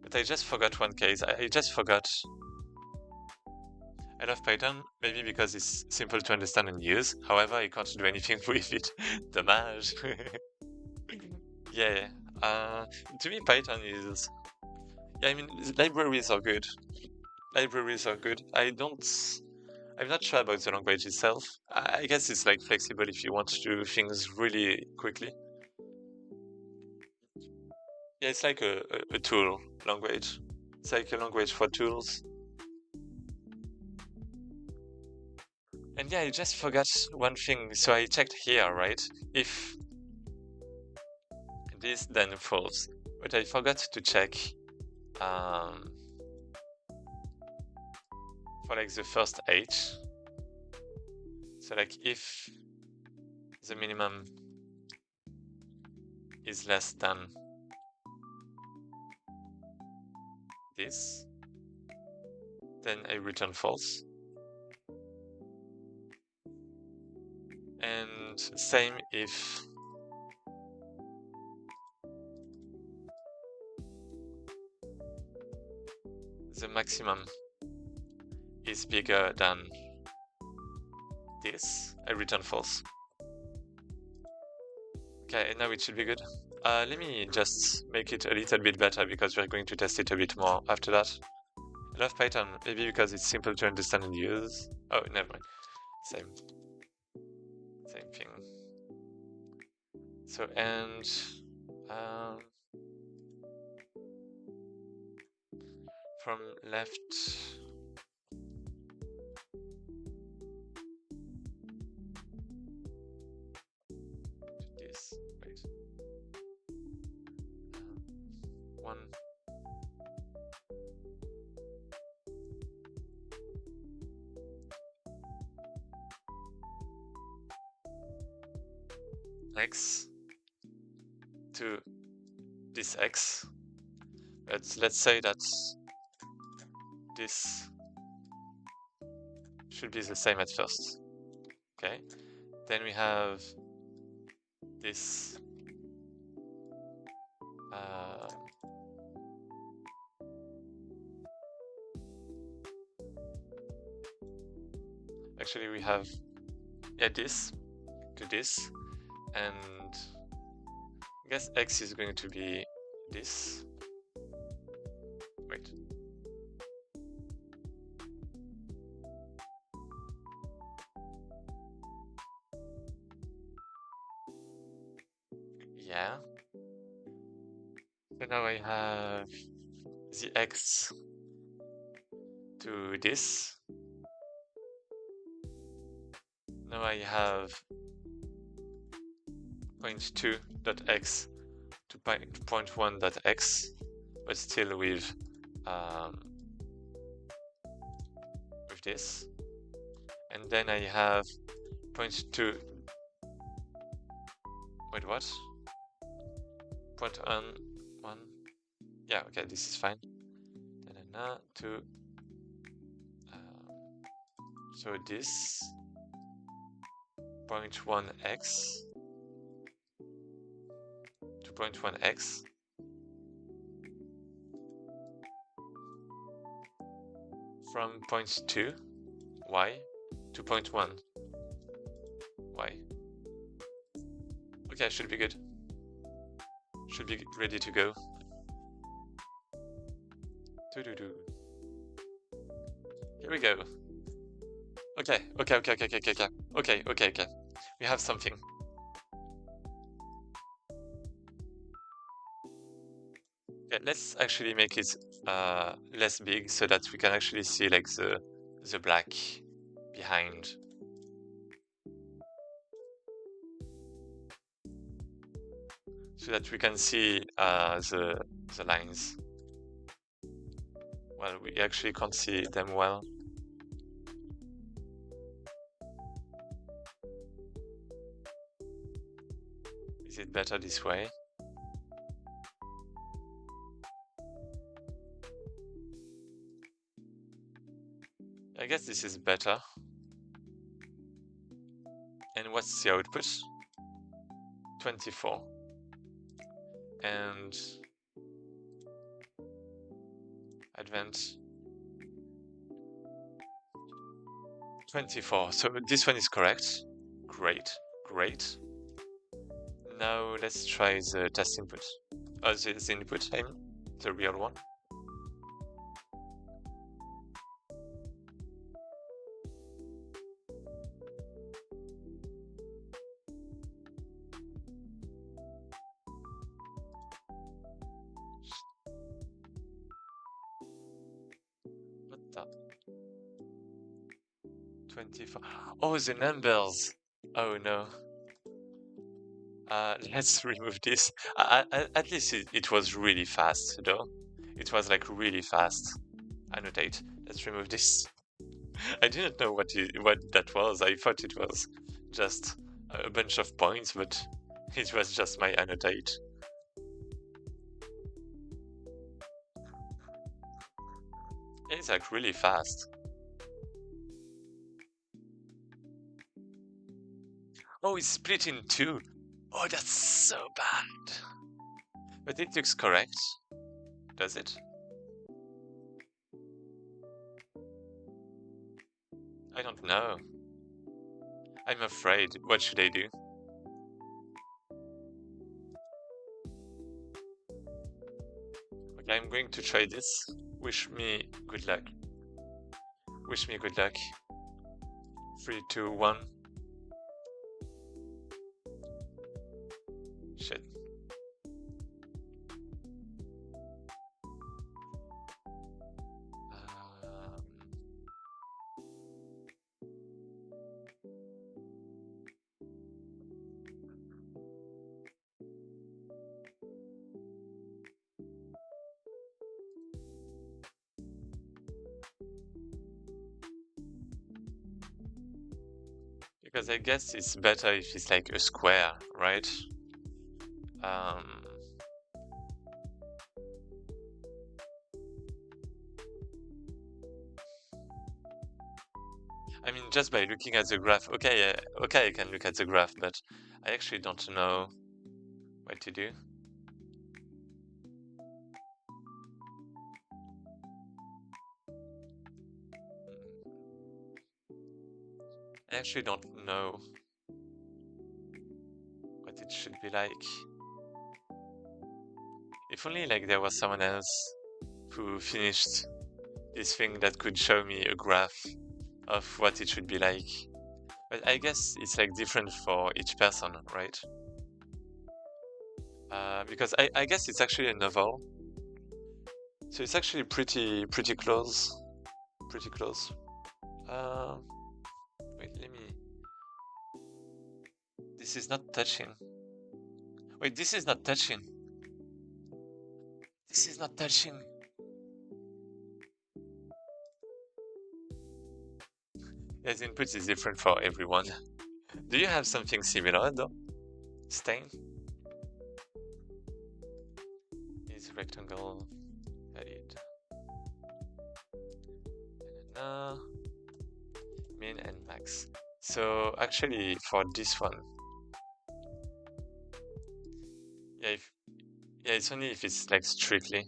Speaker 1: But I just forgot one case. I just forgot. I love Python, maybe because it's simple to understand and use. However, I can't do anything with it. Dommage. Yeah. To me, Python is... Yeah, I mean, libraries are good. Libraries are good. I'm not sure about the language itself. I guess it's like flexible if you want to do things really quickly. Yeah, it's like a tool language. cycle language for tools. And yeah, I just forgot one thing. So I checked here, right? If this, then false. But I forgot to check for like the first h. So like if the minimum is less than this, then I return false. And same if the maximum is bigger than this, I return false. Okay, now it should be good. Let me just make it a little bit better because we're going to test it a bit more after that. I love Python, maybe because it's simple to understand and use. Oh, never mind. Same thing. So, and from left to this, wait. 1. X to this X. But let's say that this should be the same at first. Okay. Then we have this actually we have this to this, and I guess X is going to be this. Wait. Yeah. So now I have the X to this. Now I have point2.x to point1.x, but still with this. And then I have point2. Wait, what? Point on 1. Yeah, okay, this is fine. To so this point1x to point1x from point2 y to point1 y. Okay, should be good. Should be ready to go. Here we go. Okay. We have something. Okay, let's actually make it less big so that we can actually see like the black behind. So that we can see the lines. Well, we actually can't see them well. Is it better this way? I guess this is better. And what's the output? 24. And advance 24. So this one is correct. Great. Now let's try the test input. The input, I mean, the real one. Attends. 24. Oh, the numbers. Oh no. Let's remove this. At least it was really fast, though. It was like really fast. Annotate. Let's remove this. I didn't know what that was. I thought it was just a bunch of points, but it was just my annotate. It's like really fast. Oh, it's split in two. Oh, that's so bad. But it looks correct. Does it? I don't know. I'm afraid. What should I do? Okay, I'm going to try this. Wish me good luck. Wish me good luck. 3, 2, 1. Shit. Because I guess it's better if it's like a square, right? I mean, just by looking at the graph, okay, okay, I can look at the graph, but I actually don't know what to do. I actually don't know what it should be like. If only like there was someone else who finished this thing that could show me a graph of what it should be like. But I guess it's like different for each person, right? Because I guess it's actually a novel. So it's actually pretty close. Pretty close. Wait, let me... This is not touching. Wait, this is not touching. This is not touching. Yes, input is different for everyone. Do you have something similar though? Stain? Is rectangle edit. Min and max. So actually for this one, yeah, it's only if it's like strictly,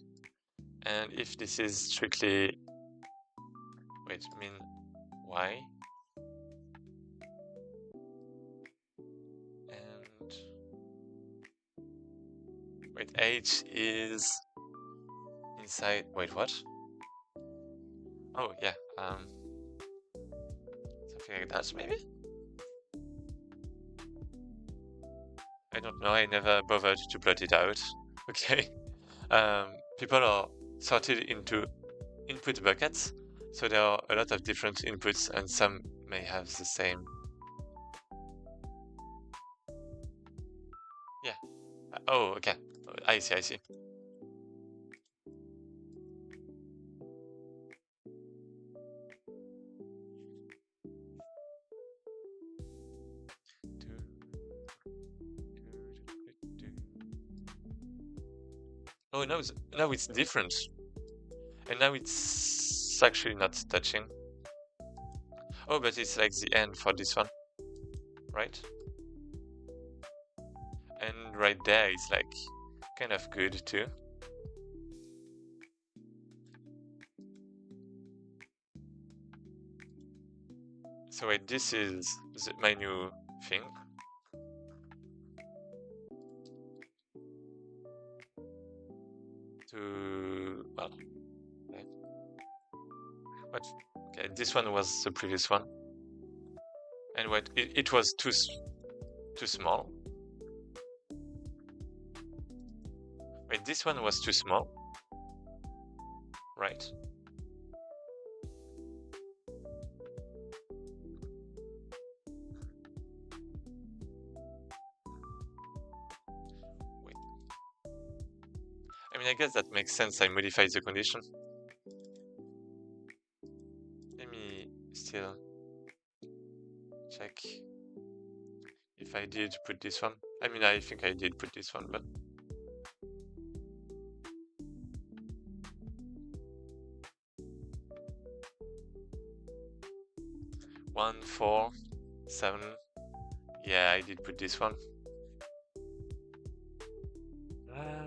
Speaker 1: and if this is strictly, wait, min y, and wait, h is inside. Wait, what? Oh yeah, something like that maybe. I don't know. I never bothered to plot it out. Okay. People are sorted into input buckets, so there are a lot of different inputs, and some may have the same. Yeah. Oh, okay. I see. I see. Oh, now it's different, and now it's actually not touching. Oh, but it's like the end for this one, right? And right there is like kind of good too. So wait, this is my new thing. Well, okay. What? Okay, this one was the previous one, and what? It was too small. Wait, this one was too small, right? I mean, I guess that makes sense. I modify the condition. Let me still check if I did put this one. I mean, I think I did put this one, but 1, 4, 7. Yeah, I did put this one. Uh,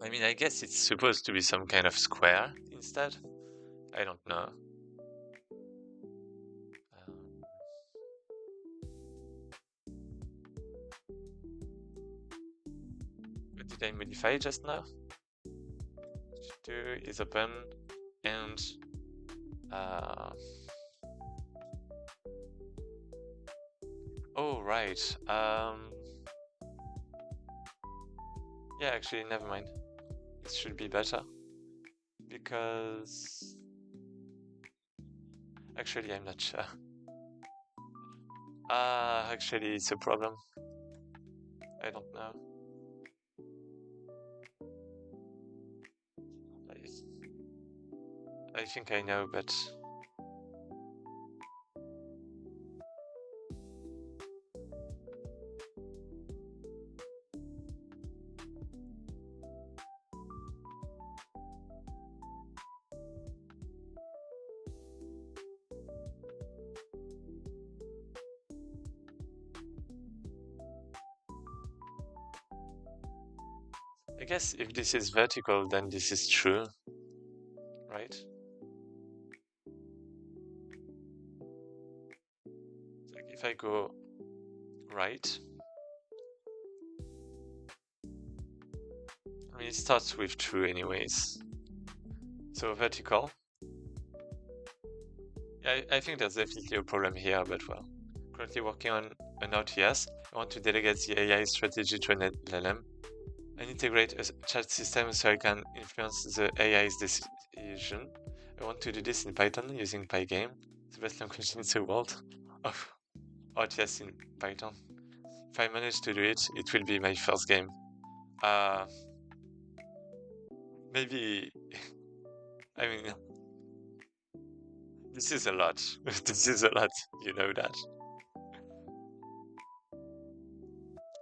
Speaker 1: I mean, I guess it's supposed to be some kind of square instead. I don't know. What did I modify just now? 2 is open and oh right. Yeah, actually, never mind. This should be better because actually I'm not sure. Actually it's a problem. I don't know. I think I know, but I guess if this is vertical, then this is true, right? Like if I go right, I mean, it starts with true anyways. So vertical. Yeah, I think there's definitely a problem here, but well. Currently working on an RTS. I want to delegate the AI strategy to an LLM and integrate a chat system so I can influence the AI's decision. I want to do this in Python using Pygame, the best language in the world of RTS in Python. If I manage to do it, it will be my first game. Maybe, I mean, this is a lot. This is a lot, you know that.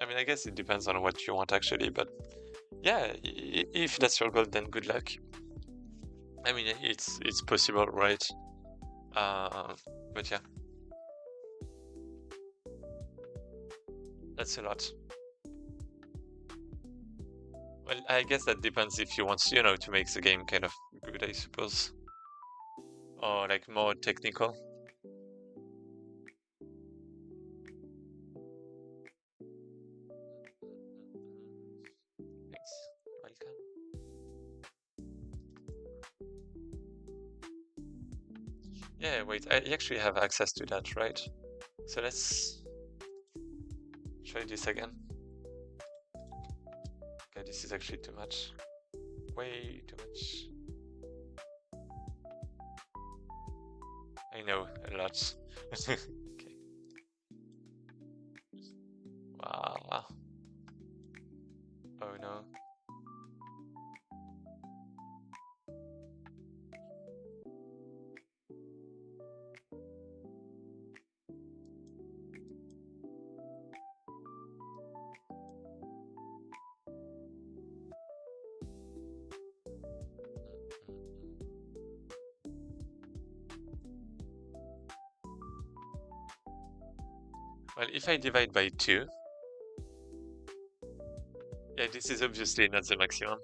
Speaker 1: I mean, I guess it depends on what you want actually, but yeah, if that's your goal, then good luck. I mean, it's possible, right? But yeah, that's a lot. Well, I guess that depends if you want, to make the game kind of good, I suppose, or like more technical. Thanks. Welcome. Yeah, wait, I actually have access to that, right? So let's try this again. Okay, this is actually too much. Way too much. I know, a lot. Okay. Wow. Oh no. Well, if I divide by 2, yeah, this is obviously not the maximum.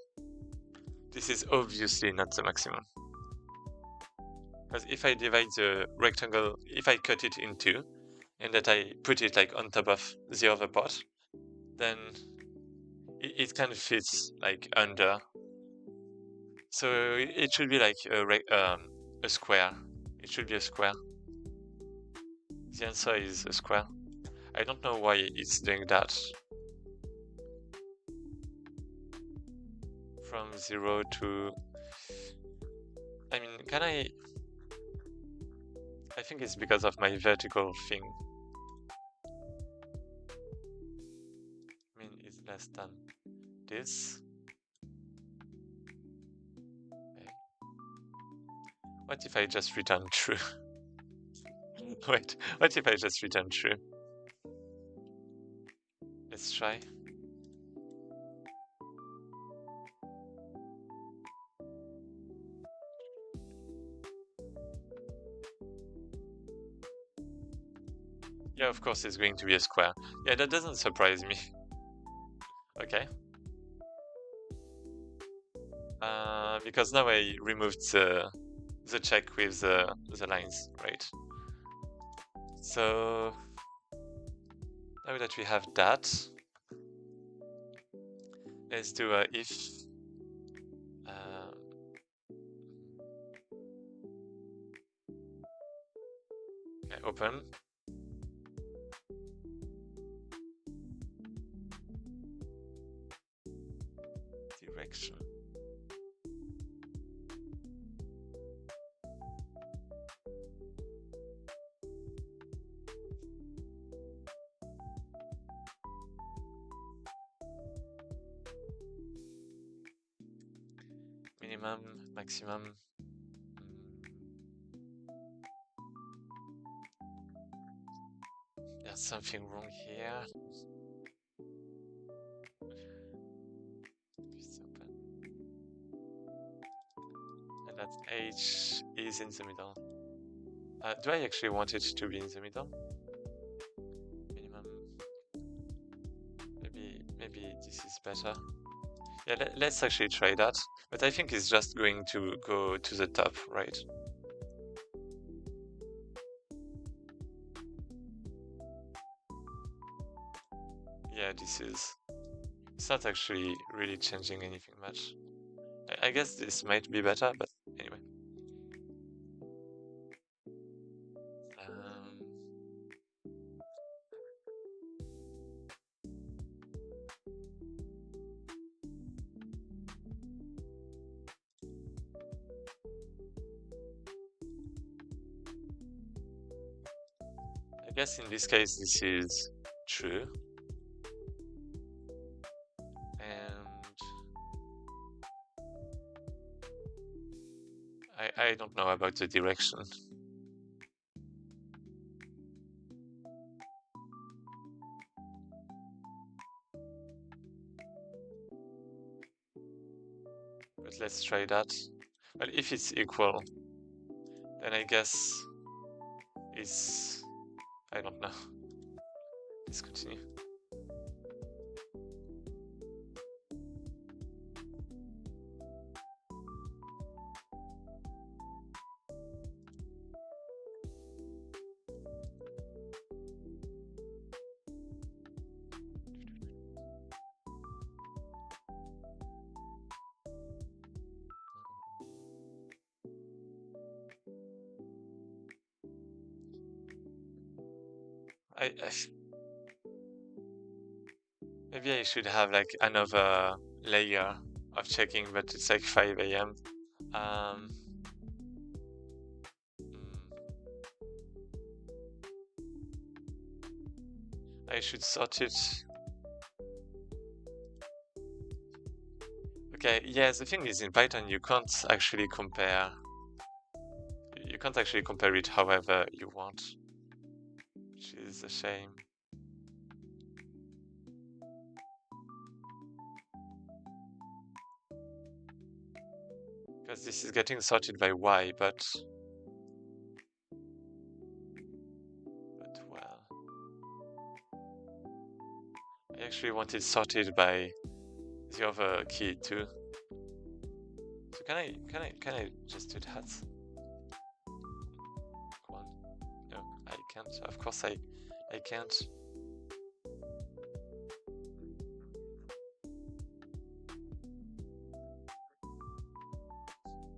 Speaker 1: This is obviously not the maximum. Because if I divide the rectangle, if I cut it in 2, and that I put it like on top of the other part, then it kind of fits like under. So it should be like a square. It should be a square. The answer is a square. I don't know why it's doing that. From 0 to... I mean, can I think it's because of my vertical thing. I mean, it's less than this. Okay. What if I just return true? Wait, what if I just return true? Let's try. Yeah, of course it's going to be a square. Yeah, that doesn't surprise me. Okay. Because now I removed the check with the lines, right? So now that we have that, let's do a if. Okay, open. Direction. Minimum, maximum. There's something wrong here. And that H is in the middle. Do I actually want it to be in the middle? Minimum. Maybe this is better. Yeah, let's actually try that. But I think it's just going to go to the top, right? Yeah, it's not actually really changing anything much. I guess this might be better, but anyway. I guess in this case this is true. I don't know about the direction. But let's try that. Well, if it's equal, then I guess it's... I don't know. Let's continue. Maybe I should have like another layer of checking, but it's like 5 AM. I should sort it. Okay, yeah, the thing is in Python you can't actually compare. You can't actually compare it however you want, which is a shame. Because this is getting sorted by Y, but well. I actually want it sorted by the other key too. So can I just do that? Come on. No, I can't. Of course I can't.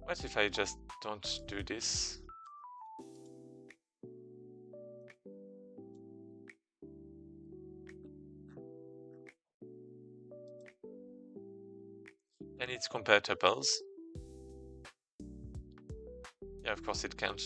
Speaker 1: What if I just don't do this? And it's compatibles. Yeah, of course it can't.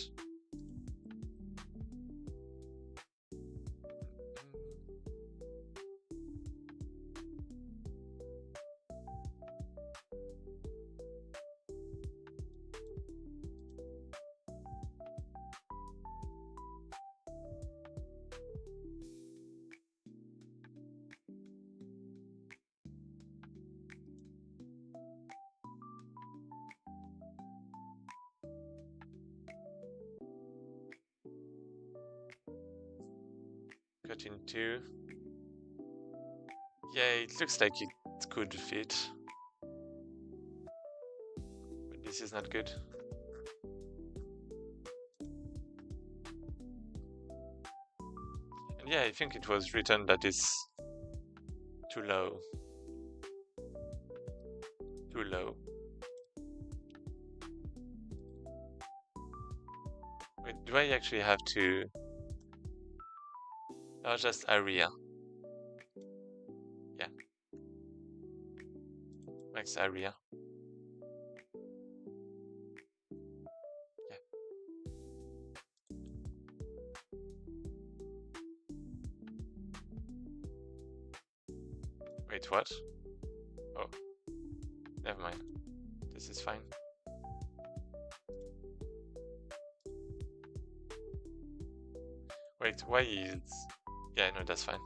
Speaker 1: Cut in two. Yeah, it looks like it could fit. But this is not good. And yeah, I think it was written that it's too low. Too low. Wait, do I actually have to... Oh, just area. Yeah. Max area. Yeah. Wait, what? Oh. Never mind. This is fine. Wait, why is... Yeah, no, that's fine.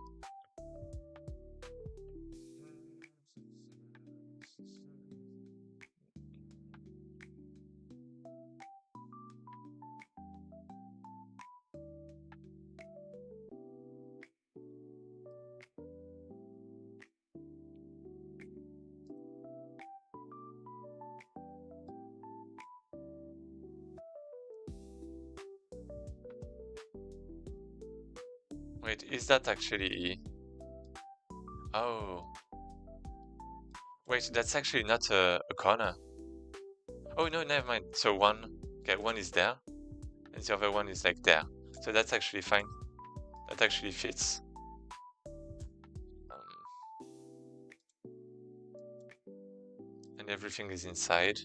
Speaker 1: Wait, is that actually... Oh. Wait, that's actually not a corner. Oh, no, never mind. So one... Okay, one is there. And the other one is like there. So that's actually fine. That actually fits. And everything is inside.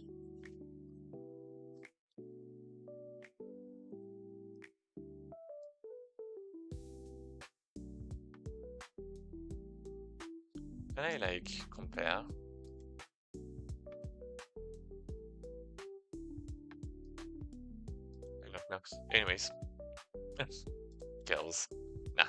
Speaker 1: Can I like compare? Knock. Anyways. Girls. Nah.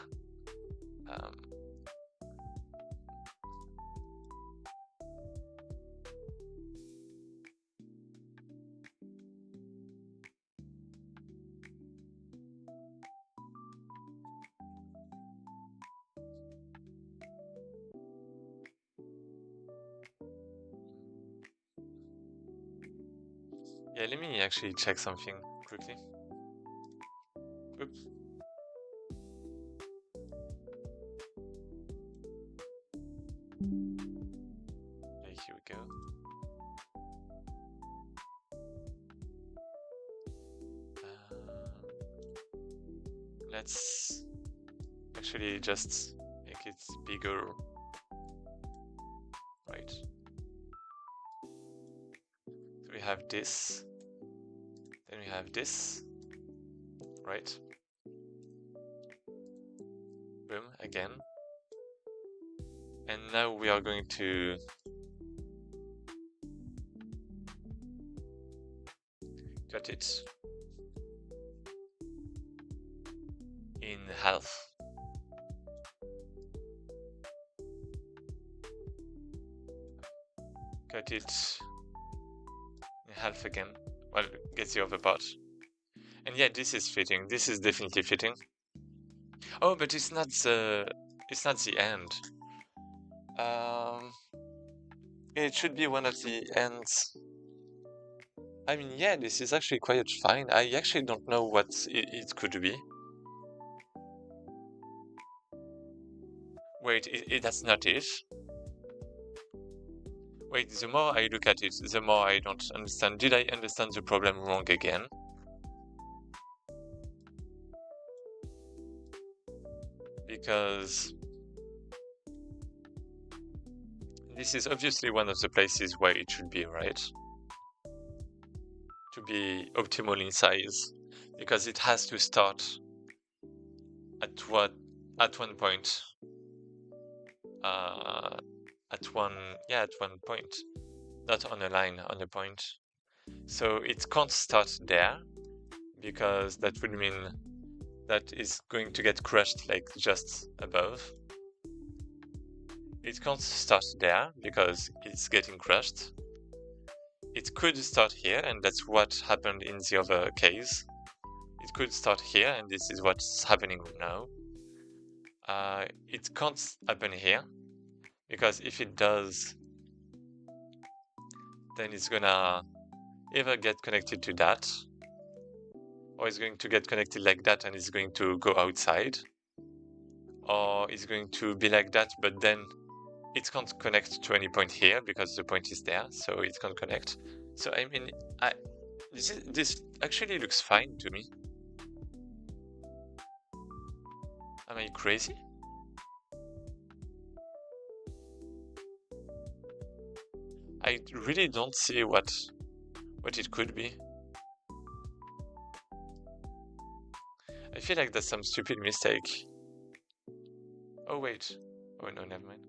Speaker 1: Yeah, let me actually check something quickly. Oops. Okay, here we go. Let's actually just make it bigger. Right. So we have this. Then we have this. Right. Boom, again. And now we are going to cut it in half. Cut it in half again. Well, get the other part. And yeah, this is fitting. This is definitely fitting. Oh, but it's not the end. Um, it should be one of the ends. I mean, yeah, this is actually quite fine. I actually don't know what it could be. Wait, that's not it. Wait, the more I look at it, the more I don't understand. Did I understand the problem wrong again? Because this is obviously one of the places where it should be, right? To be optimal in size, because it has to start at one point. At one point, not on a line, on a point. So it can't start there, because that would mean that is going to get crushed like just above. It can't start there because it's getting crushed. It could start here, and that's what happened in the other case. It could start here, and this is what's happening now. It can't happen here, because if it does, then it's gonna either get connected to that, or it's going to get connected like that and it's going to go outside, or it's going to be like that, but then it can't connect to any point here because the point is there, so it can't connect. So I mean, this actually looks fine to me. Am I crazy? I really don't see what it could be. I feel like that's some stupid mistake. Oh wait. Oh no, never mind.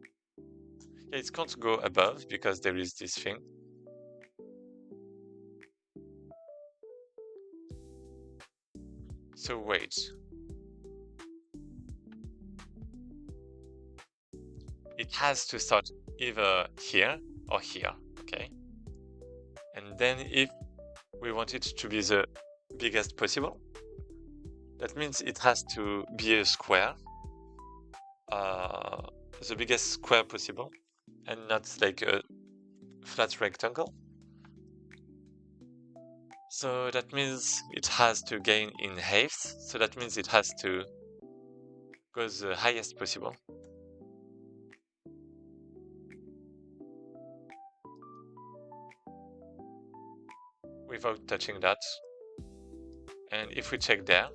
Speaker 1: Yeah, it can't go above because there is this thing. So wait. It has to start either here or here, okay? And then if we want it to be the biggest possible, that means it has to be a square, the biggest square possible, and not like a flat rectangle. So that means it has to gain in height, so that means it has to go the highest possible. Without touching that. And if we check there,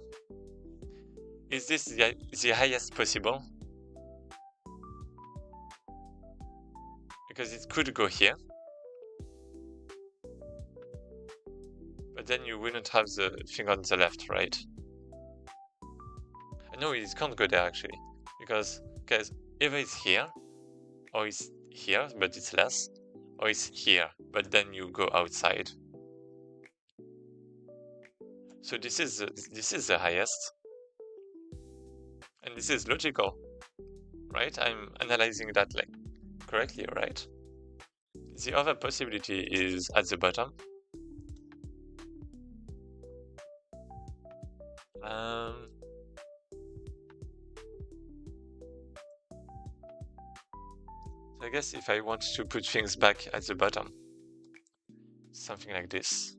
Speaker 1: is this the highest possible? Because it could go here, but then you wouldn't have the thing on the left, right? No, it can't go there actually, because either it's here, or it's here, but it's less, or it's here, but then you go outside. So this is the highest, and this is logical, right? I'm analyzing that like correctly, right? The other possibility is at the bottom. So I guess if I want to put things back at the bottom, something like this.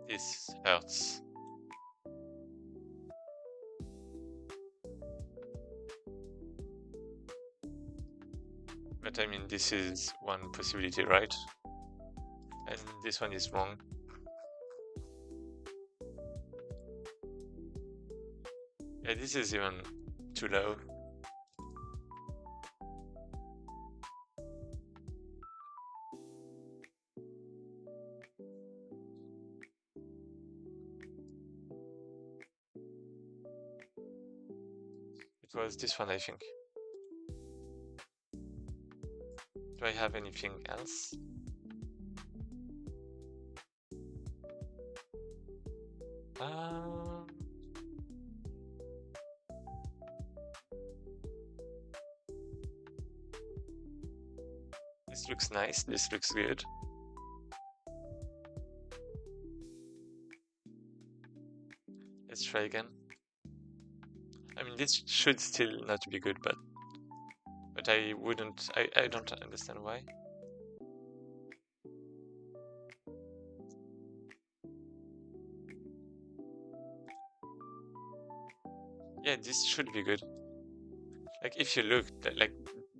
Speaker 1: This hurts. But I mean, this is one possibility, right? And this one is wrong. Yeah, this is even too low. It was this one, I think. Do I have anything else? This looks nice, this looks good. Let's try again. I mean, this should still not be good, but I don't understand why. Yeah, this should be good. Like, if you look, like,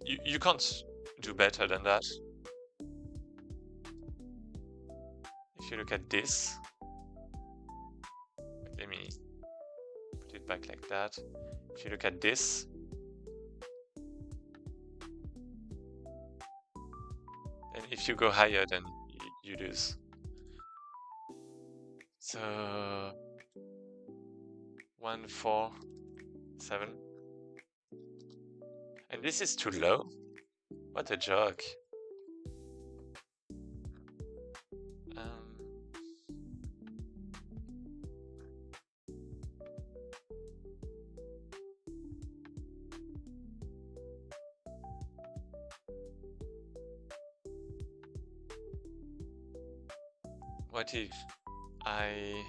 Speaker 1: you can't do better than that. If you look at this, let me put it back like that. If you look at this, and if you go higher, then you lose. So 1, 4, 7, and this is too low. What a joke. What if I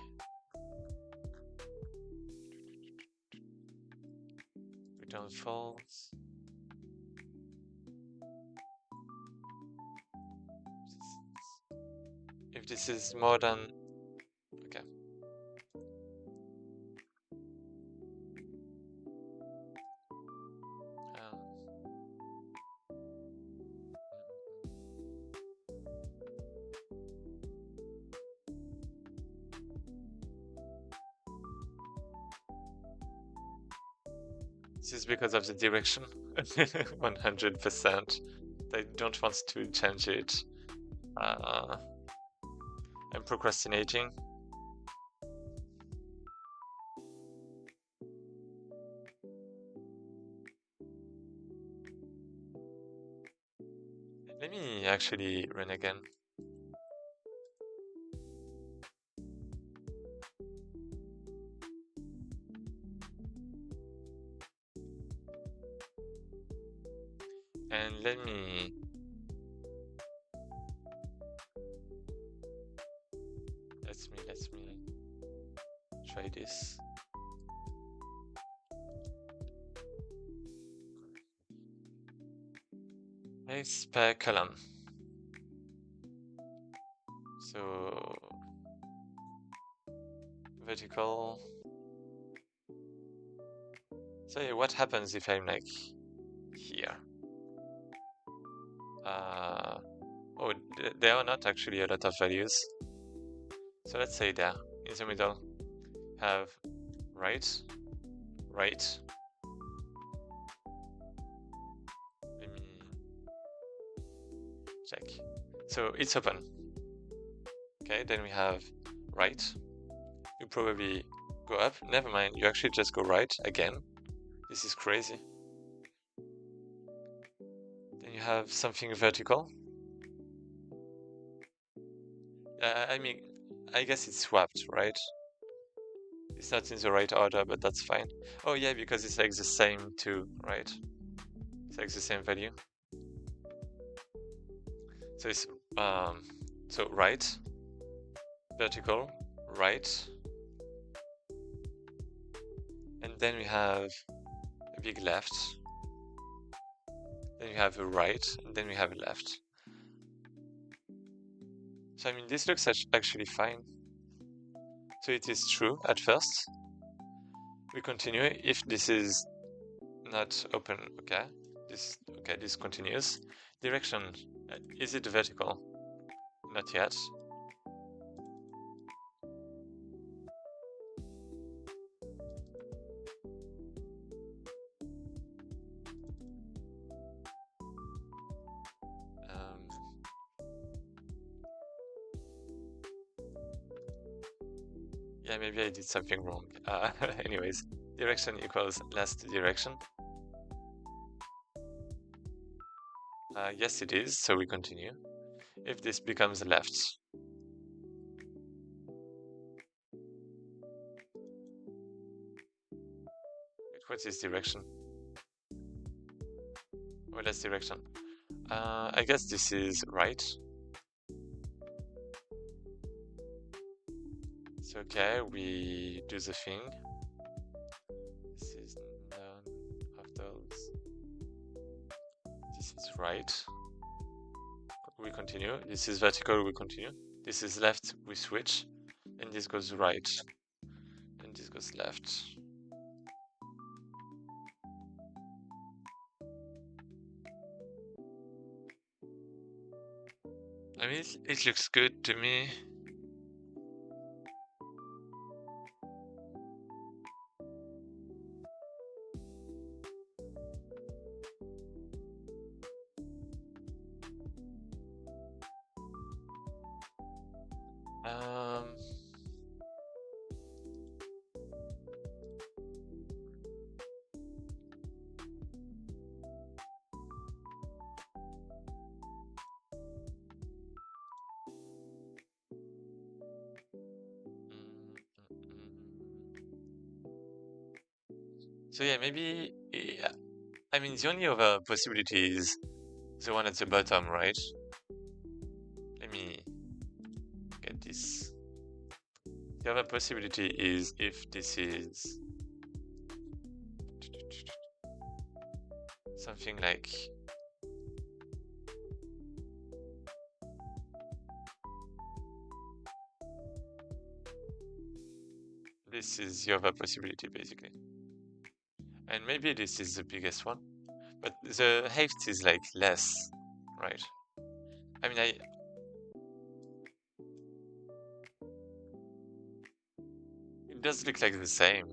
Speaker 1: return false? If this is more than, okay. This is because of the direction. 100%. I don't want to change it. I'm procrastinating. Let me actually run again. And let me try this. Nice per column. So vertical. So yeah, what happens if I'm like here? Oh, there are not actually a lot of values. So let's say there, in the middle, have right. Let me check. So it's open. Okay, then we have right. You probably go up. Never mind, you actually just go right again. This is crazy. Then you have something vertical. I mean, I guess it's swapped, right? It's not in the right order, but that's fine. Oh yeah, because it's like the same too, right? It's like the same value. So it's so right, vertical, right, and then we have a big left. Then we have a right, and then we have a left. So I mean, this looks actually fine. So it is true at first. We continue. If this is not open, okay. This continues. Direction, is it vertical? Not yet. Yeah, maybe I did something wrong. Anyways, direction equals last direction. Yes, it is, so we continue. If this becomes left, what is direction? What is direction? I guess this is right. It's okay, we do the thing. This is none of those. This is right. We continue. This is vertical, we continue. This is left, we switch. And this goes right. And this goes left. I mean, it looks good to me. Um, So yeah, maybe, yeah. I mean, the only other possibility is the one at the bottom, right? Let me get this. The other possibility is if this is something like this is the other possibility, basically. And maybe this is the biggest one, but the height is like less, right? I mean, it does look like the same.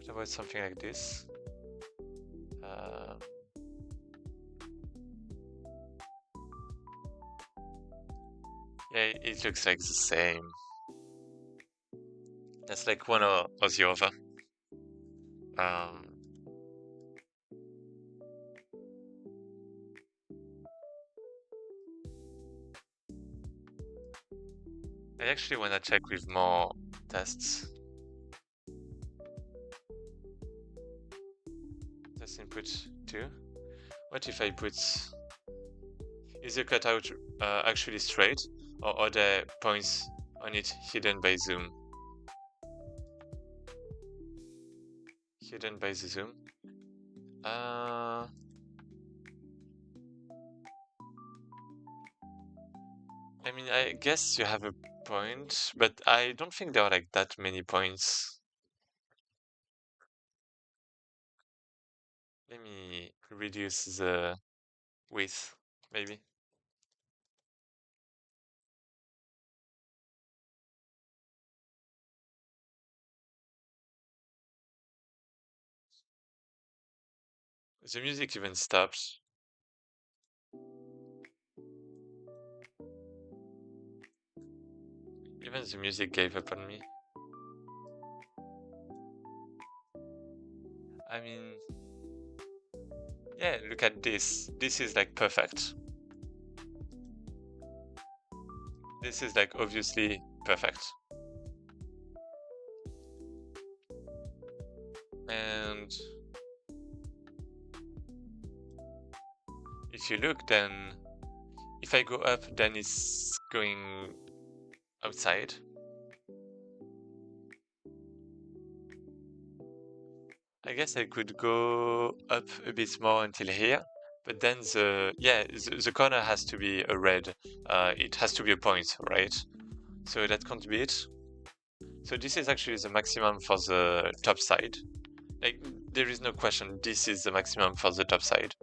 Speaker 1: What about something like this? Yeah, it looks like the same. That's like one or the other. I actually want to check with more tests. Test input 2. What if I put... Is the cutout actually straight, or are there points on it hidden by zoom? Hidden by the zoom? I mean, I guess you have a point, but I don't think there are like that many points. Let me reduce the width, maybe. The music even stops. Even the music gave up on me. I mean, yeah, look at this. This is like perfect. This is like obviously perfect. And if you look, then if I go up, then it's going outside. I guess I could go up a bit more until here, but then the corner has to be a red. It has to be a point, right? So that can't be it. So this is actually the maximum for the top side. Like, there is no question, this is the maximum for the top side.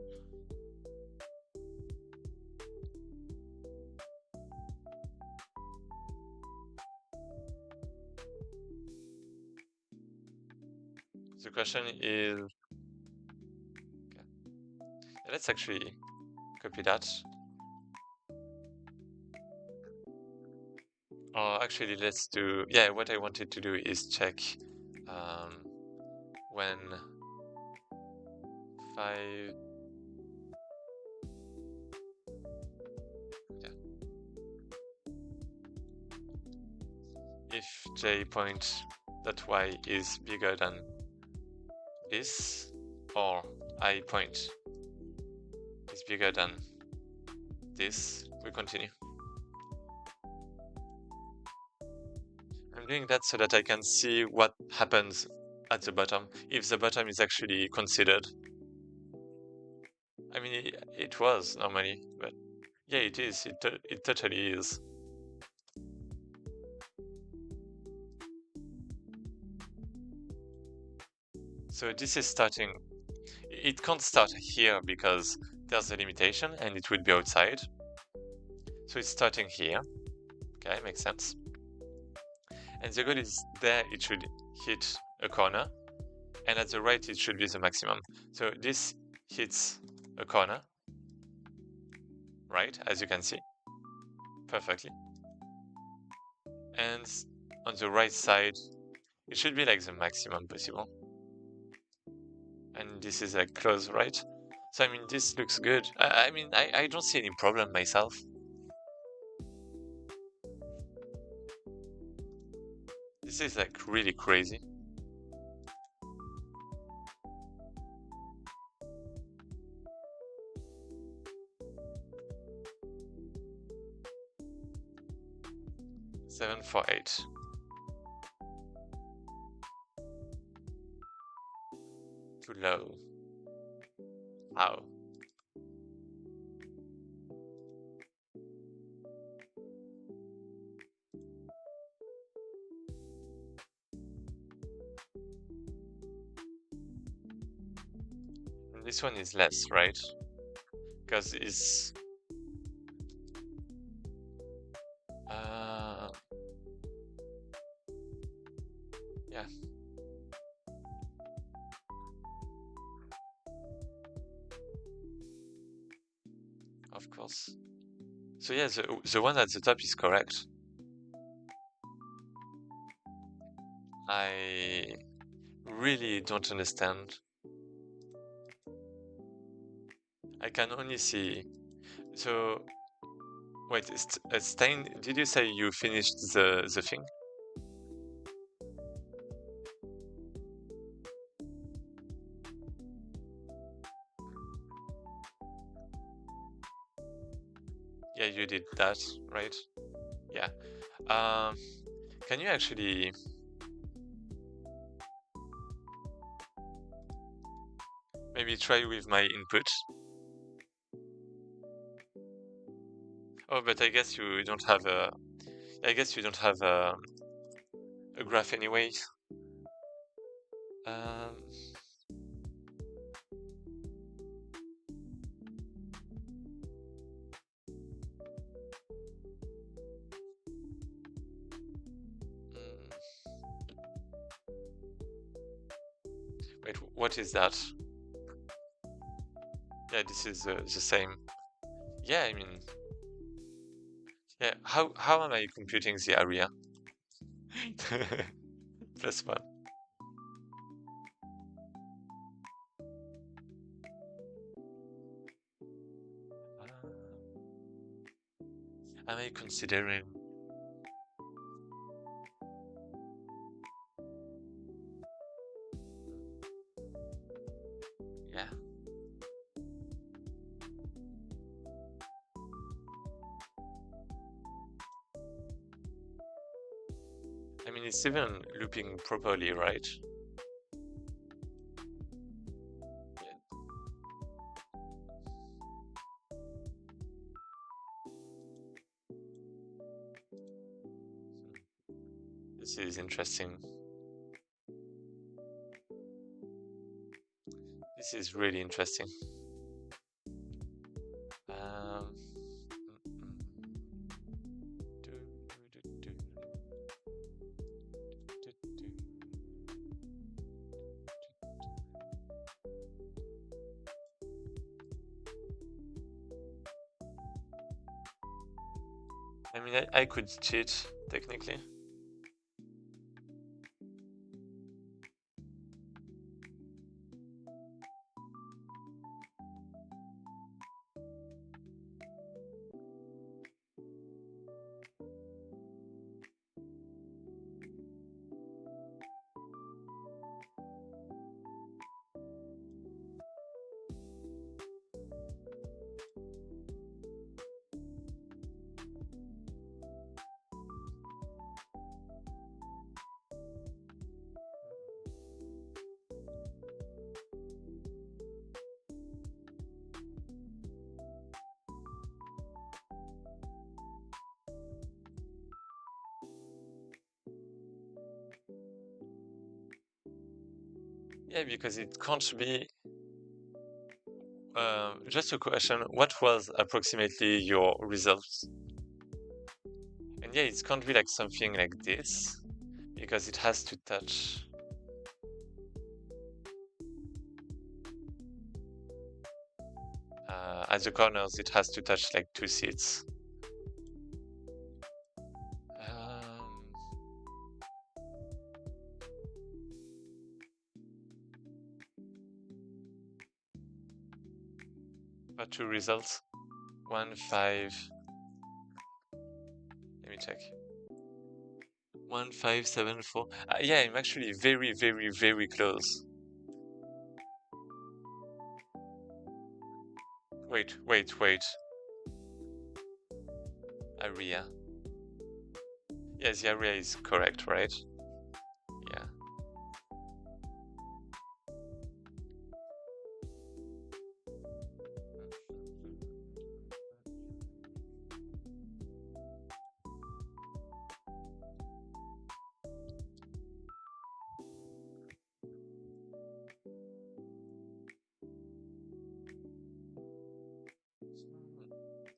Speaker 1: The question is... Okay. Let's actually copy that. Or actually, let's do... Yeah, what I wanted to do is check when 5... if j point dot y is bigger than this, or I point is bigger than this, we continue. I'm doing that so that I can see what happens at the bottom, if the bottom is actually considered. I mean, it was normally, but yeah, it is. It totally is. So this is starting. It can't start here because there's a limitation and it would be outside. So it's starting here. Okay, makes sense. And the goal is there, it should hit a corner, and at the right it should be the maximum. So this hits a corner, right, as you can see, perfectly. And on the right side, it should be like the maximum possible. And this is like close, right? So I mean, this looks good. I mean, I don't see any problem myself. This is like really crazy. Seven, 4, 8. Too low. How? And this one is less, right? Because it's yeah. Of course. So yeah, the one at the top is correct. I really don't understand. I can only see. So wait, Stein, did you say you finished the thing? Yeah, you did that, right? Yeah. Can you actually maybe try with my input? Oh, but I guess you don't have a. I guess you don't have a graph anyway. Um, mm, wait, what is that? Yeah, this is the same. Yeah, I mean, yeah. How am I computing the area? Plus one. Am I considering? Yeah. I mean, it's even looping properly, right? This is interesting. This is really interesting. Um, I mean, I could cheat technically. Yeah, because it can't be just a question, what was approximately your results? And yeah, it can't be like something like this, because it has to touch. At the corners, it has to touch like 2 seats. What 2 results? 1, 5. Let me check. 1, 5, 7, 4. Yeah, I'm actually very, very, very close. Wait. Area. Yes, the area is correct, right? Yeah.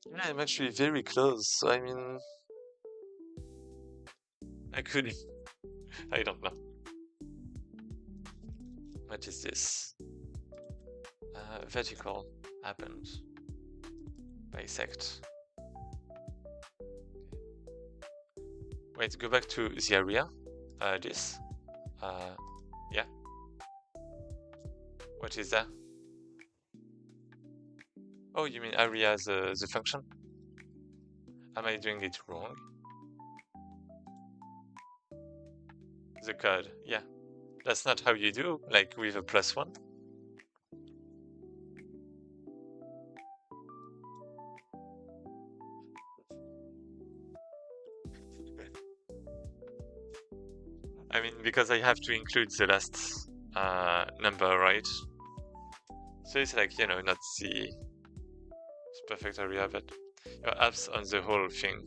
Speaker 1: Yeah, I'm actually very close. So I mean, I could. I don't know. What is this? Vertical happened. Bisect. Wait, go back to the area. This. Yeah. What is that? Oh, you mean area as the function? Am I doing it wrong? The code, yeah. That's not how you do, like with a +1. I mean, because I have to include the last number, right? So it's like, you know, not the perfect area, but your apps on the whole thing.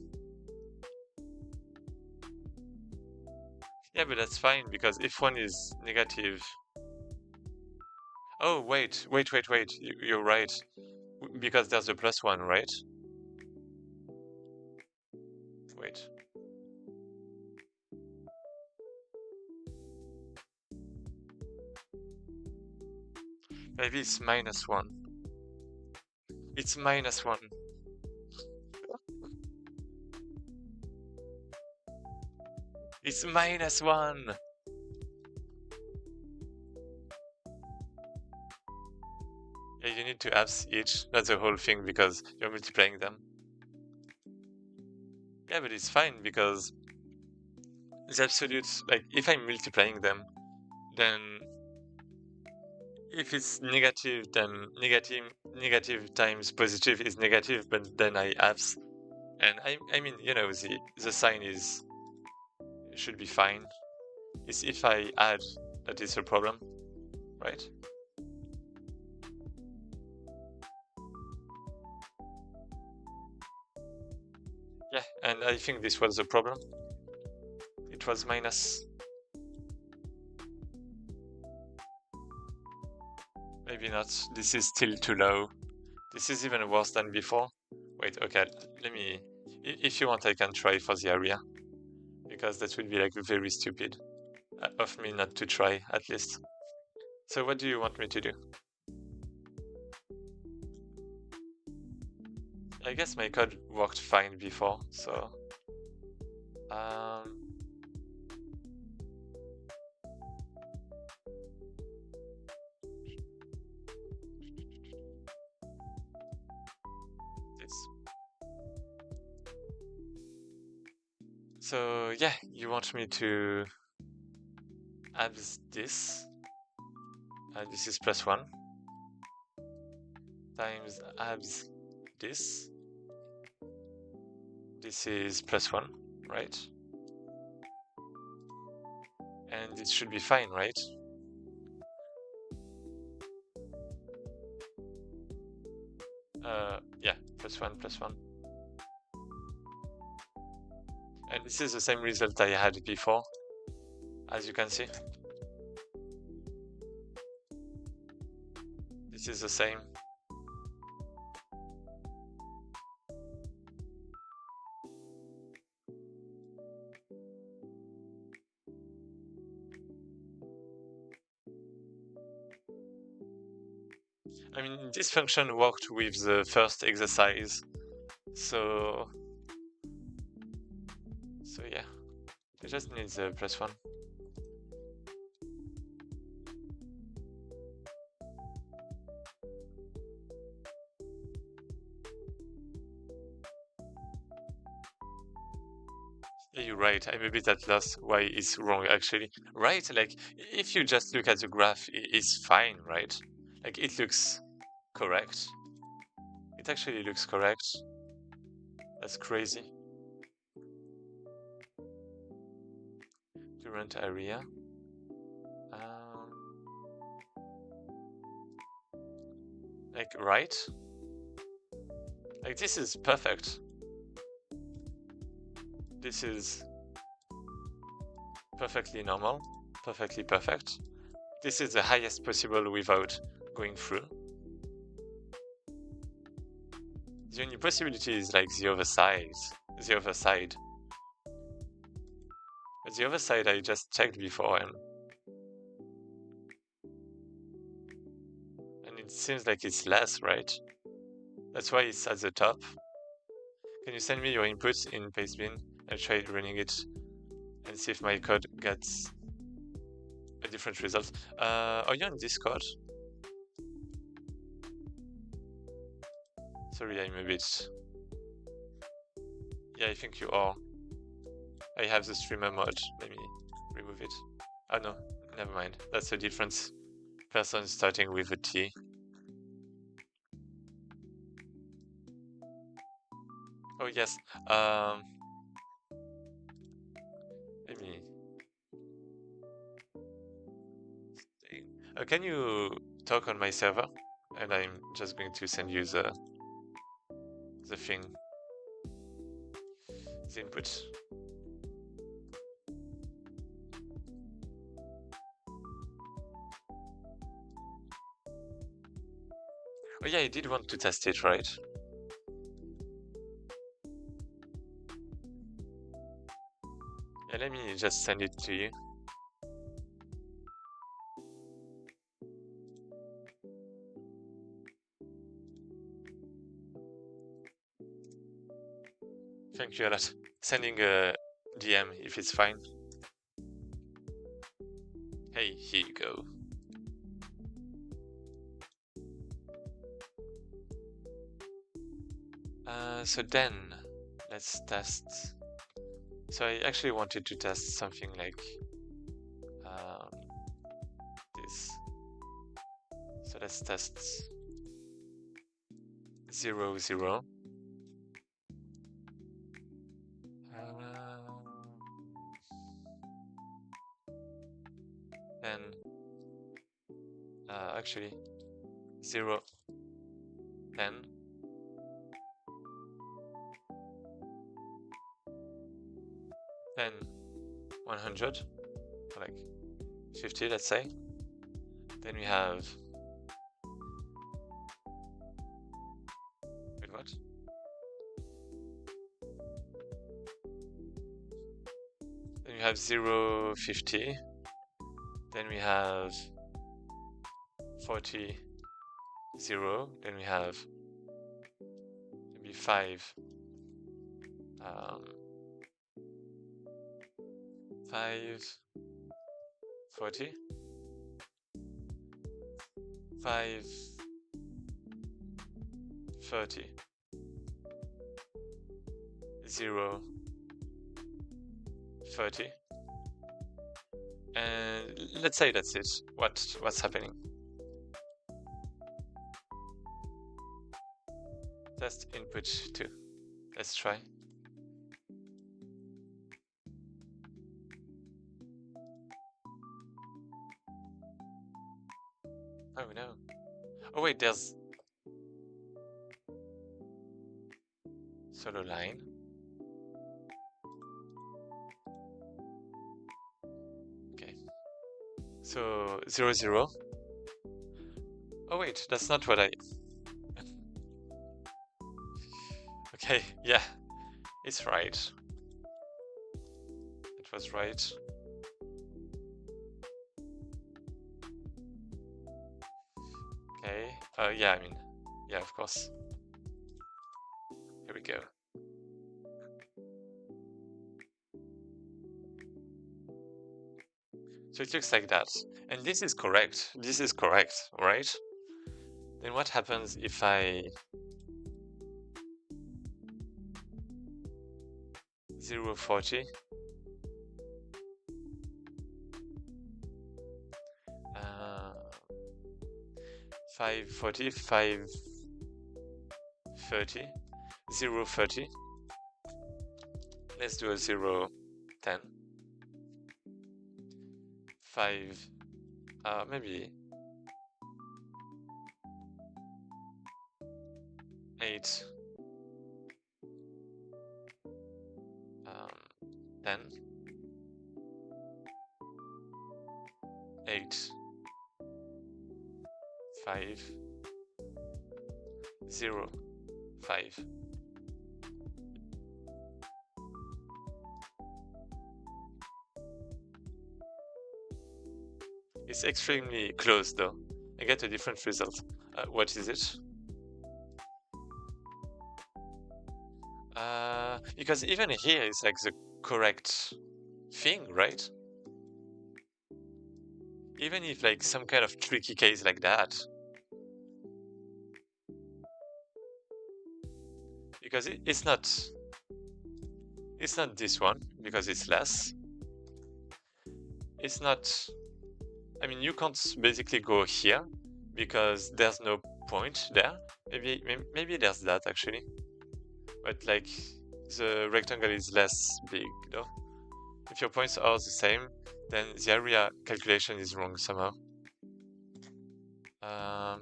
Speaker 1: Yeah, but that's fine, because if one is negative... Oh, wait. You're right. Because there's a +1, right? Wait. Maybe it's -1. It's -1. It's -1! Yeah, you need to apps each, not the whole thing, because you're multiplying them. Yeah, but it's fine, because the absolute, like, if I'm multiplying them, then if it's negative, then negative times positive is negative, but then I apps. And I mean, you know, the sign should be fine. It's if I add that is a problem, right? Yeah, and I think this was the problem. It was minus. Maybe not. This is still too low. This is even worse than before. Wait, okay, let me... If you want, I can try for the area. Because that would be like very stupid of me not to try, at least. So what do you want me to do? I guess my code worked fine before, so... This. So yeah, you want me to add this. This is +1 times abs this. This is +1, right? And it should be fine, right? Yeah, +1. And this is the same result I had before, as you can see. This is the same. I mean, this function worked with the first exercise, so yeah, it just needs a +1. Yeah, you're right. I'm a bit at loss why it's wrong actually. Right? Like if you just look at the graph, it's fine, right? Like it looks correct. It actually looks correct. That's crazy. Current area. Like right? Like this is perfect. This is perfectly normal, perfectly perfect. This is the highest possible without going through. The only possibility is like the other side. But the other side I just checked before and it seems like it's less, right? That's why it's at the top. Can you send me your inputs in Pastebin? I'll try running it and see if my code gets a different result. Are you on Discord? Sorry, I'm a bit... Yeah, I think you are. I have the streamer mode. Let me remove it. Oh no, never mind. That's a different person starting with a T. Oh yes. Let me... can you talk on my server? And I'm just going to send you the thing, the input. Oh yeah, I did want to test it, right? Yeah, let me just send it to you. Thank you a lot. Sending a DM if it's fine. Hey, here you go. So then, let's test. So I actually wanted to test something like this. So let's test 0, 0. Then actually 0, 10. Then 100, or like 50, let's say. Then we have... Wait, what? Then we have 0, 50. Then we have 40, 0. Then we have maybe 5. 5, 40. 5, 30. 0, 30. And let's say that's it. What's happening? Test input 2. Let's try. Oh no. Oh wait, there's solo line. Okay. So 0, 0. Oh wait, that's not what I... Okay, yeah, it's right. It was right. Okay, yeah, I mean, yeah, of course. Here we go. So it looks like that. And this is correct. This is correct, right? Then what happens if I 040 540 530 030. Let's do a 010 5 maybe 8 10 8 5 0 5. It's extremely close though. I get a different result. What is it? Because even here it's like the correct thing, right? Even if like some kind of tricky case like that. Because it's not this one, because it's less. It's not, I mean, you can't basically go here because there's no point there. Maybe there's that actually, but like the rectangle is less big though. If your points are the same, then the area calculation is wrong somehow. Let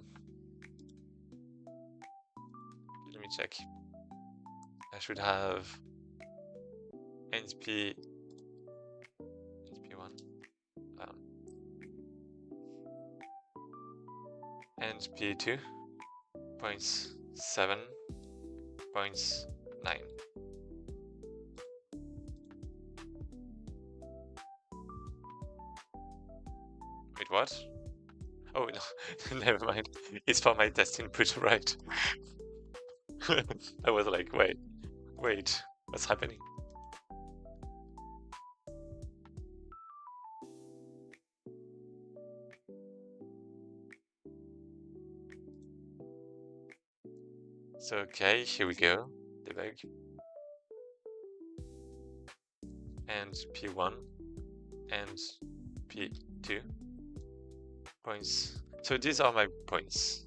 Speaker 1: me check. I should have NP1 NP2 points 7 points 9. Wait, what? Oh no, never mind. It's for my test input, right? I was like, wait, what's happening? So okay, here we go. Debug. And P1 and P2 points. So these are my points,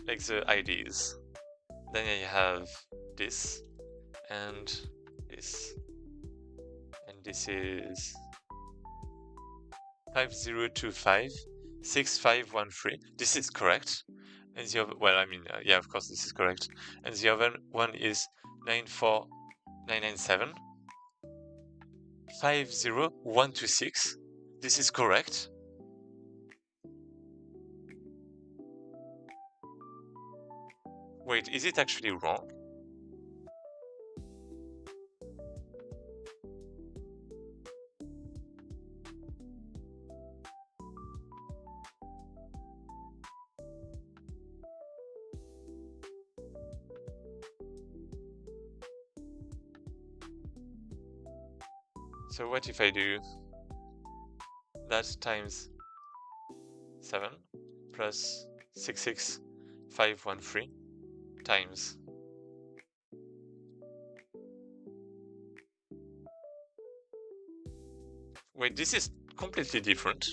Speaker 1: like the IDs. Then I have this and this, and this is 5025 6513. This is correct. And the other, well, I mean, yeah, of course, this is correct. And the other one is 94997 50126. This is correct. Wait, is it actually wrong? So what if I do that times 7 plus 66513 times wait, this is completely different.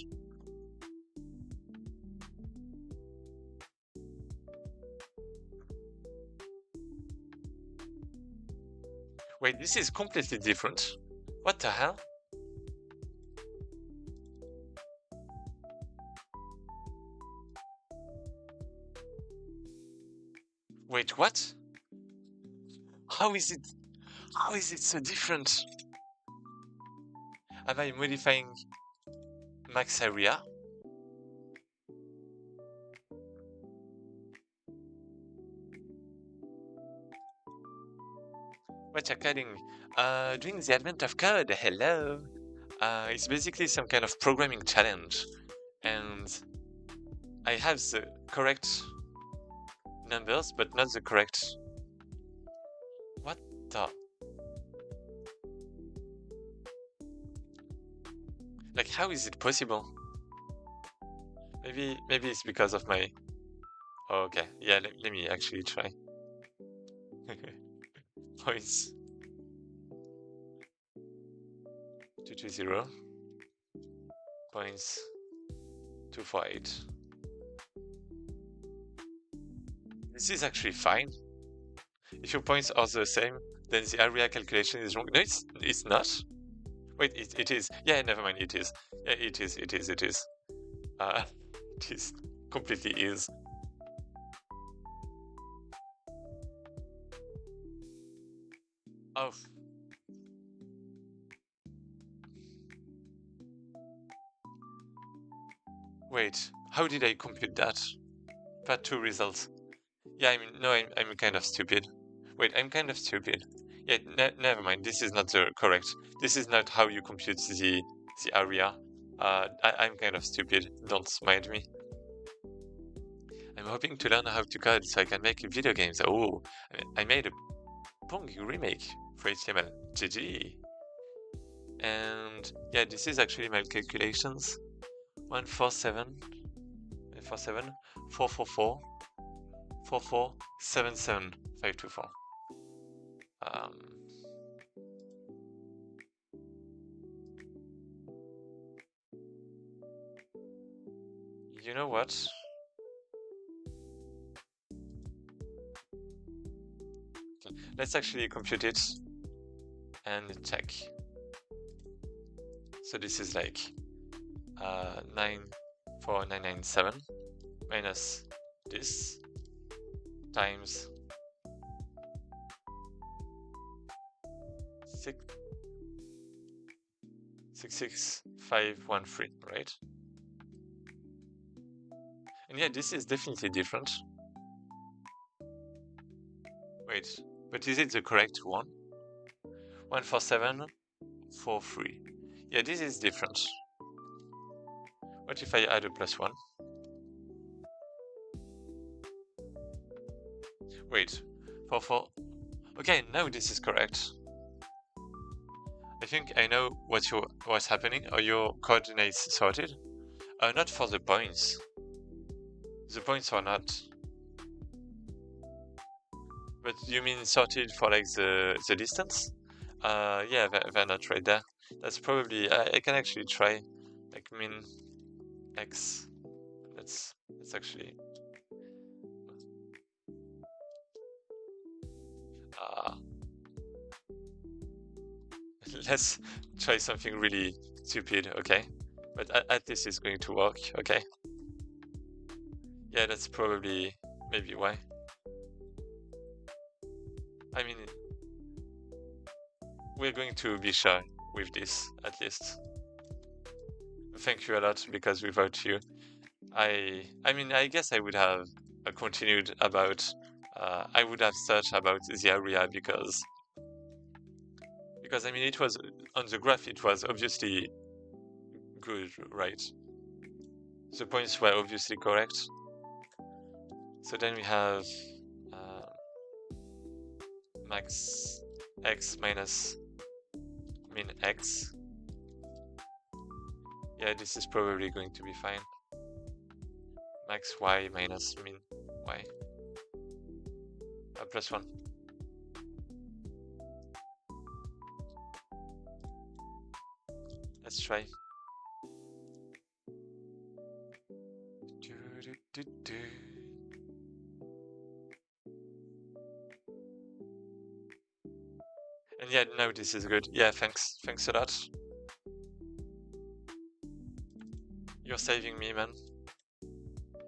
Speaker 1: Wait, this is completely different. What the hell? Wait, what? How is it so different? Am I modifying max area? What you're coding? Doing the advent of code. Hello. It's basically some kind of programming challenge, and I have the correct numbers, but not the correct. What the? Like, how is it possible? Maybe it's because of my. Oh, okay, yeah. Let me actually try. Points 220. Points 248. This is actually fine. If your points are the same, then the area calculation is wrong. No, it's not. Wait, it is. Yeah, never mind. It is. Yeah, it is. It is. It is. It is completely is. Oh. Wait, how did I compute that? Part 2 results. Yeah, I mean, no, I'm kind of stupid. Wait, I'm kind of stupid. Yeah, never mind. This is not the correct. This is not how you compute the area. I'm kind of stupid. Don't mind me. I'm hoping to learn how to code so I can make video games. Oh, I made a Pong remake for HTML. GG. And yeah, this is actually my calculations. 147, 444, 4477, 524. You know what? Let's actually compute it and check. So this is like 94997 minus this times 66513, right? And yeah, this is definitely different. Wait, but is it the correct one? 14743. Yeah, this is different. What if I add a +1? Wait, 44. Okay, now this is correct. I think I know what's happening. Are your coordinates sorted? Not for the points. The points are not. But you mean sorted for like the distance? Yeah, they're not right there. That's probably I can actually try like min x. Let's actually let's try something really stupid, okay? But at least it's going to work, okay? Yeah, that's probably maybe why. I mean, we're going to be shy with this, at least. Thank you a lot, because without you, I mean, I guess I would have continued about, I would have searched about the area because I mean, it was, on the graph, it was obviously good, right? The points were obviously correct. So then we have max x minus min x. Yeah, this is probably going to be fine. Max y minus min y. +1. Let's try. And yeah, no, this is good. Yeah, thanks a lot. You're saving me, man.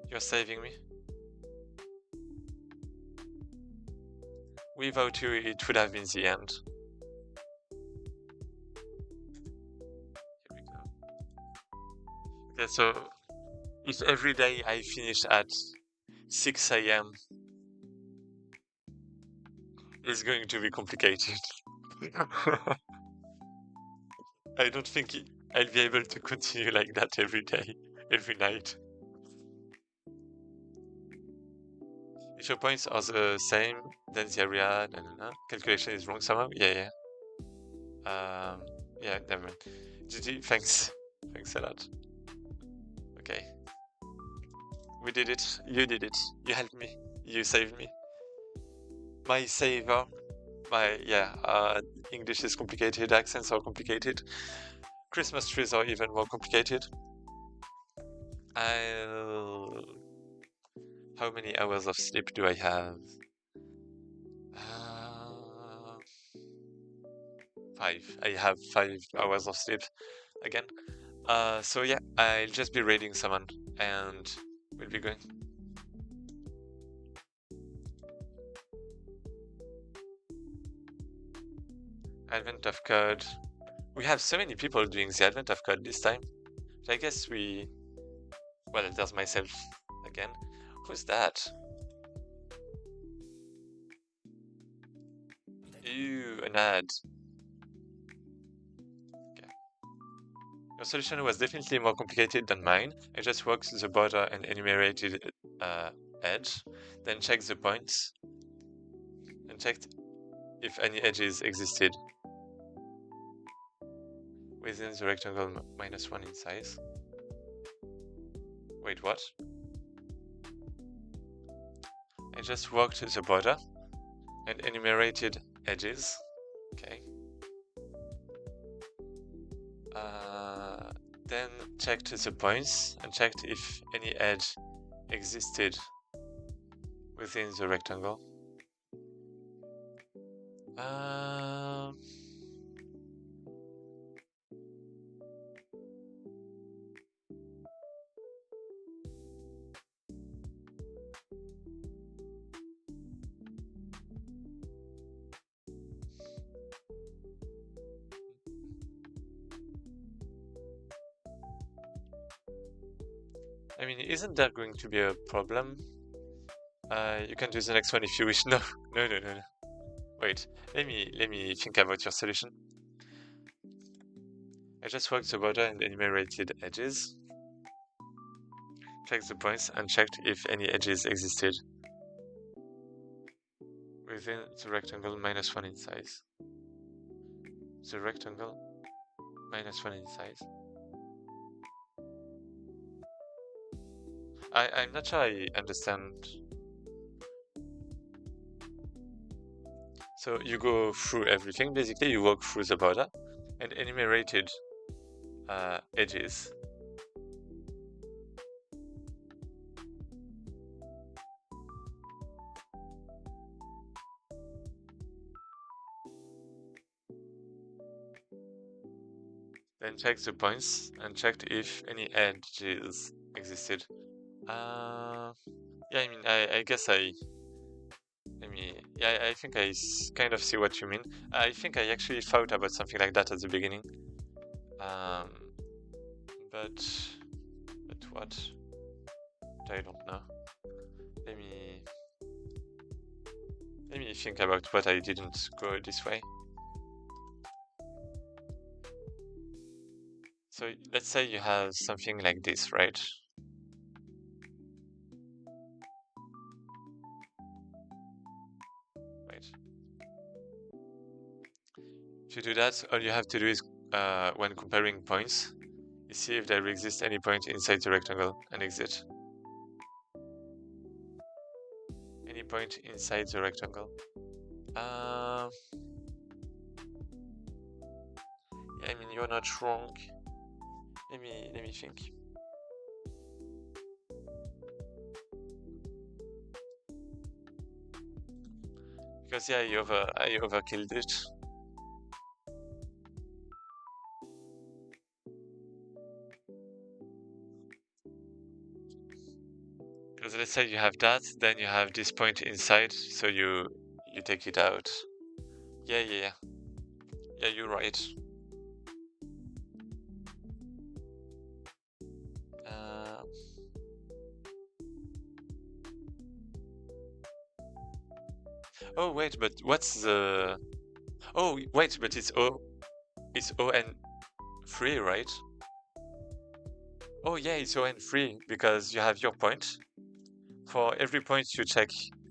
Speaker 1: You're saving me. Without you, it would have been the end. Here we go. Okay, so if every day I finish at 6 a.m. is going to be complicated. I don't think I'll be able to continue like that every day, every night. If your points are the same, then the area, calculation is wrong somehow. Yeah. Yeah, never mind. GG, thanks. Thanks a lot. Okay. We did it. You did it. You helped me. You saved me. My saver. English is complicated, accents are complicated. Christmas trees are even more complicated. How many hours of sleep do I have? 5. I have 5 hours of sleep again. So yeah, I'll just be raiding someone and we'll be going. Advent of Code. We have so many people doing the Advent of Code this time. I guess well, there's myself again. Who's that? Ew, an ad. Okay. Your solution was definitely more complicated than mine. I just walked the border and enumerated edge, then checked the points, and checked if any edges existed within the rectangle -1 in size. Wait, what? I just walked the border and enumerated edges. Okay. Then checked the points and checked if any edge existed within the rectangle. I mean, isn't that going to be a problem? You can do the next one if you wish. No. Wait, let me think about your solution. I just walked the border and enumerated edges. Checked the points and checked if any edges existed within the rectangle -1 in size. The rectangle -1 in size. I'm not sure I understand. So you go through everything, basically you walk through the border and enumerated edges. Then checked the points and checked if any edges existed. Yeah, I mean, I guess I think I kind of see what you mean. I think I actually thought about something like that at the beginning. But what? I don't know. Let me think about what I didn't go this way. So let's say you have something like this, right? Wait. To do that, all you have to do is, when comparing points, you see if there exists any point inside the rectangle and exit. Any point inside the rectangle. Yeah, I mean, you're not wrong. Let me think. Because yeah, I overkilled it. Because let's say you have that, then you have this point inside, so you take it out. Yeah, you're right. Oh wait, but what's the... Oh wait, but it's O and 3, right? Oh yeah, it's O and 3 because you have your point. For every point you check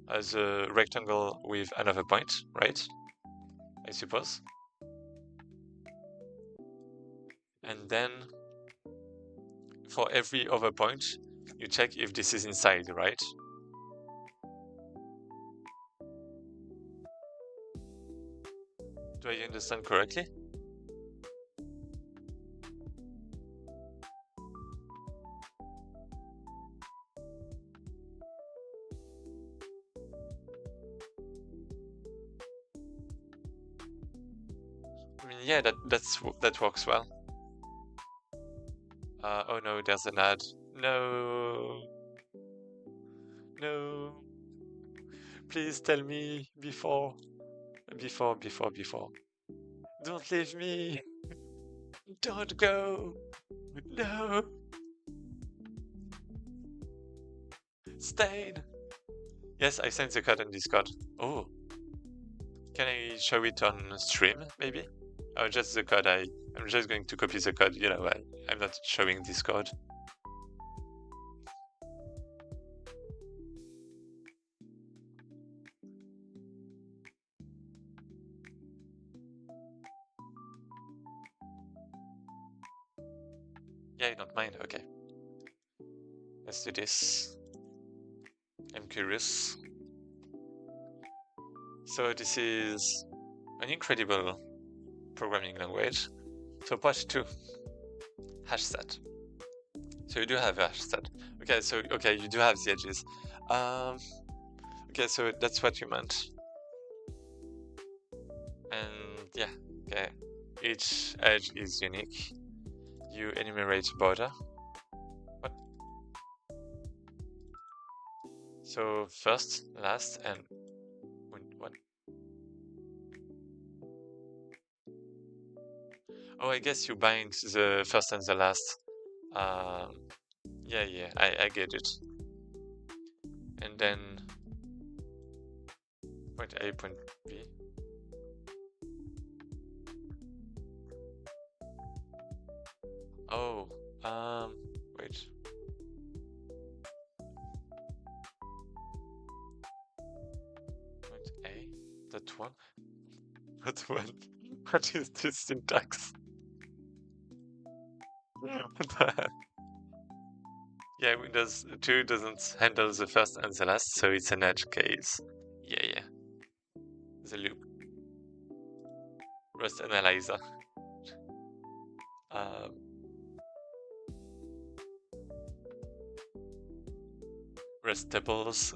Speaker 1: as a rectangle with another point, right? I suppose. And then for every other point, you check if this is inside, right? Do I understand correctly? I mean, yeah, that works well. Oh no, there's an ad. No, no. Please tell me before. Before. Don't leave me. Don't go. No. Stay. Yes, I sent the code on Discord. Oh, can I show it on stream, maybe? Oh, just the code. I'm just going to copy the code. You know, I'm not showing Discord. Yeah, you don't mind. Okay. Let's do this. I'm curious. So this is an incredible programming language. So part 2, hashset. So you do have hashset. Okay, so you do have the edges. Okay, so that's what you meant. And yeah, okay. Each edge is unique. You enumerate border. What? So first, last, and what? Oh, I guess you bind the first and the last. Yeah, I get it. And then point A, point B. Oh, wait. Point A, that one. That one. What is this syntax? What the hell? Yeah, Windows 2 doesn't handle the first and the last, so it's an edge case. Yeah. The loop. Rust analyzer. Um, Rust tables.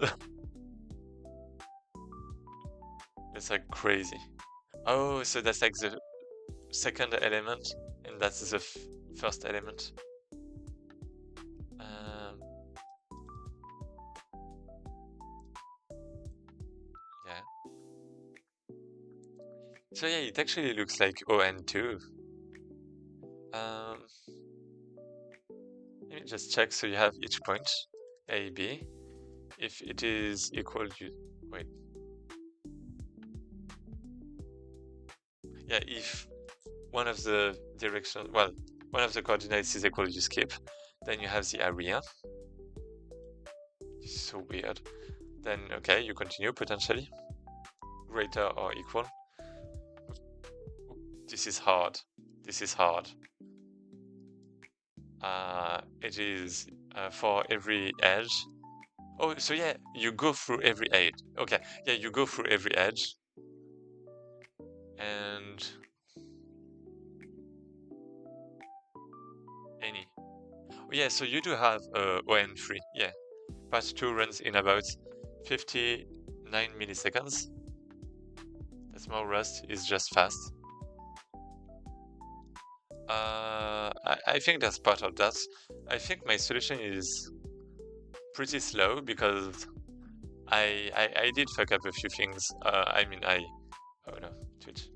Speaker 1: It's like crazy. Oh, so that's like the second element, and that's the first element. Yeah. So yeah, it actually looks like ON2. Let me just check. So you have each point, A, B. If it is equal, wait. Yeah, if one of the one of the coordinates is equal, you skip. Then you have the area. This is so weird. Then, okay, you continue potentially. Greater or equal. This is hard. It is for every edge. Oh, so yeah, you go through every edge. Okay, yeah, you go through every edge. And any. Oh, yeah, so you do have ON3. Yeah, part 2 runs in about 59 milliseconds. That's more Rust is just fast. I think that's part of that. I think my solution is pretty slow because I did fuck up a few things. Oh no, Twitch.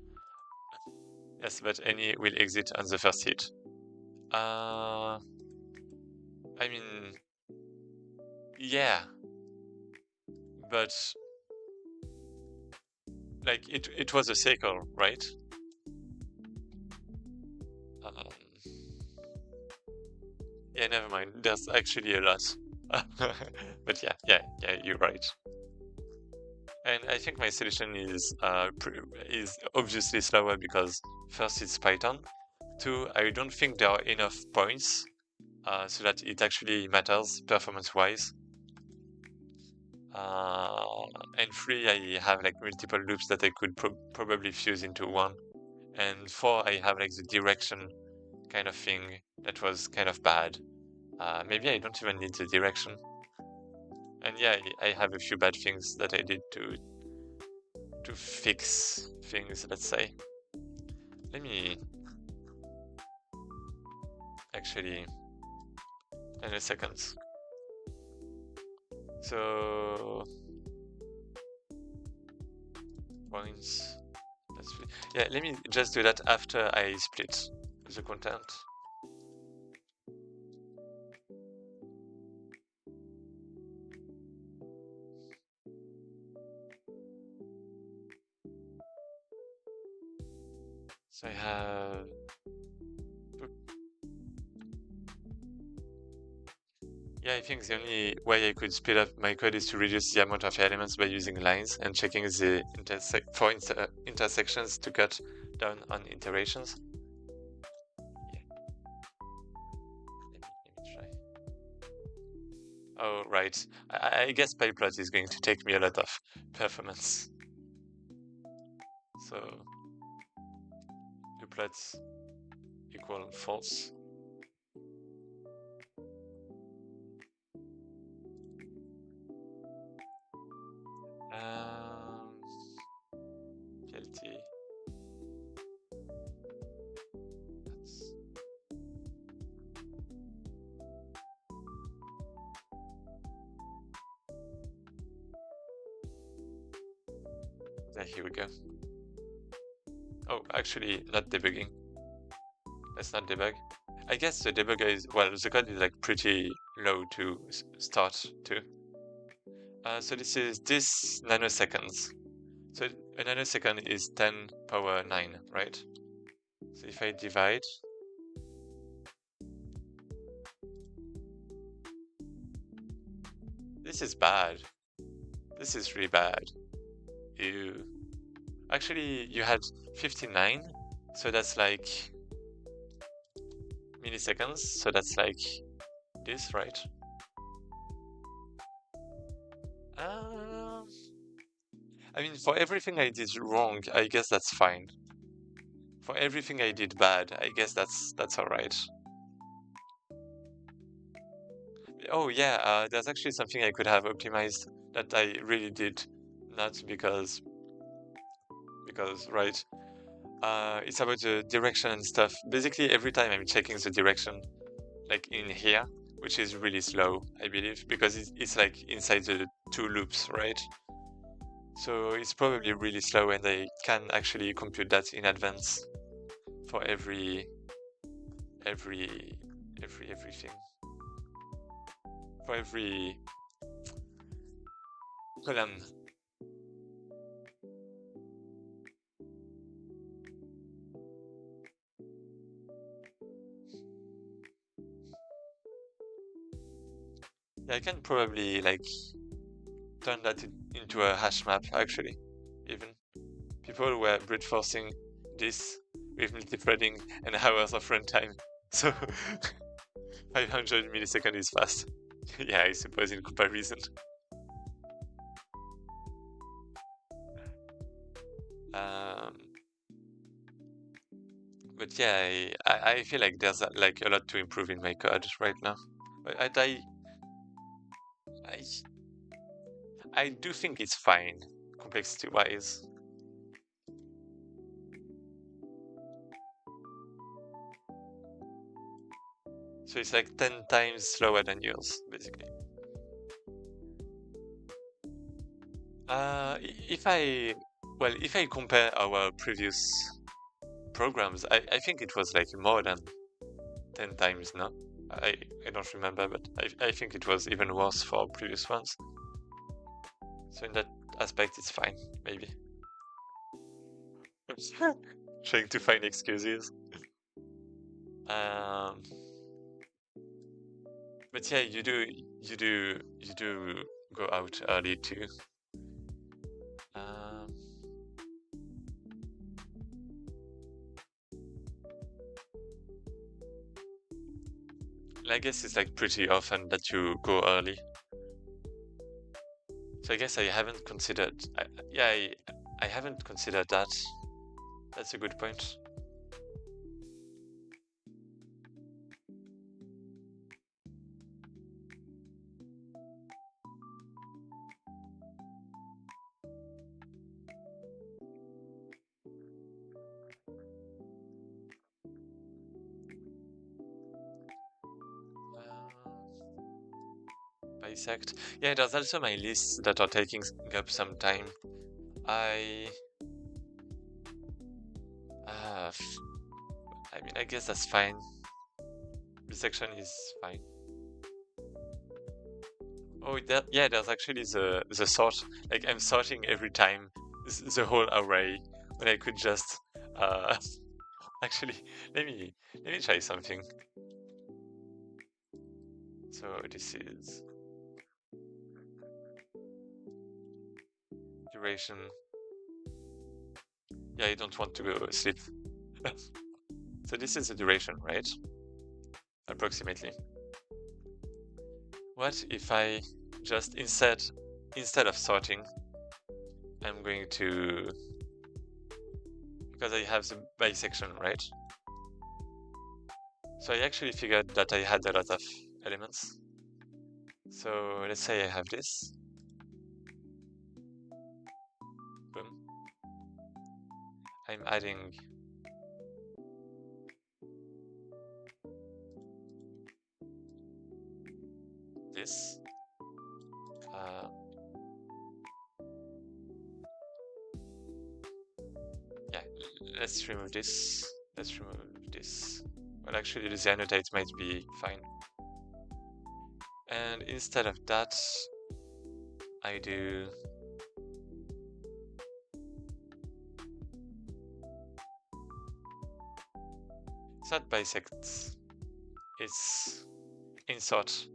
Speaker 1: Yes, but any will exit on the first hit. I mean, yeah, but like it was a cycle, right? Um, yeah, never mind. There's actually a lot. But yeah, you're right. And I think my solution is obviously slower because first it's Python. Two, I don't think there are enough points so that it actually matters performance-wise. And three, I have like multiple loops that I could probably fuse into one. And four, I have like the direction kind of thing that was kind of bad. Maybe I don't even need the direction. And yeah, I have a few bad things that I did to fix things, let's say. Let me actually in a second. So points. Yeah, let me just do that after I split the content. So I have. Yeah, I think the only way I could speed up my code is to reduce the amount of elements by using lines and checking the intersections to cut down on iterations. Yeah. Let me try. Oh, right. I guess PyPlot is going to take me a lot of performance. So duplots equal false. Guilty. Here we go. Oh, actually, not debugging. Let's not debug. I guess the debugger is, well, the code is like pretty low to start to. So this is this nanoseconds. So a nanosecond is 10 power 9, right? So if I divide, this is bad. This is really bad. Ew. Actually, you had 59, so that's like milliseconds, so that's like this, right? I mean, for everything I did wrong, I guess that's fine. For everything I did bad, I guess that's alright. Oh yeah, there's actually something I could have optimized that I really did not because right. It's about the direction and stuff. Basically, every time I'm checking the direction, like in here, which is really slow, I believe, because it's like inside the two loops, right? So it's probably really slow, and I can actually compute that in advance for everything. For every column. Yeah, I can probably like turn that into a hash map actually. Even people were brute forcing this with multi-threading and hours of runtime. So 500 milliseconds is fast. Yeah, I suppose in comparison. But yeah, I feel like there's like a lot to improve in my code right now. But I do think it's fine, complexity-wise. So it's like 10 times slower than yours, basically. If I compare our previous programs, I think it was like more than 10 times now. I don't remember, but I think it was even worse for previous ones. So in that aspect, it's fine, maybe. Trying to find excuses. Um, but yeah, you do go out early too. Um, I guess it's like pretty often that you go early. So I guess I haven't considered. Yeah, I haven't considered that. That's a good point. Bisect. Yeah, there's also my lists that are taking up some time. I uh, I mean, I guess that's fine. Bisection is fine. Oh, yeah, there's actually the sort. Like I'm sorting every time the whole array when I could just uh actually let me try something. So this is duration. Yeah, I don't want to go sleep. So this is the duration, right? Approximately. What if I just instead of sorting, I'm going to, because I have the bisection, right? So I actually figured that I had a lot of elements. So let's say I have this. Boom. I'm adding this. Uh, yeah, let's remove this. Let's remove this. Well, actually, the annotate might be fine. And instead of that, I do it's not bisects, it's insert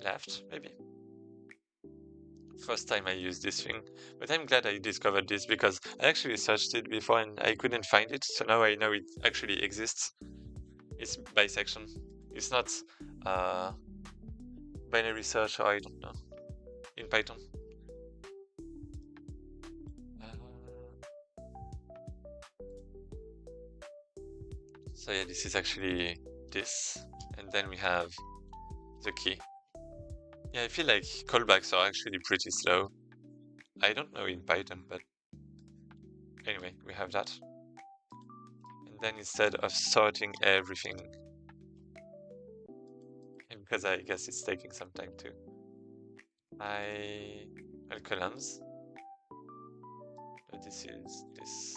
Speaker 1: left, maybe. First time I used this thing, but I'm glad I discovered this because I actually searched it before and I couldn't find it, so now I know it actually exists. It's bisection. It's not uh, binary search, or I don't know, in Python. So yeah, this is actually this, and then we have the key. Yeah, I feel like callbacks are actually pretty slow. I don't know in Python, but anyway, we have that. And then instead of sorting everything, and because I guess it's taking some time too, I columns. So this is this.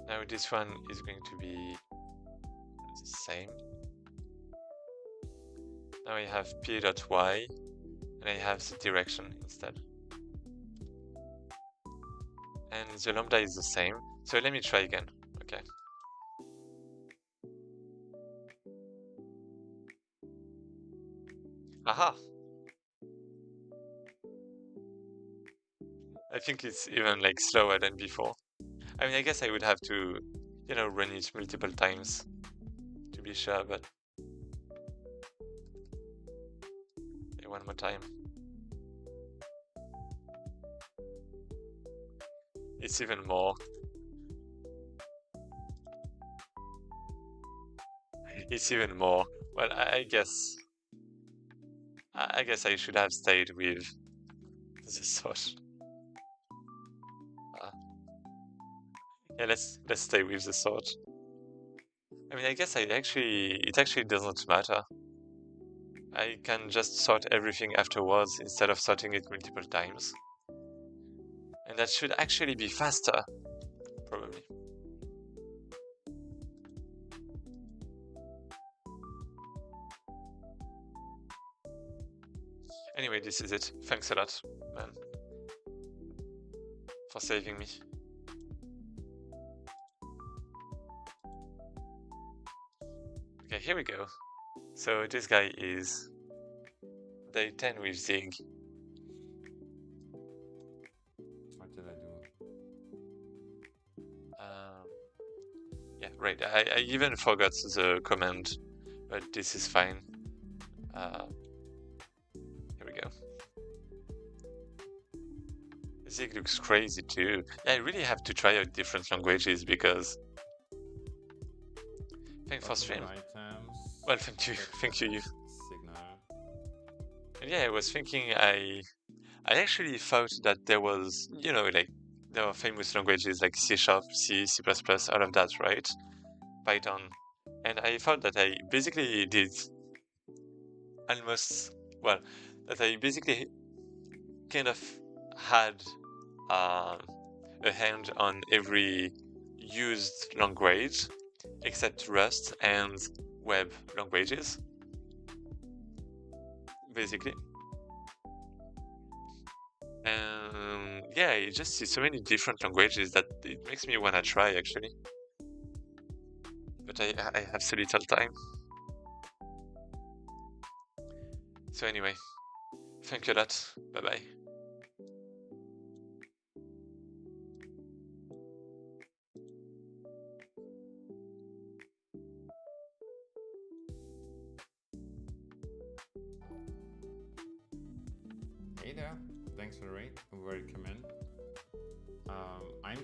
Speaker 1: Now this one is going to be the same. Now I have p.y, and I have the direction instead. And the lambda is the same. So let me try again. Okay. Aha! I think it's even like slower than before. I mean, I guess I would have to, run it multiple times to be sure, but one more time. It's even more. It's even more. Well, I guess I should have stayed with the sort. Yeah, let's stay with the sort. I mean, I guess it actually doesn't matter. I can just sort everything afterwards instead of sorting it multiple times. And that should actually be faster, probably. Anyway, this is it. Thanks a lot, man, for saving me. Okay, here we go. So this guy is day 10 with Zig.
Speaker 2: What did I do?
Speaker 1: Yeah, right. I even forgot the command, but this is fine. Here we go. Zig looks crazy too. Yeah, I really have to try out different languages because thanks for stream.
Speaker 2: Items.
Speaker 1: Well, thank you, thank you.
Speaker 2: Signal.
Speaker 1: And yeah, I was thinking I actually thought that there was, you know, like there are famous languages like C#, C, C++, all of that, right? Python. And I thought that I basically did almost, well, that I basically kind of had a hand on every used language except Rust and web languages, basically. And yeah, I just see so many different languages that it makes me want to try actually. But I have so little time. So anyway, thank you a lot. Bye bye.
Speaker 2: Hey there. Thanks for the raid. Welcome in. I'm